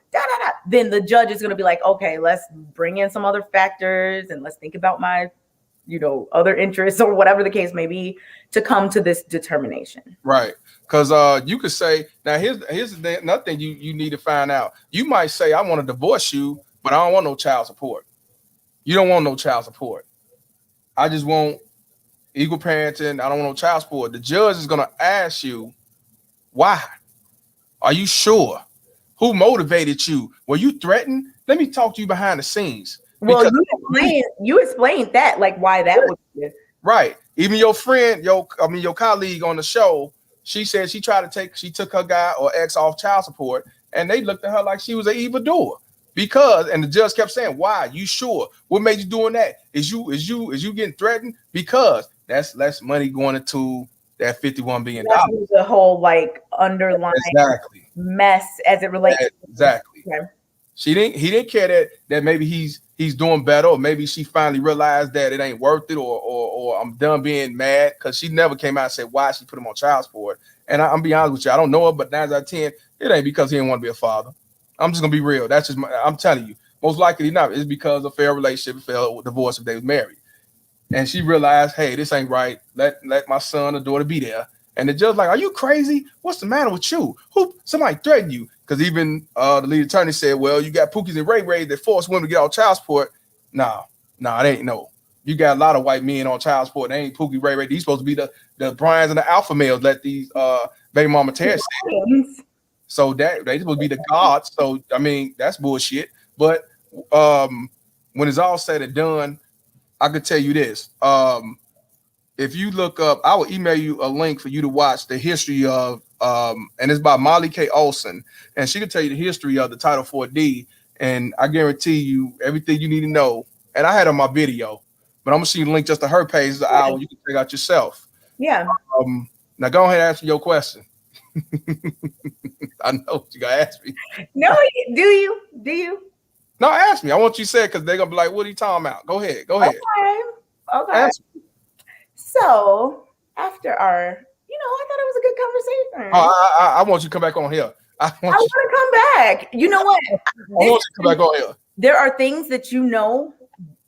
then the judge is going to be like, okay, let's bring in some other factors and let's think about my, other interests or whatever the case may be to come to this determination. Right. Because you could say, now here's another thing you need to find out. You might say, I want to divorce you, but I don't want no child support. You don't want no child support. I just want equal parenting. I don't want no child support. The judge is going to ask you, why? Are you sure? Who motivated you? Were you threatened? Let me talk to you behind the scenes. Well, you explained that, like why that was right. Even your friend, your colleague on the show, she said she took her guy or ex off child support, and they looked at her like she was an evildoer. And the judge kept saying, why? You sure? What made you doing that? Is you getting threatened? Because that's less money going into that $51 billion. That's the whole like underlying mess as it relates. Exactly. Okay. He didn't care that maybe he's doing better, or maybe she finally realized that it ain't worth it, or I'm done being mad, because she never came out and said why she put him on child support. And I'm be honest with you, I don't know her, but 9 out of 10, it ain't because he didn't want to be a father. I'm just gonna be real. That's just I'm telling you, most likely not. It's because of failed relationship, failed divorce if they was married. And she realized, hey, this ain't right. Let my son or daughter be there. And the judge like, are you crazy? What's the matter with you? Somebody threatened you? Because even the lead attorney said, well, you got Pookies and Ray Ray that force women to get on child support. No, it ain't no. You got a lot of white men on child support. They ain't Pookie, Ray Ray. These supposed to be the Bryans and the alpha males. Let these baby mama Terry say. So that they supposed to be the gods. So I mean, that's bullshit. But when it's all said and done, I could tell you this. If you look up, I will email you a link for you to watch the history of, and it's by Molly K. Olson, and she can tell you the history of the Title 4D, and I guarantee you everything you need to know. And I had on my video, but I'm gonna see you link just to her page. It's an hour you can check out yourself. Yeah. Now go ahead and answer your question. I know what you gotta ask me. No, do you? No, ask me. I want you to say it because they're gonna be like, "What are you talking about?" Go ahead. Okay. Ask me. So after our, I thought it was a good conversation. Oh, I want you to come back on here. I want to come back. You know what? I want you to come back on here. There are things that you know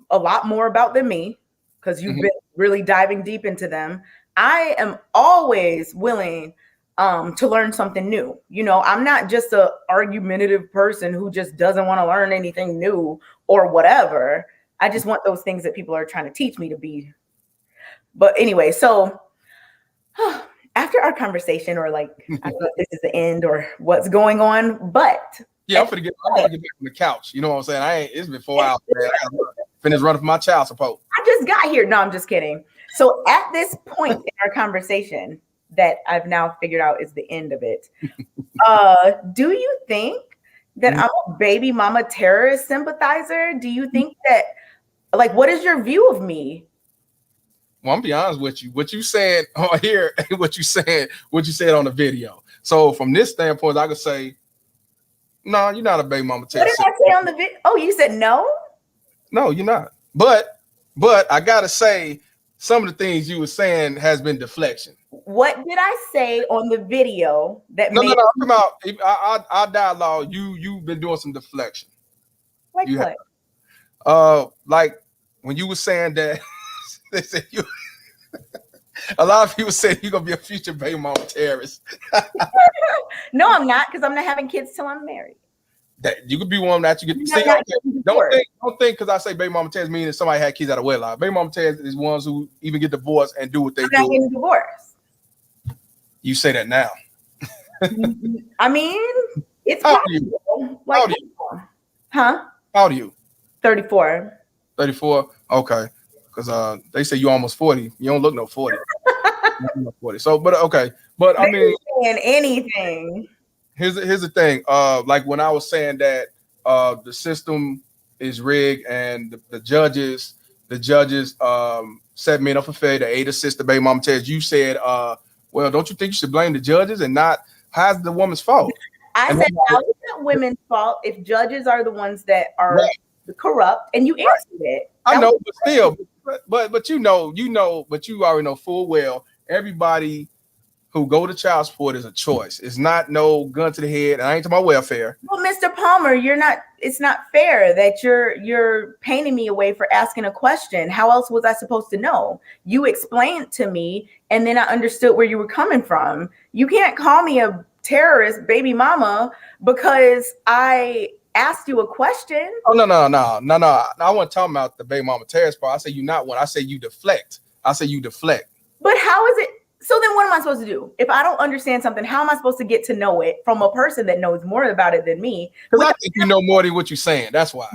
a lot more about than me because you've been really diving deep into them. I am always willing to learn something new. I'm not just a argumentative person who just doesn't want to learn anything new or whatever. I just want those things that people are trying to teach me to be. But anyway, so after our conversation, or like, I don't know if this is the end or what's going on, but yeah, I'm gonna get back on the couch. You know what I'm saying? It's been 4 hours. Man. I gotta finish running for my child support. I just got here. No, I'm just kidding. So at this point in our conversation that I've now figured out is the end of it, do you think that I'm a baby mama terrorist sympathizer? Do you think that, like, what is your view of me? Well, I'm gonna be honest with you. What you saying on here, what you said on the video. So from this standpoint, I could say, no, you're not a baby mama terrorist. What did I say on the video? Oh, you said no? No, you're not. But I gotta say, some of the things you were saying has been deflection. What did I say on the video that No, come out. Our dialogue, you've been doing some deflection. Like what? Like when you were saying that they said you a lot of people say you're gonna be a future baby mama terrorist. No, I'm not, because I'm not having kids till I'm married. That you could be one that you get. See, don't think because I say baby mama terrorist meaning somebody had kids out of wedlock. Baby mama terrorists is ones who even get divorced and do what they do. Not getting divorced. You say that now. I mean, it's How possible. How old are you? Huh? How old are you? 34. 34. Okay, because they say you almost 40. You don't look no 40. You don't look 40. So, but okay, but I mean, saying anything. Here's the thing. Like when I was saying that the system is rigged and the judges set men up for failure to aid assist the baby mama terrorists. You said, well, don't you think you should blame the judges and not how's the woman's fault? I said, how is it women's fault if judges are the ones that are corrupt? And you answered it. I know, but still, but you already know full well everybody who go to child support is a choice. It's not no gun to the head. And I ain't talking about welfare. Well, Mr. Palmer, it's not fair that you're painting me away for asking a question. How else was I supposed to know? You explained to me and then I understood where you were coming from. You can't call me a terrorist baby mama because I asked you a question. Oh, no. I wasn't talking about the baby mama terrorist part. I say you not one. I say you deflect. But how is it? So then what am I supposed to do? If I don't understand something, how am I supposed to get to know it from a person that knows more about it than me? Because I think you know more than what you're saying. That's why.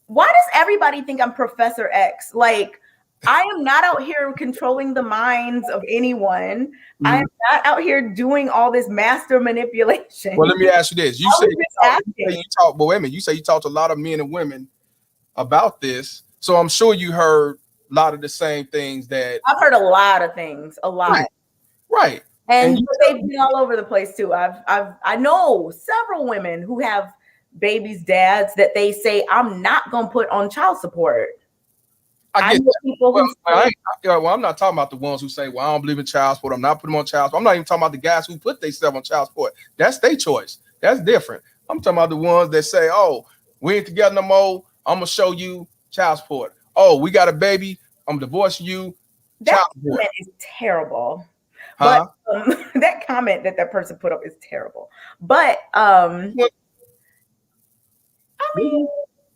Why does everybody think I'm Professor X? Like, I am not out here controlling the minds of anyone. Mm-hmm. I am not out here doing all this master manipulation. Well, let me ask you this. You say you talk to a lot of men and women about this. So I'm sure you heard a lot of the same things that I've heard. A lot of things, a lot. Right. And they've been all over the place too. I know several women who have babies' dads that they say I'm not gonna put on child support. I get people who I'm not talking about the ones who say, well, I don't believe in child support. I'm not putting them on child support. I'm not even talking about the guys who put themselves on child support. That's their choice. That's different. I'm talking about the ones that say, oh, we ain't together no more. I'm gonna show you child support. Oh, we got a baby. I'm divorcing you. That comment is terrible. Huh? But that comment that person put up is terrible. But I mean,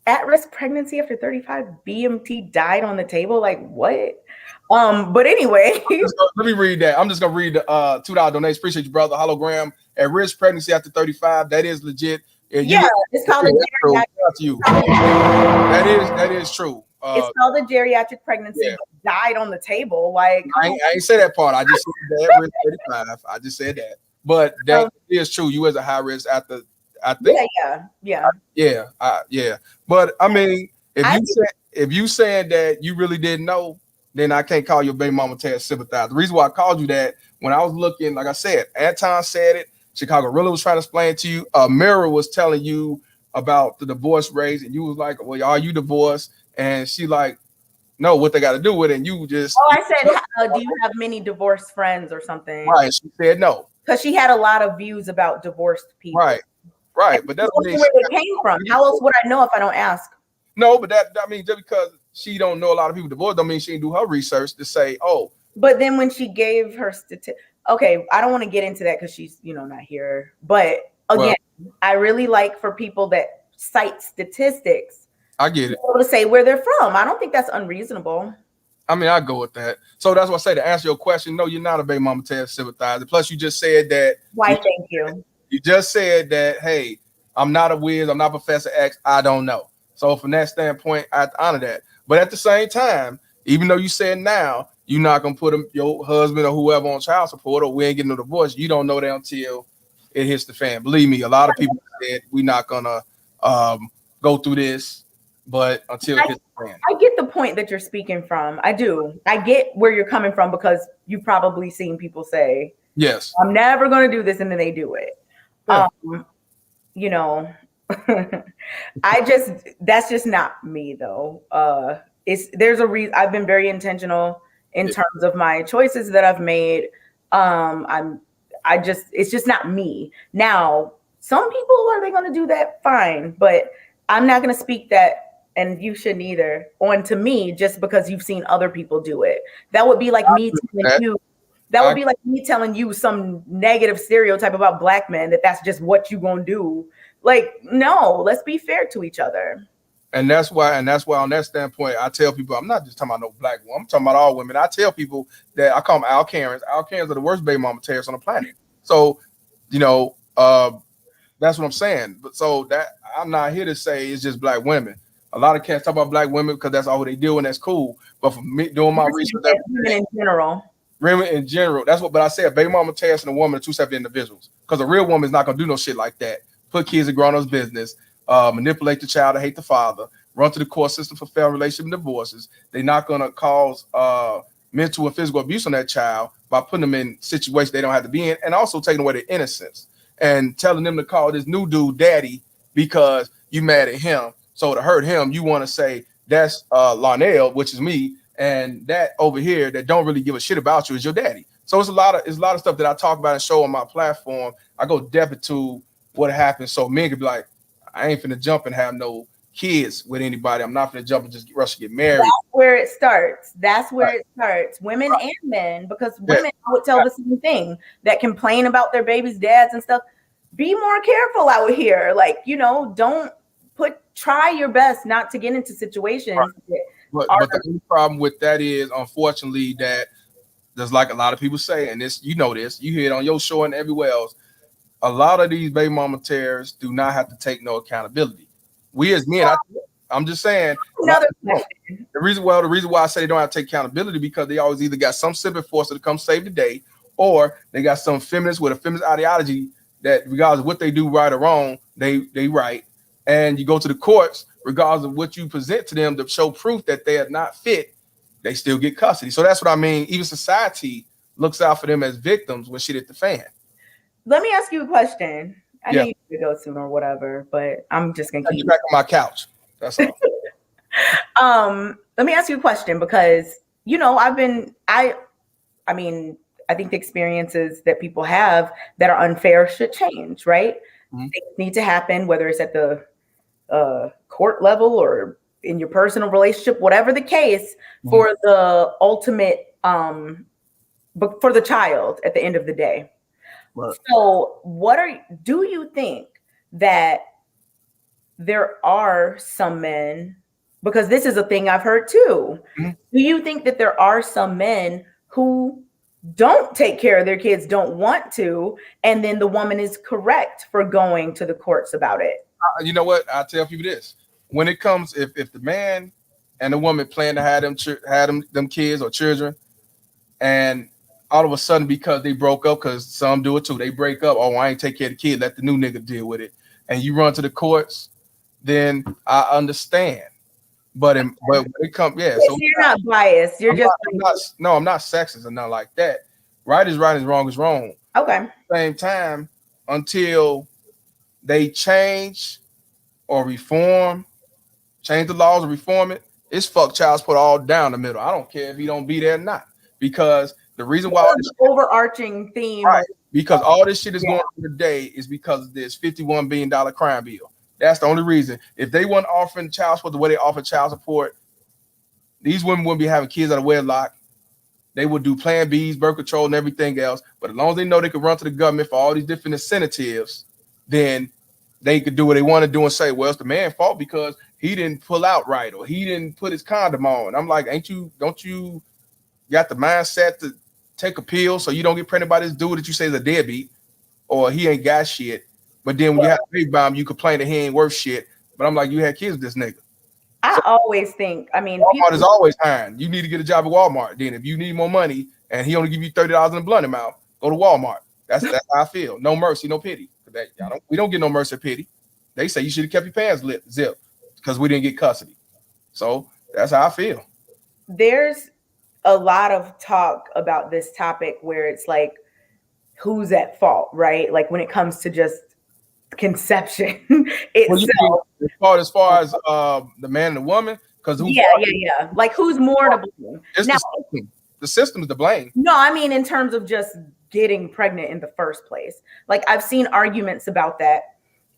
at-risk pregnancy after 35, BMT died on the table. Like what? But anyway, let me read that. I'm just gonna read the $2 donation. Appreciate you, brother. Hologram. at risk pregnancy after 35, that is legit. Yeah, it's called a geriatric. That is true. It's called a geriatric pregnancy, yeah. but died on the table. Like I ain't say that part. I just said that risk 35. I just said that. But that is true. You as a high risk after, I think. Yeah. But I mean, if you said that you really didn't know, then I can't call your baby mama a sympathizer. The reason why I called you that, when I was looking, like I said, Anton said it, Chicago Rilla was trying to explain to you, Mira was telling you about the divorce rates, and you was like, well, are you divorced? And she like, no, what they got to do with it? And you just... Oh, I said, do you have many divorced friends or something? Right, she said no. Because she had a lot of views about divorced people. Right, but that's where it came from. How else would I know if I don't ask? No, but that means just because she don't know a lot of people divorced, don't mean she didn't do her research to say, oh. But then when she gave her okay, I don't want to get into that because she's not here. But again, I really like for people that cite statistics. I get it. To say where they're from. I don't think that's unreasonable. I mean, I go with that. So that's what I say, to answer your question. No, you're not a baby mama sympathizer. Plus, you just said that. Why? Thank you. You just said that, hey, I'm not a whiz, I'm not Professor X, I don't know. So from that standpoint, I honor that. But at the same time, even though you said now you're not gonna put your husband or whoever on child support, or we ain't getting no divorce, you don't know that until it hits the fan. Believe me, a lot of people said we're not gonna go through this, but until it hits the fan. I get the point that you're speaking from. I do. I get where you're coming from, because you've probably seen people say, yes, I'm never gonna do this, and then they do it. Yeah. That's just not me though. There's a reason. I've been very intentional in terms of my choices that I've made. It's just not me. Now, some people, are they going to do that? Fine, but I'm not going to speak that, and you shouldn't either, on to me just because you've seen other people do it. That would be like me telling you. That would be like me telling you some negative stereotype about Black men, that's just what you gonna do. Like, no, let's be fair to each other. And that's why on that standpoint, I tell people, I'm not just talking about no Black woman, I'm talking about all women. I tell people that I call them Al Karens. Al Karens are the worst baby mama terrorists on the planet. So, that's what I'm saying. But so that I'm not here to say it's just Black women. A lot of cats talk about Black women because that's all they do, and that's cool. But for me, doing my research, women in general, that's what. But I say a baby mama terrorist and a woman are two separate individuals. Because a real woman is not gonna do no shit like that. Put kids in grown-ups' business, manipulate the child to hate the father, run to the court system for failed relationship and divorces. They're not gonna cause mental and physical abuse on that child by putting them in situations they don't have to be in, and also taking away their innocence and telling them to call this new dude daddy because you mad at him. So to hurt him, you want to say that's Larnell, which is me, and that over here that don't really give a shit about you is your daddy. So it's a lot of stuff that I talk about and show on my platform. I go depth into what happened, so men could be like, I ain't finna jump and have no kids with anybody. I'm not finna jump and just rush to get married. That's where it starts. It starts. Women and men, because women, I would tell the same thing, that complain about their babies' dads and stuff. Be more careful out here. Like, try your best not to get into situations. But the only problem with that is, unfortunately, that there's like a lot of people say, and this, you hear it on your show and everywhere else, a lot of these baby mama terrorists do not have to take no accountability. We as men, I'm just saying, the reason why I say they don't have to take accountability, because they always either got some civil force to come save the day, or they got some feminists with a feminist ideology that regardless of what they do right or wrong, they right. And you go to the courts, regardless of what you present to them to show proof that they are not fit, they still get custody. So that's what I mean. Even society looks out for them as victims when shit hit the fan. Let me ask you a question. I know you need to go soon or whatever, but I'm just gonna keep you back on my couch. That's all. Let me ask you a question, because I think the experiences that people have that are unfair should change, right? Mm-hmm. Things need to happen, whether it's at the court level or in your personal relationship, whatever the case, for the ultimate, but for the child at the end of the day. Right. So do you think that there are some men, because this is a thing I've heard too, do you think that there are some men who don't take care of their kids, don't want to, and then the woman is correct for going to the courts about it. You know what? I tell people this: when it comes, if the man and the woman plan to have them kids or children, and all of a sudden because they broke up, because some do it too, they break up. Oh, I ain't take care of the kid. Let the new nigga deal with it. And you run to the courts, then I understand. But when it comes, yeah. So you're not biased. You're I'm not sexist or nothing like that. Right is right, is wrong is wrong. Okay. At the same time, until they change or reform, change the laws or reform it, it's fuck child support all down the middle. I don't care if he don't be there or not, because the reason why all this overarching theme, right? Because all this shit is going on today is because of this $51 billion crime bill. That's the only reason. If they weren't offering child support the way they offer child support, these women wouldn't be having kids out of wedlock. They would do Plan Bs, birth control, and everything else. But as long as they know they could run to the government for all these different incentives, then they could do what they want to do and say, well, it's the man's fault because he didn't pull out right or he didn't put his condom on. I'm like, don't you got the mindset to take a pill so you don't get pregnant by this dude that you say is a deadbeat or he ain't got shit? But then when you have a big bomb, you complain that he ain't worth shit. But I'm like, you had kids with this nigga. I always think, Walmart is always hiring. You need to get a job at Walmart. Then if you need more money and he only give you $30 in a blunt amount, go to Walmart. That's how I feel. No mercy, no pity. We don't get no mercy or pity. They say you should have kept your pants zipped because we didn't get custody. So that's how I feel. There's a lot of talk about this topic where it's like, who's at fault, right? Like when it comes to just conception itself. As far as the man and the woman, because yeah. Like who's more to blame? It's now, the system is to blame. No, I mean in terms of just getting pregnant in the first place. Like I've seen arguments about that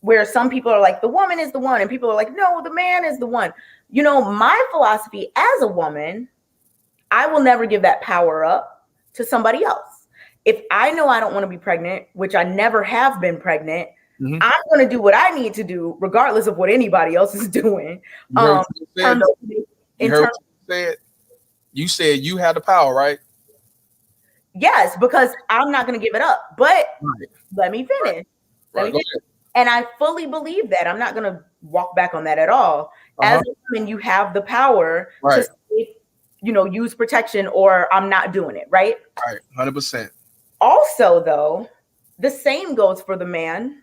where some people are like, the woman is the one, and people are like, no, the man is the one. You know, my philosophy as a woman, I will never give that power up to somebody else. If I know I don't want to be pregnant, which I never have been pregnant, I'm going to do what I need to do, regardless of what anybody else is doing. You said you had the power, right? Yes, because I'm not going to give it up. But let me finish. And I fully believe that. I'm not going to walk back on that at all. As a woman, you have the power to say, use protection, or I'm not doing it, right? Right, 100%. Also, though, the same goes for the man.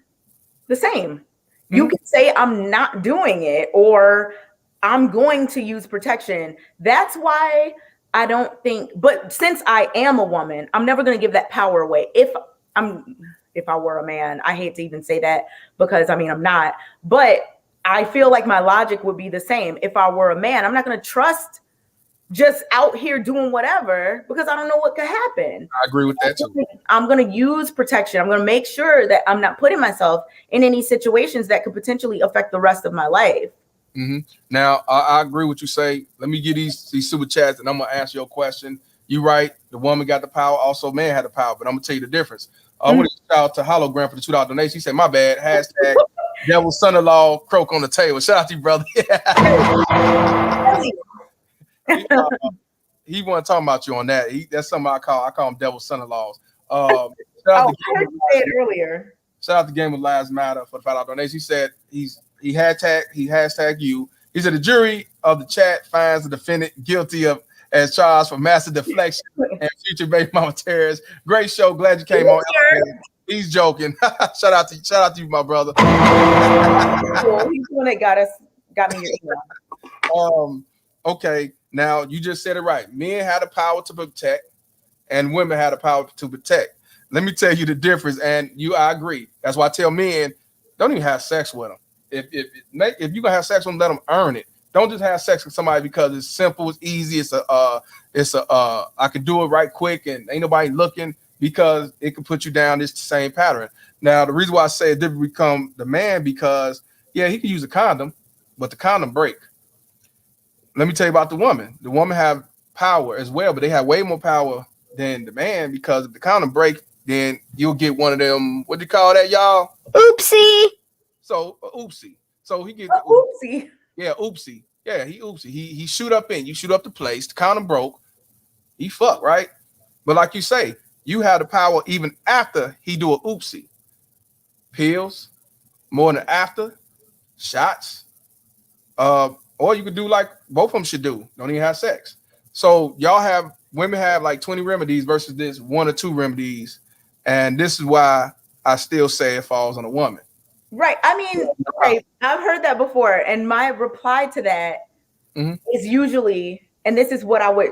The same. You can say I'm not doing it or I'm going to use protection. That's why I don't think, but since I am a woman, I'm never going to give that power away. If I were a man, I hate to even say that because I'm not, but I feel like my logic would be the same. If I were a man, I'm not going to trust just out here doing whatever because I don't know what could happen. I agree with that too. I'm going to use protection. I'm going to make sure that I'm not putting myself in any situations that could potentially affect the rest of my life. Now, I agree with you say. Let me get these super chats and I'm going to answer your question. You right. The woman got the power. Also, man had the power. But I'm going to tell you the difference. I want to shout out to Hologram for the $2 donation. He said, my bad. Hashtag devil's son-in-law croak on the table. Shout out to you, brother. He wasn't talking about you on that. That's something I call him devil's son-in-laws. I heard you say it earlier. Shout out to Game of Lives Matter for the $5 donation. He said he hashtag you. He said the jury of the chat finds the defendant guilty of as charged for massive deflection and future baby mama terrorists. Great show. Glad you came on. He's joking. Shout out to you, my brother. He's the one that got me your email. Okay. Now you just said it right. Men had the power to protect, and women had the power to protect. Let me tell you the difference, and I agree. That's why I tell men, don't even have sex with them. If you're gonna have sex with them, let them earn it. Don't just have sex with somebody because it's simple, it's easy, I can do it right quick and ain't nobody looking, because it can put you down this same pattern. Now, the reason why I say it didn't become the man, because he can use a condom, but the condom break. Let me tell you about the woman. The woman have power as well, but they have way more power than the man, because if the condom break, then you'll get one of them, what do you call that, y'all? Oopsie. So oopsie. So he gets oopsie. Yeah, oopsie. Yeah, he oopsie. He shoot up in. You shoot up the place. The condom broke. He fuck, right? But like you say, you have the power even after he do a oopsie. Pills, more than after, shots. Or you could do like both of them should do. Don't even have sex. So women have like 20 remedies versus this 1 or 2 remedies. And this is why I still say it falls on a woman. Right. I mean, okay, I've heard that before. And my reply to that is usually, and this is what I would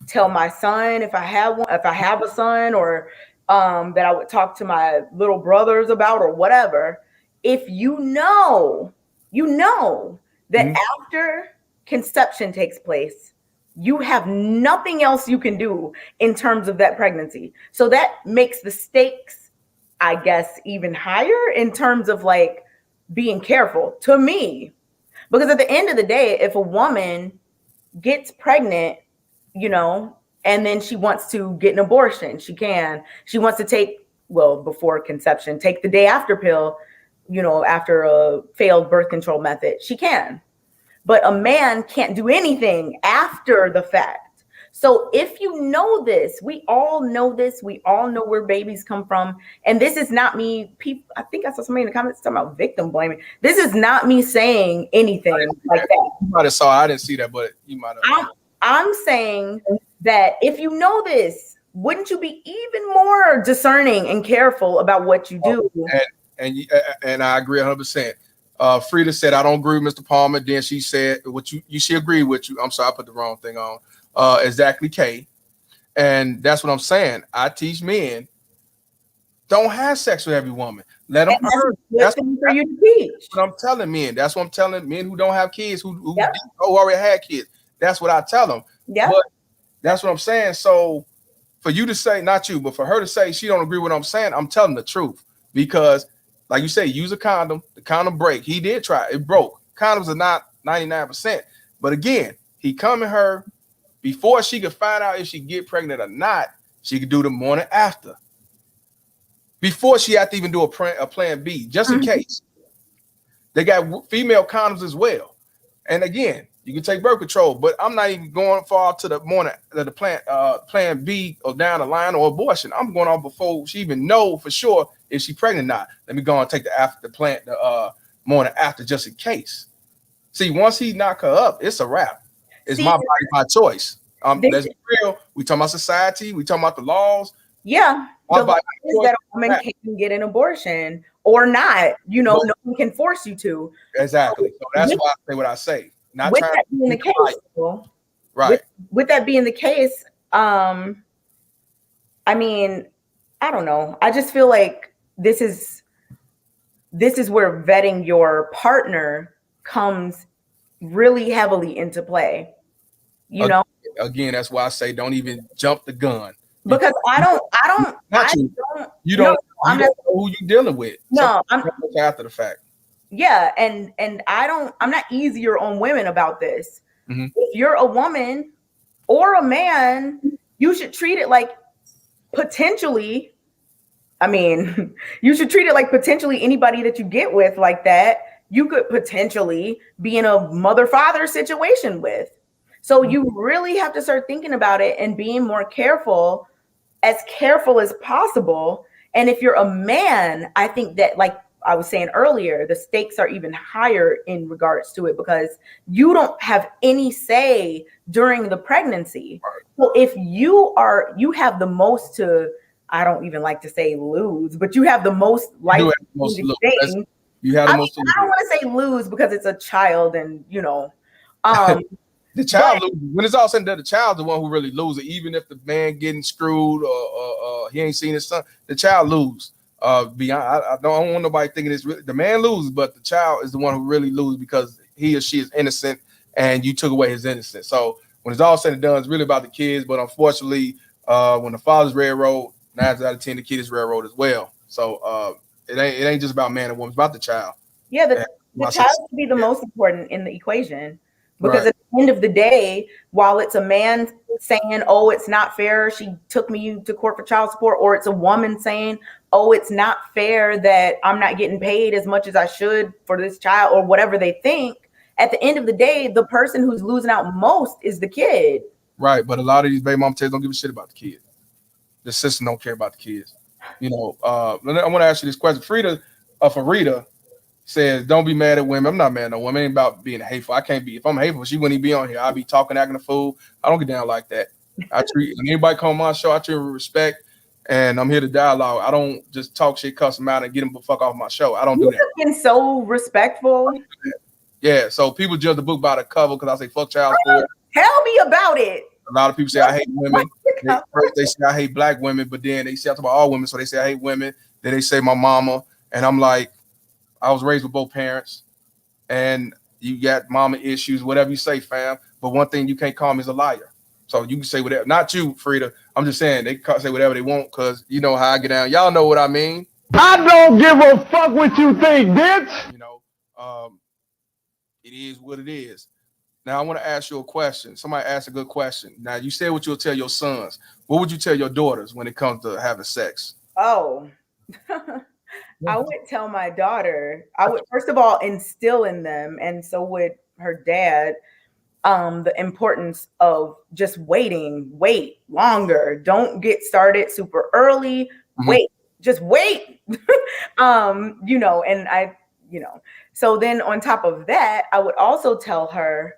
tell my son if I have a son, or that I would talk to my little brothers about, or whatever. If you know that after conception takes place, you have nothing else you can do in terms of that pregnancy. So that makes the stakes, I guess, even higher in terms of like being careful to me. Because at the end of the day, if a woman gets pregnant, and then she wants to get an abortion, she can. She wants to take, before conception, take the day after pill, after a failed birth control method, she can. But a man can't do anything after the fact. So if you know this, we all know this. We all know where babies come from. And this is not me. I think I saw somebody in the comments talking about victim blaming. This is not me saying anything like that. You might have saw. I didn't see that, but you might have. I'm saying that if you know this, wouldn't you be even more discerning and careful about what you do? And I agree 100%. Frida said, I don't agree with Mr. Palmer. Then she said, she agreed with you. I'm sorry, I put the wrong thing on. Exactly, Kay. And that's what I'm saying. I teach men, don't have sex with every woman. Let them earn. That's for you to teach. What I'm telling men. That's what I'm telling men who don't have kids, who already had kids. That's what I tell them. Yeah. But that's what I'm saying. So for you to say, not you, but for her to say she don't agree with what I'm saying, I'm telling the truth. Because like you say, use a condom, the condom break. He did try, it broke. Condoms are not 99%. But again, he come at her before she could find out if she get pregnant or not. She could do the morning after. Before she had to even do a plan B, just in case. They got female condoms as well. And again, you can take birth control, but I'm not even going far to the morning, the plan B or down the line or abortion. I'm going on before she even know for sure if she's pregnant or not. Let me go and take the morning after just in case. See, once he knock her up, it's a wrap. It's my body, my choice. Let's be real. We talking about society. We talking about the laws. Yeah. The law is that a woman can get an abortion or not. No one can force you to. Exactly. So that's why I say what I say. Not with that being the case, right? With that being the case, I mean, I don't know. I just feel like this is where vetting your partner comes really heavily into play. Again, that's why I say don't even jump the gun. Because I don't know who you dealing with. No, I'm after the fact. Yeah, and I'm not easier on women about this. If you're a woman or a man, you should treat it like potentially, you should treat it like potentially anybody that you get with like that, you could potentially be in a mother-father situation with. So you really have to start thinking about it and being more careful as possible. And if you're a man, I think that, like I was saying earlier, the stakes are even higher in regards to it because you don't have any say during the pregnancy. So if you have the most to, I don't even like to say lose, but you have the most life. You have the most. I don't want to say lose because it's a child, and the child when it's all said and done, the child's the one who really loses. Even if the man getting screwed or he ain't seen his son, the child lose. I don't want nobody thinking it's really, the man loses, but the child is the one who really loses because he or she is innocent and you took away his innocence. So when it's all said and done, it's really about the kids. But unfortunately, when the father's railroad, 9 out of 10 the kid is railroad as well. So it ain't just about man and woman; it's about the child. Yeah, the child should be the most important in the equation. Because at the end of the day, while it's a man saying, oh, it's not fair, she took me to court for child support, or it's a woman saying, oh, it's not fair that I'm not getting paid as much as I should for this child, or whatever they think, at the end of the day, the person who's losing out most is the kid. Right, but a lot of these baby mom kids don't give a shit about the kid. the system don't care about the kids. You know, I want to ask you this question. Farida says, don't be mad at women. I'm not mad at no women. It ain't about being hateful. I can't be. If I'm hateful, she wouldn't even be on here. I'll be talking, acting a fool. I don't get down like that. I treat anybody come on my show, I treat them with respect, and I'm here to dialogue. I don't just talk shit, cuss them out, and get them the fuck off my show. I don't do that. You've been so respectful. Yeah, so people judge the book by the cover because I say fuck child support. Tell me about it. A lot of people say I hate women. They say I hate black women, but then they say I talk about all women, so they say I hate women. Then they say my mama, and I'm like, I was raised with both parents, and you got mama issues, whatever you say, fam. But one thing you can't call me is a liar. So you can say whatever. Not you, Frida. I'm just saying they can say whatever they want because you know how I get down. Y'all know what I mean. I don't give a fuck what you think, bitch. You know, it is what it is. Now I want to ask you a question. Somebody asked a good question. Now you said what you'll tell your sons. What would you tell your daughters when it comes to having sex? Oh, I would tell my daughter, I would first of all instill in them, and so would her dad, the importance of just wait longer. Don't get started super early. Wait, just wait. You know, and so then on top of that, I would also tell her,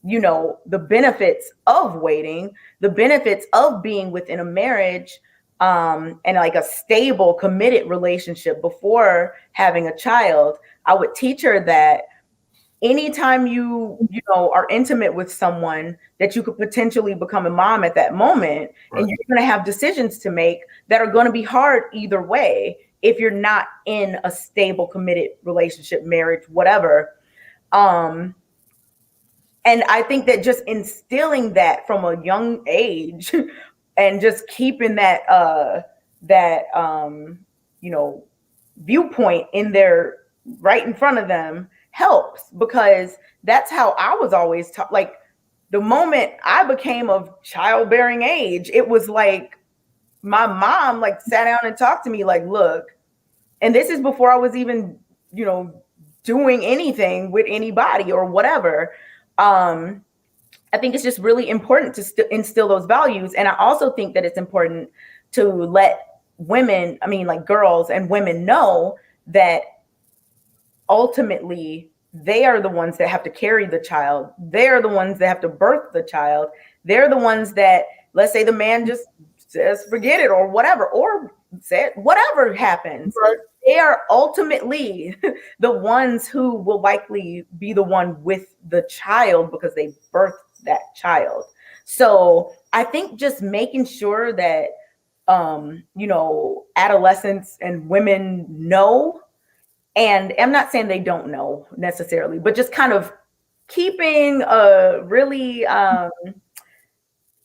you know, the benefits of waiting, the benefits of being within a marriage, and like a stable, committed relationship before having a child. I would teach her that anytime you are intimate with someone, that you could potentially become a mom at that moment, and you're going to have decisions to make that are going to be hard either way if you're not in a stable, committed relationship, marriage, whatever. And I think that just instilling that from a young age and just keeping that viewpoint in there right in front of them helps, because that's how I was always taught. Like the moment I became of childbearing age, it was like my mom like sat down and talked to me like, look, and this is before I was even, doing anything with anybody or whatever. I think it's just really important to instill those values. And I also think that it's important to let women, like girls and women, know that ultimately they are the ones that have to carry the child. They're the ones that have to birth the child. They're the ones that, let's say the man just says, forget it or whatever, or said whatever happens. Right. They are ultimately the ones who will likely be the one with the child because they birthed that child. So I think just making sure that, adolescents and women know, and I'm not saying they don't know necessarily, but just kind of keeping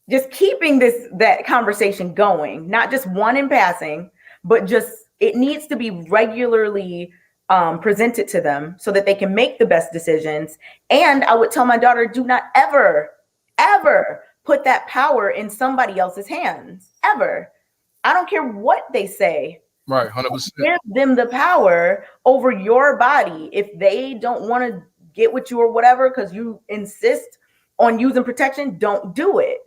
just keeping that conversation going, not just one in passing, but just it needs to be regularly presented to them so that they can make the best decisions. And I would tell my daughter, do not ever, ever put that power in somebody else's hands, ever. I don't care what they say. Right, 100%. Give them the power over your body. If they don't want to get with you or whatever, because you insist on using protection, don't do it.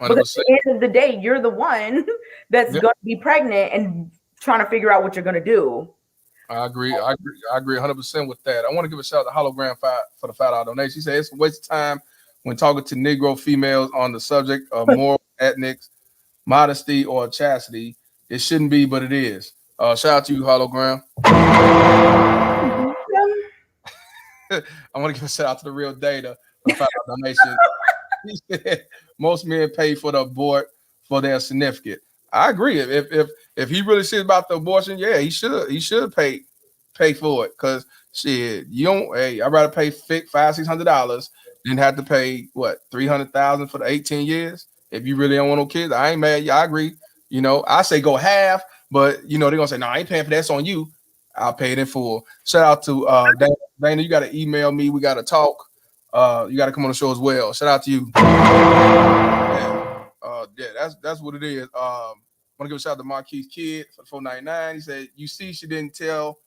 100%. Because at the end of the day, you're the one that's going to be pregnant and trying to figure out what you're going to do. I agree 100% with that. I want to give a shout out to Hologram for the $5 donation. She said it's a waste of time when talking to Negro females on the subject of moral, ethnic, modesty, or chastity. It shouldn't be, but it is. Shout out to you, Hologram. I want to give a shout out to the Real Data for the $5 donation. He said most men pay for the abort for their significant. I agree. If he really shit about the abortion, yeah, he should pay for it. Cause shit, I'd rather pay $500-$600 than have to pay what $300,000 for the 18 years. If you really don't want no kids, I ain't mad. Yeah, I agree. I say go half, but they're gonna say no, I ain't paying for that. It's on you. I'll pay it in full. Shout out to Dana. You gotta email me. We gotta talk. You gotta come on the show as well. Shout out to you. Yeah, that's what it is. I want to give a shout out to Marquis Kid for $4.99. He said, "You see, she didn't tell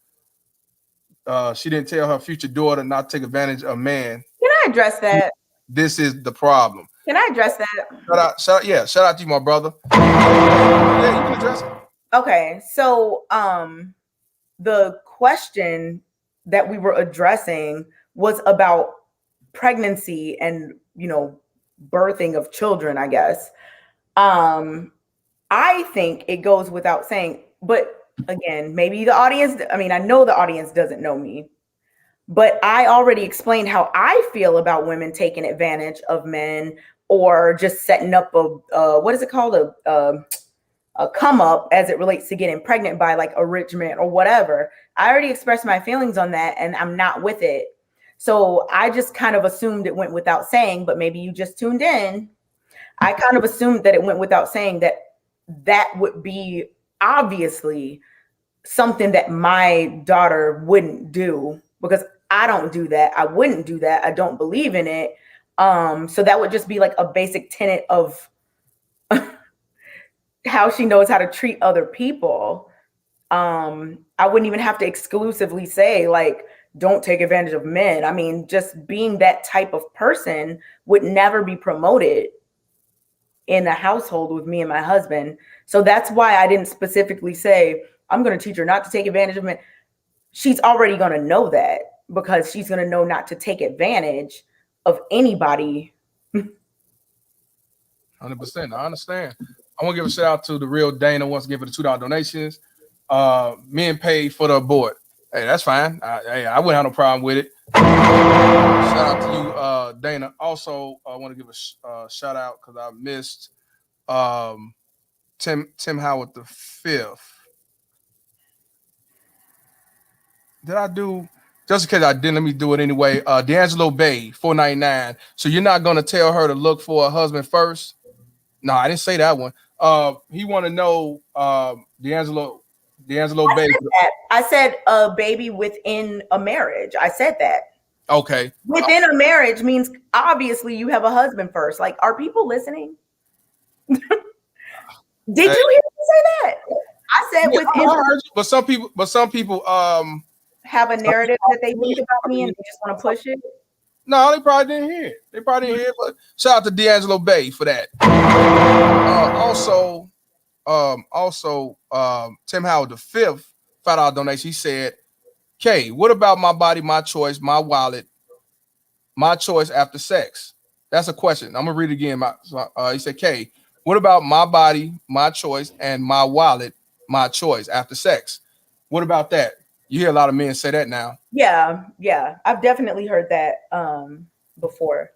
her future daughter not to take advantage of man." Can I address that? This is the problem. Can I address that? Shout out to you, my brother. Yeah, you can address it. Okay, so the question that we were addressing was about pregnancy and, you know, birthing of children, I guess. I think it goes without saying, but again, maybe the audience, I mean, I know the audience doesn't know me, but I already explained how I feel about women taking advantage of men or just setting up a what is it called? A come up as it relates to getting pregnant by like a rich man or whatever. I already expressed my feelings on that and I'm not with it. So I just kind of assumed it went without saying, but maybe you just tuned in. I kind of assumed that it went without saying that that would be obviously something that my daughter wouldn't do because I don't do that. I wouldn't do that. I don't believe in it. So that would just be like a basic tenet of how she knows how to treat other people. I wouldn't even have to exclusively say like, don't take advantage of men. I mean, just being that type of person would never be promoted in the household with me and my husband. So that's why I didn't specifically say, I'm going to teach her not to take advantage of men. She's already going to know that because she's going to know not to take advantage of anybody. 100%. I understand. I want to give a shout out to the real Dana. Wants to give her the $2 donations. Men paid for the abort. Hey, that's fine. I wouldn't have no problem with it. Shout out to you, Dana. Also, I want to give a shout out because I missed Tim Howard the fifth. Did I do? Just in case I didn't, let me do it anyway. D'Angelo Bay, $4.99. So you're not gonna tell her to look for a husband first? No, I didn't say that one. He want to know D'Angelo Bay. I said a baby within a marriage. I said that. Okay. Within a marriage means obviously you have a husband first. Like, are people listening? Did you hear me say that? I said Yeah, within. I heard you, but some people have a narrative that they think about me and they just want to push it. No, they probably didn't hear it. But shout out to D'Angelo Bay for that. Also, Tim Howard the fifth $5 donation. He said, "Kay, what about my body, my choice, my wallet, my choice after sex?" That's a question. I'm gonna read it again. He said, "Kay, what about my body, my choice, and my wallet, my choice after sex?" What about that? You hear a lot of men say that now. Yeah. I've definitely heard that before.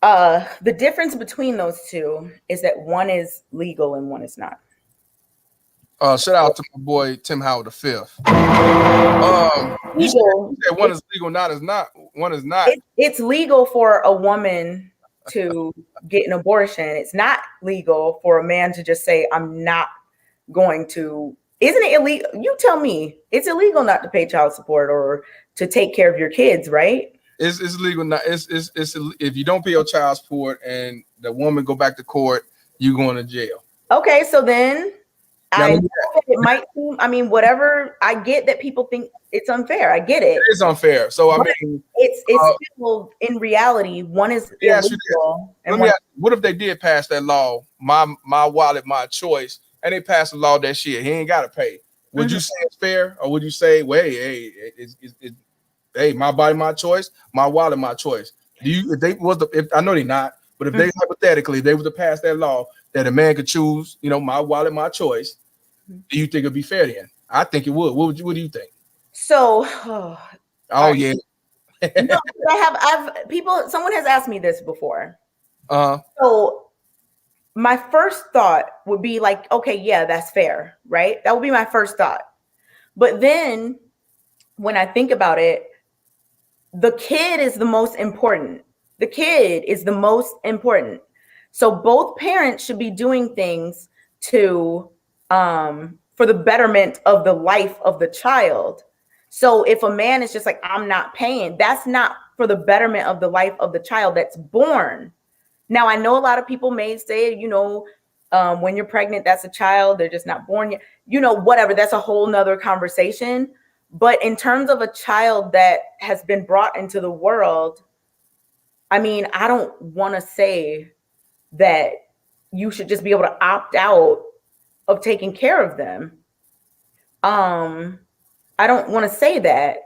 The difference between those two is that one is legal and one is not. Shout out to my boy Tim Howard the fifth. You said one is legal, one is not. It's legal for a woman to get an abortion. It's not legal for a man to just say, I'm not going to. Isn't it illegal? You tell me. It's illegal not to pay child support or to take care of your kids, right? It's legal. Not. It's if you don't pay your child support and the woman go back to court, you going to jail. Okay, so then I know it might seem. I mean, whatever. I get that people think it's unfair. I get it. It is unfair. So I mean, it's still in reality. One is illegal. What if they did pass that law? My wallet, my choice. And they passed a law that shit he ain't got to pay. Would you say it's fair, or would you say, well, hey, my body, my choice, my wallet, my choice? Do you? If I know they're not, but if they hypothetically they were to pass that law that a man could choose, my wallet, my choice, do you think it'd be fair then? I think it would. What do you think? So, yeah. No, someone has asked me this before. So my first thought would be like, okay, yeah, that's fair, right? That would be my first thought. But then when I think about it, the kid is the most important. The kid is the most important. So both parents should be doing things to for the betterment of the life of the child. So if a man is just like, I'm not paying, that's not for the betterment of the life of the child that's born. Now, I know a lot of people may say, when you're pregnant, that's a child. They're just not born yet. Whatever. That's a whole nother conversation. But in terms of a child that has been brought into the world, I mean, I don't want to say that you should just be able to opt out of taking care of them. I don't want to say that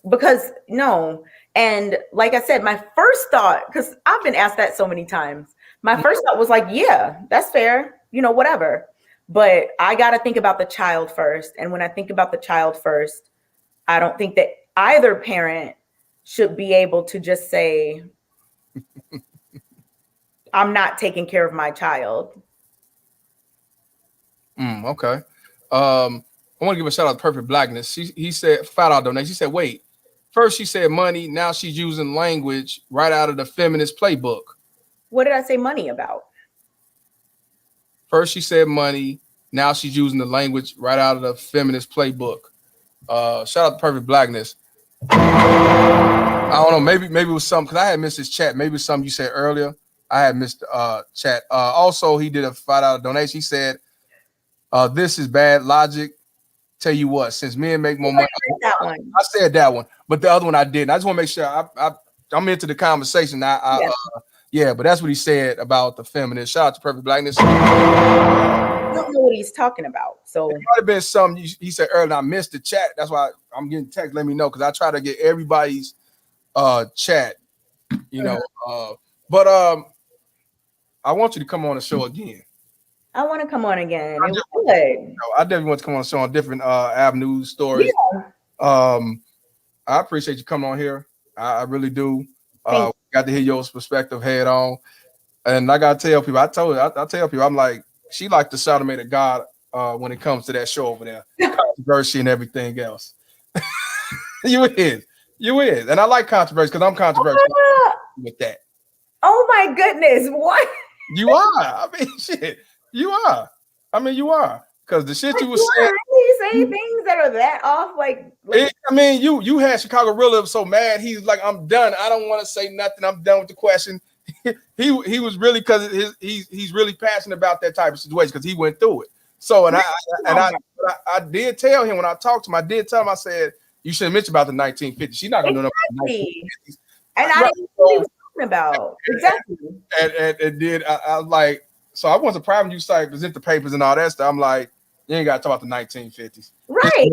because no. And like I said, my first thought, because I've been asked that so many times, my first thought was like, yeah, that's fair, whatever. But I got to think about the child first. And when I think about the child first, I don't think that either parent should be able to just say, I'm not taking care of my child. Okay. I want to give a shout out to Perfect Blackness. He said $5 donation. She said, wait, first she said money. Now she's using language right out of the feminist playbook. What did I say money about? First she said money. Now she's using the language right out of the feminist playbook. Shout out to Perfect Blackness. I don't know. Maybe it was something, because I had missed his chat. Maybe it was something you said earlier. I had missed chat. Also, he did a $5 donation. He said, this is bad logic. Tell you what, since men make more money, I said that one, but the other one I didn't. I just want to make sure I'm into the conversation. Yeah, but that's what he said about the feminist. Shout out to Perfect Blackness. I don't know what he's talking about. So it might have been something he said earlier. I missed the chat. That's why I'm getting text. Let me know, because I try to get everybody's chat. But I want you to come on the show again. I want to come on again. I definitely want to come on the show on different avenues, stories. Yeah. I appreciate you coming on here. I really do. Got to hear your perspective head on. And I gotta tell people, I tell people, I'm like, she like the Charlamagne of God when it comes to that show over there. Controversy and everything else. You is. And I like controversy because I'm controversial with that. Oh my goodness, what? You are. I mean, shit. You are. You are. Because the shit you was saying. You say things that are that off, you had Chicago Rilla so mad. He's like, I'm done. I don't want to say nothing. I'm done with the question. he was really, because he's really passionate about that type of situation because he went through it. So I did tell him when I talked to him, I said, you shouldn't mention about the 1950s. She's not gonna know about the 1950s. And I didn't know what he was talking about. Exactly. And it did. I was like, so I wasn't surprised when you started present the papers and all that stuff. I'm like, you ain't got to talk about the 1950s. Right.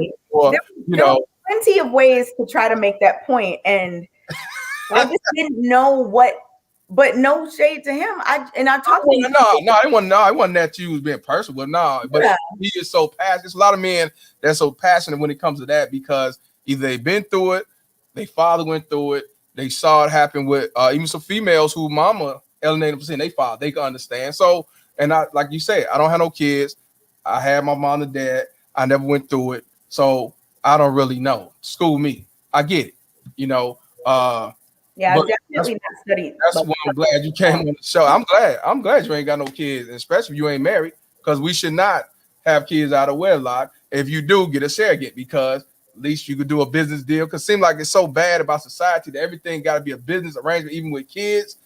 There were plenty of ways to try to make that point. And I just didn't know what, but no shade to him. I talked to him. It wasn't that you was being personal. But he is so passionate. There's a lot of men that's so passionate when it comes to that because either they've been through it, their father went through it, they saw it happen with even some females who mama alienated them, they father, they can understand. So, and I, like you said, I don't have no kids. I had my mom and dad. I never went through it. So I don't really know. School me. I get it. I've definitely not studied. That's why I'm glad you came on the show. I'm glad you ain't got no kids, especially if you ain't married, because we should not have kids out of wedlock. If you do, get a surrogate, because at least you could do a business deal. Because it seems like it's so bad about society that everything got to be a business arrangement, even with kids,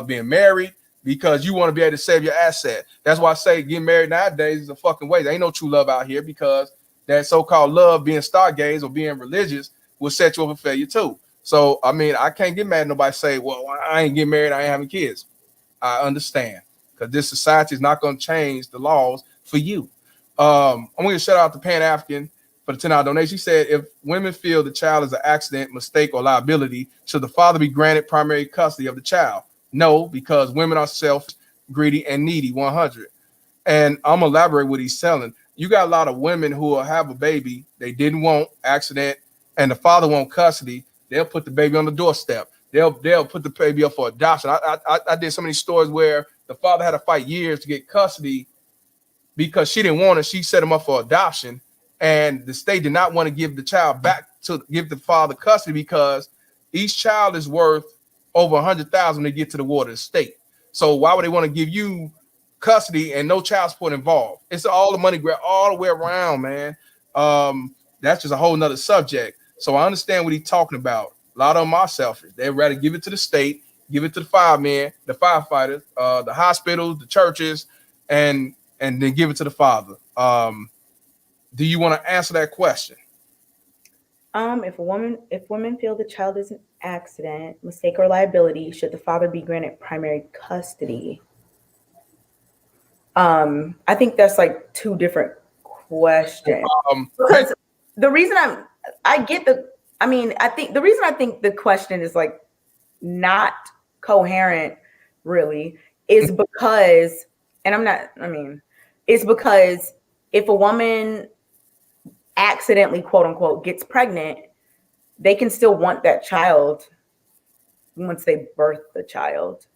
being married, because you want to be able to save your asset. That's why I say getting married nowadays is a fucking waste. There ain't no true love out here, because that so-called love, being stargaze or being religious, will set you up for failure too. So, I can't get mad at nobody say, well, I ain't getting married, I ain't having kids. I understand, because this society is not going to change the laws for you. I'm going to shout out to Pan African for the $10 donation. She said, if women feel the child is an accident, mistake, or liability, should the father be granted primary custody of the child? No, because women are selfish, greedy, and needy, 100. And I'm going to elaborate what he's telling. You got a lot of women who will have a baby they didn't want, accident, and the father won't custody. They'll put the baby on the doorstep. They'll put the baby up for adoption. I did so many stories where the father had to fight years to get custody because she didn't want it. She set him up for adoption, and the state did not want to give the child back to give the father custody because each child is worth over 100,000 when they get to the ward of the state. So why would they want to give you custody and no child support involved? It's all the money grab all the way around, man. That's just a whole nother subject. So I understand what he's talking about. A lot of them are selfish. They'd rather give it to the state, give it to the firemen, the firefighters, the hospitals, the churches, and then give it to the father. Do you want to answer that question? If women feel the child is an accident, mistake, or liability, should the father be granted primary custody? I think that's like two different questions. Because the reason I think the question is like not coherent really is because, it's because if a woman accidentally, quote unquote, gets pregnant, they can still want that child once they birth the child.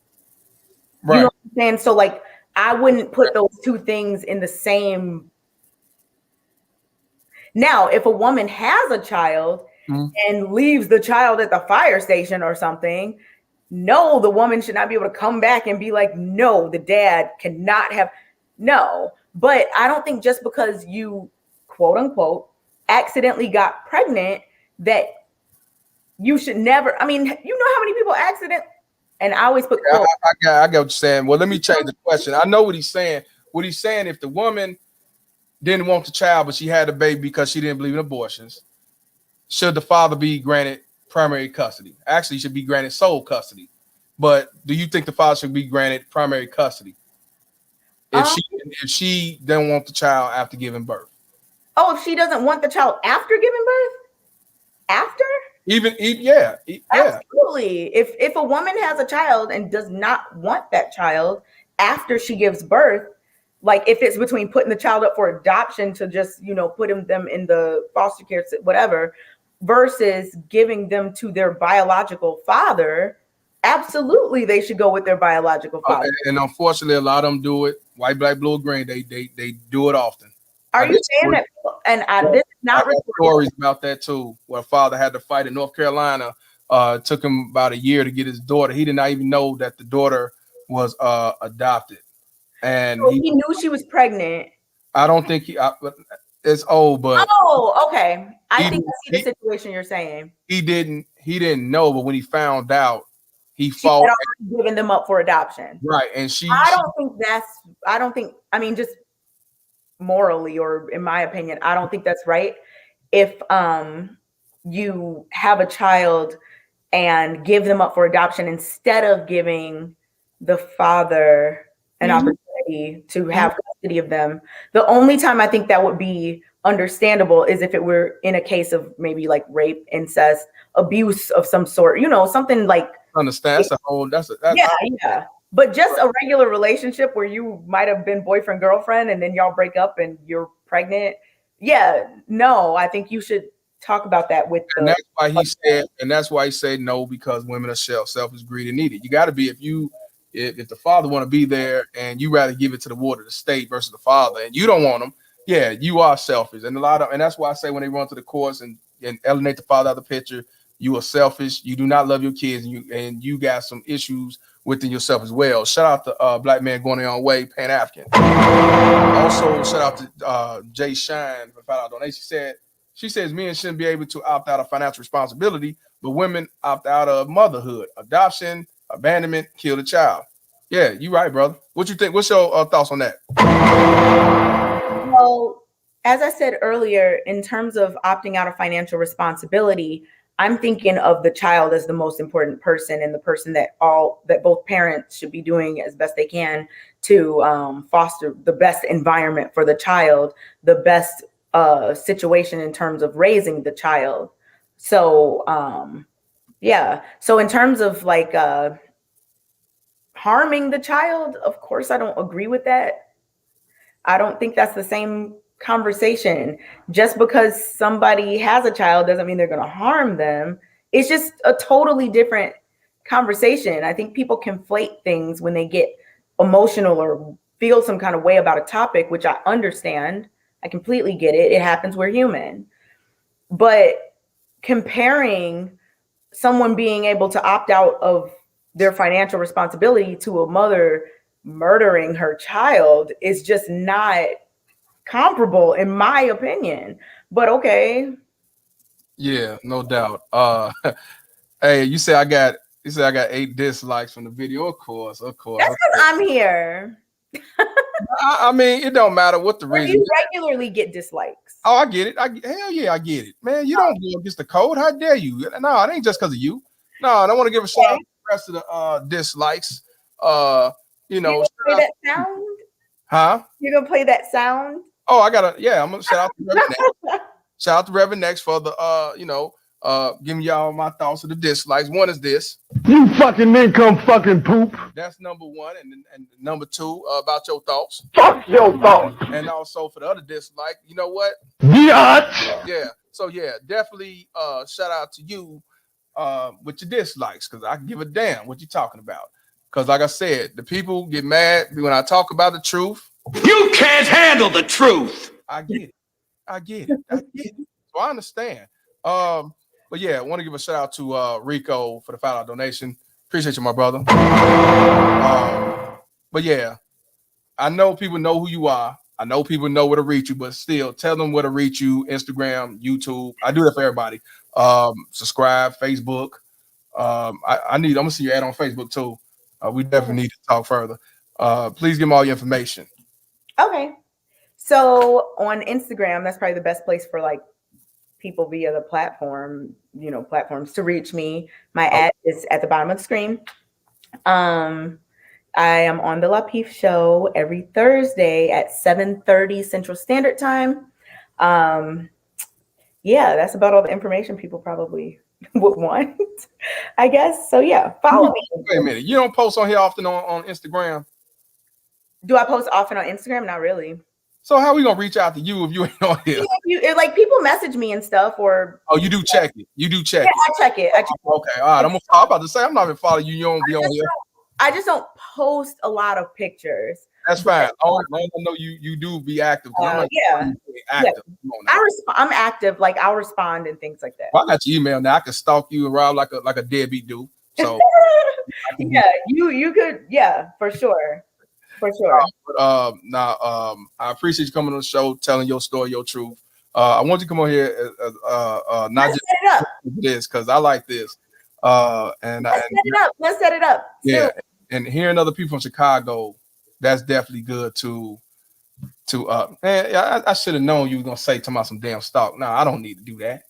Right. You know what I'm saying? So like, I wouldn't put those two things in the same. Now, if a woman has a child and leaves the child at the fire station or something, no, the woman should not be able to come back and be like, no, the dad cannot have, no. But I don't think just because you, quote unquote, accidentally got pregnant that you should never, you know how many people accident, and I always put quote. I get what you're saying. Well, let me change the question. I know what he's saying. What he's saying, if the woman didn't want the child, but she had a baby because she didn't believe in abortions, should the father be granted primary custody? Actually, he should be granted sole custody. But do you think the father should be granted primary custody if she didn't want the child after giving birth? Oh, if she doesn't want the child after giving birth? After? Yeah. Absolutely. If a woman has a child and does not want that child after she gives birth, like if it's between putting the child up for adoption to just, putting them in the foster care, whatever, versus giving them to their biological father, absolutely they should go with their biological father. Okay. And unfortunately, a lot of them do it. White, black, blue, or green. They do it often. Are you saying that? And this is not stories about that too, where a father had to fight in North Carolina. Took him about a year to get his daughter. He did not even know that the daughter was adopted, and so he knew she was pregnant. I don't think it's old, but okay. I think I see the situation you're saying. He didn't know, but when he found out, he fought, giving them up for adoption. Right, and just morally, or in my opinion, I don't think that's right. If you have a child and give them up for adoption instead of giving the father an opportunity to have custody of them, the only time I think that would be understandable is if it were in a case of maybe like rape, incest, abuse of some sort, something like. Understand? Yeah. But just a regular relationship where you might have been boyfriend, girlfriend, and then y'all break up and you're pregnant. Yeah, no, I think you should talk about that with and that's why he said no, because women are selfish, greedy, and needy. You got to be, if the father want to be there and you rather give it to the ward of the state versus the father, and you don't want them, yeah, you are selfish. And and that's why I say when they run to the courts and alienate the father out of the picture, you are selfish. You do not love your kids, and you got some issues within yourself as well. Shout out to Black Man Going Their Own Way, Pan African. Also, shout out to Jay Shine for $5 donation. She says men shouldn't be able to opt out of financial responsibility, but women opt out of motherhood, adoption, abandonment, kill the child. Yeah, you right, brother. What you think? What's your thoughts on that? Well, as I said earlier, in terms of opting out of financial responsibility, I'm thinking of the child as the most important person, and the person that both parents should be doing as best they can to foster the best environment for the child, the best situation in terms of raising the child. So so in terms of like harming the child, of course I don't agree with that. I don't think that's the same conversation. Just because somebody has a child doesn't mean they're going to harm them. It's just a totally different conversation. I think people conflate things when they get emotional or feel some kind of way about a topic, which I understand. I completely get it. It happens. We're human. But comparing someone being able to opt out of their financial responsibility to a mother murdering her child is just not comparable, in my opinion. But okay. Yeah, no doubt. Hey, you say I got 8 dislikes from the video. Of course. That's because I'm here. I mean, it don't matter what the Or reason. you regularly get dislikes. Oh, I get it. Hell yeah, I get it, man. You don't go against the code. How dare you? No, it ain't just because of you. No, I want to give a shout out to the rest of the dislikes. You know, play that sound. Huh? You're gonna play that sound? Oh, I'm gonna shout out to Reverend Next. Shout out to Reverend Next for the giving y'all my thoughts of the dislikes. One is this. You fucking income fucking poop. That's number one. And number two, about your thoughts. Fuck your thoughts. And also for the other dislike, you know what? Yeah. So yeah, definitely shout out to you with your dislikes, because I give a damn what you're talking about. Because like I said, the people get mad when I talk about the truth. You can't handle the truth. I get it. So I understand. But yeah, I want to give a shout out to Rico for the $5 donation. Appreciate you, my brother. But yeah, I know people know who you are. I know people know where to reach you, but still tell them where to reach you. Instagram, YouTube. I do that for everybody. Subscribe, Facebook. I'm gonna see your ad on Facebook too. We definitely need to talk further. Please give them all your information. Okay. So on Instagram, that's probably the best place for like people via the platforms to reach me. My ad is at the bottom of the screen. I am on the Lapeef Show every Thursday at 7:30 Central Standard Time. Yeah, that's about all the information people probably would want, I guess. So yeah, follow me. Wait a minute. You don't post on here often on Instagram? Do I post often on Instagram? Not really. So how are we gonna reach out to you if you ain't on here? Like people message me and stuff, or you do check it. You do check yeah, it. I check it. Okay, all right. I'm about to say I'm not even following you. You don't be on here. I just don't post a lot of pictures. That's fine. I know you do be active. Yeah. Active. Yeah. I'm active. Like I'll respond and things like that. Well, I got your email now. I can stalk you around like a deadbeat dude. So yeah, you could. Yeah, for sure. For sure. I appreciate you coming on the show, telling your story, your truth. I want you to come on here, not just this, because I like this. Let's set it up. Yeah, and hearing other people from Chicago, that's definitely good to. Man, I should have known you were gonna say to me some damn stock. No, I don't need to do that.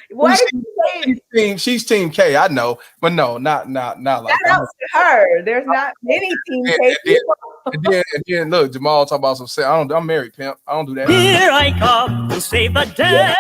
What? Why did you say she's Team K? I know, but no, not like that. Shout out to her. There's not many Team K people. And then look, Jamal talk about some. I'm married, pimp. I don't do that. Here I come to save the day.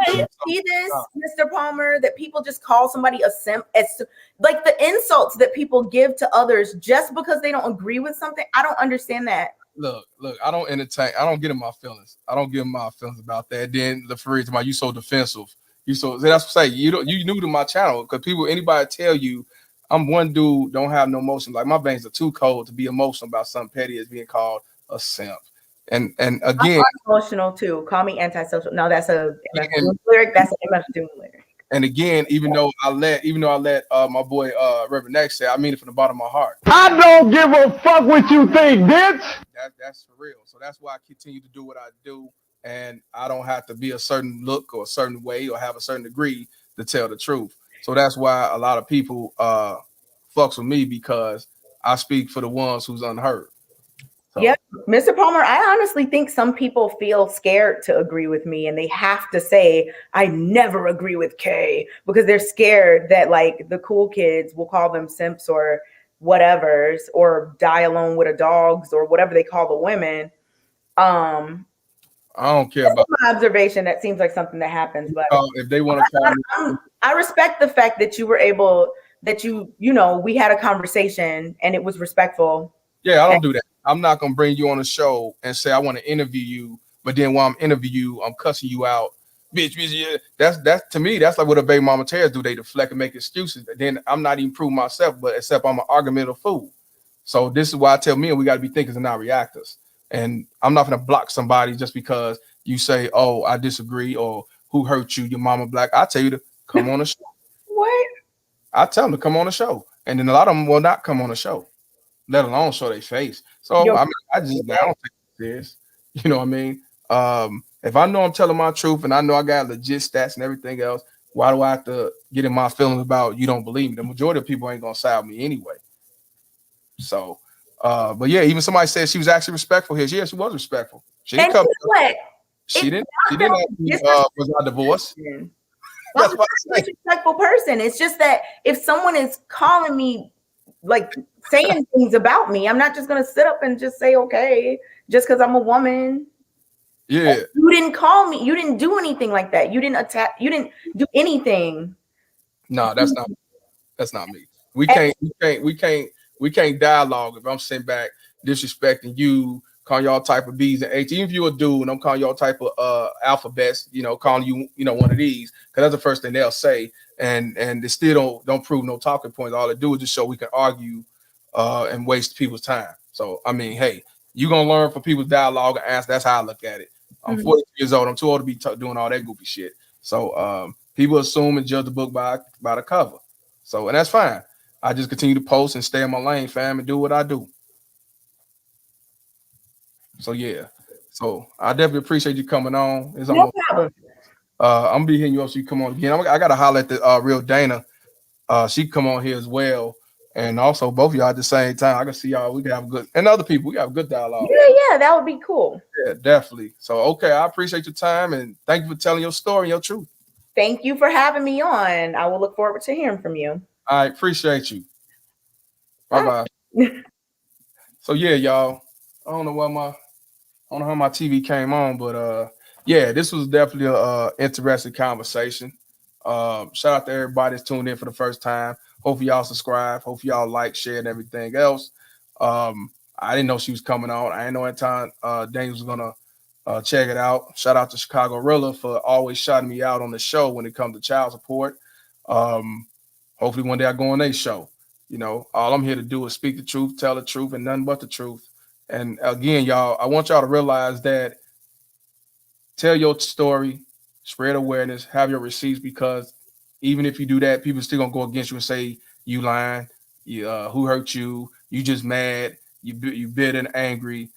See this, Mr. Palmer, that people just call somebody a simp. It's like the insults that people give to others just because they don't agree with something. I don't understand that. Look, I don't entertain. I don't get in my feelings. I don't get in my feelings about that. Then the phrase about you so defensive. You so that's what I say. You new to my channel, because anybody tell you I'm one dude, don't have no emotion. Like my veins are too cold to be emotional about something petty as being called a simp. And again, I'm emotional too. Call me antisocial. No, that's a lyric. That's an MF Doom lyric. And again, even though I let my boy Reverend Next say, I mean it from the bottom of my heart. I don't give a fuck what you think, bitch. That's for real. So that's why I continue to do what I do. And I don't have to be a certain look or a certain way or have a certain degree to tell the truth. So that's why a lot of people fucks with me, because I speak for the ones who's unheard. So. Yep. Mr. Palmer, I honestly think some people feel scared to agree with me, and they have to say, I never agree with Kay, because they're scared that like the cool kids will call them simps or whatevers, or die alone with a dogs or whatever they call the women. I don't care about my observation. That seems like something that happens, but if they want to call me, I respect the fact that you were able, that we had a conversation and it was respectful. Yeah, I don't do that. I'm not gonna bring you on a show and say I want to interview you, but then while I'm interviewing you, I'm cussing you out, bitch. Yeah. That's to me, that's like what a baby mama tears do. They deflect and make excuses. Then I'm not even proving myself, but except I'm an argumentative fool. So this is why I tell men we got to be thinkers and not reactors. And I'm not going to block somebody just because you say, oh, I disagree, or who hurt you, your mama black. I tell you to come on the show. What? I tell them to come on the show. And then a lot of them will not come on the show, let alone show their face. So, I mean, I don't take it serious. You know what I mean? If I know I'm telling my truth and I know I got legit stats and everything else, why do I have to get in my feelings about you don't believe me? The majority of people ain't going to side with me anyway. So, But yeah, even somebody said she was actually respectful here. Yeah, she was respectful. She didn't And come. you know what? She didn't was not divorced. I'm not a disrespectful person. It's just that if someone is calling me, like saying things about me, I'm not just gonna sit up and just say okay, just because I'm a woman. Yeah. You didn't call me. You didn't do anything like that. You didn't attack. You didn't do anything. No, that's not me. We can't dialogue if I'm sitting back disrespecting you, calling y'all type of B's and H's. Even if you're a dude and I'm calling y'all type of alphabets, calling you, one of these, because that's the first thing they'll say. And they still don't prove no talking points. All they do is just show we can argue and waste people's time. So I mean, hey, you're gonna learn from people's dialogue and answer. That's how I look at it. I'm 42 years old. I'm too old to be doing all that goofy shit. So people assume and judge the book by the cover. So, and that's fine. I just continue to post and stay in my lane, fam, and do what I do. So yeah. So I definitely appreciate you coming on. It's almost I'm gonna be hitting you up so you come on again. I gotta holler at the real Dana. She come on here as well. And also both of y'all at the same time. I can see y'all. We can have good, and other people, we have good dialogue. Yeah, that would be cool. Yeah, definitely. So okay, I appreciate your time and thank you for telling your story and your truth. Thank you for having me on. I will look forward to hearing from you. I appreciate you. Bye bye. So yeah, y'all. I don't know how my TV came on, but yeah, this was definitely a interesting conversation. Shout out to everybody that's tuned in for the first time. Hopefully y'all subscribe. Hopefully y'all like, share, and everything else. I didn't know she was coming on. I didn't know at time Daniel was gonna check it out. Shout out to Chicago Rilla for always shouting me out on the show when it comes to child support. Hopefully one day I go on their show. All I'm here to do is speak the truth, tell the truth, and nothing but the truth. And again, y'all, I want y'all to realize that tell your story, spread awareness, have your receipts, because even if you do that, people still gonna go against you and say you lying, who hurt you, you just mad, you bitter and angry.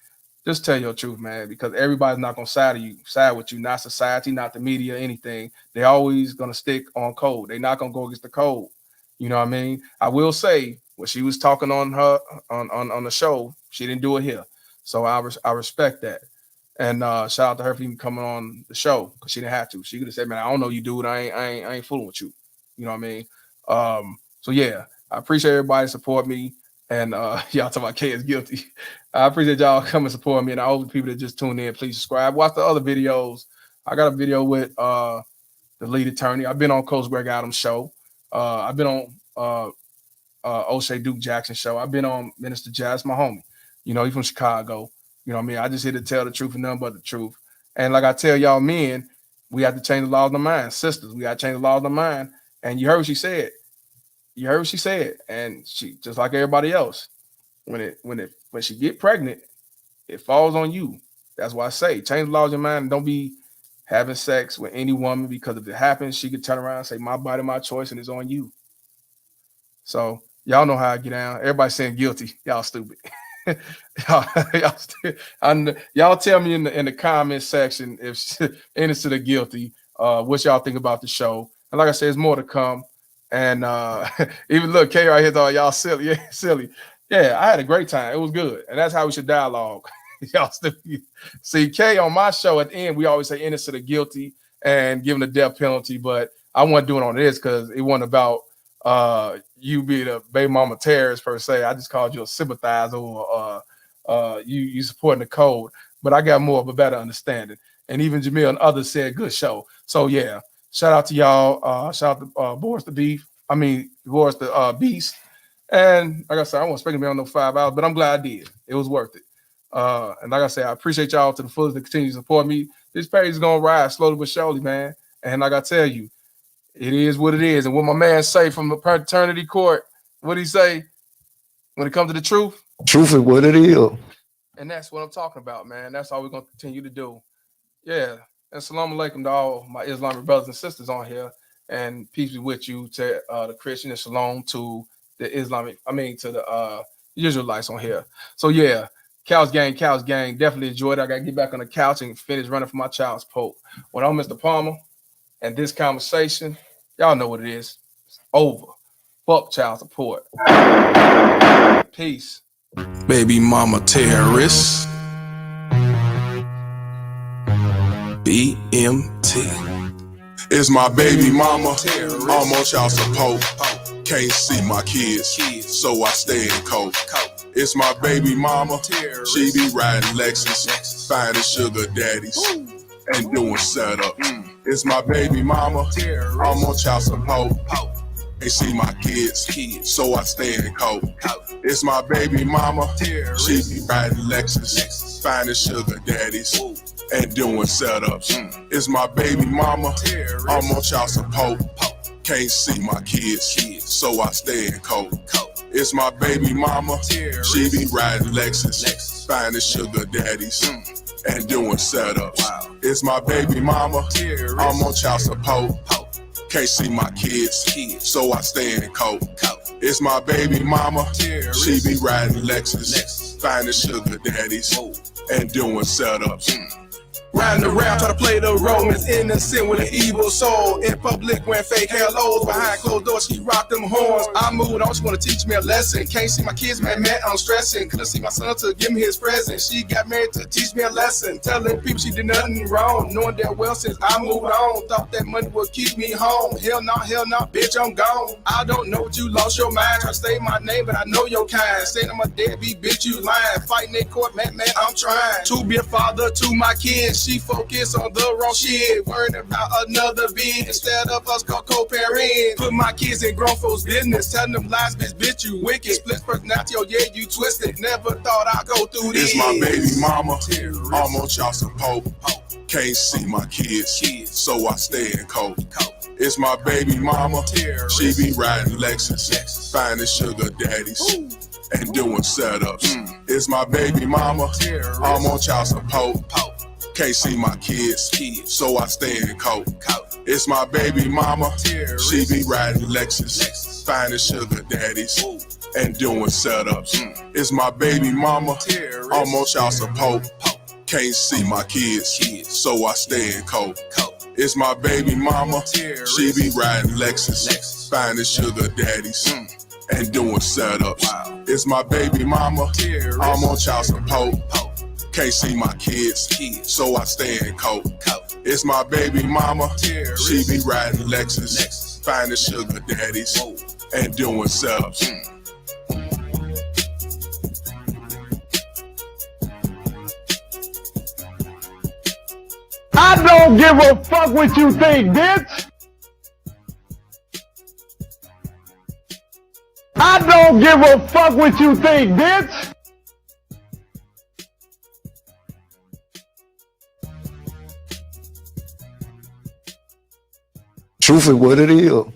Just tell your truth, man, because everybody's not gonna side with you, not society, not the media, anything. They're always gonna stick on code. They're not gonna go against the code. You know what I mean? I will say when she was talking on her on the show, she didn't do it here. So I respect that. And shout out to her for even coming on the show because she didn't have to. She could have said, "Man, I don't know you, dude. I ain't fooling with you." You know what I mean? So yeah, I appreciate everybody support me. And y'all talking about K is guilty. I appreciate y'all coming support me. And I hope the people that just tuned in, please subscribe. Watch the other videos. I got a video with the lead attorney. I've been on Coach Greg Adams' show. I've been on O'Shea Duke Jackson show. I've been on Minister Jazz, my homie. He's from Chicago. You know what I mean? I just here to tell the truth and nothing but the truth. And like I tell y'all men, we have to change the laws of the mind. Sisters, we got to change the laws of the mind. And you heard what she said. And she, just like everybody else, when she get pregnant, it falls on you. That's why I say change the laws of your mind and don't be having sex with any woman, because if it happens, she could turn around and say, my body, my choice, and it's on you. So y'all know how I get down. Everybody saying guilty. Y'all stupid. y'all tell me in the comment section if innocent or guilty. What y'all think about the show? And like I said, there's more to come. And even look, K right here thought y'all silly. Yeah, silly. Yeah, I had a great time. It was good. And that's how we should dialogue. Y'all stupid. See, K on my show at the end, we always say innocent or guilty and giving a death penalty. But I wasn't doing on this because it wasn't about you being a baby mama terrorist per se. I just called you a sympathizer or you supporting the code. But I got more of a better understanding. And even Jamil and others said good show. So yeah, shout out to y'all. Shout out to Boris the Beast. And like I said, I wasn't expecting to be on no 5 hours, but I'm glad I did. It was worth it. And like I said, I appreciate y'all to the fullest that continue to support me. This page is gonna rise slowly but surely, man. And like I tell you, it is what it is. And what my man say from the paternity court, what he say when it comes to the truth? Truth is what it is. And that's what I'm talking about, man. That's all we're gonna continue to do. Yeah. And salam alaikum to all my Islamic brothers and sisters on here. And peace be with you to the Christian, and shalom to the Islamic, to the Israelites on here. So yeah, Couch Gang, definitely enjoyed it. I gotta get back on the couch and finish running for my child's pope. When I'm Mr. Palmer and this conversation, y'all know what it is. It's over. Fuck child support. Peace. Baby mama terrorist. BMT. It's my baby mama, I'm on child support. Can't see my kids, so I stay in cold. It's my baby mama, she be riding Lexus, finding sugar daddies and doing setups. It's my baby mama, I'm on child support. Can't see my kids, so I stay in cold. It's my baby mama, she be riding Lexus, finding sugar daddies and doing setups. It's my baby mama, I'm on child support. Can't see my kids, so I stay in cold. It's my baby mama, she be riding Lexus, finding sugar daddies and doing setups. It's my baby mama, I'm on child support. Can't see my kids, so I stay in cold. It's my baby mama, she be riding Lexus, finding sugar daddies and doing setups. Riding around, try to play the Romans, innocent with an evil soul. In public, wearing fake hellos, behind closed doors, she rock them horns. I moved on, she wanna teach me a lesson. Can't see my kids, man, I'm stressing. Couldn't see my son to give me his present. She got married to teach me a lesson. Telling people she did nothing wrong, knowing that well since I moved on. Thought that money would keep me home. Hell no, bitch, I'm gone. I don't know what you lost your mind. Try to say my name, but I know your kind. Saying I'm a deadbeat, bitch, you lying. Fighting in court, man, I'm trying to be a father to my kids. She focus on the wrong shit, worrying about another being instead of us co-parenting. Put my kids in grown folks' business, telling them lies, bitch, you wicked. Split personality, oh yeah, you twisted. Never thought I'd go through this. It's my baby mama, I'm on child support. Can't see my kids, so I stay in cold. It's my baby mama, she be riding Lexus, finding sugar daddies and doing setups. It's my baby mama, I'm on child support. Can't see my kids, so I stay in cold. It's my baby mama, she be riding Lexus, finding sugar daddies and doing setups. It's my baby mama, I'm on child support. Can't see my kids, so I stay in cold. It's my baby mama, she be riding Lexus, finding sugar daddies and doing setups. It's my baby mama, I'm on child support. Can't see my kids, so I stay in cold. It's my baby mama, she be riding Lexus, finding sugar daddies and doing setups. I don't give a fuck what you think, bitch. I don't give a fuck what you think, bitch. Truth is what it is.